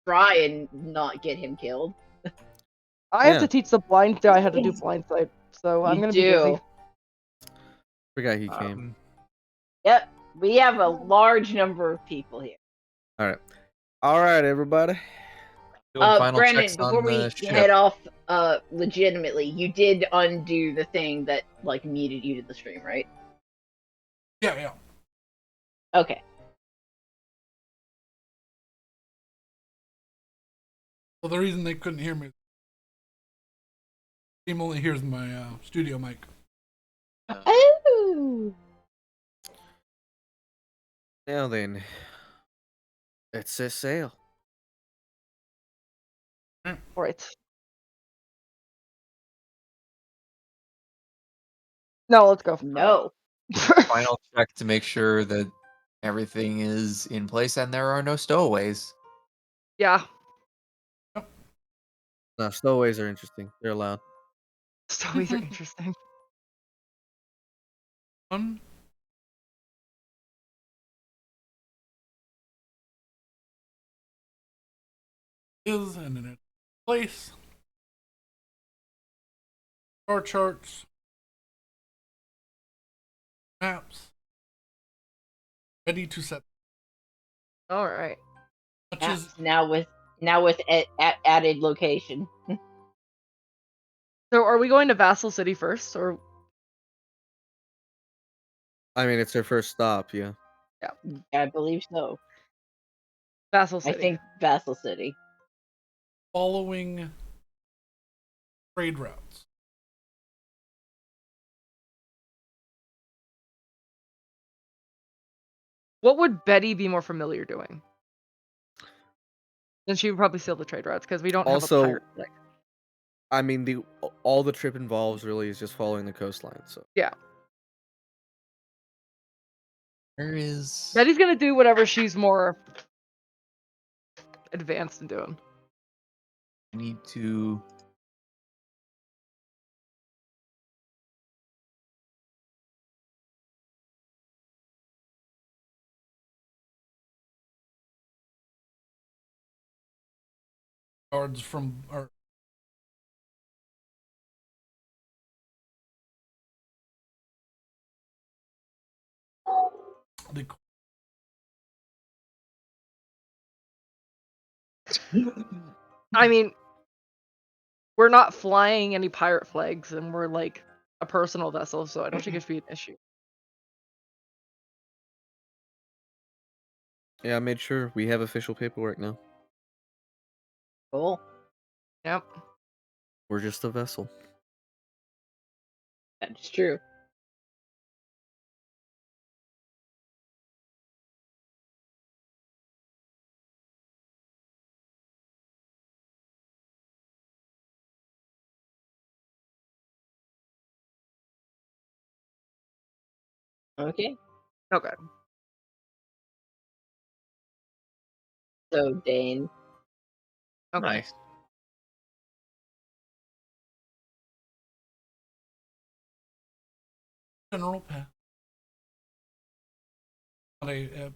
A: try and not get him killed.
B: I have
D: Yeah.
B: to teach the blind guy how to do blind sight, so I'm
A: You
B: gonna be busy.
A: do.
D: Forgot he came.
A: Yep, we have a large number of people here.
D: All right, everybody.
E: Doing final
A: Brandon,
E: checks
A: before
E: on
A: we
E: the ship.
A: head off, legitimately, you did undo the thing that like muted you to the stream, right?
C: Yeah.
A: Okay.
C: So the reason they couldn't hear me, team only hears my studio mic.
A: Oh.
D: Now then, let's set sail.
B: Right. No, let's go.
A: No.
E: Final check to make sure that everything is in place and there are no stowaways.
B: Yeah.
D: No, stowaways are interesting. They're allowed.
B: Stories are interesting.
C: One. Is and in its place. Star charts. Maps. Ready to set.
B: All right.
C: Which is
A: Now with added location.
B: So are we going to Vassal City first, or
D: I mean, it's their first stop, yeah.
A: I believe so.
B: Vassal
A: I
B: City?
A: think Vassal City.
C: following trade routes.
B: What would Betty be more familiar doing? Then she would probably steal the trade routes because we don't have a
D: Also,
B: pirate flag.
D: I mean, all the trip involves really is just following the coastline. So
B: Yeah.
E: Where is
B: Betty's gonna do whatever she's more advanced in doing.
E: I need to
C: Guards from or the
B: I mean, we're not flying any pirate flags, and we're like a personal vessel, so I don't think it should be an issue.
D: yeah, I made sure we have official paperwork now.
A: Cool.
B: Yep.
D: We're just a vessel.
A: That's true. Okay.
B: Okay.
A: So Dane.
B: Okay.
E: nice.
C: general path. Not a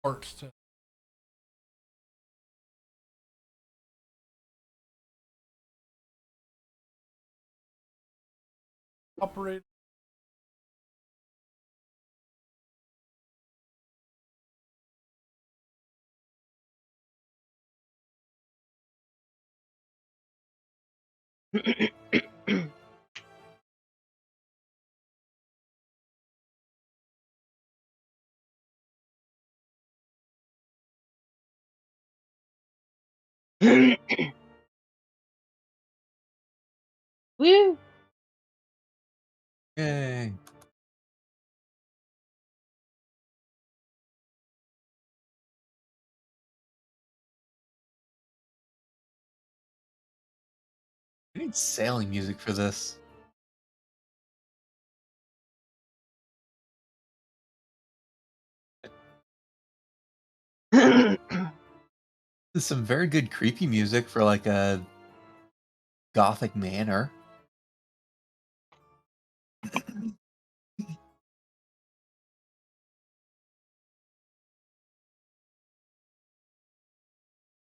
C: parts to operate.
A: Woo!
E: Yay. We need sailing music for this. There's some very good creepy music for like a gothic manor.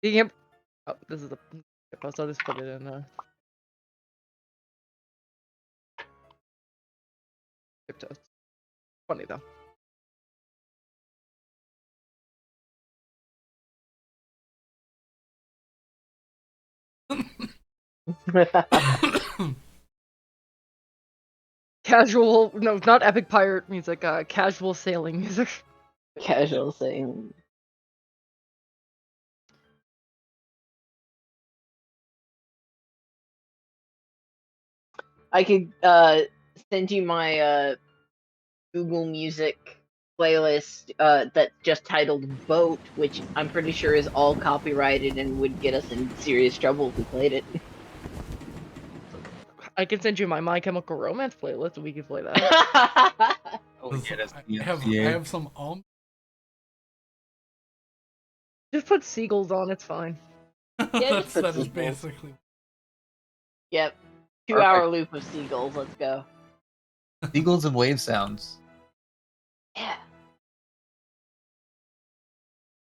B: You can. Oh, this is the. I'll just put it in. Tiptoes. Funny though. Casual. No, not epic pirate music. Casual sailing music.
A: Casual saying. I could send you my Google Music playlist that's just titled Boat, which I'm pretty sure is all copyrighted and would get us in serious trouble if we played it.
B: I can send you My Chemical Romance playlist, and we can play that.
E: Oh,
C: This-
E: get us
C: I have some
B: Just put seagulls on. It's fine.
A: Yeah, just put
C: that is
A: seagulls.
C: basically
A: Yep. 2
E: Perfect.
A: hour loop of seagulls, let's go.
E: Seagulls and wave sounds.
A: Yeah.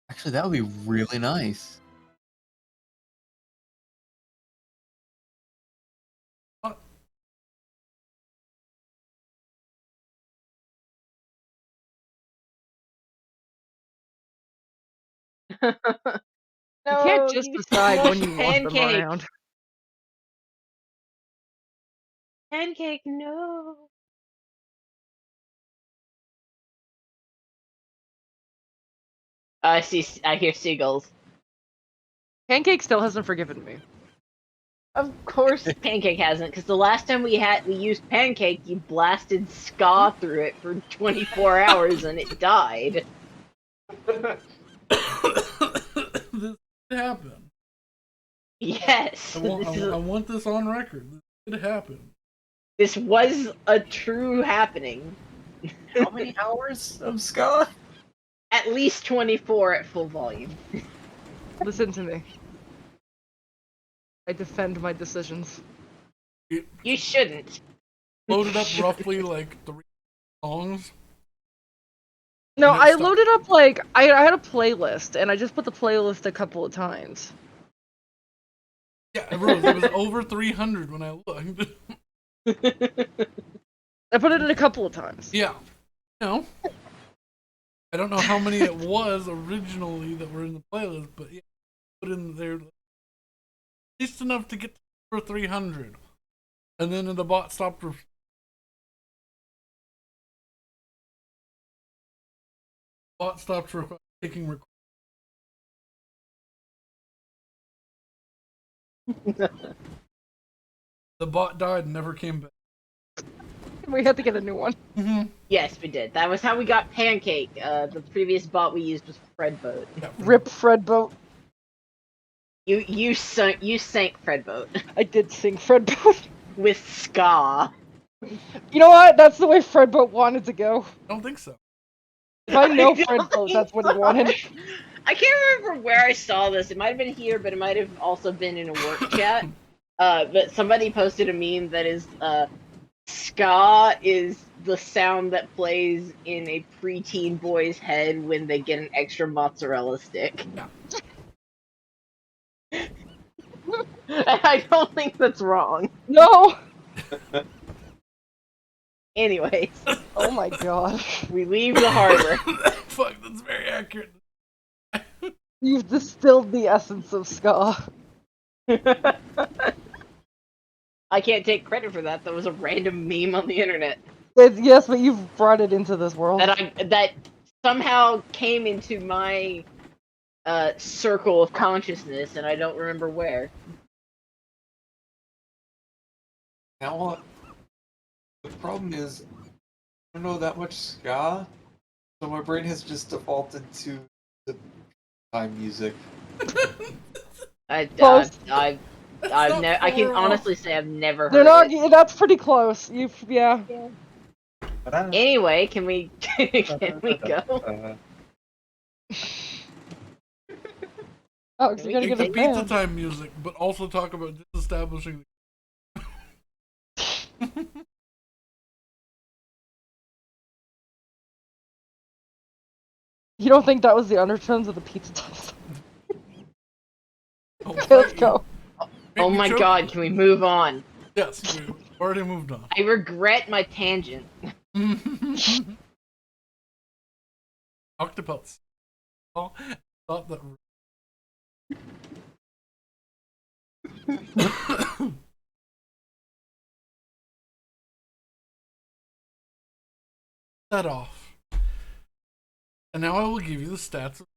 E: Actually, that would be really nice.
A: No,
B: You can't just
A: you
B: decide when
A: smushed
B: you want them
A: pancake.
B: around.
A: Pancake, no. I hear seagulls.
B: Pancake still hasn't forgiven me.
A: Of course Pancake hasn't, because the last time we used Pancake, you blasted ska through it for 24 hours and it died.
C: this could happen.
A: Yes.
C: I want this on record. This could happen.
A: This was a true happening.
E: How many hours of ska?
A: At least 24 at full volume.
B: Listen to me. I defend my decisions.
A: You shouldn't.
C: Loaded up roughly like 3 songs.
B: No,
C: And it
B: I
C: stopped.
B: loaded up like I had a playlist, and I just put the playlist a couple of times.
C: Yeah, it was over 300 when I looked.
B: I put it in a couple of times.
C: Yeah. No. I don't know how many it was originally that were in the playlist, but yeah, put in there at least enough to get over 300. And then the bot stopped. Taking record. The bot died and never came back.
B: We had to get a new one.
C: Mm-hmm.
A: Yes, we did. That was how we got Pancake. The previous bot we used was Fredboat.
C: Yeah,
B: Rip Fredboat.
A: You sank Fredboat
B: I did sing Fredboat.
A: with ska.
B: You know what? That's the way Fredboat wanted to go.
C: I don't think so.
B: If I know
A: don't
B: Fredboat,
A: think
B: that's what he
A: so.
B: wanted.
A: I can't remember where I saw this. It might have been here, but it might have also been in a work chat. But somebody posted a meme that is ska is the sound that plays in a preteen boy's head when they get an extra mozzarella stick.
C: Yeah.
A: I don't think that's wrong.
B: No.
A: Anyways,
B: Oh my god.
A: we leave the harbor.
C: Fuck, that's very accurate.
B: You've distilled the essence of ska.
A: I can't take credit for that. That was a random meme on the internet
B: Yes, but you've brought it into this world.
A: that somehow came into my circle of consciousness, and I don't remember where.
F: Now, the problem is, I don't know that much ska, so my brain has just defaulted to the time music.
B: Close.
A: I can honestly say I've never
B: They're
A: heard
B: not.
A: it.
B: That's pretty close. Yeah.
A: Anyway, can we can we go?
B: Oh,
A: Can
B: you
A: we
B: gotta
C: Take
B: give
C: the
B: us
C: pizza
B: band.
C: time music, but also talk about disestablishing.
B: You don't think that was the undertones of the pizza toast?
C: Oh,
B: Okay, let's
C: thank you.
B: go.
C: Make
A: Oh
C: me
A: my
C: choke.
A: god, can we move on?
C: Yes, we've already moved on.
A: I regret my tangent.
C: Octoputs. Oh, thought that. That off. And now I will give you the stats of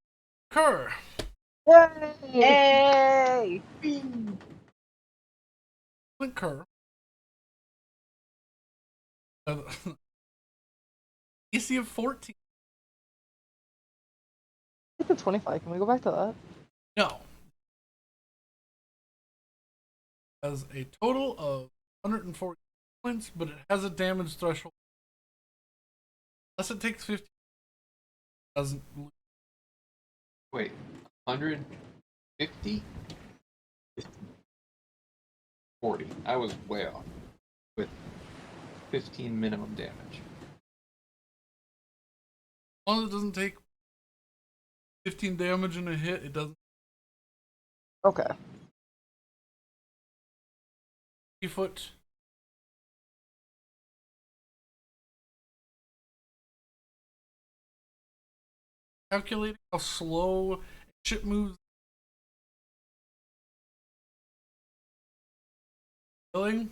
C: Kerr.
A: Hey!
C: Kerr. AC of 14.
B: Hit the 25. Can we go back to that?
C: No. Has a total of 140 points, but it has a damage threshold. Unless it takes 50, it doesn't lose.
F: Wait, 150? 40. I was way off. With 15 minimum damage.
C: As long as it doesn't take 15 damage in a hit, it doesn't.
B: Okay.
C: 3-foot. Calculating how slow ship moves. Killing.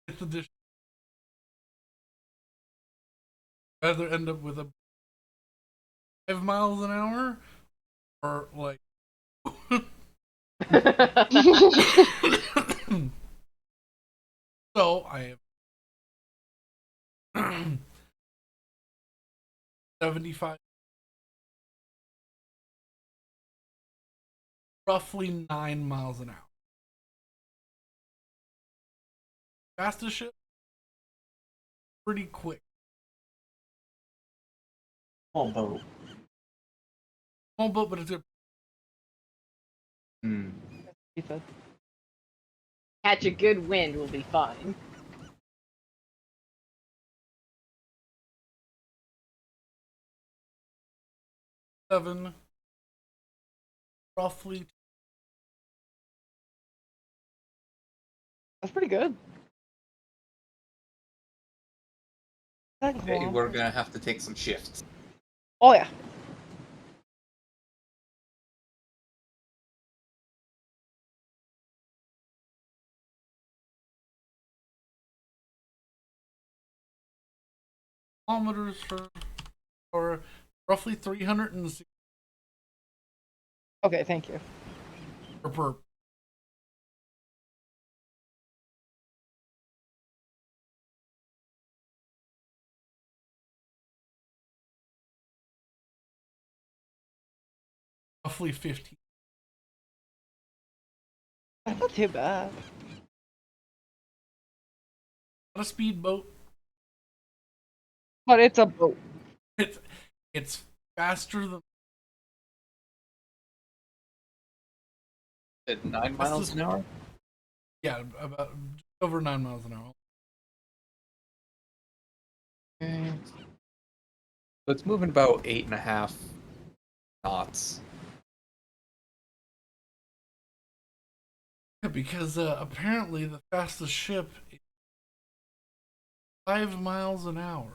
C: It's the dish. Either end up with a 5 miles an hour or like. So I have 75, roughly 9 miles an hour. Fastest ship, pretty quick.
F: Small boat.
C: Small boat, but it's a
B: He said.
A: Catch a good wind, we'll be fine.
C: seven, roughly.
B: That's pretty good.
F: Okay, we're gonna have to take some shifts.
B: Oh yeah.
C: Kilometers for roughly 360
B: Okay, thank you.
C: per. Roughly 15.
B: That's not too bad.
C: Not a speedboat.
B: But it's a boat.
C: It's faster than.
F: At 9 miles an hour?
C: Yeah, about just over 9 miles an hour.
F: Okay. So it's moving about 8.5 knots.
C: Yeah, because apparently the fastest ship is 5 miles an hour.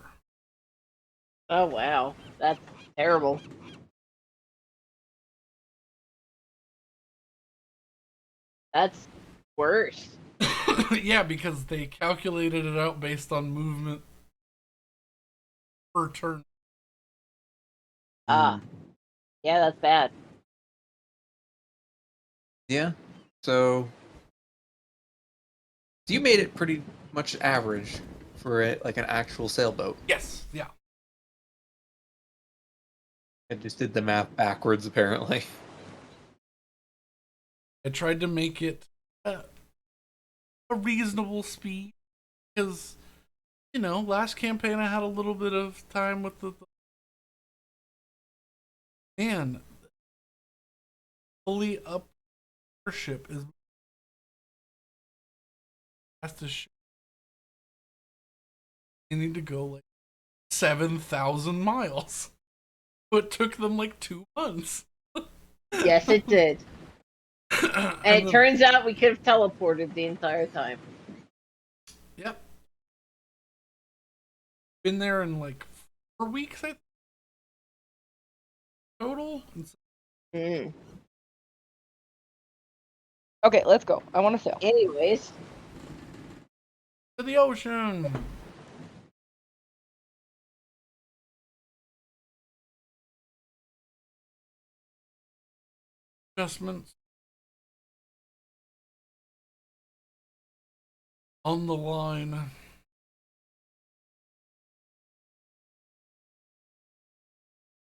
A: Oh wow, that's terrible. That's worse.
C: Yeah, because they calculated it out based on movement per turn.
A: Ah, yeah, that's bad.
F: Yeah. So you made it pretty much average for it, like an actual sailboat.
C: Yes, yeah.
F: I just did the math backwards, apparently.
C: I tried to make it a reasonable speed because, last campaign I had a little bit of time with the man. Fully up ship is has to they need to go like 7,000 miles. So it took them like 2 months.
A: Yes, it did. And it turns out we could have teleported the entire time.
C: Yep. Been there in like 4 weeks, I think, total.
A: Mm.
B: Okay, let's go. I want to sail.
A: Anyways,
C: To the ocean. Adjustments on the line.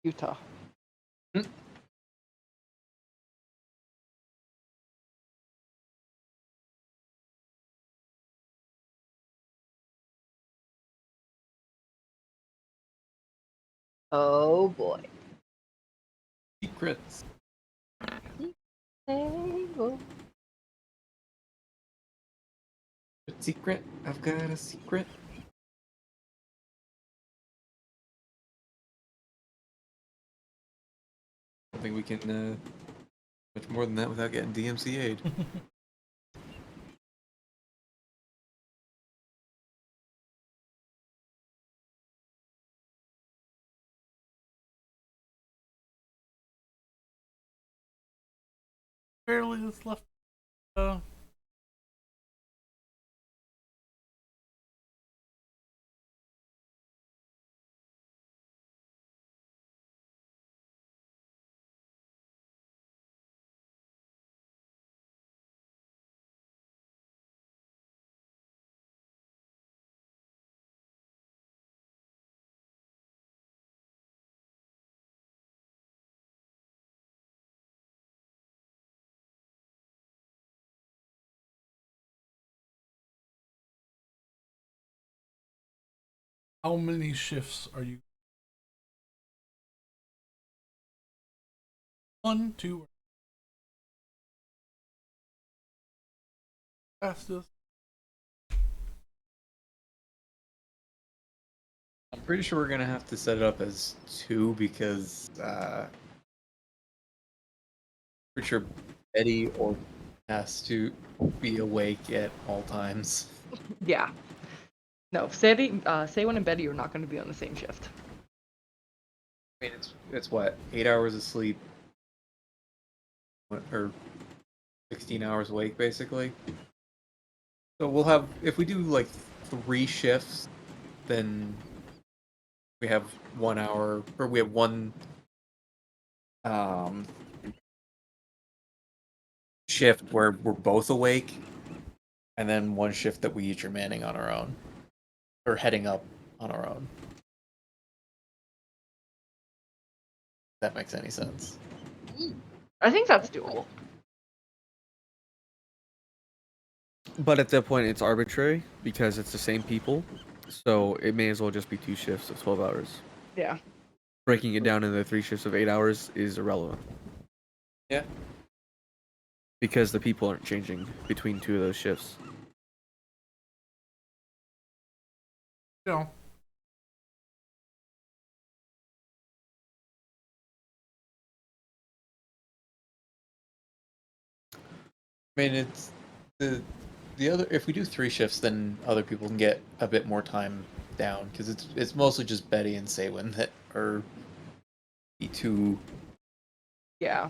B: Utah.
A: oh boy.
F: Secrets.
A: Tango.
F: Secret. I've got a secret. I don't think we can much more than that without getting DMCA'd.
C: Barely is left. How many shifts are you? 1, 2, fastest.
F: I'm pretty sure we're gonna have to set it up as 2 because pretty sure Betty or has to be awake at all times.
B: Yeah. No, Saywin and Betty are not going to be on the same shift.
F: I mean, it's what 8 hours of sleep, or 16 hours awake, basically. So we'll have, if we do like 3 shifts, then we have 1 hour, or we have one shift where we're both awake, and then one shift that we each are manning on our own, or heading up on our own. If that makes any sense.
B: I think that's doable.
D: But at that point, it's arbitrary because it's the same people. So it may as well just be 2 shifts of 12 hours.
B: Yeah.
D: Breaking it down into 3 shifts of 8 hours is irrelevant.
F: Yeah.
D: Because the people aren't changing between 2 of those shifts.
C: No.
F: I mean, it's the other. If we do 3 shifts, then other people can get a bit more time down because it's mostly just Betty and Saywin that are the 2.
B: Yeah.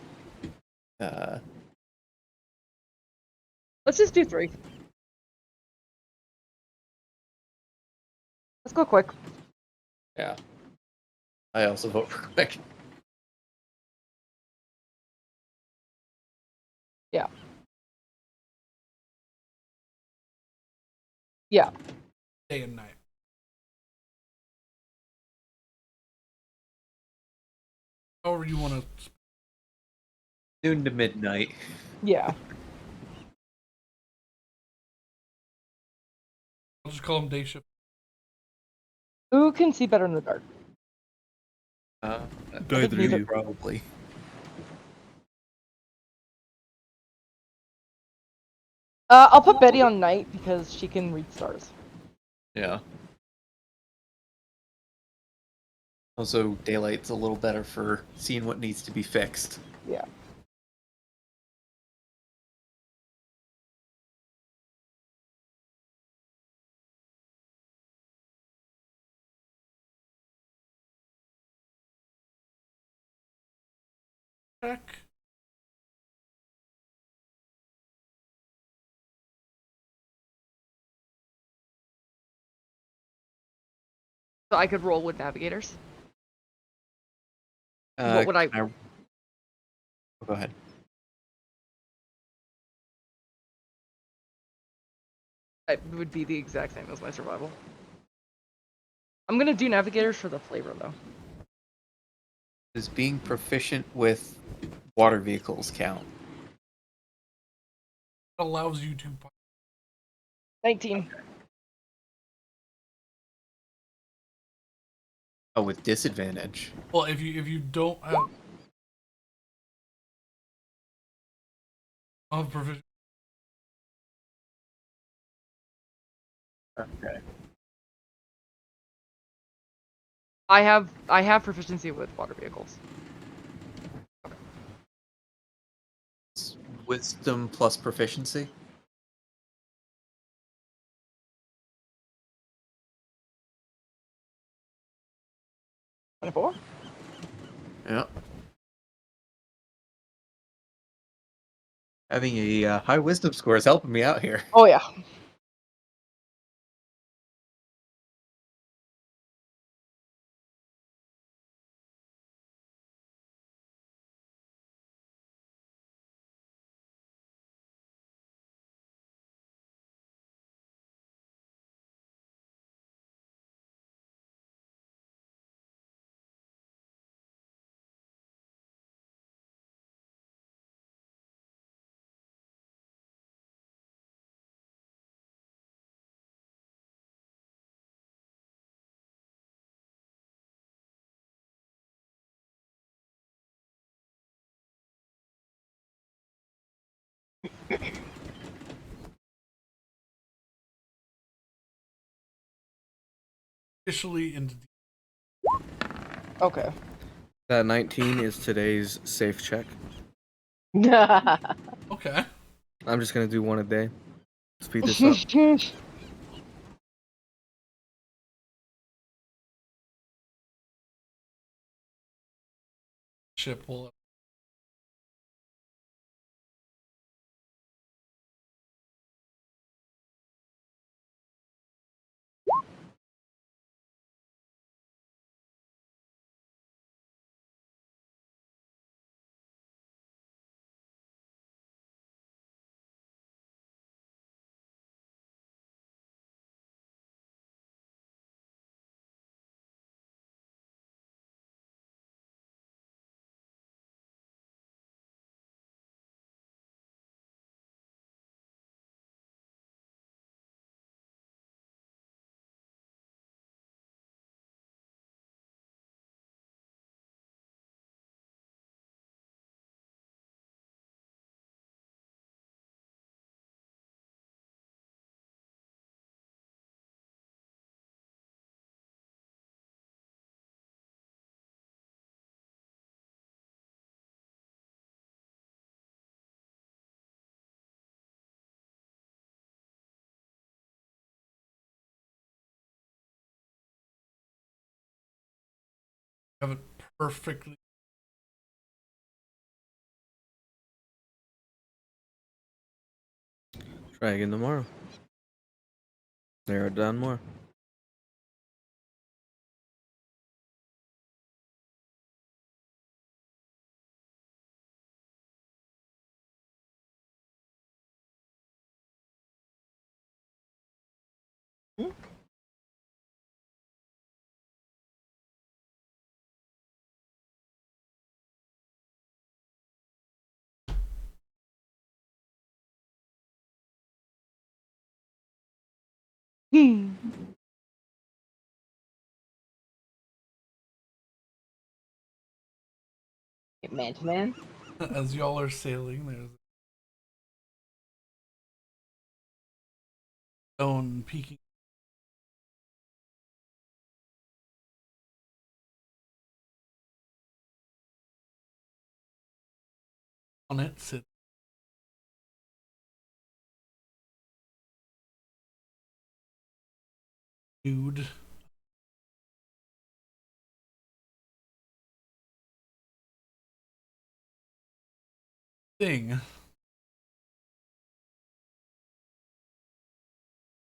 F: Uh,
B: Let's just do 3. Let's go quick.
F: yeah. I also vote for quick.
B: Yeah. Yeah.
C: Day and night. However you want to.
F: Noon to midnight.
B: Yeah.
C: I'll just call them day shift.
B: Who can see better in the dark?
D: Neither
B: neither-
D: of you.
F: Probably.
B: I'll put Betty on night because she can read stars.
F: Yeah. Also, daylight's a little better for seeing what needs to be fixed.
B: Yeah.
C: Check.
B: So I could roll with navigators. What would I?
F: Oh, go ahead.
B: It would be the exact same as my survival. I'm gonna do navigators for the flavor though.
F: Does being proficient with water vehicles count?
C: It allows you to.
B: 19.
F: Oh, with disadvantage.
C: Well, if you don't have. Provision.
F: Okay.
B: I have proficiency with water vehicles.
F: It's wisdom plus proficiency.
B: Twenty-four.
F: Yeah. Having a high wisdom score is helping me out here.
B: Oh yeah.
C: Officially into.
B: Okay.
D: That 19 is today's safe check.
C: Okay.
D: I'm just gonna do one a day. Speed this up.
C: Ship will. Have it perfectly.
D: Try again tomorrow. Narrow it down more.
A: Man to man.
C: As y'all are sailing, there's a stone peeking. On it sits nude thing.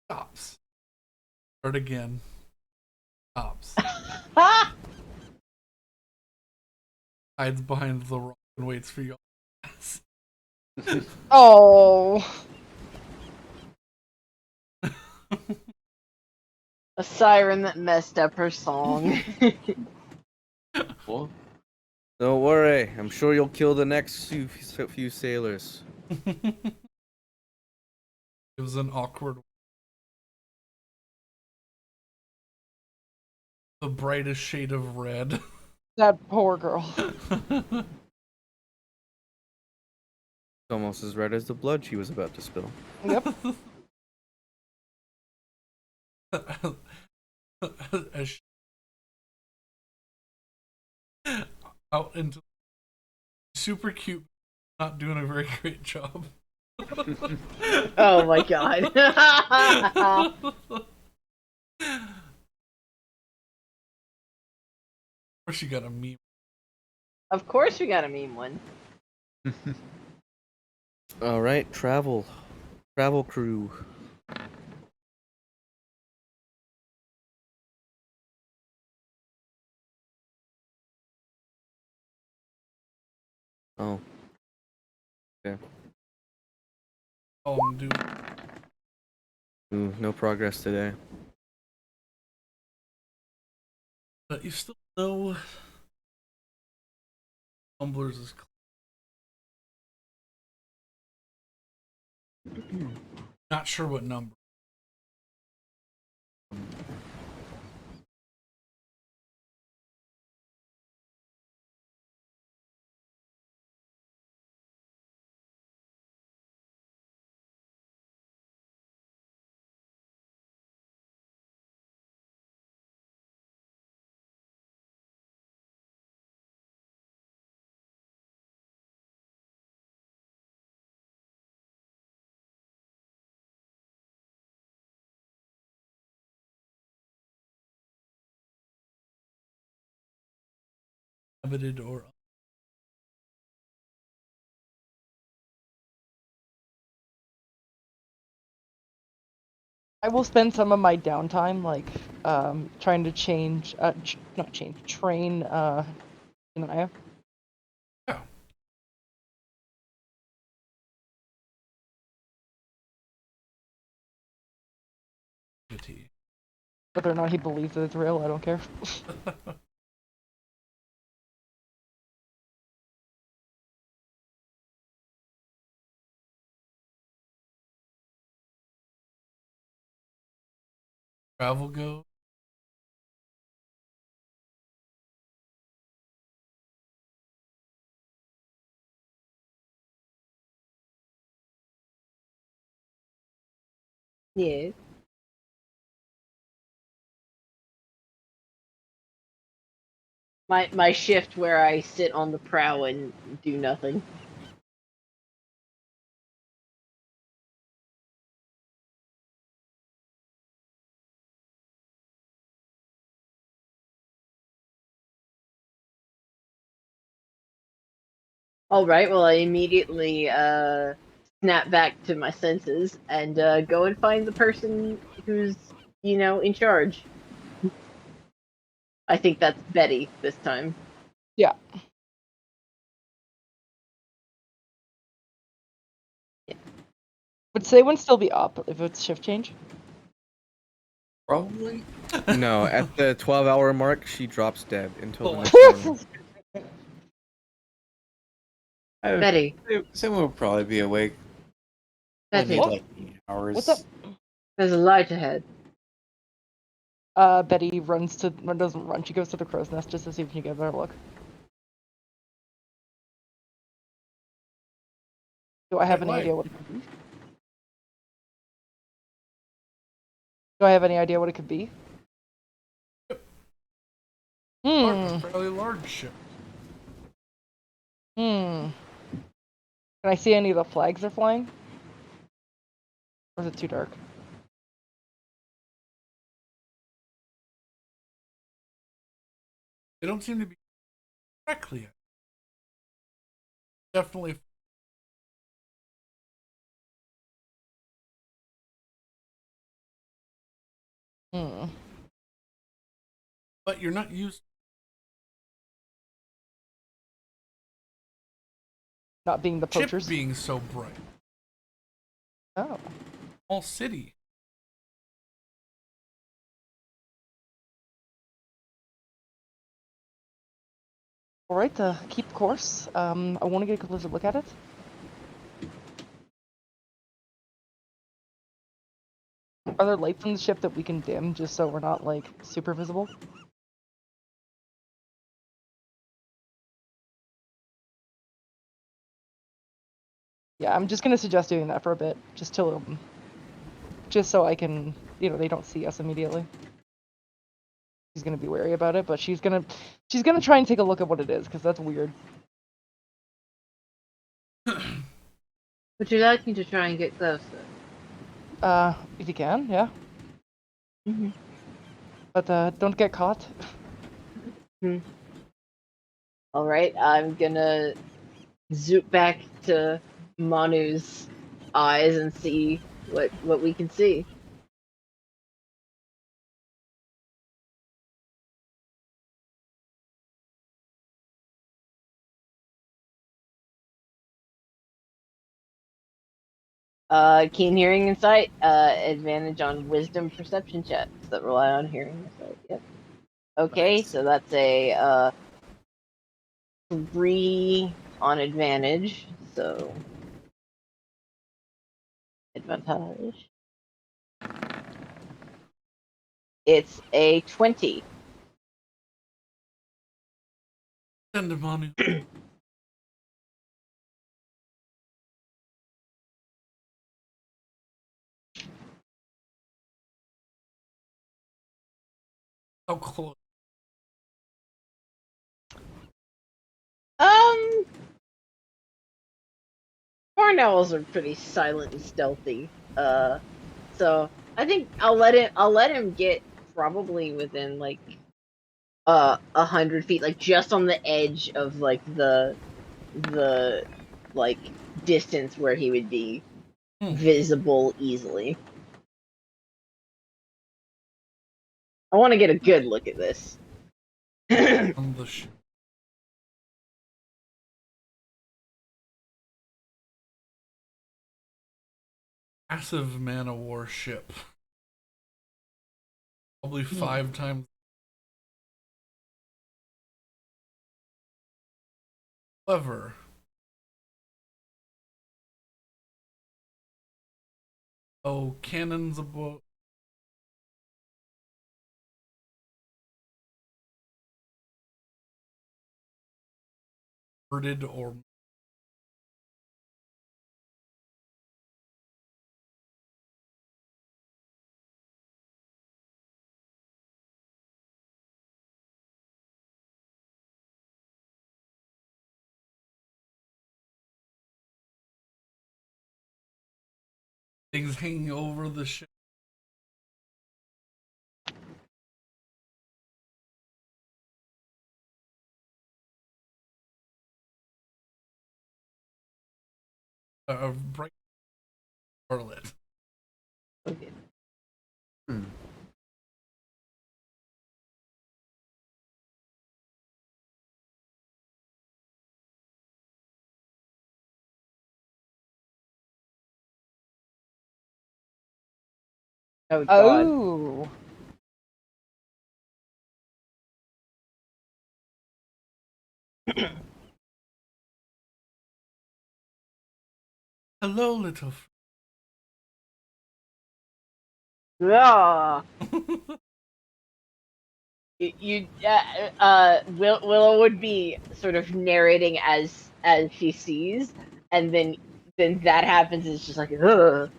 C: Stops. Start again. Stops. Hides behind the rock and waits for you.
B: Oh.
A: A siren that messed up her song.
F: Well,
D: Don't worry, I'm sure you'll kill the next few sailors.
C: It was an awkward. The brightest shade of red.
B: That poor girl.
D: It's almost as red as the blood she was about to spill.
B: Yep.
C: As she- out into super cute, not doing a very great job.
A: Oh my god.
C: Or she got a meme.
A: Of course we got a meme one.
D: All right, travel crew. Oh, okay.
C: Do
D: Ooh, no progress today.
C: but you still know Tumblr's is not sure what number. Habited or
B: I will spend some of my downtime like trying to change not change, train Anaya.
C: yeah. Pity.
B: Whether or not he believes that it's real, I don't care.
C: Travel go.
A: Yeah. My shift where I sit on the prow and do nothing. All right. Well, I immediately snap back to my senses and go and find the person who's in charge. I think that's Betty this time.
B: Yeah. Would say would still be up if it's shift change.
F: probably.
D: No, at the 12-hour mark, she drops dead until the
C: Oh,
D: next morning.
A: Betty.
F: Someone will probably be awake. We'll
A: Betty.
F: need like 8 hours.
B: What's up?
A: There's a light ahead.
B: Betty doesn't run. She goes to the crow's nest just to see if she can get a better look. Do I have any idea what it could be? Do I have any idea what it could be?
C: A fairly large ship.
B: Can I see any of the flags they're flying? Or is it too dark?
C: They don't seem to be correctly. Definitely. But you're not used
B: Not being the
C: to
B: poachers.
C: ship being so bright.
B: Oh.
C: All city.
B: Alright, keep course. I want to get a closer look at it. Are there lights on the ship that we can dim just so we're not, like, super visible? Yeah, I'm just gonna suggest doing that for a bit, just so I can, they don't see us immediately. She's gonna be wary about it, but she's gonna try and take a look at what it is, because that's weird.
A: Would you like me to try and get closer?
B: If you can, yeah.
A: Mm-hmm.
B: But, don't get caught.
A: Alright, I'm gonna zoom back to Manu's eyes and see what we can see. Keen hearing and sight, advantage on wisdom perception checks that rely on hearing and sight. Yep. Okay,
E: Nice.
A: so that's a 3 on advantage, so advantage. It's a 20.
C: Send him on. How close?
A: Horned owls are pretty silent and stealthy. So I think I'll let him get probably within like 100 feet, like just on the edge of like the like distance where he would be visible easily. I want to get a good look at this.
C: On the ship. Massive man of war ship. Probably 5 times. Clever. Oh, cannons above. Or things hanging over the ship. Bright scarlet.
A: Okay. Oh God.
B: Oh.
C: Hello, little.
A: Yeah. Willow would be sort of narrating as she sees, and then that happens. And it's just like, ugh.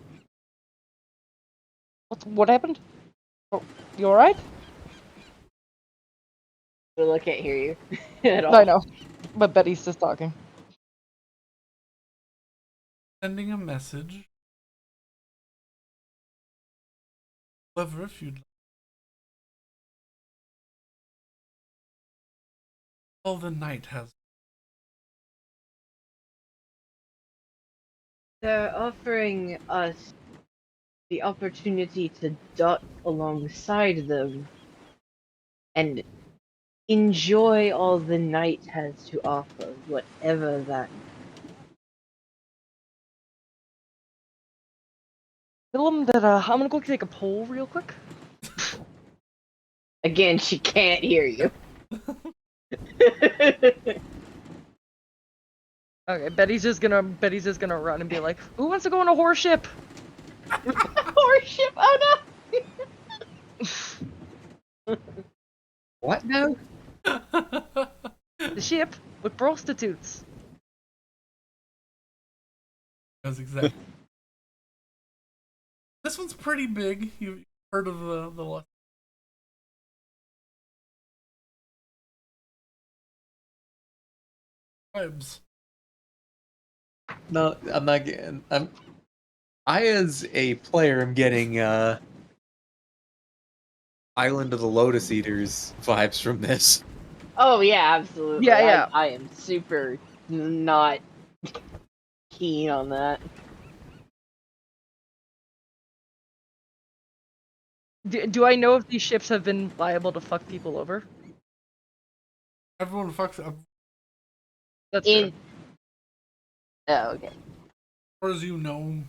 B: What happened? Oh, you alright?
A: Willow can't hear you at all.
B: No, I know. But Betty's just talking.
C: Sending a message. However, if you'd like. All the night has.
A: They're offering us the opportunity to dock alongside them and enjoy all the night has to offer, whatever that.
B: Tell them that I'm gonna go take a poll real quick.
A: Again, she can't hear you.
B: Okay, Betty's just gonna run and be like, "Who wants to go on a horse ship?"
A: Horse ship! Oh no!
E: What now?
B: The ship with prostitutes.
C: That's exactly. This one's pretty big. You've heard of the left. Vibes.
E: No, I'm not getting. I as a player am getting Island of the Lotus Eaters vibes from this.
A: Oh yeah, absolutely.
B: Yeah, yeah.
A: I am super not keen on that.
B: Do I know if these ships have been liable to fuck people over?
C: Everyone fucks up.
B: That's true.
A: Oh, okay.
C: As far as you know.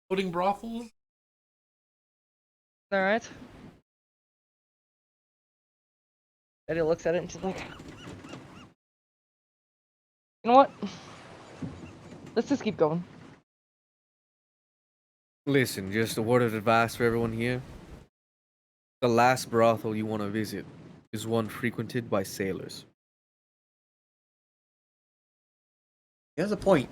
C: Floating brothels?
B: Alright. Betty looks at it and she's like, you know what? Let's just keep going.
D: Listen, just a word of advice for everyone here. The last brothel you want to visit is one frequented by sailors.
E: He has a point.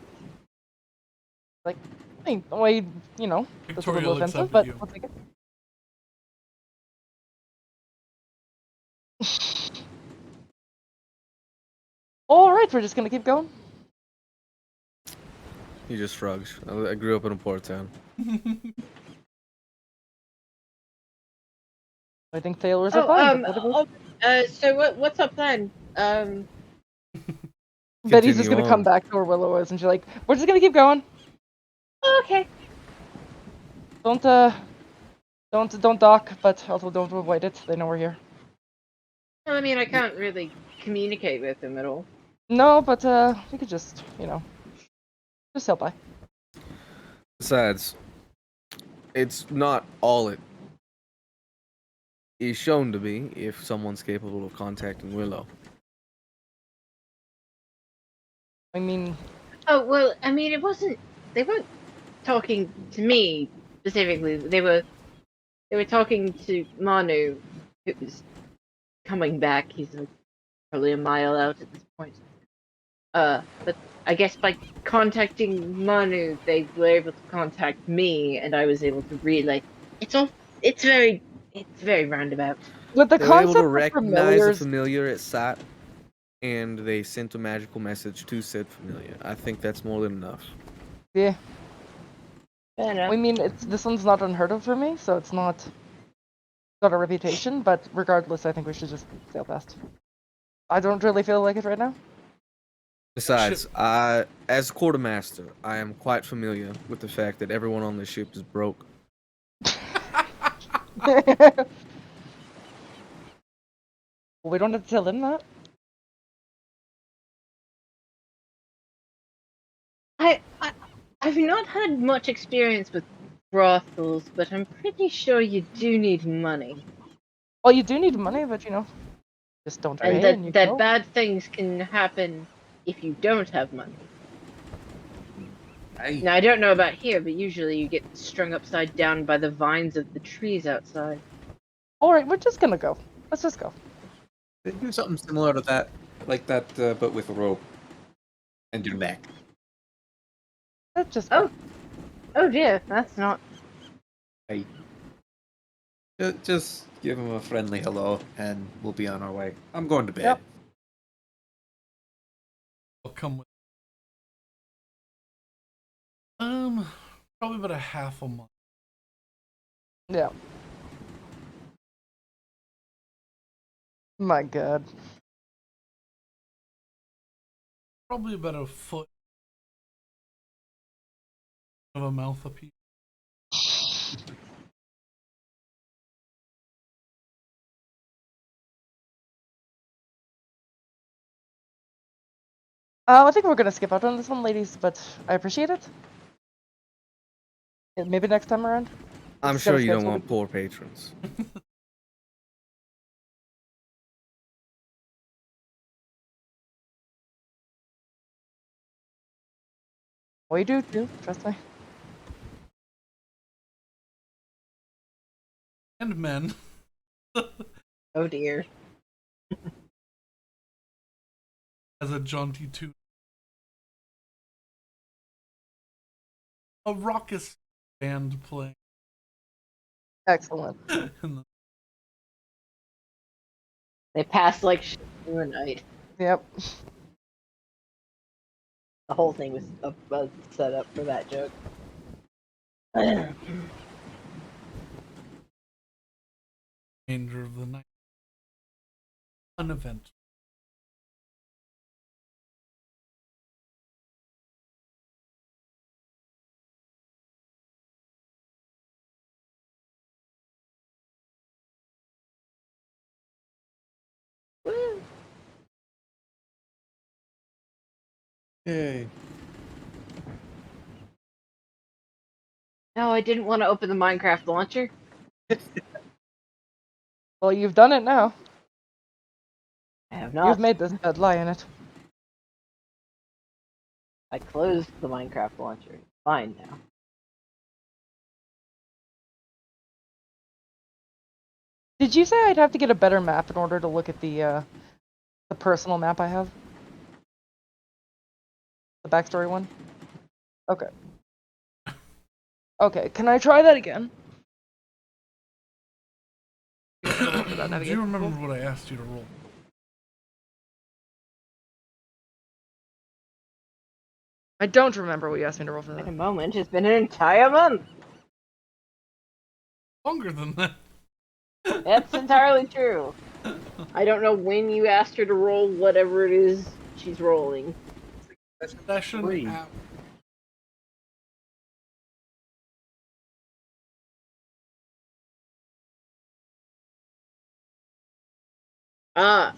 B: Like, I mean, well, you know, that's a
C: Victoria
B: little
C: looks
B: offensive,
C: up
B: but
C: at you.
B: I'll take it. Alright, we're just gonna keep going.
D: He just shrugs. I grew up in a port town.
B: I think sailors are fine. but whatever.
A: So what's our plan?
B: Betty's just
D: Continue
B: gonna come
D: on.
B: back to where Willow is and she's like, we're just gonna keep going.
A: Okay.
B: Don't dock, but also don't avoid it. They know we're here.
A: Well, I mean, I can't really communicate with them at all.
B: No, but we could just, you know, just sail by.
D: Besides, it's not all it is shown to be if someone's capable of contacting Willow.
B: I mean,
A: Oh well, I mean, it wasn't. They weren't talking to me specifically. They were talking to Manu, who was coming back. He's probably a mile out at this point. But I guess by contacting Manu, they were able to contact me, and I was able to relay. It's very roundabout.
B: with the
D: They were able
B: concept
D: to
B: of
D: recognize a
B: familiars,
D: familiar at sight, and they sent a magical message to said familiar. I think that's more than enough.
B: yeah.
A: Fair enough.
B: I mean, this one's not unheard of for me, so it's not got a reputation. But regardless, I think we should just sail past. I don't really feel like it right now.
D: Besides, as quartermaster, I am quite familiar with the fact that everyone on this ship is broke.
B: We don't have to tell him that.
A: I've not had much experience with brothels, but I'm pretty sure you do need money,
B: Well, you do need money, but you know, just don't pay
A: and
B: and you
A: that
B: go.
A: bad things can happen if you don't have money. Now, I don't know about here, but usually you get strung upside down by the vines of the trees outside.
B: Alright, we're just gonna go. Let's just go.
F: They do something similar to that, like that, but with a rope and your neck.
B: Let's just go.
A: Oh dear, that's not...
F: Hey, just give him a friendly hello, and we'll be on our way. I'm going to bed.
B: Yep.
C: I'll come with. Probably about a half a month.
B: Yeah. My god.
C: Probably about a foot of a mouth apiece.
B: I think we're gonna skip out on this one, ladies, but I appreciate it. Yeah, maybe next time around.
D: I'm
B: Just
D: sure
B: gotta
D: you don't
B: schedule
D: want
B: it.
D: poor patrons.
B: We do too, trust me.
C: And men.
A: Oh dear.
C: As a jaunty toot. A raucous band playing.
B: Excellent.
C: in the
A: They pass like shit through the night.
B: Yep.
A: The whole thing was a set up for that joke.
C: danger of the night. An event.
A: Woo.
F: Yay.
A: No, I didn't want to open the Minecraft launcher.
B: Well, you've done it now.
A: I have
B: You've
A: not.
B: made this bed, lie in it.
A: I closed the Minecraft launcher. It's fine now.
B: Did you say I'd have to get a better map in order to look at the personal map I have? The backstory one? Okay. Okay, can I try that again?
C: Do you remember what I asked you to roll?
B: I don't remember what you asked me to roll for
A: Wait a
B: that.
A: moment, it's been an entire month.
C: Longer than that.
A: That's entirely true. I don't know when you asked her to roll whatever it is she's rolling.
C: Session
F: Three.
C: app.
A: Ah,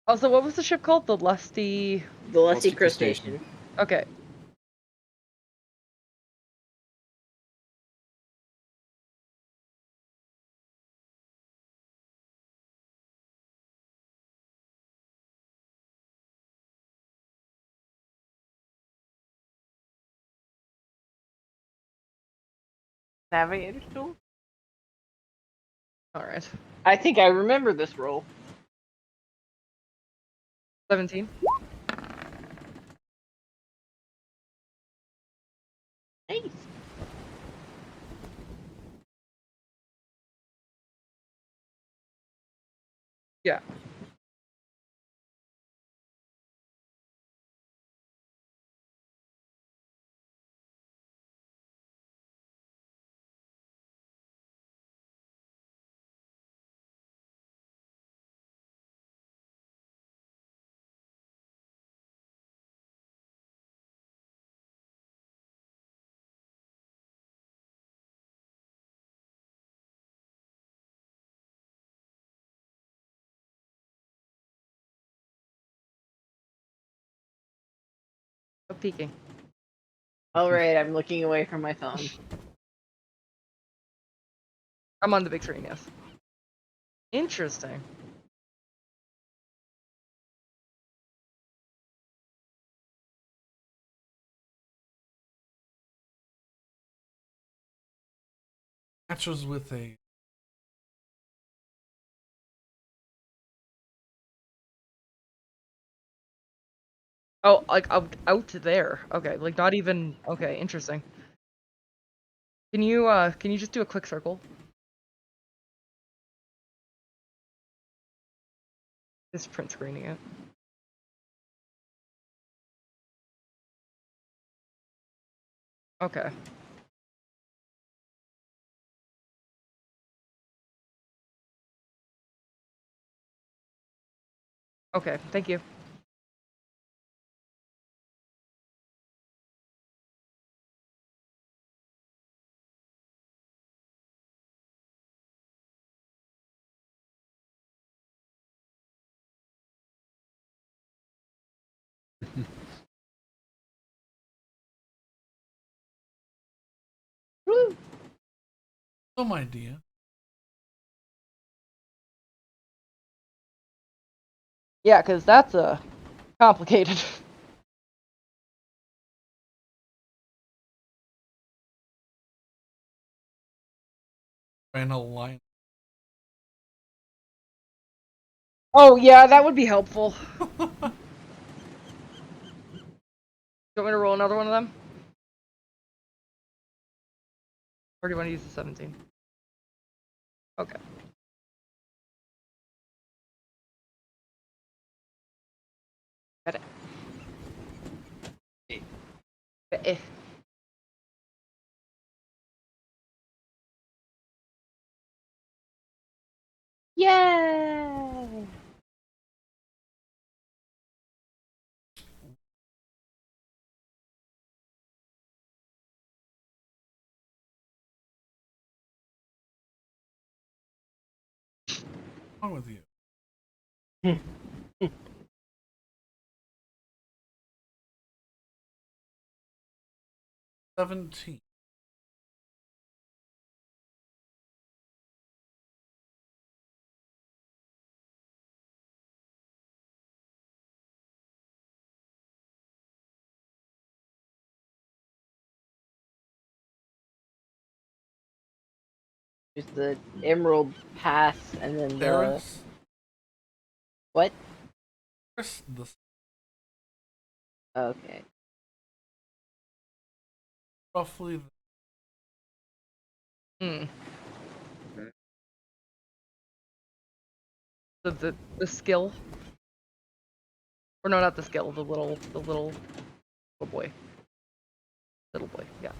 B: Also, what was the ship called? The Lusty...
A: the Lusty
F: Lusty
A: Crustacean.
B: Okay.
A: Navigator's tool?
B: Alright.
A: I think I remember this roll.
B: 17.
A: Nice.
B: Yeah. No peeking.
A: Alright, I'm looking away from my phone.
B: I'm on the big screen, yes. Interesting.
C: matches with a
B: Oh, like out there. Okay, like not even. Okay, interesting. Can you just do a quick circle? Just print screening it. Okay. Okay, thank you.
A: Woo!
C: some idea.
B: Yeah, because that's complicated.
C: Trying to line.
B: Oh yeah, that would be helpful. You want me to roll another one of them? Or do you want to use the 17? Okay. Got it. Eh.
A: Yay!
C: What's wrong with you? 17.
A: Just the emerald pass and then the
C: Theris?
A: what?
C: The
A: Okay.
C: roughly
B: Hmm. The skill. Or no, not the skill. The little boy. Little boy. Yeah.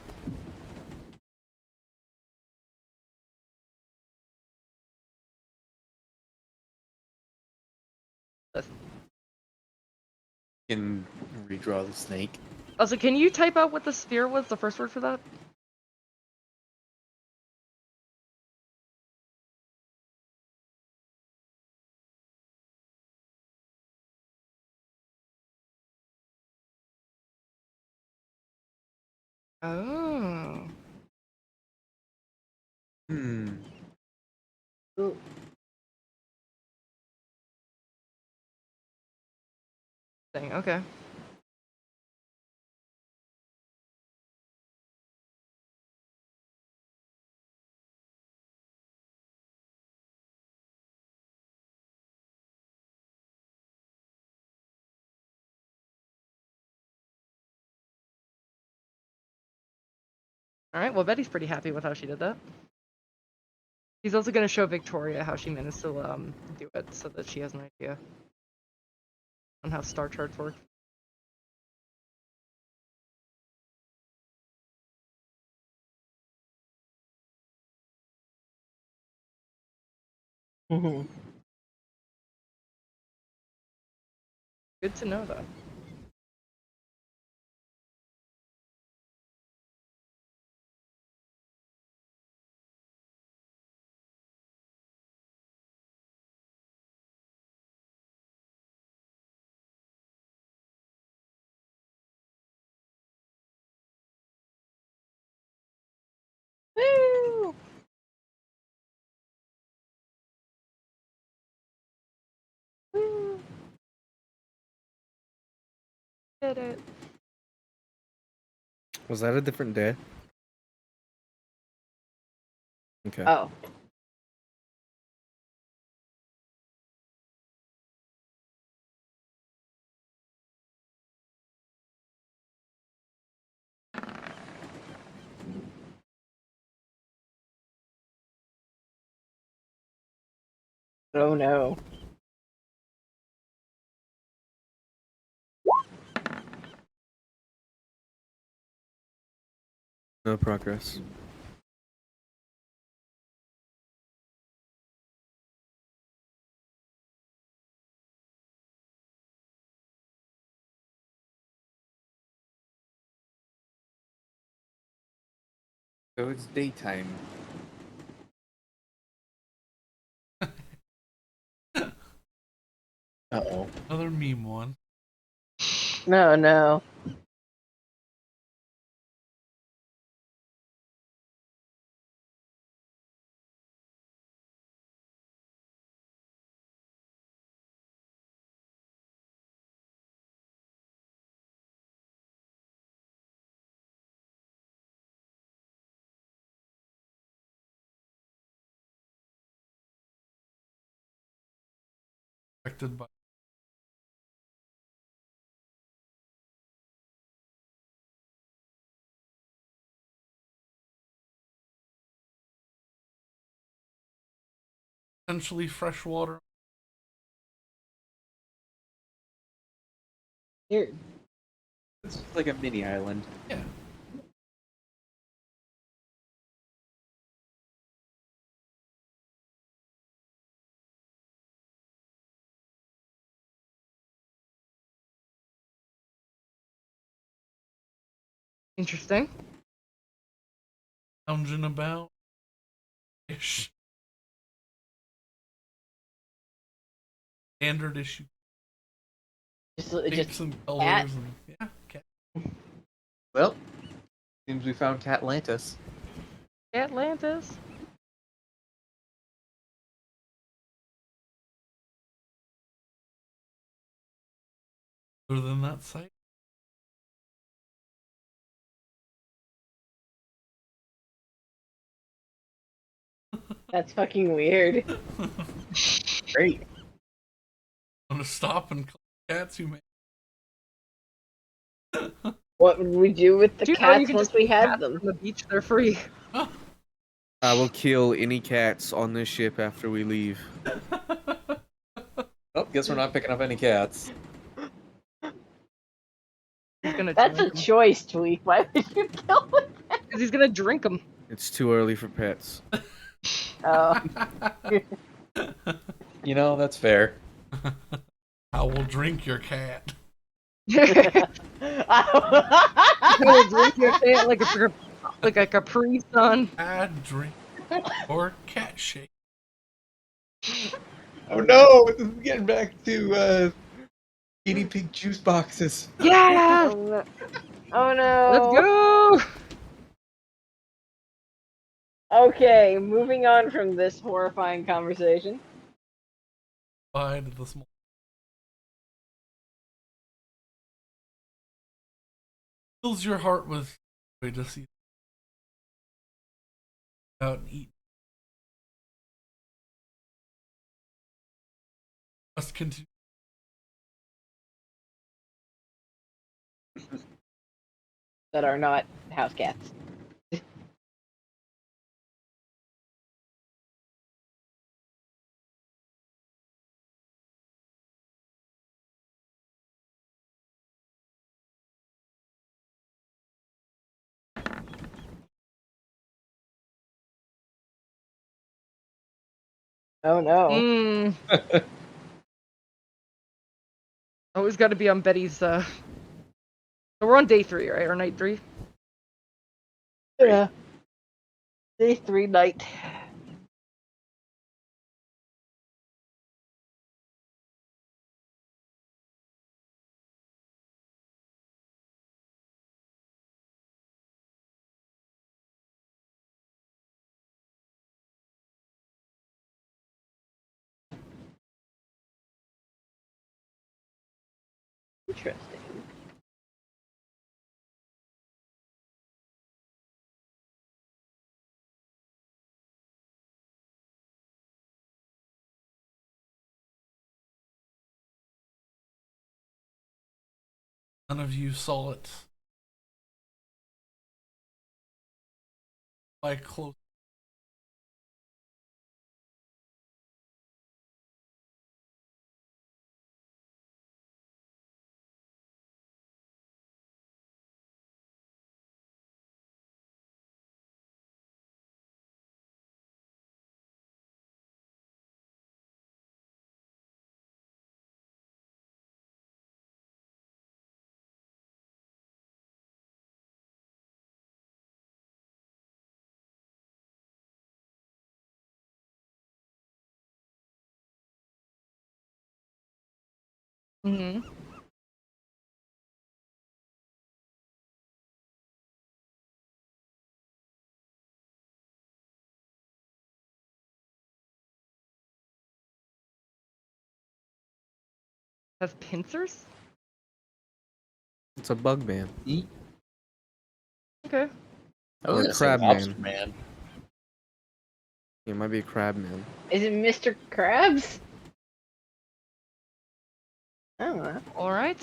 B: That's,
F: Can redraw the snake.
B: also, can you type out what the sphere was? The first word for that? Oh.
F: Hmm.
A: Ooh.
B: Dang. Okay. All right. Well, Betty's pretty happy with how she did that. She's also going to show Victoria how she managed to do it, so that she has an idea on how star charts work.
A: Mhm.
B: Good to know that.
A: Woo! Woo!
B: Did it.
D: Was that a different day? Okay.
A: Oh. Oh no.
D: No progress.
F: So it's daytime. Uh-oh.
C: Another meme one.
A: No, no.
C: Affected by essentially fresh water.
A: Here.
F: It's like a mini island.
C: Yeah.
B: Interesting.
C: Lounging about. Ish. Standard issue.
A: Just
C: Shapes and colors
A: cat.
C: and yeah, cat.
F: Well, seems we found Catlantis.
B: Atlantis.
C: Other than that site.
A: That's fucking weird.
F: Great.
C: I'm gonna stop and collect cats you made.
A: What would we do with the
B: You
A: cats
B: can
A: once
B: just
A: we
B: get
A: had
B: cats
A: them?
B: from the beach. They're free.
D: I will kill any cats on this ship after we leave.
F: Oh, guess we're not picking up any cats.
B: He's gonna
A: That's a
B: drink them.
A: choice, Tweak. Why would you kill them?
B: Because he's gonna drink them.
D: It's too early for pets.
A: Oh.
F: You know, that's fair.
C: I will drink your cat.
B: He'll drink your cat like a Capri Sun.
C: I drink or cat shake.
F: Oh no! This is getting back to guinea pig juice boxes.
B: Yeah!
A: Oh no. Oh
B: Let's
A: no.
B: go!
A: Okay, moving on from this horrifying conversation.
C: Bye to the small. Fills your heart with joy to see out and eat. Must continue.
A: That are not house cats. Oh no.
B: Mmm. Always got to be on Betty's. So we're on day 3, right? Or night 3?
A: Yeah. Day 3 night. Interesting.
C: None of you saw it. By close.
B: Mm-hmm. Has pincers?
D: It's a bug man.
B: Okay.
F: I was
D: Or a
F: gonna say
D: crab
F: lobster
D: man.
F: man.
D: It might be a crab man.
A: Is it Mr. Krabs? I don't know.
B: All right.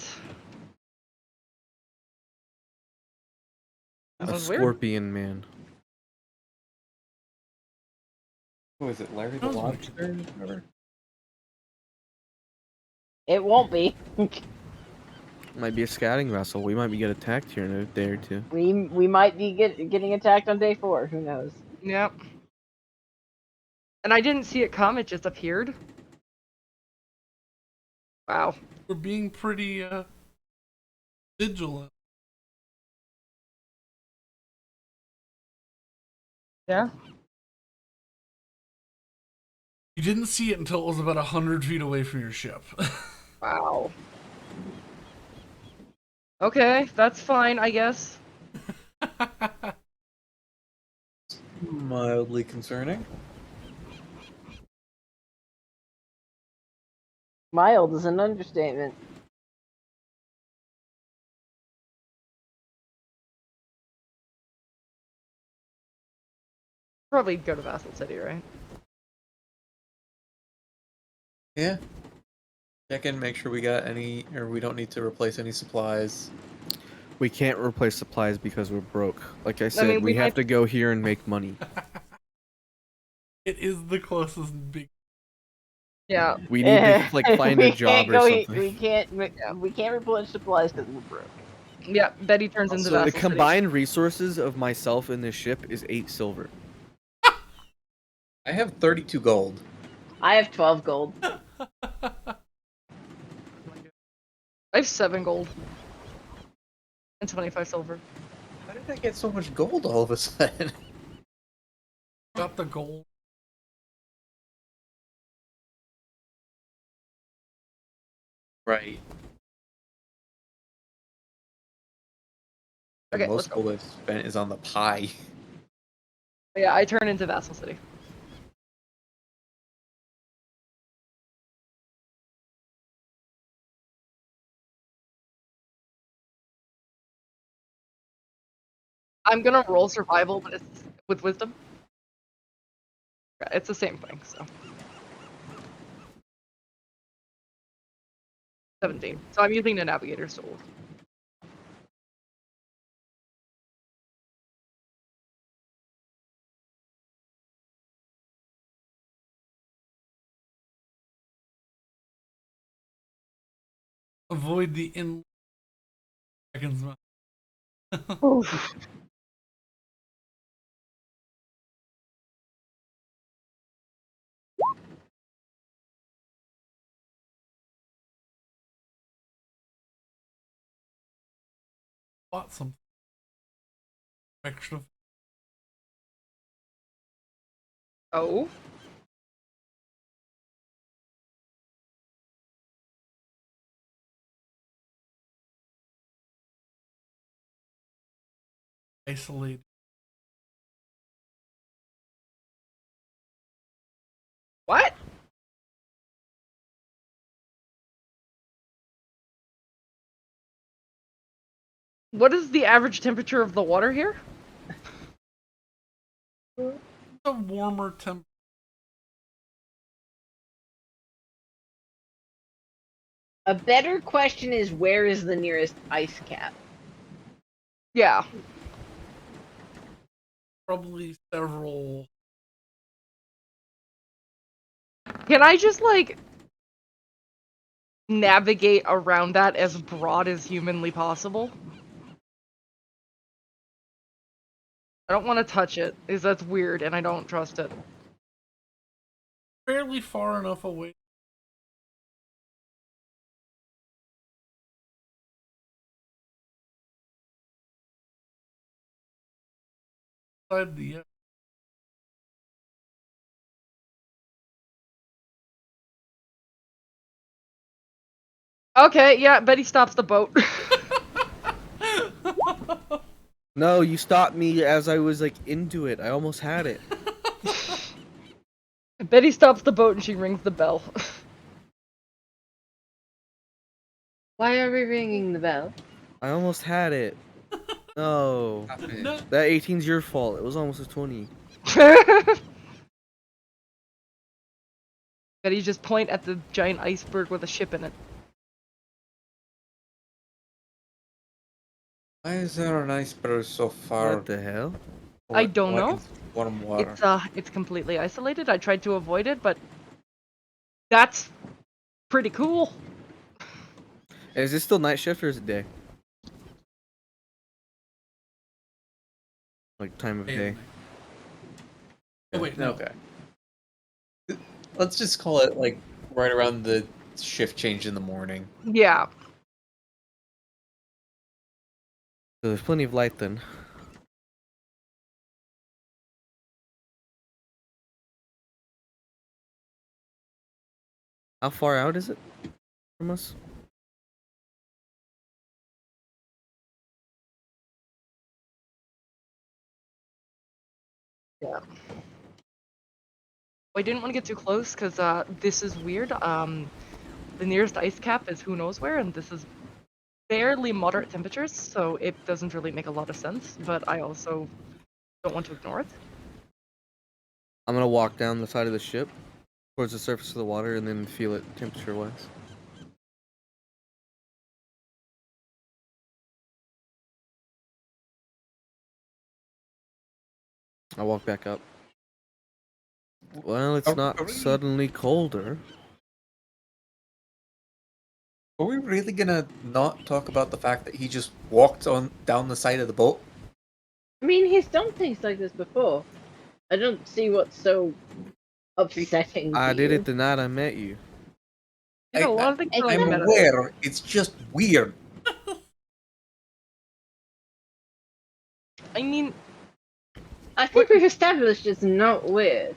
B: That
D: A
B: was weird.
D: scorpion man.
F: Who is it? Larry the
C: Sounds weird.
F: Lobster? Whatever.
A: It won't be.
D: Might be a scouting vessel. We might be get attacked here in a day or two.
A: We might be getting attacked on day 4. Who knows?
B: Yep. And I didn't see it come. It just appeared. Wow.
C: We're being pretty vigilant.
B: Yeah.
C: You didn't see it until it was about 100 feet away from your ship.
B: Wow. Okay, that's fine, I guess.
F: Mildly concerning.
A: Mild is an understatement.
B: Probably go to Vassal City, right?
F: Yeah. Check in, make sure we got any, or we don't need to replace any supplies.
D: We can't replace supplies because we're broke. Like I said,
B: mean,
D: we
B: we
D: have
B: might-
D: to go here and make money.
C: It is the closest big.
B: Yeah.
D: We need to like find
A: We
D: a job
A: can't
D: or
A: go
D: something.
A: we can't replenish supplies because we're broke.
B: Yeah, Betty turns into
F: Also,
D: The
B: Vassal City.
D: combined resources of myself and this ship is 8 silver.
F: I have 32 gold.
A: I have 12 gold.
B: I have 7 gold. And 25 silver.
F: How did I get so much gold all of a sudden?
C: Got the gold.
F: Right. The
B: Okay, let's
F: most
B: go.
F: gold I've spent is on the pie.
B: Yeah, I turn into Vassal City. I'm gonna roll survival, but it's with wisdom. Yeah, it's the same thing, so. 17. So I'm using the navigator's tool.
C: Avoid the in. Dragon's mouth. Bought some extra.
B: Oh.
C: Isolated.
B: What? What is the average temperature of the water here?
C: A warmer temp.
A: A better question is, where is the nearest ice cap?
B: Yeah.
C: Probably several.
B: Can I just, like, navigate around that as broad as humanly possible? I don't want to touch it, because that's weird, and I don't trust it.
C: Fairly far enough away. Inside the
B: Okay, yeah, Betty stops the boat.
D: No, you stopped me as I was like into it. I almost had it.
B: Betty stops the boat and she rings the bell.
A: Why are we ringing the bell?
D: I almost had it. No.
C: No.
D: That 18's your fault. It was almost a 20.
B: Betty just point at the giant iceberg with a ship in it.
F: Why is there an iceberg so far?
D: What the hell?
B: I don't know.
F: Warm water.
B: It's completely isolated. I tried to avoid it, but that's pretty cool.
D: Is this still night shift or is it day? Like time of day.
C: Oh wait, no.
F: Okay. Let's just call it like right around the shift change in the morning.
B: Yeah.
D: So there's plenty of light then. How far out is it from us?
B: Yeah. I didn't want to get too close because this is weird. The nearest ice cap is who knows where, and this is fairly moderate temperatures, so it doesn't really make a lot of sense, but I also don't want to ignore it.
D: I'm gonna walk down the side of the ship towards the surface of the water and then feel it temperature-wise. I'll walk back up. Well, it's
F: Are
D: not
F: we-
D: suddenly colder.
F: Are we really gonna not talk about the fact that he just walked on down the side of the boat?
A: I mean, he's done things like this before. I don't see what's so upsetting.
D: I
A: to
D: did
A: you.
D: it the night I met you.
B: You know, a lot of things are like
F: I'm
B: meta.
F: aware. It's just weird.
B: I mean,
A: I think we've established it's not weird.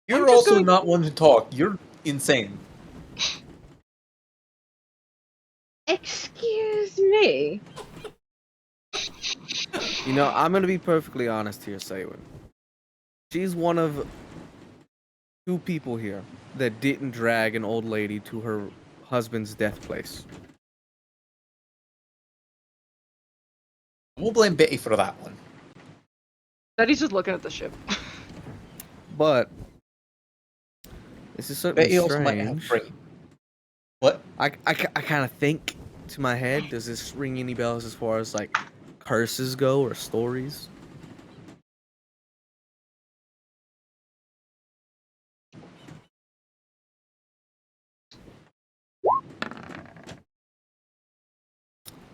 F: You're
B: just
F: also
B: going-
F: not one to talk. You're insane.
A: Excuse me.
D: You know, I'm gonna be perfectly honest here, Saywin. She's one of two people here that didn't drag an old lady to her husband's death place.
F: We'll blame Betty for that one.
B: Betty's just looking at the ship.
D: But this is certainly
F: Betty also might have
D: strange.
F: brain. What?
D: I kind of think to my head, does this ring any bells as far as like curses go or stories?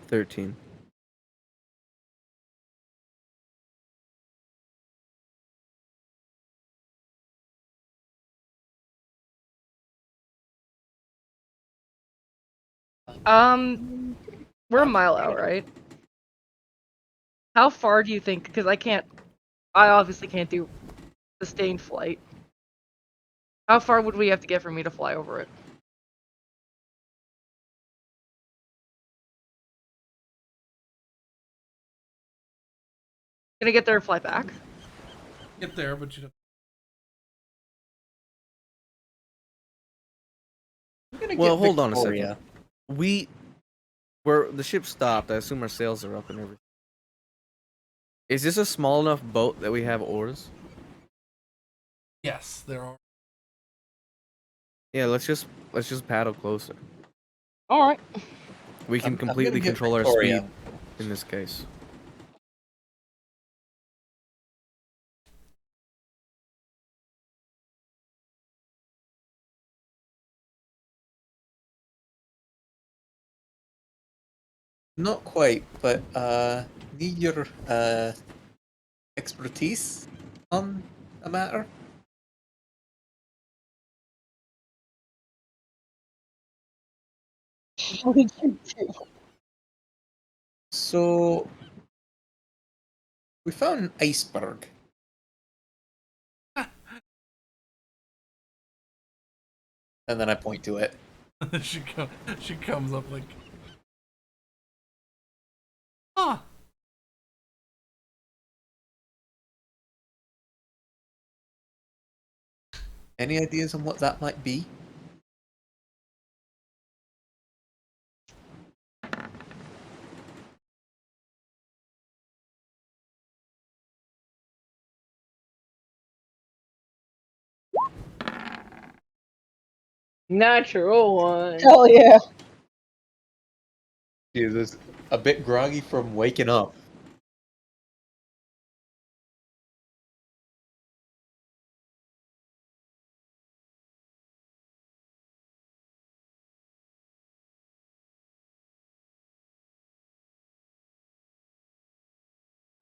D: $13.
B: We're a mile out, right? How far do you think? Because I obviously can't do sustained flight. How far would we have to get for me to fly over it? Can I get there and fly back?
C: Get there, but you don't.
F: I'm gonna
D: Well,
F: get
D: hold on a
F: Victoria.
D: second. Where the ship stopped, I assume our sails are up and everything. Is this a small enough boat that we have oars?
C: Yes, there are.
D: Yeah, let's just paddle closer.
B: All right.
D: We can
F: I'm gonna
D: completely
F: get
D: control our
F: Victoria.
D: speed in this case.
F: Not quite, but need your expertise on a matter.
B: What did you do?
F: So we found an iceberg. And then I point to it.
C: she comes up like, huh.
F: Any ideas on what that might be?
A: Natural one.
B: Hell yeah.
F: Jesus, a bit groggy from waking up.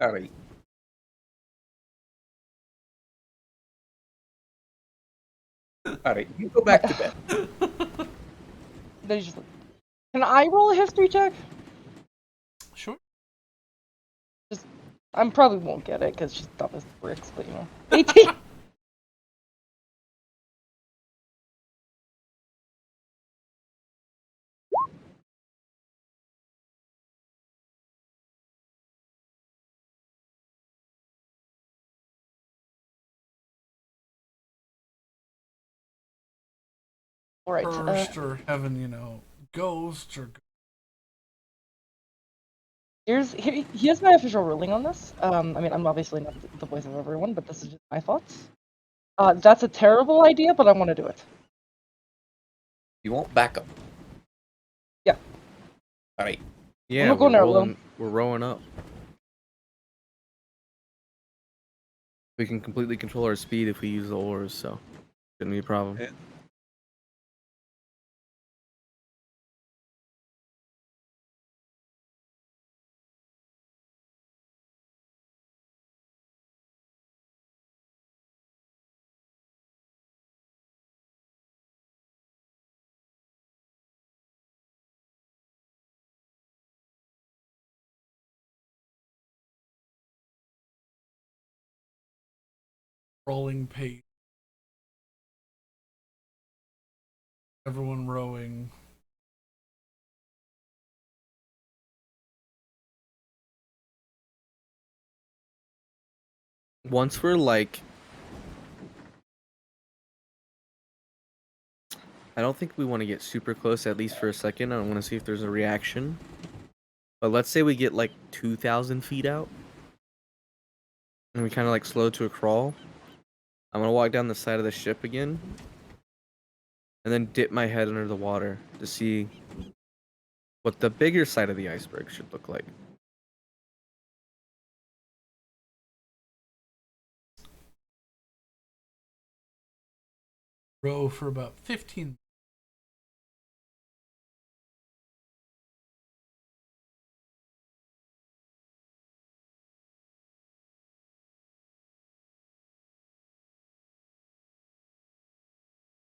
F: All right. All right, you go back to bed.
B: They just. Can I roll a history check?
C: Sure.
B: I probably won't get it because she's dumb as bricks, but you know. 18. All right.
C: Cursed or having, ghosts or.
B: Here's my official ruling on this. I mean, I'm obviously not the voice of everyone, but this is just my thoughts. That's a terrible idea, but I want to do it.
F: You won't back up.
B: Yeah.
F: All right.
D: Yeah,
B: gonna go now, Will.
D: we're rowing up. We can completely control our speed if we use the oars, so shouldn't be a problem.
F: Yeah.
C: Rolling pace. Everyone rowing.
D: Once we're like, I don't think we want to get super close, at least for a second. I want to see if there's a reaction. But let's say we get like 2,000 feet out, and we kind of like slow to a crawl. I'm gonna walk down the side of the ship again, and then dip my head under the water to see what the bigger side of the iceberg should look like.
C: Row for about 15.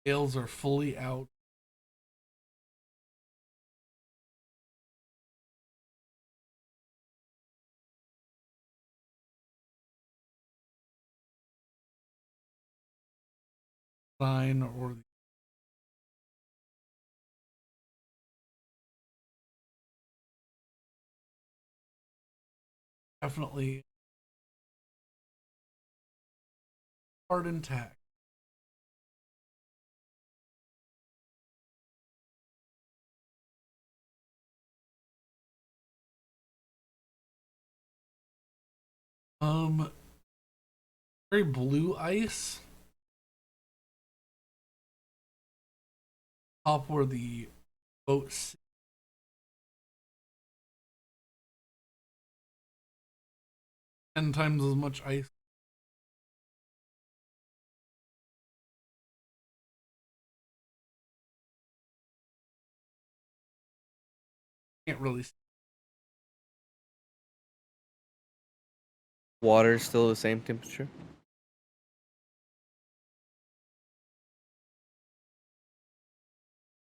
C: Sails are fully out. Sign or the definitely hard intact. Very blue ice. top where the boat sits. 10 times as much ice. Can't really see.
D: Water is still the same temperature.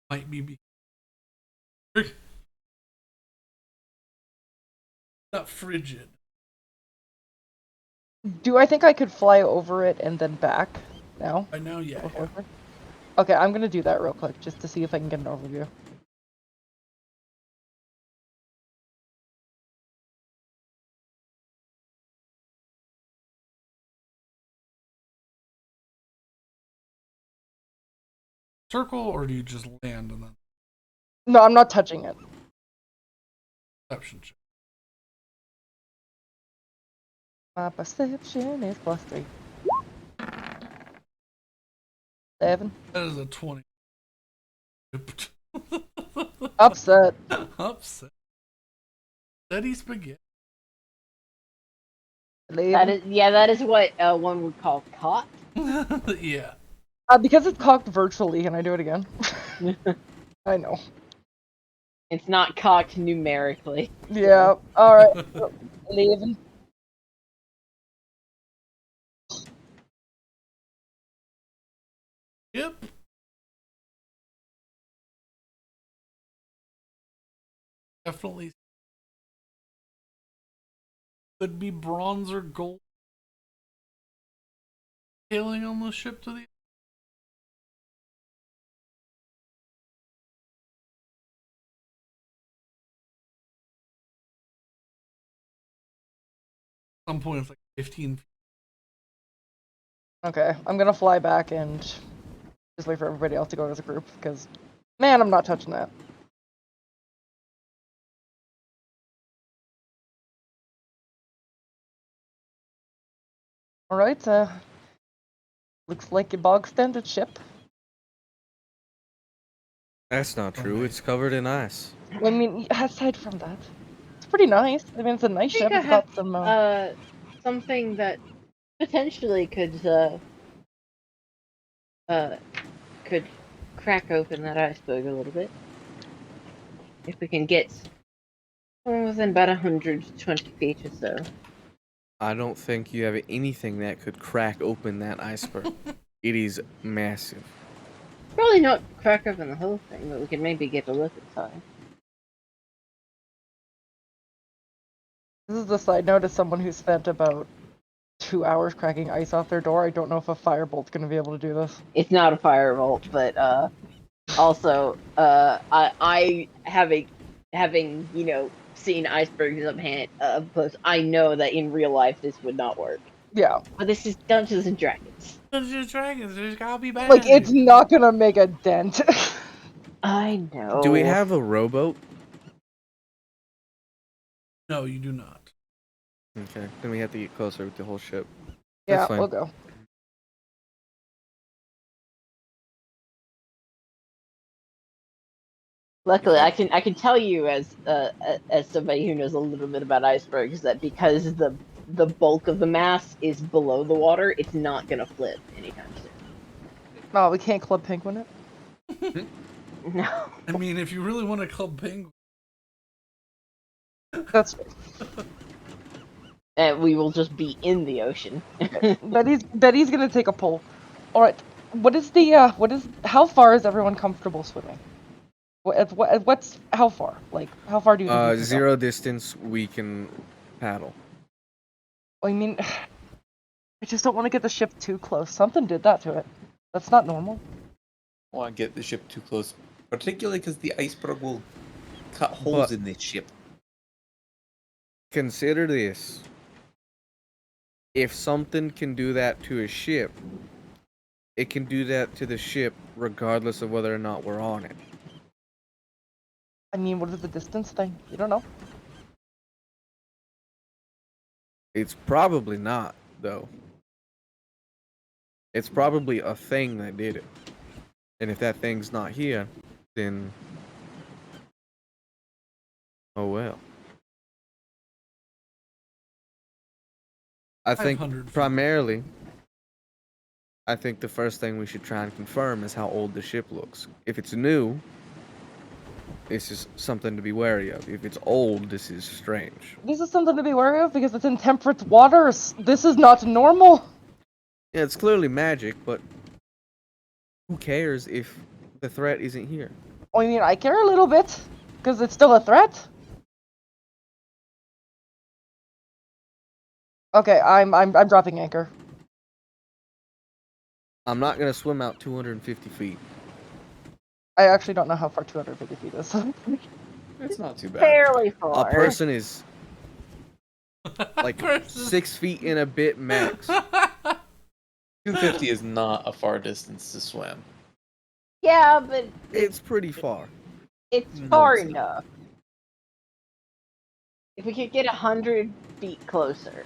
C: Might be not frigid.
B: Do I think I could fly over it and then back now?
C: By now, yeah.
B: Okay, I'm gonna do that real quick just to see if I can get an overview.
C: Circle, or do you just land and then
B: No, I'm not touching it.
C: perception check?
B: My perception is +3. 7.
C: That is a 20.
B: Upset.
C: Upset. Steady spaghetti.
B: 11.
A: That is what one would call caught.
C: Yeah.
B: Because it's cocked virtually, can I do it again? I know.
A: It's not cocked numerically.
B: Yeah. All right. 11.
C: Yep. Definitely could be bronze or gold. Sailing on the ship to the. Some point it's like 15 feet.
B: Okay, I'm gonna fly back and just wait for everybody else to go as a group, because, man, I'm not touching that. Alright, looks like a bog standard ship.
D: That's not true. It's covered in ice.
B: I mean, aside from that, it's pretty nice. I mean, it's a nice
A: I think
B: ship.
A: I
B: It's got
A: have
B: some,
A: something that potentially could crack open that iceberg a little bit. If we can get within about 120 feet or so.
D: I don't think you have anything that could crack open that iceberg. It is massive.
A: Probably not crack open the whole thing, but we could maybe get a look inside.
B: this is a side note as someone who spent about 2 hours cracking ice off their door. I don't know if a firebolt's gonna be able to do this.
A: It's not a firebolt, but also I having seen icebergs up close, I know that in real life this would not work.
B: Yeah.
A: But this is Dungeons and Dragons.
C: Dungeons and Dragons, there's gotta be bad.
B: Like, it's not gonna make a dent.
A: I know.
D: Do we have a rowboat?
C: No, you do not.
D: Okay, then we have to get closer with the whole ship.
B: Yeah,
D: That's fine.
B: we'll go.
A: Luckily, I can tell you as somebody who knows a little bit about icebergs that because the bulk of the mass is below the water, it's not gonna flip anytime soon.
B: Oh, we can't Club Penguin it?
A: No.
C: I mean, if you really want to club penguin,
B: That's
A: And we will just be in the ocean.
B: Betty's gonna take a pull. Alright, how far is everyone comfortable swimming? How far? Like, how far do you think you can go?
D: 0 distance we can paddle.
B: I mean, I just don't want to get the ship too close. Something did that to it. That's not normal.
F: I want to get the ship too close, particularly because the iceberg will cut holes in this ship.
D: Consider this. If something can do that to a ship, it can do that to the ship regardless of whether or not we're on it.
B: I mean, what is the distance thing? You don't know.
D: It's probably not, though. It's probably a thing that did it. And if that thing's not here, then oh well. I think
C: 500 feet.
D: primarily, I think the first thing we should try and confirm is how old the ship looks. If it's new, this is something to be wary of. If it's old, this is strange.
B: This is something to be wary of because it's in temperate waters. This is not normal.
D: Yeah, it's clearly magic, but who cares if the threat isn't here?
B: I mean, I care a little bit because it's still a threat. Okay, I'm dropping anchor.
D: I'm not gonna swim out 250 feet.
B: I actually don't know how far 250 feet is.
E: It's not too bad.
A: Fairly
D: A
A: far.
D: person is like
C: Versus-
D: 6 feet in a bit max.
F: 250 is not a far distance to swim.
A: Yeah, but
D: It's pretty far.
A: it's
F: No,
A: far
F: it's not.
A: enough. If we could get 100 feet closer,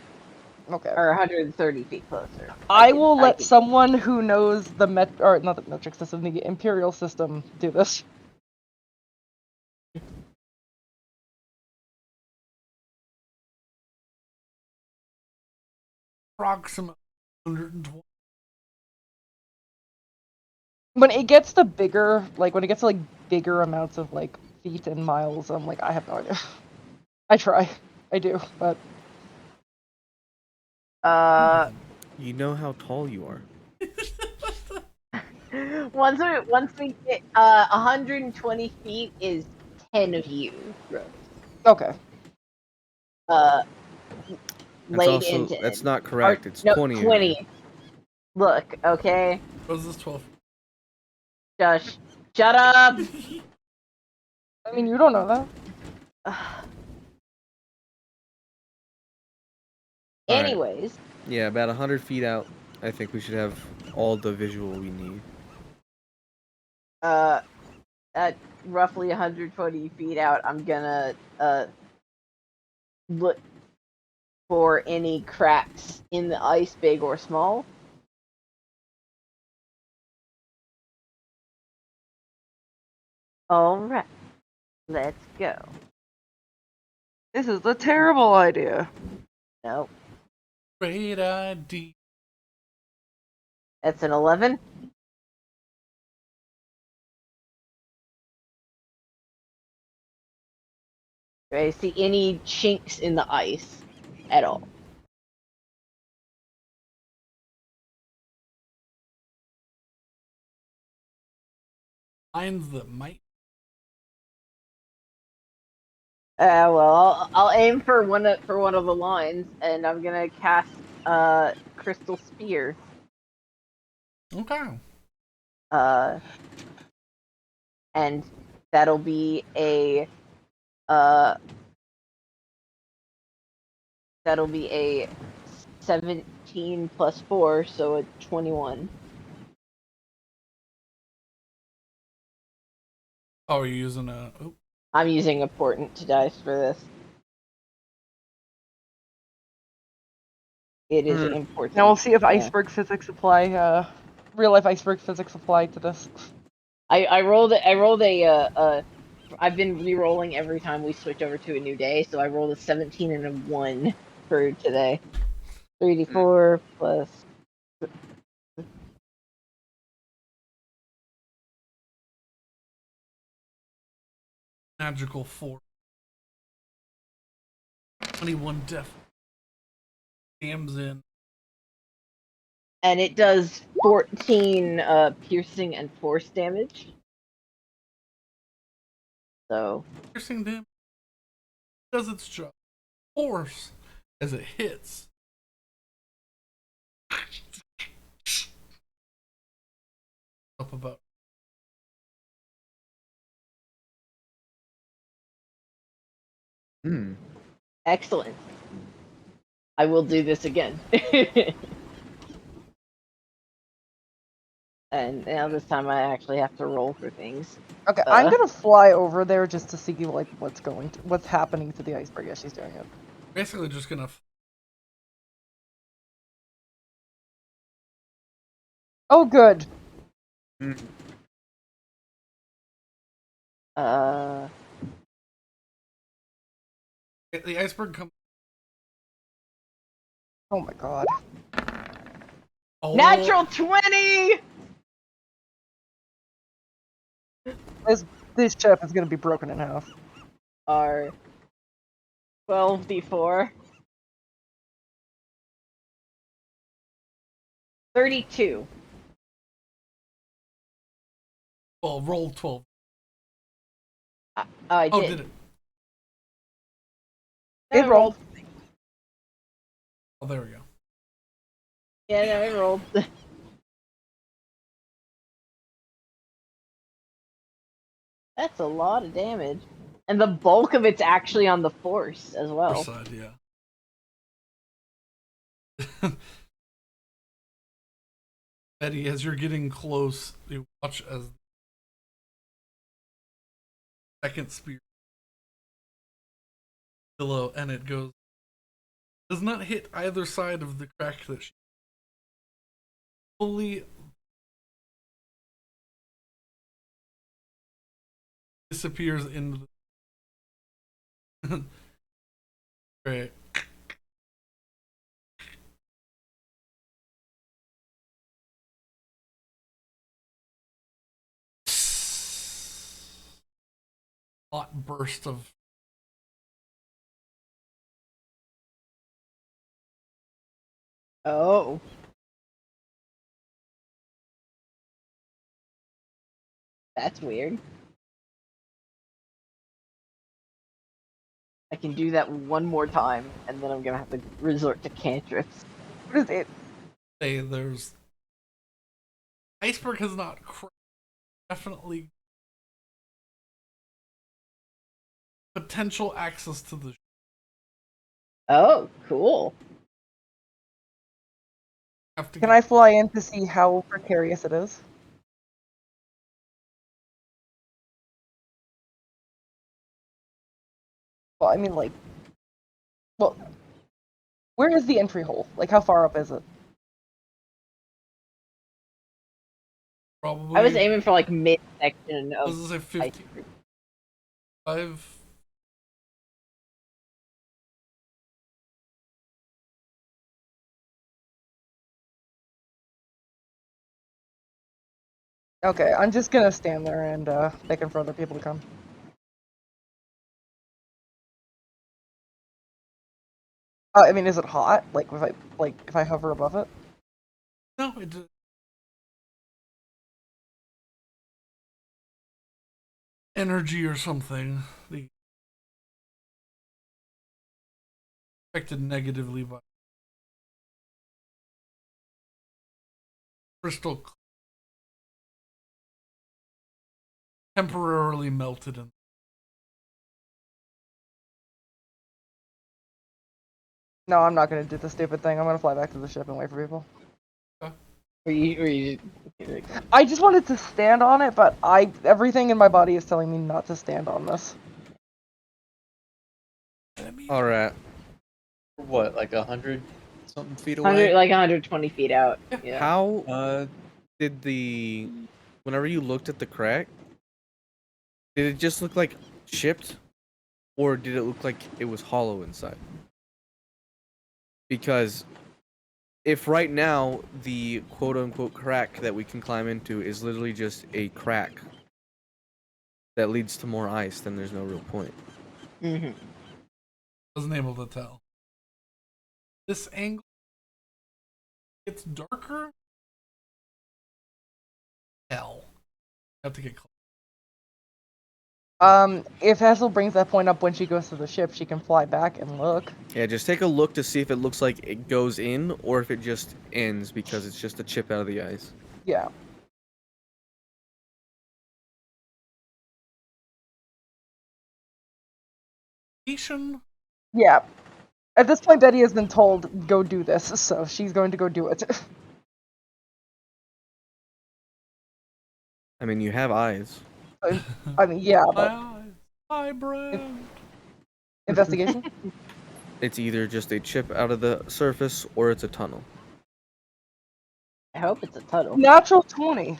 B: Okay.
A: or 130 feet closer,
B: I will let
A: could-
B: someone who knows the not the metric system, the imperial system, do this.
C: Approximately 120.
B: When it gets to bigger, like when it gets to like bigger amounts of like feet and miles, I'm like, I have no idea. I try, I do, but
D: You know how tall you are.
A: once we get 120 feet is 10 of you, gross.
B: okay.
A: Laid into
D: That's
A: it.
D: not correct.
A: Or-
D: It's
A: no,
D: 20.
A: 20. Look, okay,
C: What is this 12?
A: Josh, shut up.
B: I mean, you don't know that.
D: Alright.
A: Anyways,
D: Yeah, about 100 feet out, I think we should have all the visual we need.
A: at roughly 120 feet out, I'm gonna look for any cracks in the ice, big or small. All right, let's go.
B: This is a terrible idea.
A: No,
C: Great idea.
A: that's an 11. Do I see any chinks in the ice at all?
C: Lines that might.
A: Well, I'll aim for one of the lines, and I'm gonna cast crystal spear.
C: Okay.
A: And that'll be a 17 plus 4, so a 21.
C: Oh, you're using a. Oh,
A: I'm using a portent to dice for this. It is important.
B: Now we'll see if
A: Yeah.
B: iceberg physics apply. Real life iceberg physics apply to this.
A: I rolled a I've been re-rolling every time we switch over to a new day, so I rolled a 17 and a 1 for today. 3d4 plus.
C: magical 4. 21 def. Jams in.
A: And it does 14 piercing and force damage. So
C: Piercing damage does its job. Force as it hits. Up about.
A: excellent. I will do this again. And now this time I actually have to roll for things.
B: Okay, I'm gonna fly over there just to see like what's happening to the iceberg as she's doing it.
C: Basically, just gonna.
B: Oh, good.
A: Uh,
C: The iceberg comes.
B: Oh my god.
C: Oh,
A: natural 20.
B: This ship is gonna be broken in half.
A: Are 12d4. 32.
C: Well, roll 12.
A: I
C: Oh,
A: did.
C: did it?
A: No,
B: It
A: I
B: rolled.
C: Oh, there we go.
A: Yeah, no, it rolled. That's a lot of damage. And the bulk of it's actually on the force as well.
C: First side, yeah. Betty, as you're getting close, you watch as the second spear below, and it does not hit either side of the crack that she fully disappears into the Great. Hot burst of
A: Oh. That's weird. I can do that one more time, and then I'm gonna have to resort to cantrips.
B: What is it?
C: say there's iceberg has not definitely potential access to the
A: Oh, cool.
C: have to
B: Can
C: get
B: I fly in to see how precarious it is? Well, I mean, like, well, where is the entry hole? Like, how far up is it?
C: probably
A: I was aiming for like mid-section
C: this
A: of
C: is a
A: iceberg.
C: 55.
B: Okay, I'm just gonna stand there and beckon for other people to come. I mean, is it hot? Like, if I hover above it?
C: No, it energy or something. The affected negatively by crystal temporarily melted in.
B: No, I'm not gonna do the stupid thing. I'm gonna fly back to the ship and wait for people.
A: Were you
B: I just wanted to stand on it, but everything in my body is telling me not to stand on this.
D: All right.
F: What, like 100 something feet
A: 100,
F: away?
A: like 120 feet out? Yeah.
D: How did whenever you looked at the crack, did it just look like chipped, or did it look like it was hollow inside? Because if right now the quote unquote crack that we can climb into is literally just a crack that leads to more ice, then there's no real point.
A: Mm-hmm.
C: Wasn't able to tell. This angle gets darker. Hell, have to get close.
B: If Hazel brings that point up when she goes to the ship, she can fly back and look.
D: Yeah, just take a look to see if it looks like it goes in or if it just ends because it's just a chip out of the ice.
B: Yeah.
C: Nation.
B: Yeah. At this point, Betty has been told, go do this, so she's going to go do it.
D: I mean, you have eyes.
B: I mean, yeah,
C: My
B: but
C: eyes. My brand.
B: investigation?
D: It's either just a chip out of the surface or it's a tunnel.
A: I hope it's a tunnel.
B: Natural 20.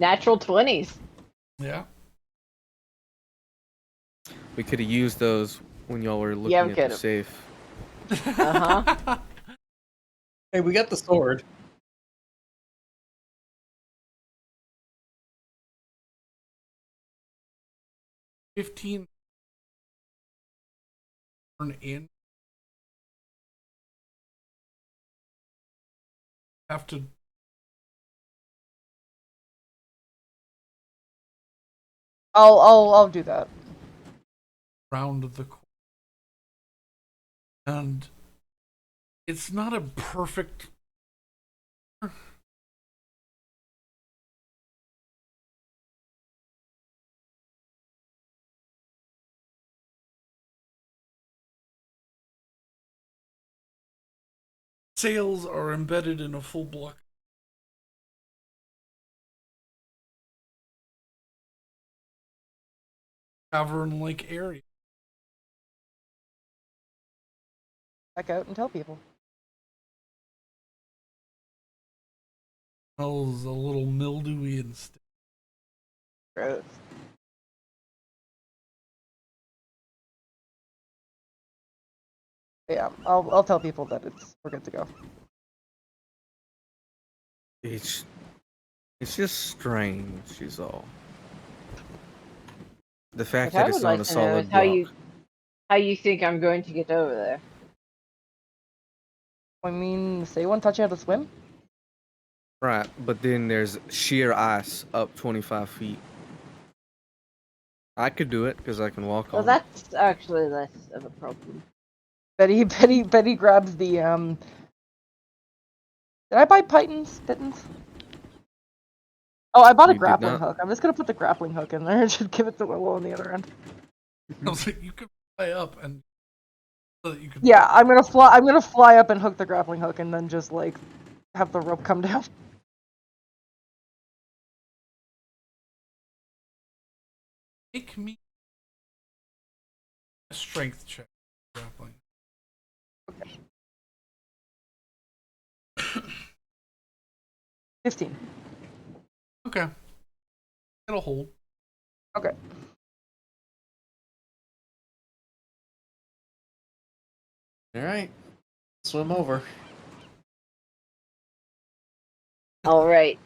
A: Natural 20s.
C: Yeah.
D: We could have used those when y'all were
A: Yeah,
D: looking
A: we
D: at the
A: could've.
D: safe.
A: Uh-huh.
E: Hey, we got the sword.
C: $15 turn in. Have to
B: I'll do that.
C: round the corner. And it's not a perfect. Sails are embedded in a full block cavern-like area.
B: Back out and tell people.
C: Smells a little mildewy and stiff.
B: Gross. Yeah, I'll tell people that we're good to go.
D: It's just strange, is all. The fact
A: What I
D: that
A: would
D: it's not
A: like
D: a
A: to know is
D: solid block.
A: how you think I'm going to get over there.
B: I mean, say one touch you how to swim?
D: Right, but then there's sheer ice up 25 feet. I could do it because I can walk
A: Well,
D: on it.
A: that's actually less of a problem.
B: Betty grabs the Did I buy Pittons? Oh, I bought a
D: You did
B: grappling
D: not?
B: hook. I'm just gonna put the grappling hook in there and just give it to Willow on the other end.
C: I was like, you could fly up and so that you could.
B: Yeah, I'm gonna fly up and hook the grappling hook and then just like have the rope come down.
C: Make me a strength check. Grappling.
B: 15.
C: Okay. It'll hold.
B: Okay.
E: All right, swim over.
A: All right.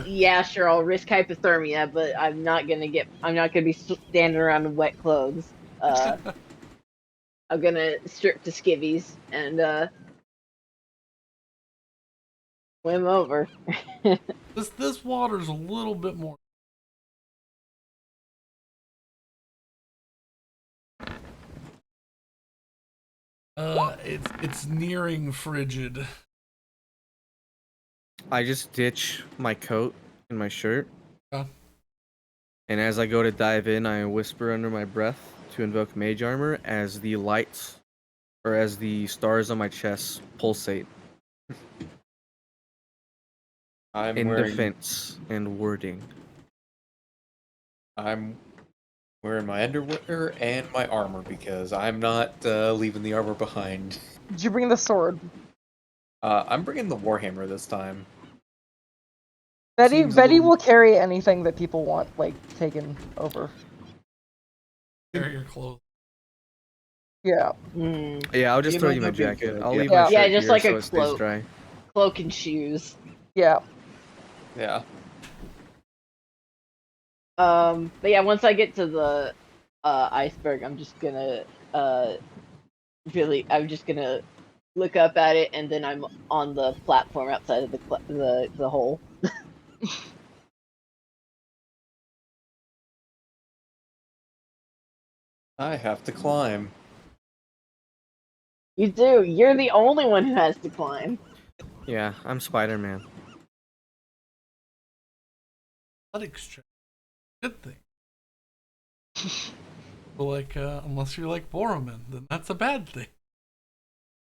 A: Yeah, sure, I'll risk hypothermia, but I'm not gonna be standing around in wet clothes. I'm gonna strip to skivvies and swim over.
C: This water's a little bit more. It's nearing frigid.
D: I just ditch my coat and my shirt.
C: Yeah.
D: And as I go to dive in, I whisper under my breath to invoke mage armor as the lights, or as the stars on my chest pulsate
E: I'm
D: in
E: wearing
D: defense and wording.
E: I'm wearing my underwear and my armor because I'm not leaving the armor behind.
B: Did you bring the sword?
E: I'm bringing the warhammer this time.
B: Betty
E: Seems a little-
B: will carry anything that people want like taken over.
C: Carry your clothes.
B: Yeah.
D: Yeah, I'll just
E: You
D: throw
E: might
D: you my
E: not be a
D: jacket.
E: good
D: I'll
E: idea.
D: leave my
B: Yeah.
D: shirt
A: Yeah, just
D: here
A: like
D: so
A: a
D: it stays
A: cloak.
D: dry.
A: Cloak and shoes.
B: Yeah.
E: Yeah.
A: But yeah, once I get to the iceberg, I'm just gonna I'm just gonna look up at it, and then I'm on the platform outside of the hole.
E: I have to climb.
A: You do. You're the only one who has to climb.
D: Yeah, I'm Spider-Man.
C: Athletics check. Good thing. But like, unless you're like Boroman, then that's a bad thing.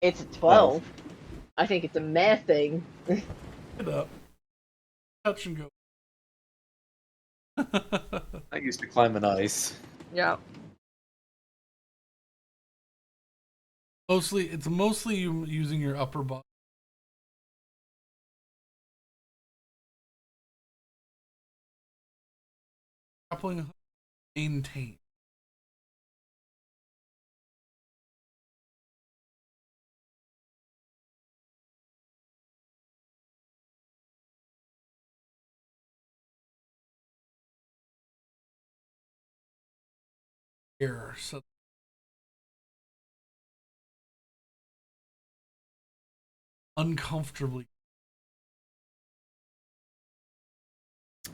A: It's a 12. I think it's a meh thing.
C: Get up. Touch and go.
E: I used to climb on ice.
B: Yeah.
C: It's mostly you using your upper body. grappling hook maintained. Here, so uncomfortably.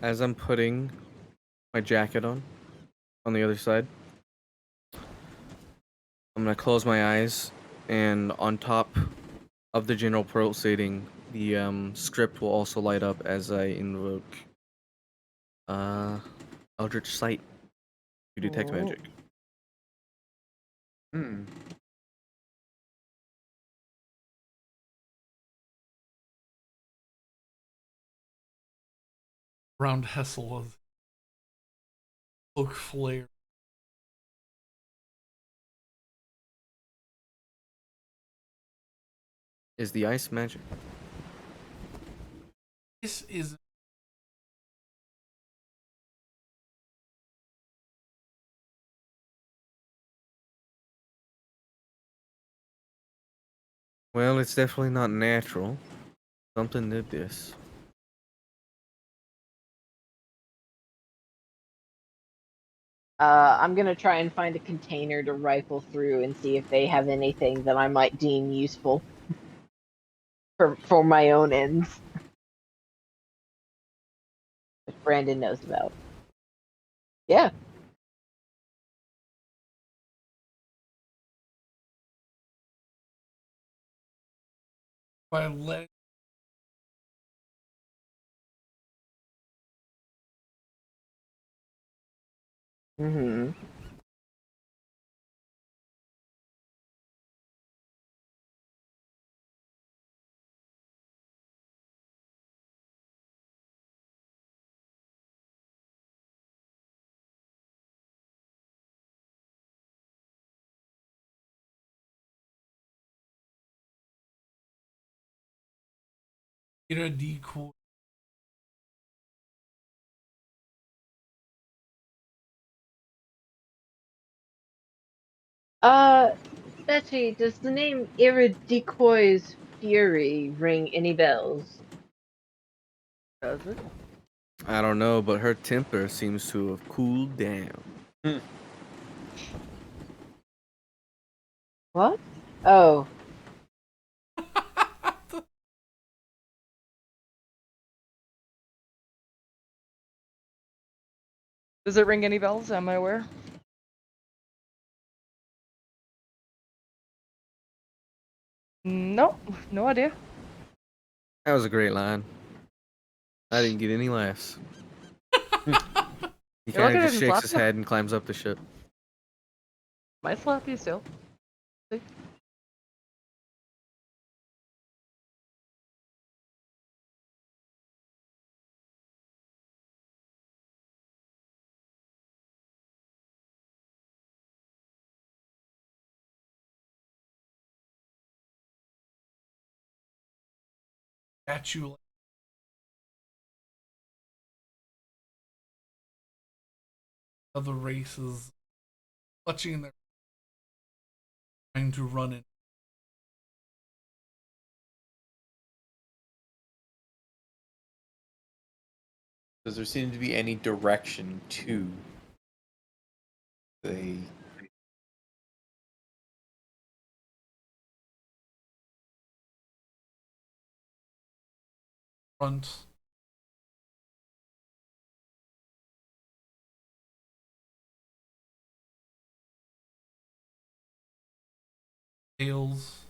D: As I'm putting my jacket on the other side, I'm gonna close my eyes, and on top of the general proceeding, the script will also light up as I invoke Eldritch Sight to detect
A: Oh.
D: magic.
E: Hmm.
C: Around Hessel as cloak flare.
D: Is the ice magic?
C: This is
D: Well, it's definitely not natural. Something did this.
A: I'm gonna try and find a container to rifle through and see if they have anything that I might deem useful for my own ends, which Brandon knows about. Yeah.
C: by letting
A: Mm-hmm.
C: a decoy.
A: Betty, does the name Iridicoy's Fury ring any bells?
B: Does it?
D: I don't know, but her temper seems to have cooled down.
A: What? Oh.
B: Does it ring any bells? Am I aware? No, no idea.
D: That was a great line. I didn't get any laughs. He
B: You're lucky
D: kind
B: I
D: of just
B: didn't
D: shakes
B: slap
D: his
B: you.
D: head and climbs up the ship.
B: Might slap you still. See?
C: Statue other races clutching their trying to run it.
F: Does there seem to be any direction to the
C: Front. Tails.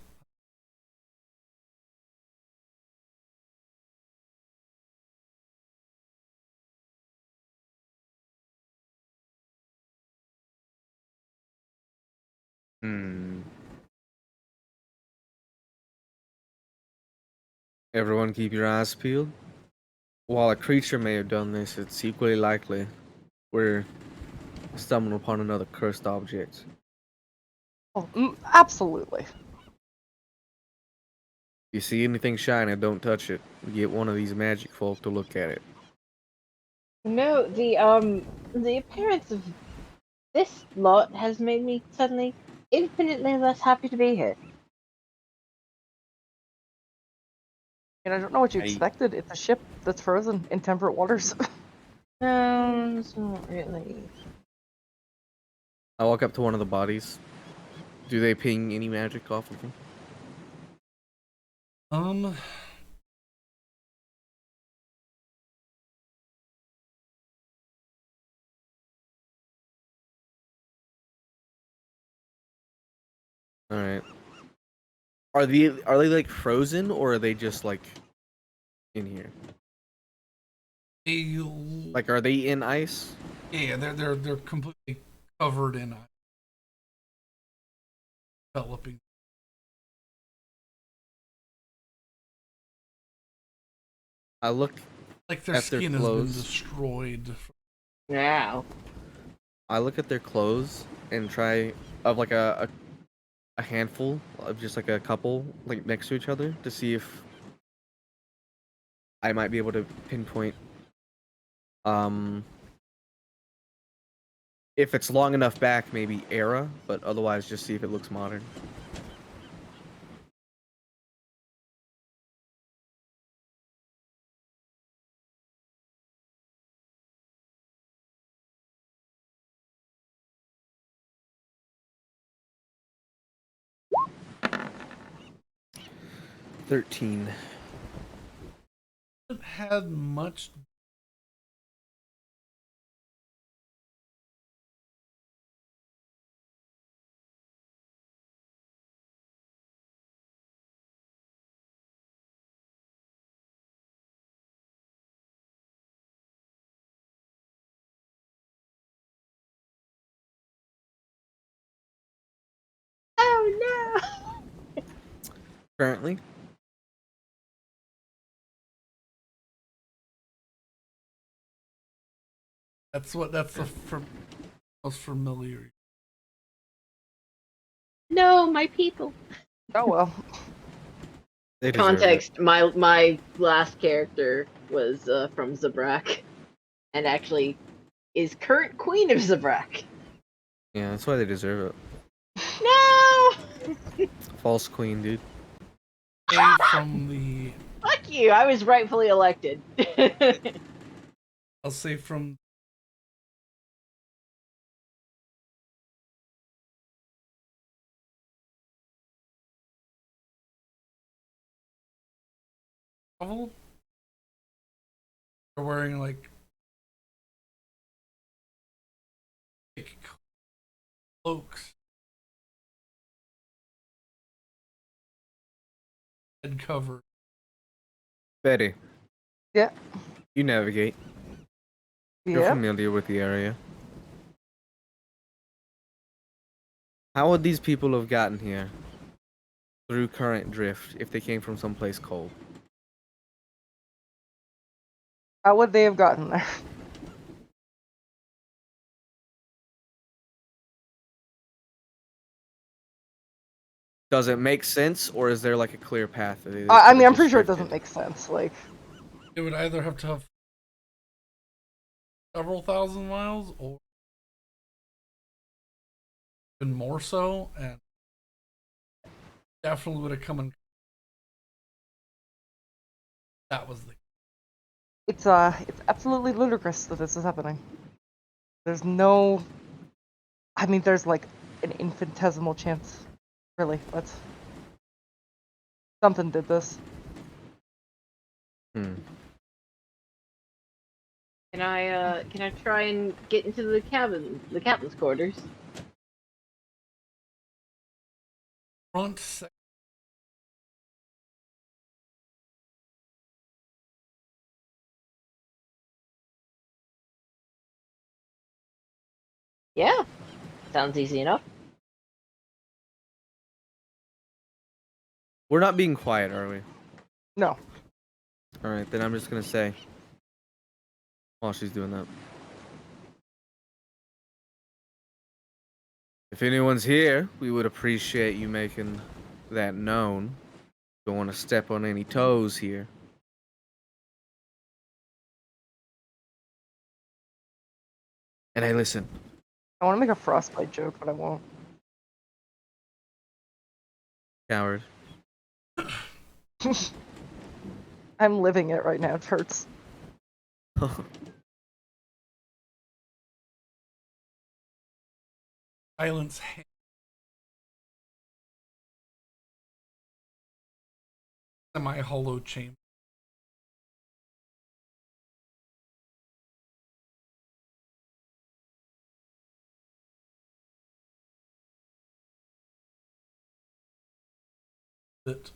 D: Hmm. Everyone keep your eyes peeled. While a creature may have done this, it's equally likely we're stumbling upon another cursed object.
B: Oh, absolutely.
D: If you see anything shiny, don't touch it. Get one of these magic folk to look at it.
A: No, the appearance of this lot has made me suddenly infinitely less happy to be here.
B: And I don't know what you
E: I-
B: expected. It's a ship that's frozen in temperate waters.
A: No, it's not really.
D: I walk up to one of the bodies. Do they ping any magic off of them?
C: Um,
D: All right. Are they like frozen or are they just like in here?
C: they,
D: Like, are they in ice?
C: yeah, they're completely covered in ice, developing.
D: I look
C: Like their
D: at their
C: skin has been
D: clothes.
C: destroyed.
A: Now.
D: I look at their clothes and try of like a handful of just like a couple like next to each other to see if I might be able to pinpoint um if it's long enough back maybe era, but otherwise just see if it looks modern. $13.
C: Haven't had much.
A: Oh no!
D: Currently,
C: That's the most familiar.
A: No, my people.
B: Oh well.
D: they deserve it.
A: Context: my last character was from Zabrak, and actually is current queen of Zabrak.
D: Yeah, that's why they deserve it.
A: No!
D: False queen, dude.
C: A from the
A: Fuck you! I was rightfully elected.
C: I'll say from travel. They're wearing like thick cloaks, head cover.
D: Betty,
B: Yeah.
D: you navigate. You're
B: Yeah.
D: familiar with the area. How would these people have gotten here through current drift if they came from someplace cold?
B: How would they have gotten there?
D: Does it make sense, or is there like a clear path that they just
B: I
D: could
B: mean,
D: have
B: I'm
D: just
B: pretty sure it
D: drifted?
B: doesn't make sense. Like,
C: They would either have to have several thousand miles or even more so, and definitely would have come in. That was the
B: it's absolutely ludicrous that this is happening. There's no, I mean, there's like an infinitesimal chance, really. But something did this.
D: Hmm.
A: Can I try and get into the captain's quarters?
C: front section.
A: Yeah, sounds easy enough.
D: We're not being quiet, are we?
B: No.
D: All right, then I'm just gonna say while she's doing that. If anyone's here, we would appreciate you making that known. Don't want to step on any toes here. and I listen.
B: I want to make a frostbite joke, but I won't.
D: Coward.
B: I'm living it right now. It hurts.
C: Silence hand. Semi-hollow chamber. That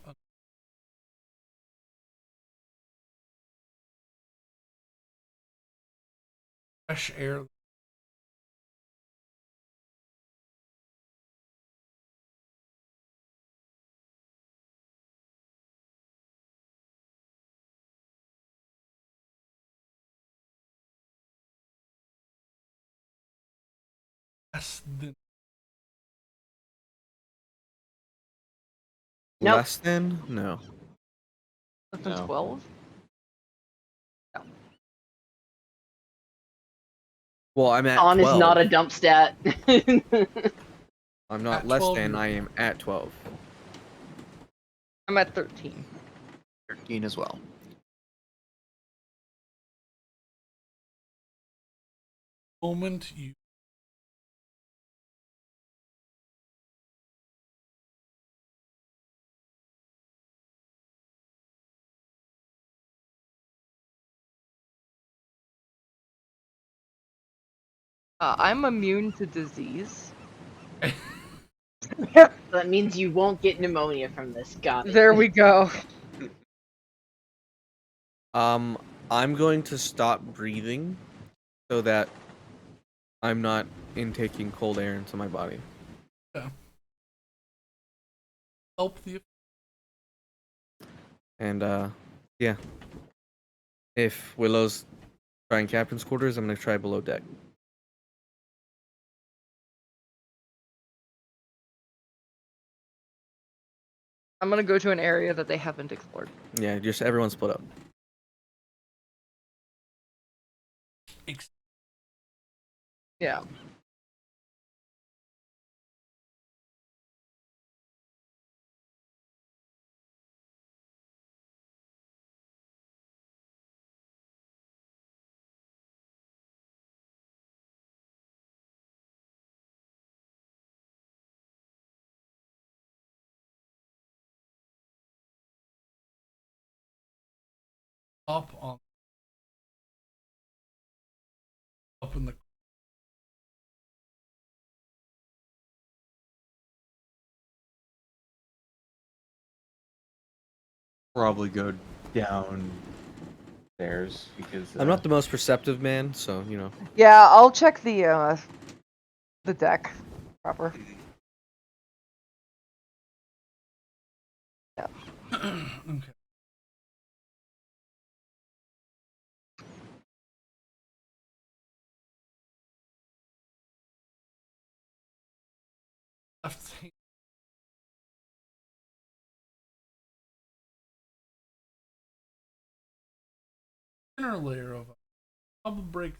C: fresh air. Less than
A: Nope.
D: Less than? No.
B: Less than
F: No.
B: 12?
D: Well, I'm at
A: On
D: 12.
A: is not a dump stat.
D: I'm not
C: At
D: less
C: 12,
D: than,
C: you're-
D: I am at 12.
B: I'm at 13.
F: 13 as well.
C: moment you
B: I'm immune to disease.
A: That means you won't get pneumonia from this. Got it.
B: There we go.
D: I'm going to stop breathing so that I'm not intaking cold air into my body.
C: help the
D: And, yeah. If Willow's trying captain's quarters, I'm going to try below deck.
B: I'm gonna go to an area that they haven't explored.
D: Yeah, just everyone split up.
B: Yeah.
C: up on up in the
F: Probably go downstairs because
D: I'm not the most perceptive man, so, you know.
B: Yeah, I'll check the deck proper. Yeah.
C: okay. Left hand. Inner layer of bubble break.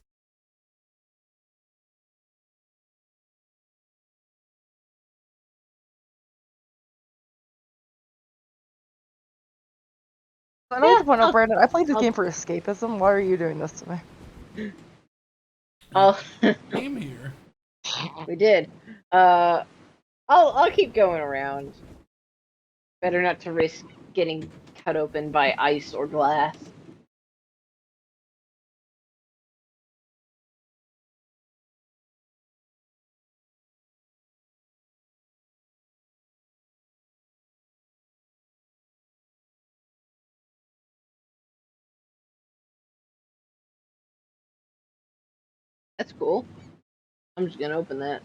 B: I don't like to point out,
A: I'll-
B: Brandon, I played this
A: I'll-
B: game for escapism. Why are you doing this to me?
A: Oh,
C: Came here.
A: we did. I'll keep going around. Better not to risk getting cut open by ice or glass. That's cool. I'm just gonna open that.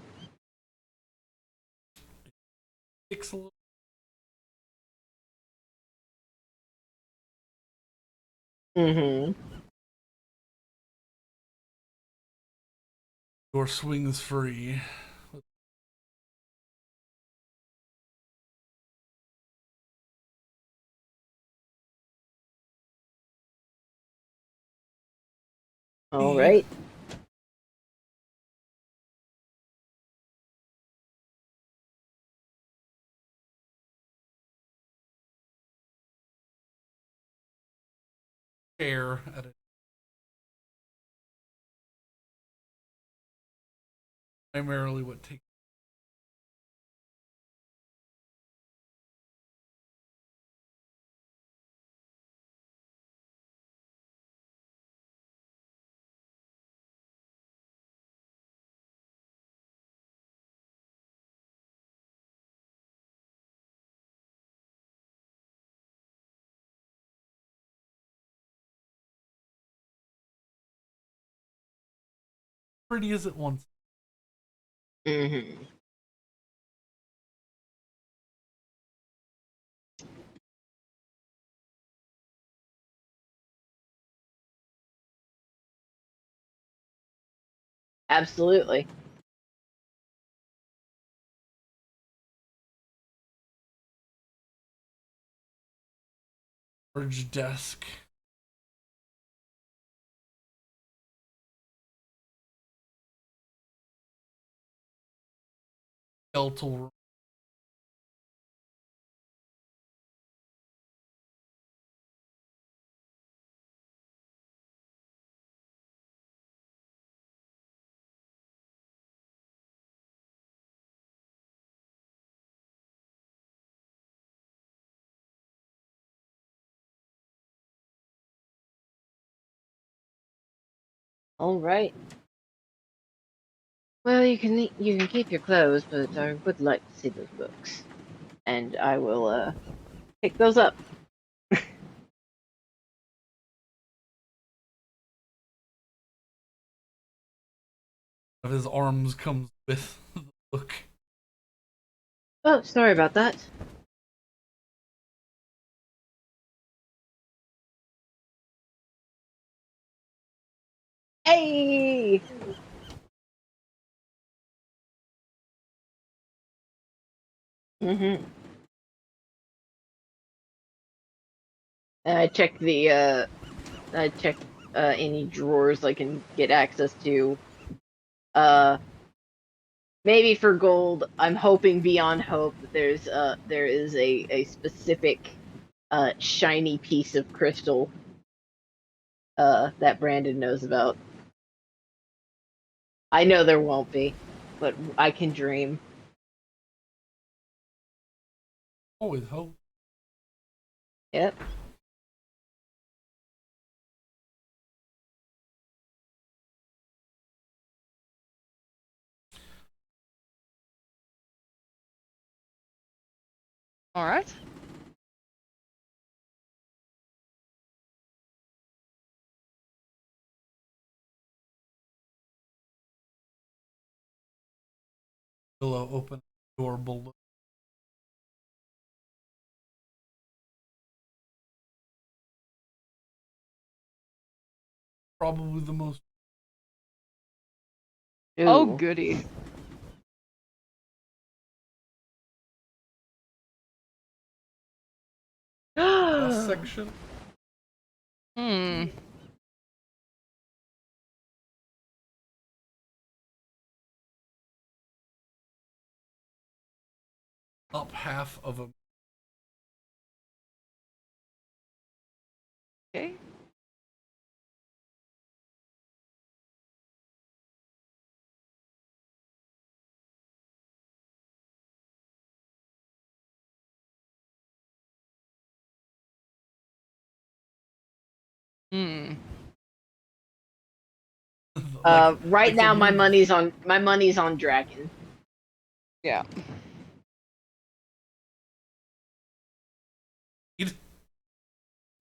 C: Takes a little.
A: Mm-hmm.
C: Your swing is free.
A: All right.
C: chair at it. Primarily what takes. Pretty as it wants.
A: Mm-hmm. Absolutely.
C: Large desk. Skeletal room.
A: All right. Well, you can keep your clothes, but I would like to see those books, and I will pick those up.
C: Of his arms comes with the book.
A: Oh, sorry about that. Hey! Mm-hmm. I check any drawers I can get access to. Uh, Maybe for gold, I'm hoping beyond hope that there is a specific shiny piece of crystal that Brandon knows about. I know there won't be, but I can dream.
C: Always hope.
A: Yep.
B: All right.
C: Willow open the door below. Probably the most.
B: Oh,
A: Ooh.
B: goody.
C: Last section.
B: Hmm.
C: Up half of a.
B: Okay.
A: Right
C: Like the
A: now my
C: movie.
A: money's on Dragon.
B: Yeah.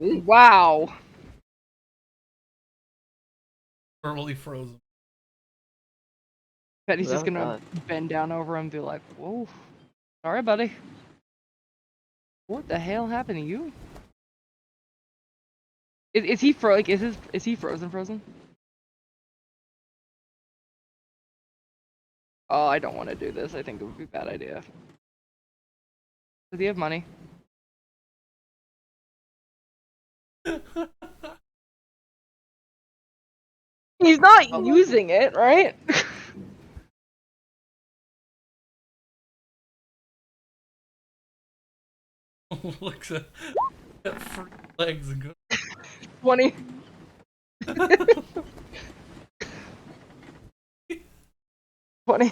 A: Ooh.
B: Wow.
C: Early frozen.
B: Bet he's just
A: Oh
B: gonna
A: god.
B: bend down over him and be like, "Whoa, sorry, buddy. What the hell happened to you?" Is he is he frozen? Frozen? Oh, I don't want to do this. I think it would be a bad idea. Does he have money? He's not using it, right?
C: Looks at free legs and goes.
B: 20. Funny.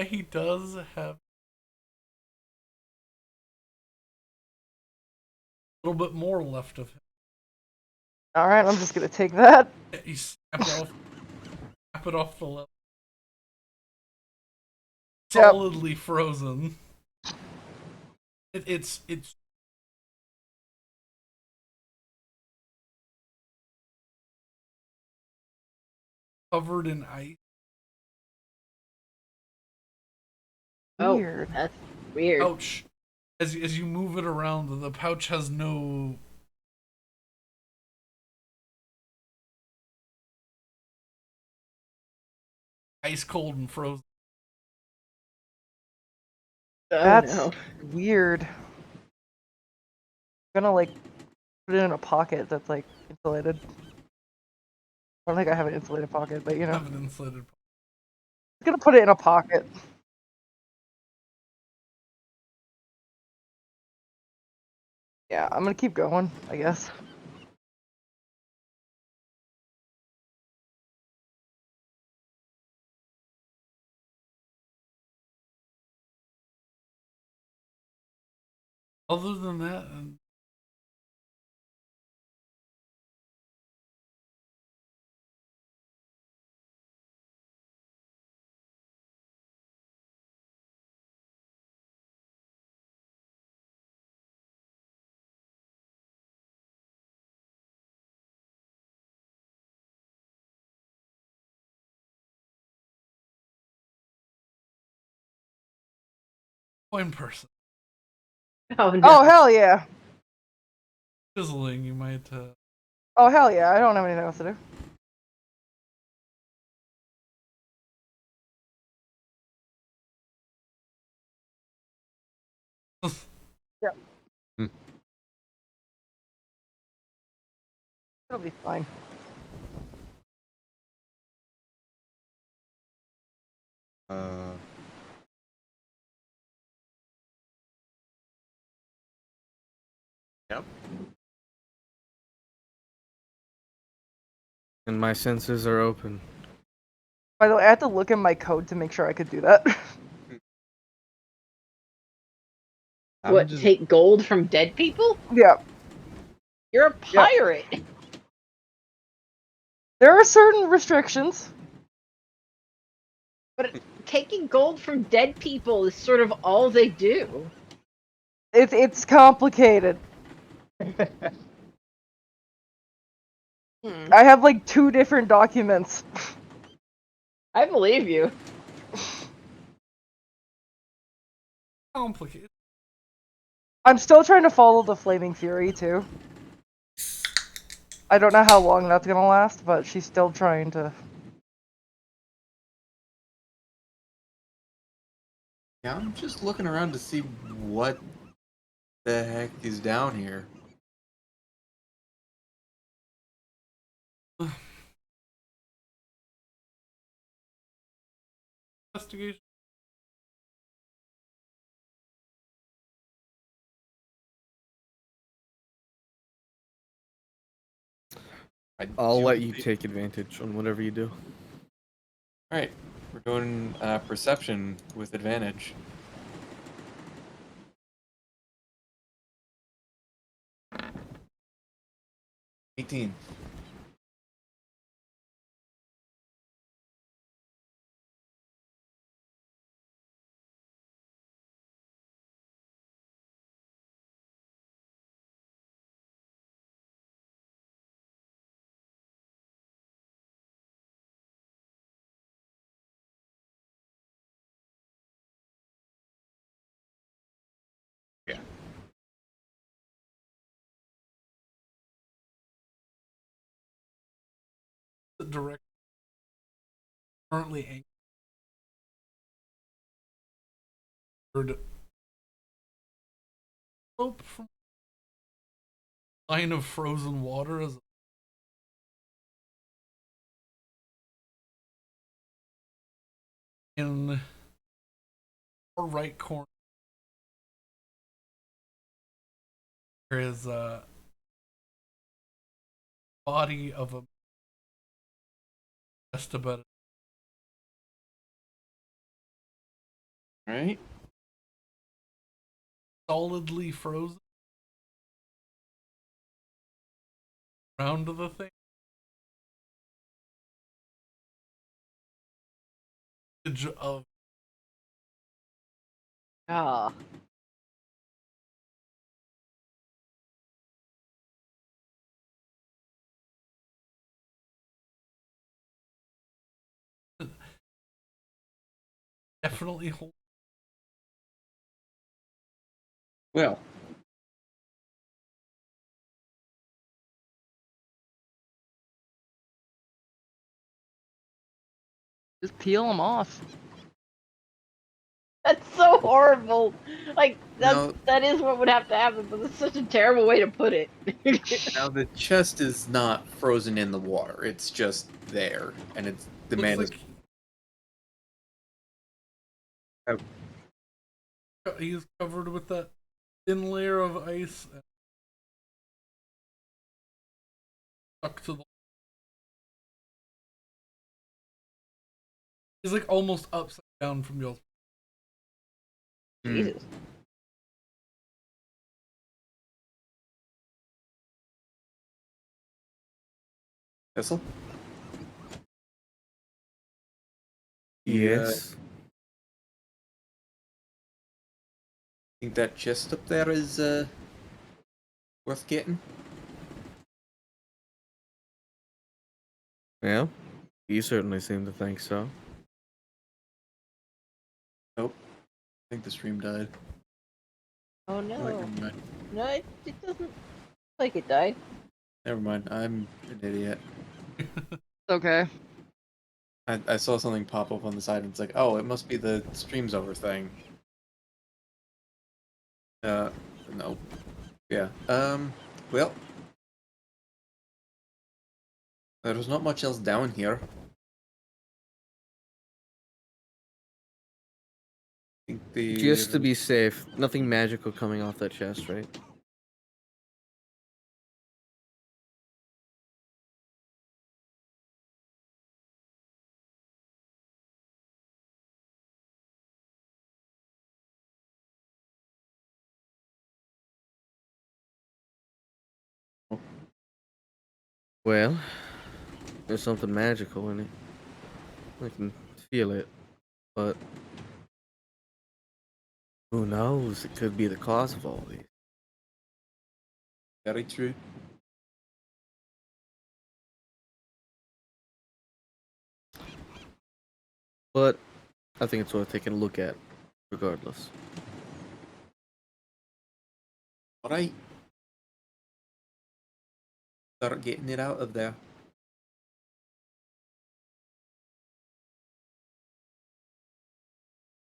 C: He does have a little bit more left of him.
B: All right, I'm just gonna take that.
C: You snap it off the level.
B: Yep.
C: Solidly frozen. It's covered in ice.
B: Weird.
A: Oh, that's weird.
C: Pouch, as you move it around, the pouch has no ice cold and frozen.
A: Oh
B: That's
A: no.
B: weird. I'm gonna like put it in a pocket that's like insulated. I don't think I have an insulated pocket, but you know.
C: Have an insulated.
B: I'm gonna put it in a pocket. Yeah, I'm gonna keep going, I guess.
C: Other than that, coin person
A: Oh no.
B: Oh hell yeah!
C: chiseling, you might.
B: Oh hell yeah! I don't have anything else to do. Yeah.
E: Hmm.
B: It'll be fine.
E: Yep.
D: And my senses are open.
B: By the way, I had to look in my code to make sure I could do that.
A: What,
E: just
A: take gold from dead people?
B: Yeah.
A: You're a pirate.
B: There are certain restrictions.
A: But taking gold from dead people is sort of all they do.
B: It's complicated.
A: Hmm.
B: I have like 2 different documents.
A: I believe you.
C: Complicated.
B: I'm still trying to follow the Flaming Fury too. I don't know how long that's gonna last, but she's still trying to.
F: Yeah, I'm just looking around to see what the heck is down here.
C: Investigation.
D: I'll
F: do
D: let you
F: believe-
D: take advantage on whatever you do.
F: All right, we're doing perception with advantage. $18. Yeah.
C: The direct. Currently anchored. Slope from line of frozen water as in our right corner. there is a body of a just about
F: Right?
C: solidly frozen around the thing. Of
A: Ah.
C: definitely hold.
F: Well,
B: Just peel them off.
A: That's so horrible. Like
F: now,
A: that is what would have to happen, but it's such a terrible way to put it.
F: now the chest is not frozen in the water. It's just there, and it's the man is.
C: He's covered with that thin layer of ice and stuck to the. He's like almost upside down from y'all's.
A: Jesus.
F: Vessel?
D: Yes.
F: Think that chest up there is worth getting?
D: Yeah. You certainly seem to think so.
F: Nope. I think the stream died.
A: Oh
F: Oh, wait,
A: no.
F: never mind.
A: No, it doesn't look like it died.
F: Never mind. I'm an idiot.
B: It's okay.
F: I saw something pop up on the side and it's like, oh, it must be the stream's over thing. No. Yeah. Well. There's not much else down here. I think
D: Just to be safe, nothing magical coming off that chest, right? Well, there's something magical in it. I can feel it, but who knows? It could be the cause of all these.
F: Very true.
D: But I think it's worth taking a look at, regardless.
F: Alright. Start getting it out of there.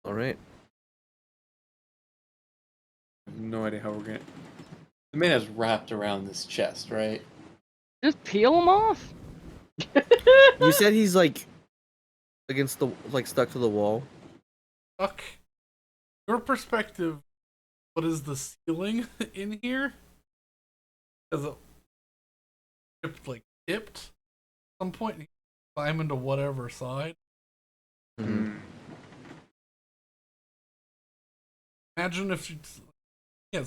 D: All right.
F: I have no idea how we're gonna. The man is wrapped around this chest, right?
B: Just peel them off.
D: You said he's like against the stuck to the wall.
C: Stuck. Your perspective. What is the ceiling in here? Is it tipped? At some point, you climb into whatever side.
D: Mm-hmm.
C: Imagine if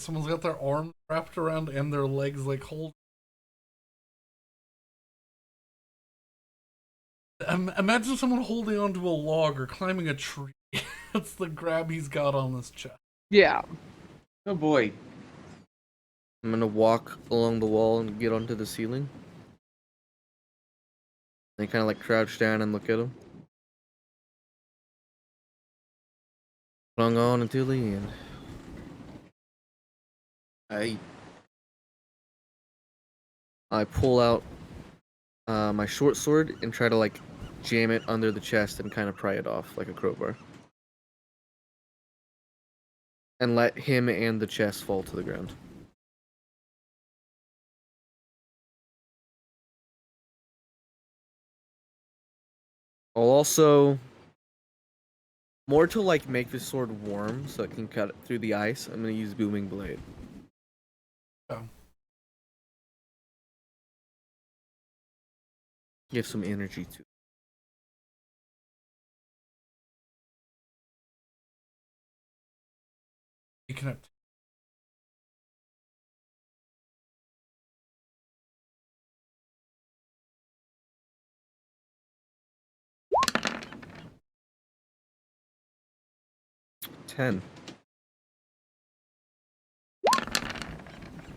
C: someone's got their arms wrapped around and their legs hold. Imagine someone holding onto a log or climbing a tree. That's the grab he's got on this chest.
B: Yeah.
F: Oh boy.
D: I'm gonna walk along the wall and get onto the ceiling. And kind of like crouch down and look at him. Hung on until the end. I pull out my short sword and try to jam it under the chest and kind of pry it off like a crowbar. And let him and the chest fall to the ground. I'll also, more to make this sword warm so it can cut through the ice, I'm gonna use Booming Blade.
C: Oh.
D: Give some energy to.
C: Reconnect.
D: $10.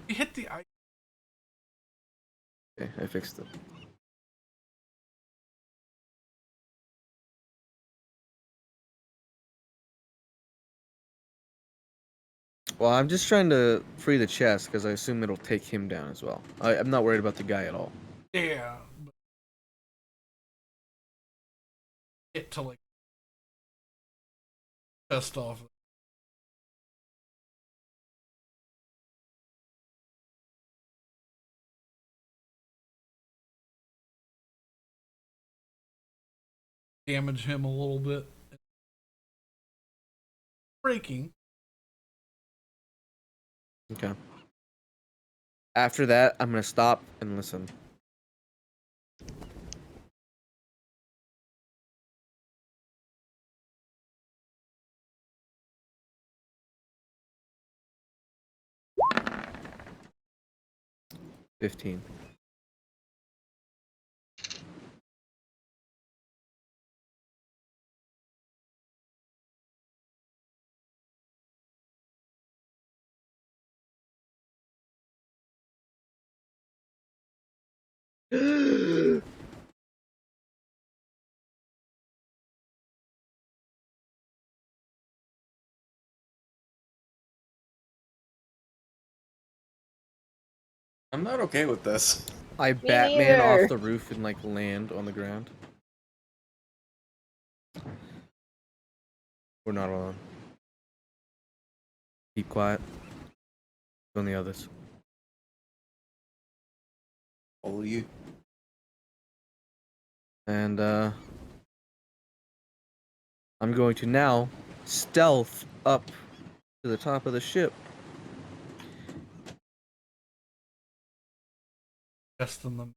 C: You hit the eye.
D: Okay, I fixed it. Well, I'm just trying to free the chest because I assume it'll take him down as well. I'm not worried about the guy at all.
C: Yeah. But hit to like chest off. Damage him a little bit. Breaking.
D: Okay. After that, I'm gonna stop and listen. $15.
F: I'm not okay with this.
D: I
A: Me
D: Batman off
A: neither.
D: the roof and like land on the ground. We're not alone. Keep quiet. On the others.
F: Follow you.
D: And I'm going to now stealth up to the top of the ship.
C: Chest in them.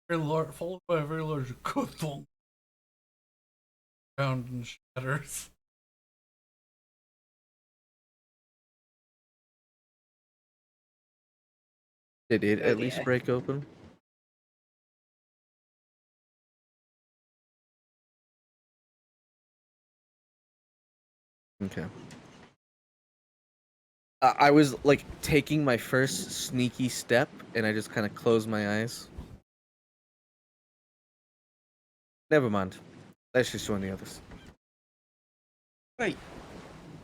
C: Very large, followed by a very large Cthulhu. Ground and shatters.
D: Did it
A: Good
D: at least
A: idea.
D: break open? Okay. I was like taking my first sneaky step and I just kind of closed my eyes. Never mind. Let's just join the others.
F: Right.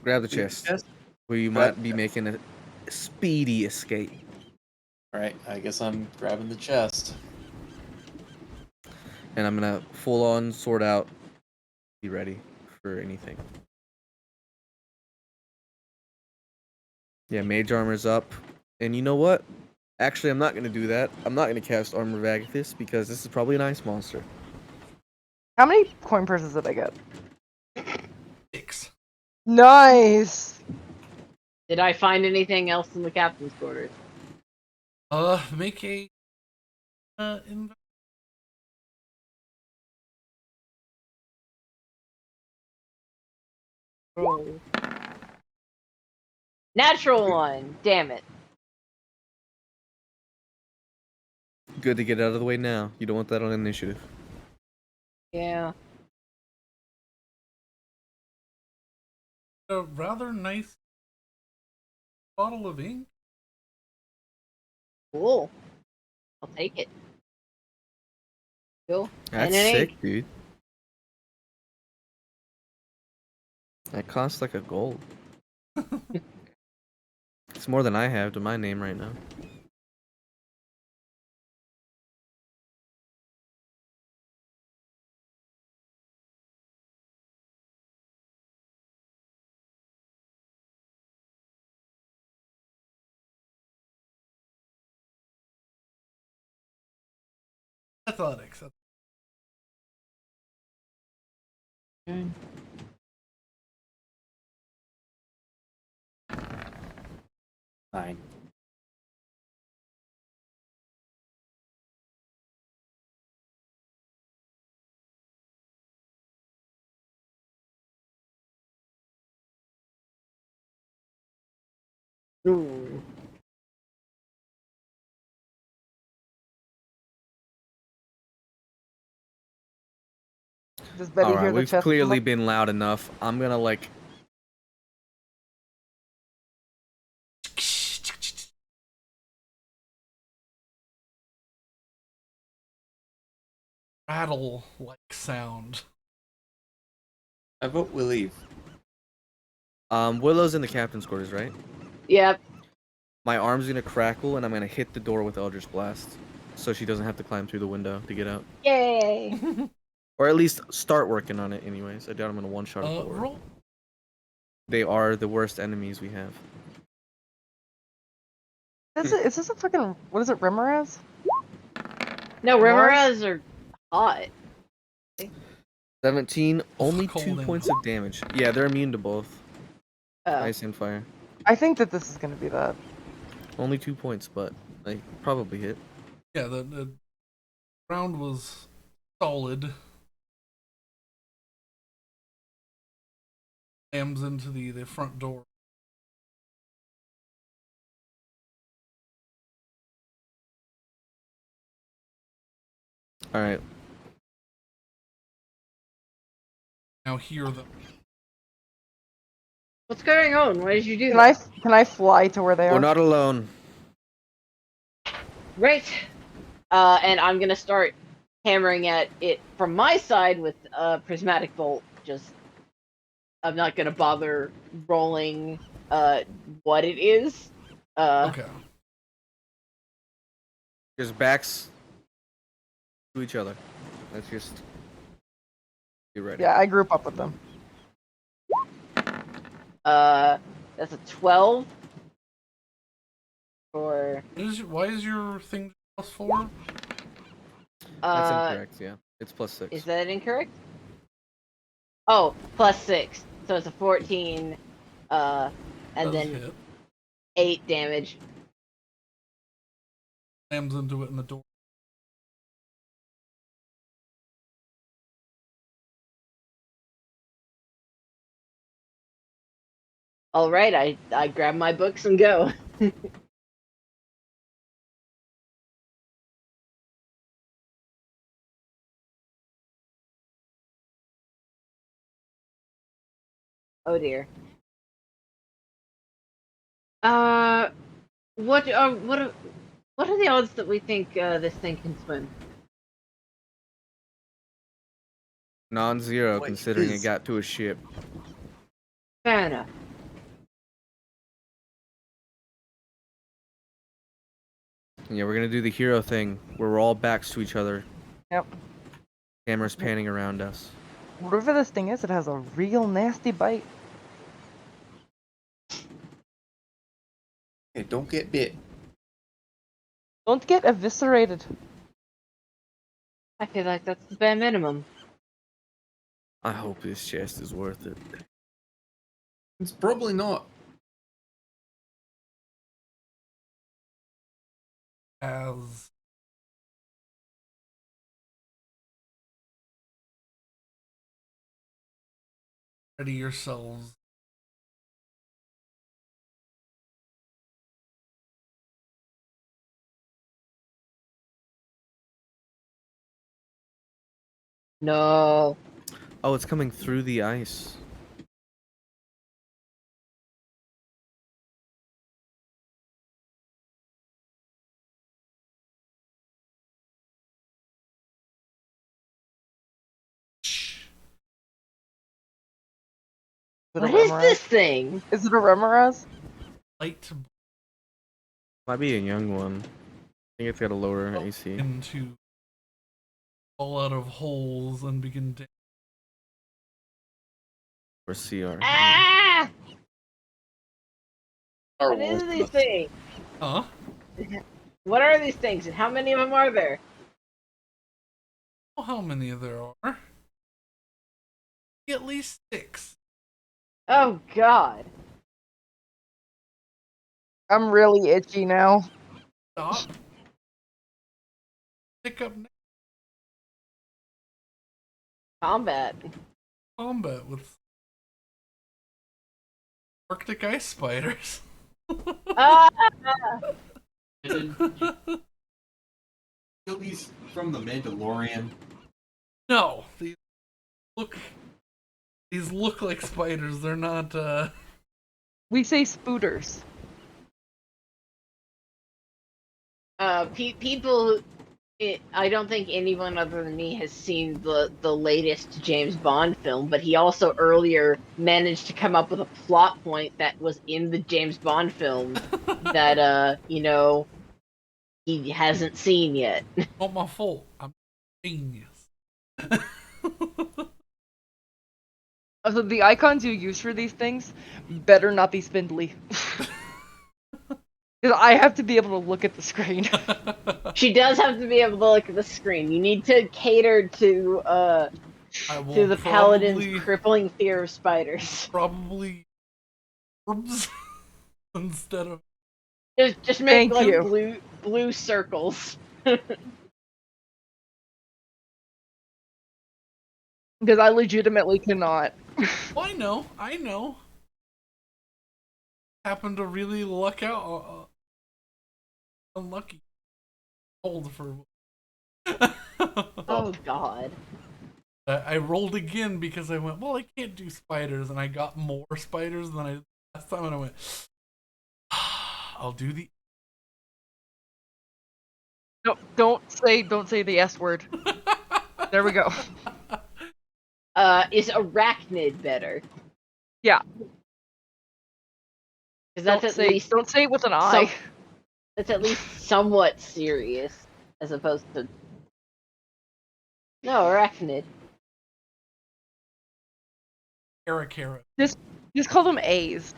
D: Grab the
F: Grab the
D: chest,
F: chest.
D: where you
F: Grab
D: might be making a speedy escape.
F: Alright, I guess I'm grabbing the chest.
D: And I'm gonna full on sword out, be ready for anything. Yeah, mage armor's up. And you know what? Actually, I'm not gonna do that. I'm not gonna cast Armor of Agathis because this is probably an ice monster.
B: How many coin purses did I get?
C: 6.
B: Nice.
A: Did I find anything else in the captain's quarters?
C: Make a
A: Roll. Natural one. Damn it.
D: Good to get out of the way now. You don't want that on initiative.
A: Yeah.
C: a rather nice bottle of ink.
A: Cool. I'll take it. Cool.
D: That's
A: And an
D: sick,
A: ink.
D: dude. That costs like a gold. It's more than I have to my name right now.
C: Athletics.
A: Mm.
E: 9.
A: Ooh.
B: Does Betty
D: All right,
B: hear the
D: we've
B: chest
D: clearly
B: rumble?
D: been loud enough. I'm gonna like.
C: Rattle like sound.
F: I vote we leave.
D: Willow's in the captain's quarters, right?
A: Yep.
D: My arm's gonna crackle, and I'm gonna hit the door with Eldritch Blast, so she doesn't have to climb through the window to get out,
A: Yay.
D: or at least start working on it. Anyways, I doubt I'm gonna one-shot a door.
C: Roll.
D: They are the worst enemies we have.
B: Is this a fucking, what is it, Remoraz?
A: No,
B: Mars?
A: Remoras are hot.
D: 17, only
C: Cold
D: 2
C: and
D: points of damage. Yeah, they're immune to both
A: Oh.
D: ice and fire.
B: I think that this is gonna be that.
D: Only 2 points, but they probably hit.
C: Yeah, the round was solid. Slams into the front door.
D: All right.
C: Now hear them.
A: What's going on? Why did you do
B: Can
A: that?
B: can I fly to where they
D: We're
B: are?
D: not alone.
A: Right. And I'm gonna start hammering at it from my side with a prismatic bolt. Just, I'm not gonna bother rolling what it is.
C: Okay.
D: Just backs to each other. Let's just be ready.
B: Yeah, I group up with them.
A: That's a 12 for
C: Why is your thing +4?
D: That's incorrect. Yeah, it's +6.
A: Is that incorrect? Oh, +6. So it's a 14, and
C: Does
A: then
C: hit.
A: 8 damage.
C: Slams into it in the door.
A: All right, I grab my books and go. Oh dear. What are the odds that we think this thing can swim?
D: Non-zero,
F: What
D: considering it
F: is-
D: got to a ship.
A: Fair enough.
D: Yeah, we're gonna do the hero thing, where we're all backs to each other.
B: Yep.
D: Cameras panning around us.
B: Whatever this thing is, it has a real nasty bite.
F: Hey, don't get bit.
B: Don't get eviscerated.
A: I feel like that's the bare minimum.
D: I hope this chest is worth it.
F: It's probably not.
C: As ready yourselves.
A: No.
D: Oh, it's coming through the ice.
B: Is it a
A: What is
B: Remoraz?
A: this thing?
B: Is it a Remoraz?
C: Light to
D: Might be a young one. I think it's got a lower AC.
C: begin to fall out of holes and begin to.
D: Or CR.
A: Ah!
F: Our
A: What is
F: wolf
A: these
F: must-
A: things?
C: Huh?
A: What are these things, and how many of them are there?
C: Well, how many there are? At least 6.
A: Oh God.
B: I'm really itchy now.
C: Stop. Pick up
A: Combat.
C: combat with Arctic ice spiders.
A: Ah!
F: Kill these from the Mandalorian.
C: No, look these look like spiders. They're not.
B: We say spooters.
A: People. I don't think anyone other than me has seen the latest James Bond film, but he also earlier managed to come up with a plot point that was in the James Bond film that he hasn't seen yet.
C: Not my fault. I'm genius.
B: Also, the icons you use for these things better not be spindly. Because I have to be able to look at the screen.
A: She does have to be able to look at the screen. You need to cater to the paladin's crippling fear of spiders.
C: Probably orbs instead of.
A: Just make
B: Thank you.
A: blue circles.
B: Because I legitimately cannot.
C: Oh, I know. Happened to really luck out. Unlucky. Hold for.
A: Oh God.
C: I rolled again because I went, well, I can't do spiders, and I got more spiders than I did last time, and I went, I'll do the.
B: No, don't say the S word. There we go.
A: Is arachnid better?
B: Yeah.
A: Because that's at least
B: don't say it with an I.
A: That's at least somewhat serious, as opposed to no arachnid.
C: Kara.
B: Just call them A's.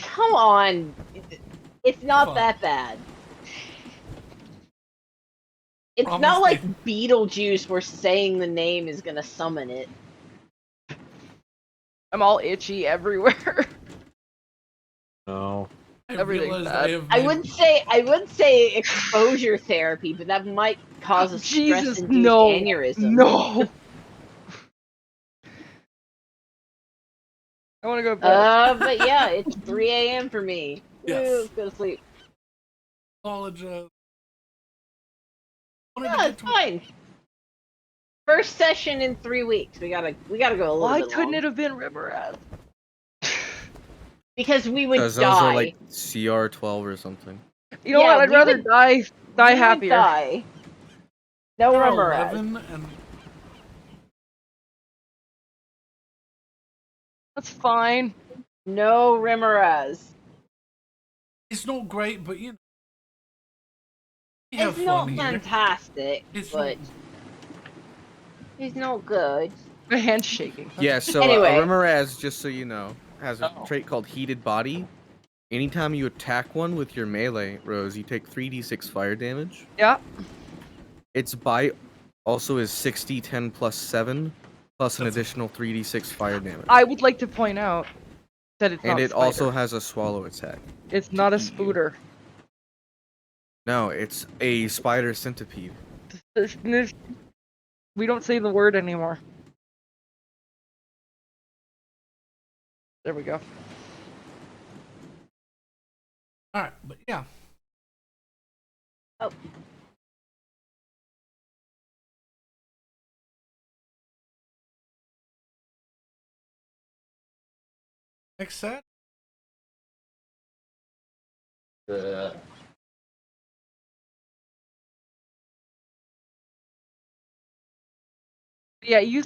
A: Come on, it's not that bad. It's
C: Promise
A: not like
C: me.
A: Beetlejuice where saying the name is gonna summon it.
B: I'm all itchy everywhere.
F: No.
B: Everything's
C: I
B: bad.
C: have
A: I would say exposure therapy, but that might cause a
B: Jesus,
A: stress-induced
B: no.
A: aneurysm.
B: No. I want to go to bed.
A: But yeah, it's 3 a.m. for me.
C: Yes.
A: Woo, go to sleep.
C: apologize.
A: No, it's fine. First session in 3 weeks. We gotta go a little
B: Why
A: bit
B: couldn't
A: long.
B: it have been Riverhead?
A: Because we would
D: Because
A: die.
D: those are like CR12 or something.
B: You know
A: Yeah,
B: what? I'd
A: we
B: rather
A: would-
B: die
A: we would
B: happier.
A: die. No
C: There are
A: Remoraz.
C: 11 and
B: That's fine.
A: No Remoraz.
C: it's not great, but you know. We have
A: It's not
C: fun here.
A: fantastic,
C: It's
A: but it's not good.
B: My hand's shaking.
D: Yeah, so
A: Anyway.
D: a Remoraz, just so you know, has a
F: Oh.
D: trait called Heated Body. Anytime you attack one with your melee, Rose, you take 3d6 fire damage.
B: Yeah.
D: Its bite also is 60, 10 plus 7, plus an
C: That's a-
D: additional 3d6 fire damage.
B: I would like to point out that it's
D: And
B: not
D: it
B: a
D: also
B: spider.
D: has a swallow attack.
B: It's not a
D: eat you.
B: spooter.
D: No, it's a spider centipede.
B: We don't say the word anymore. There we go.
C: Alright, but yeah.
A: Oh.
C: Next set.
B: Yeah, you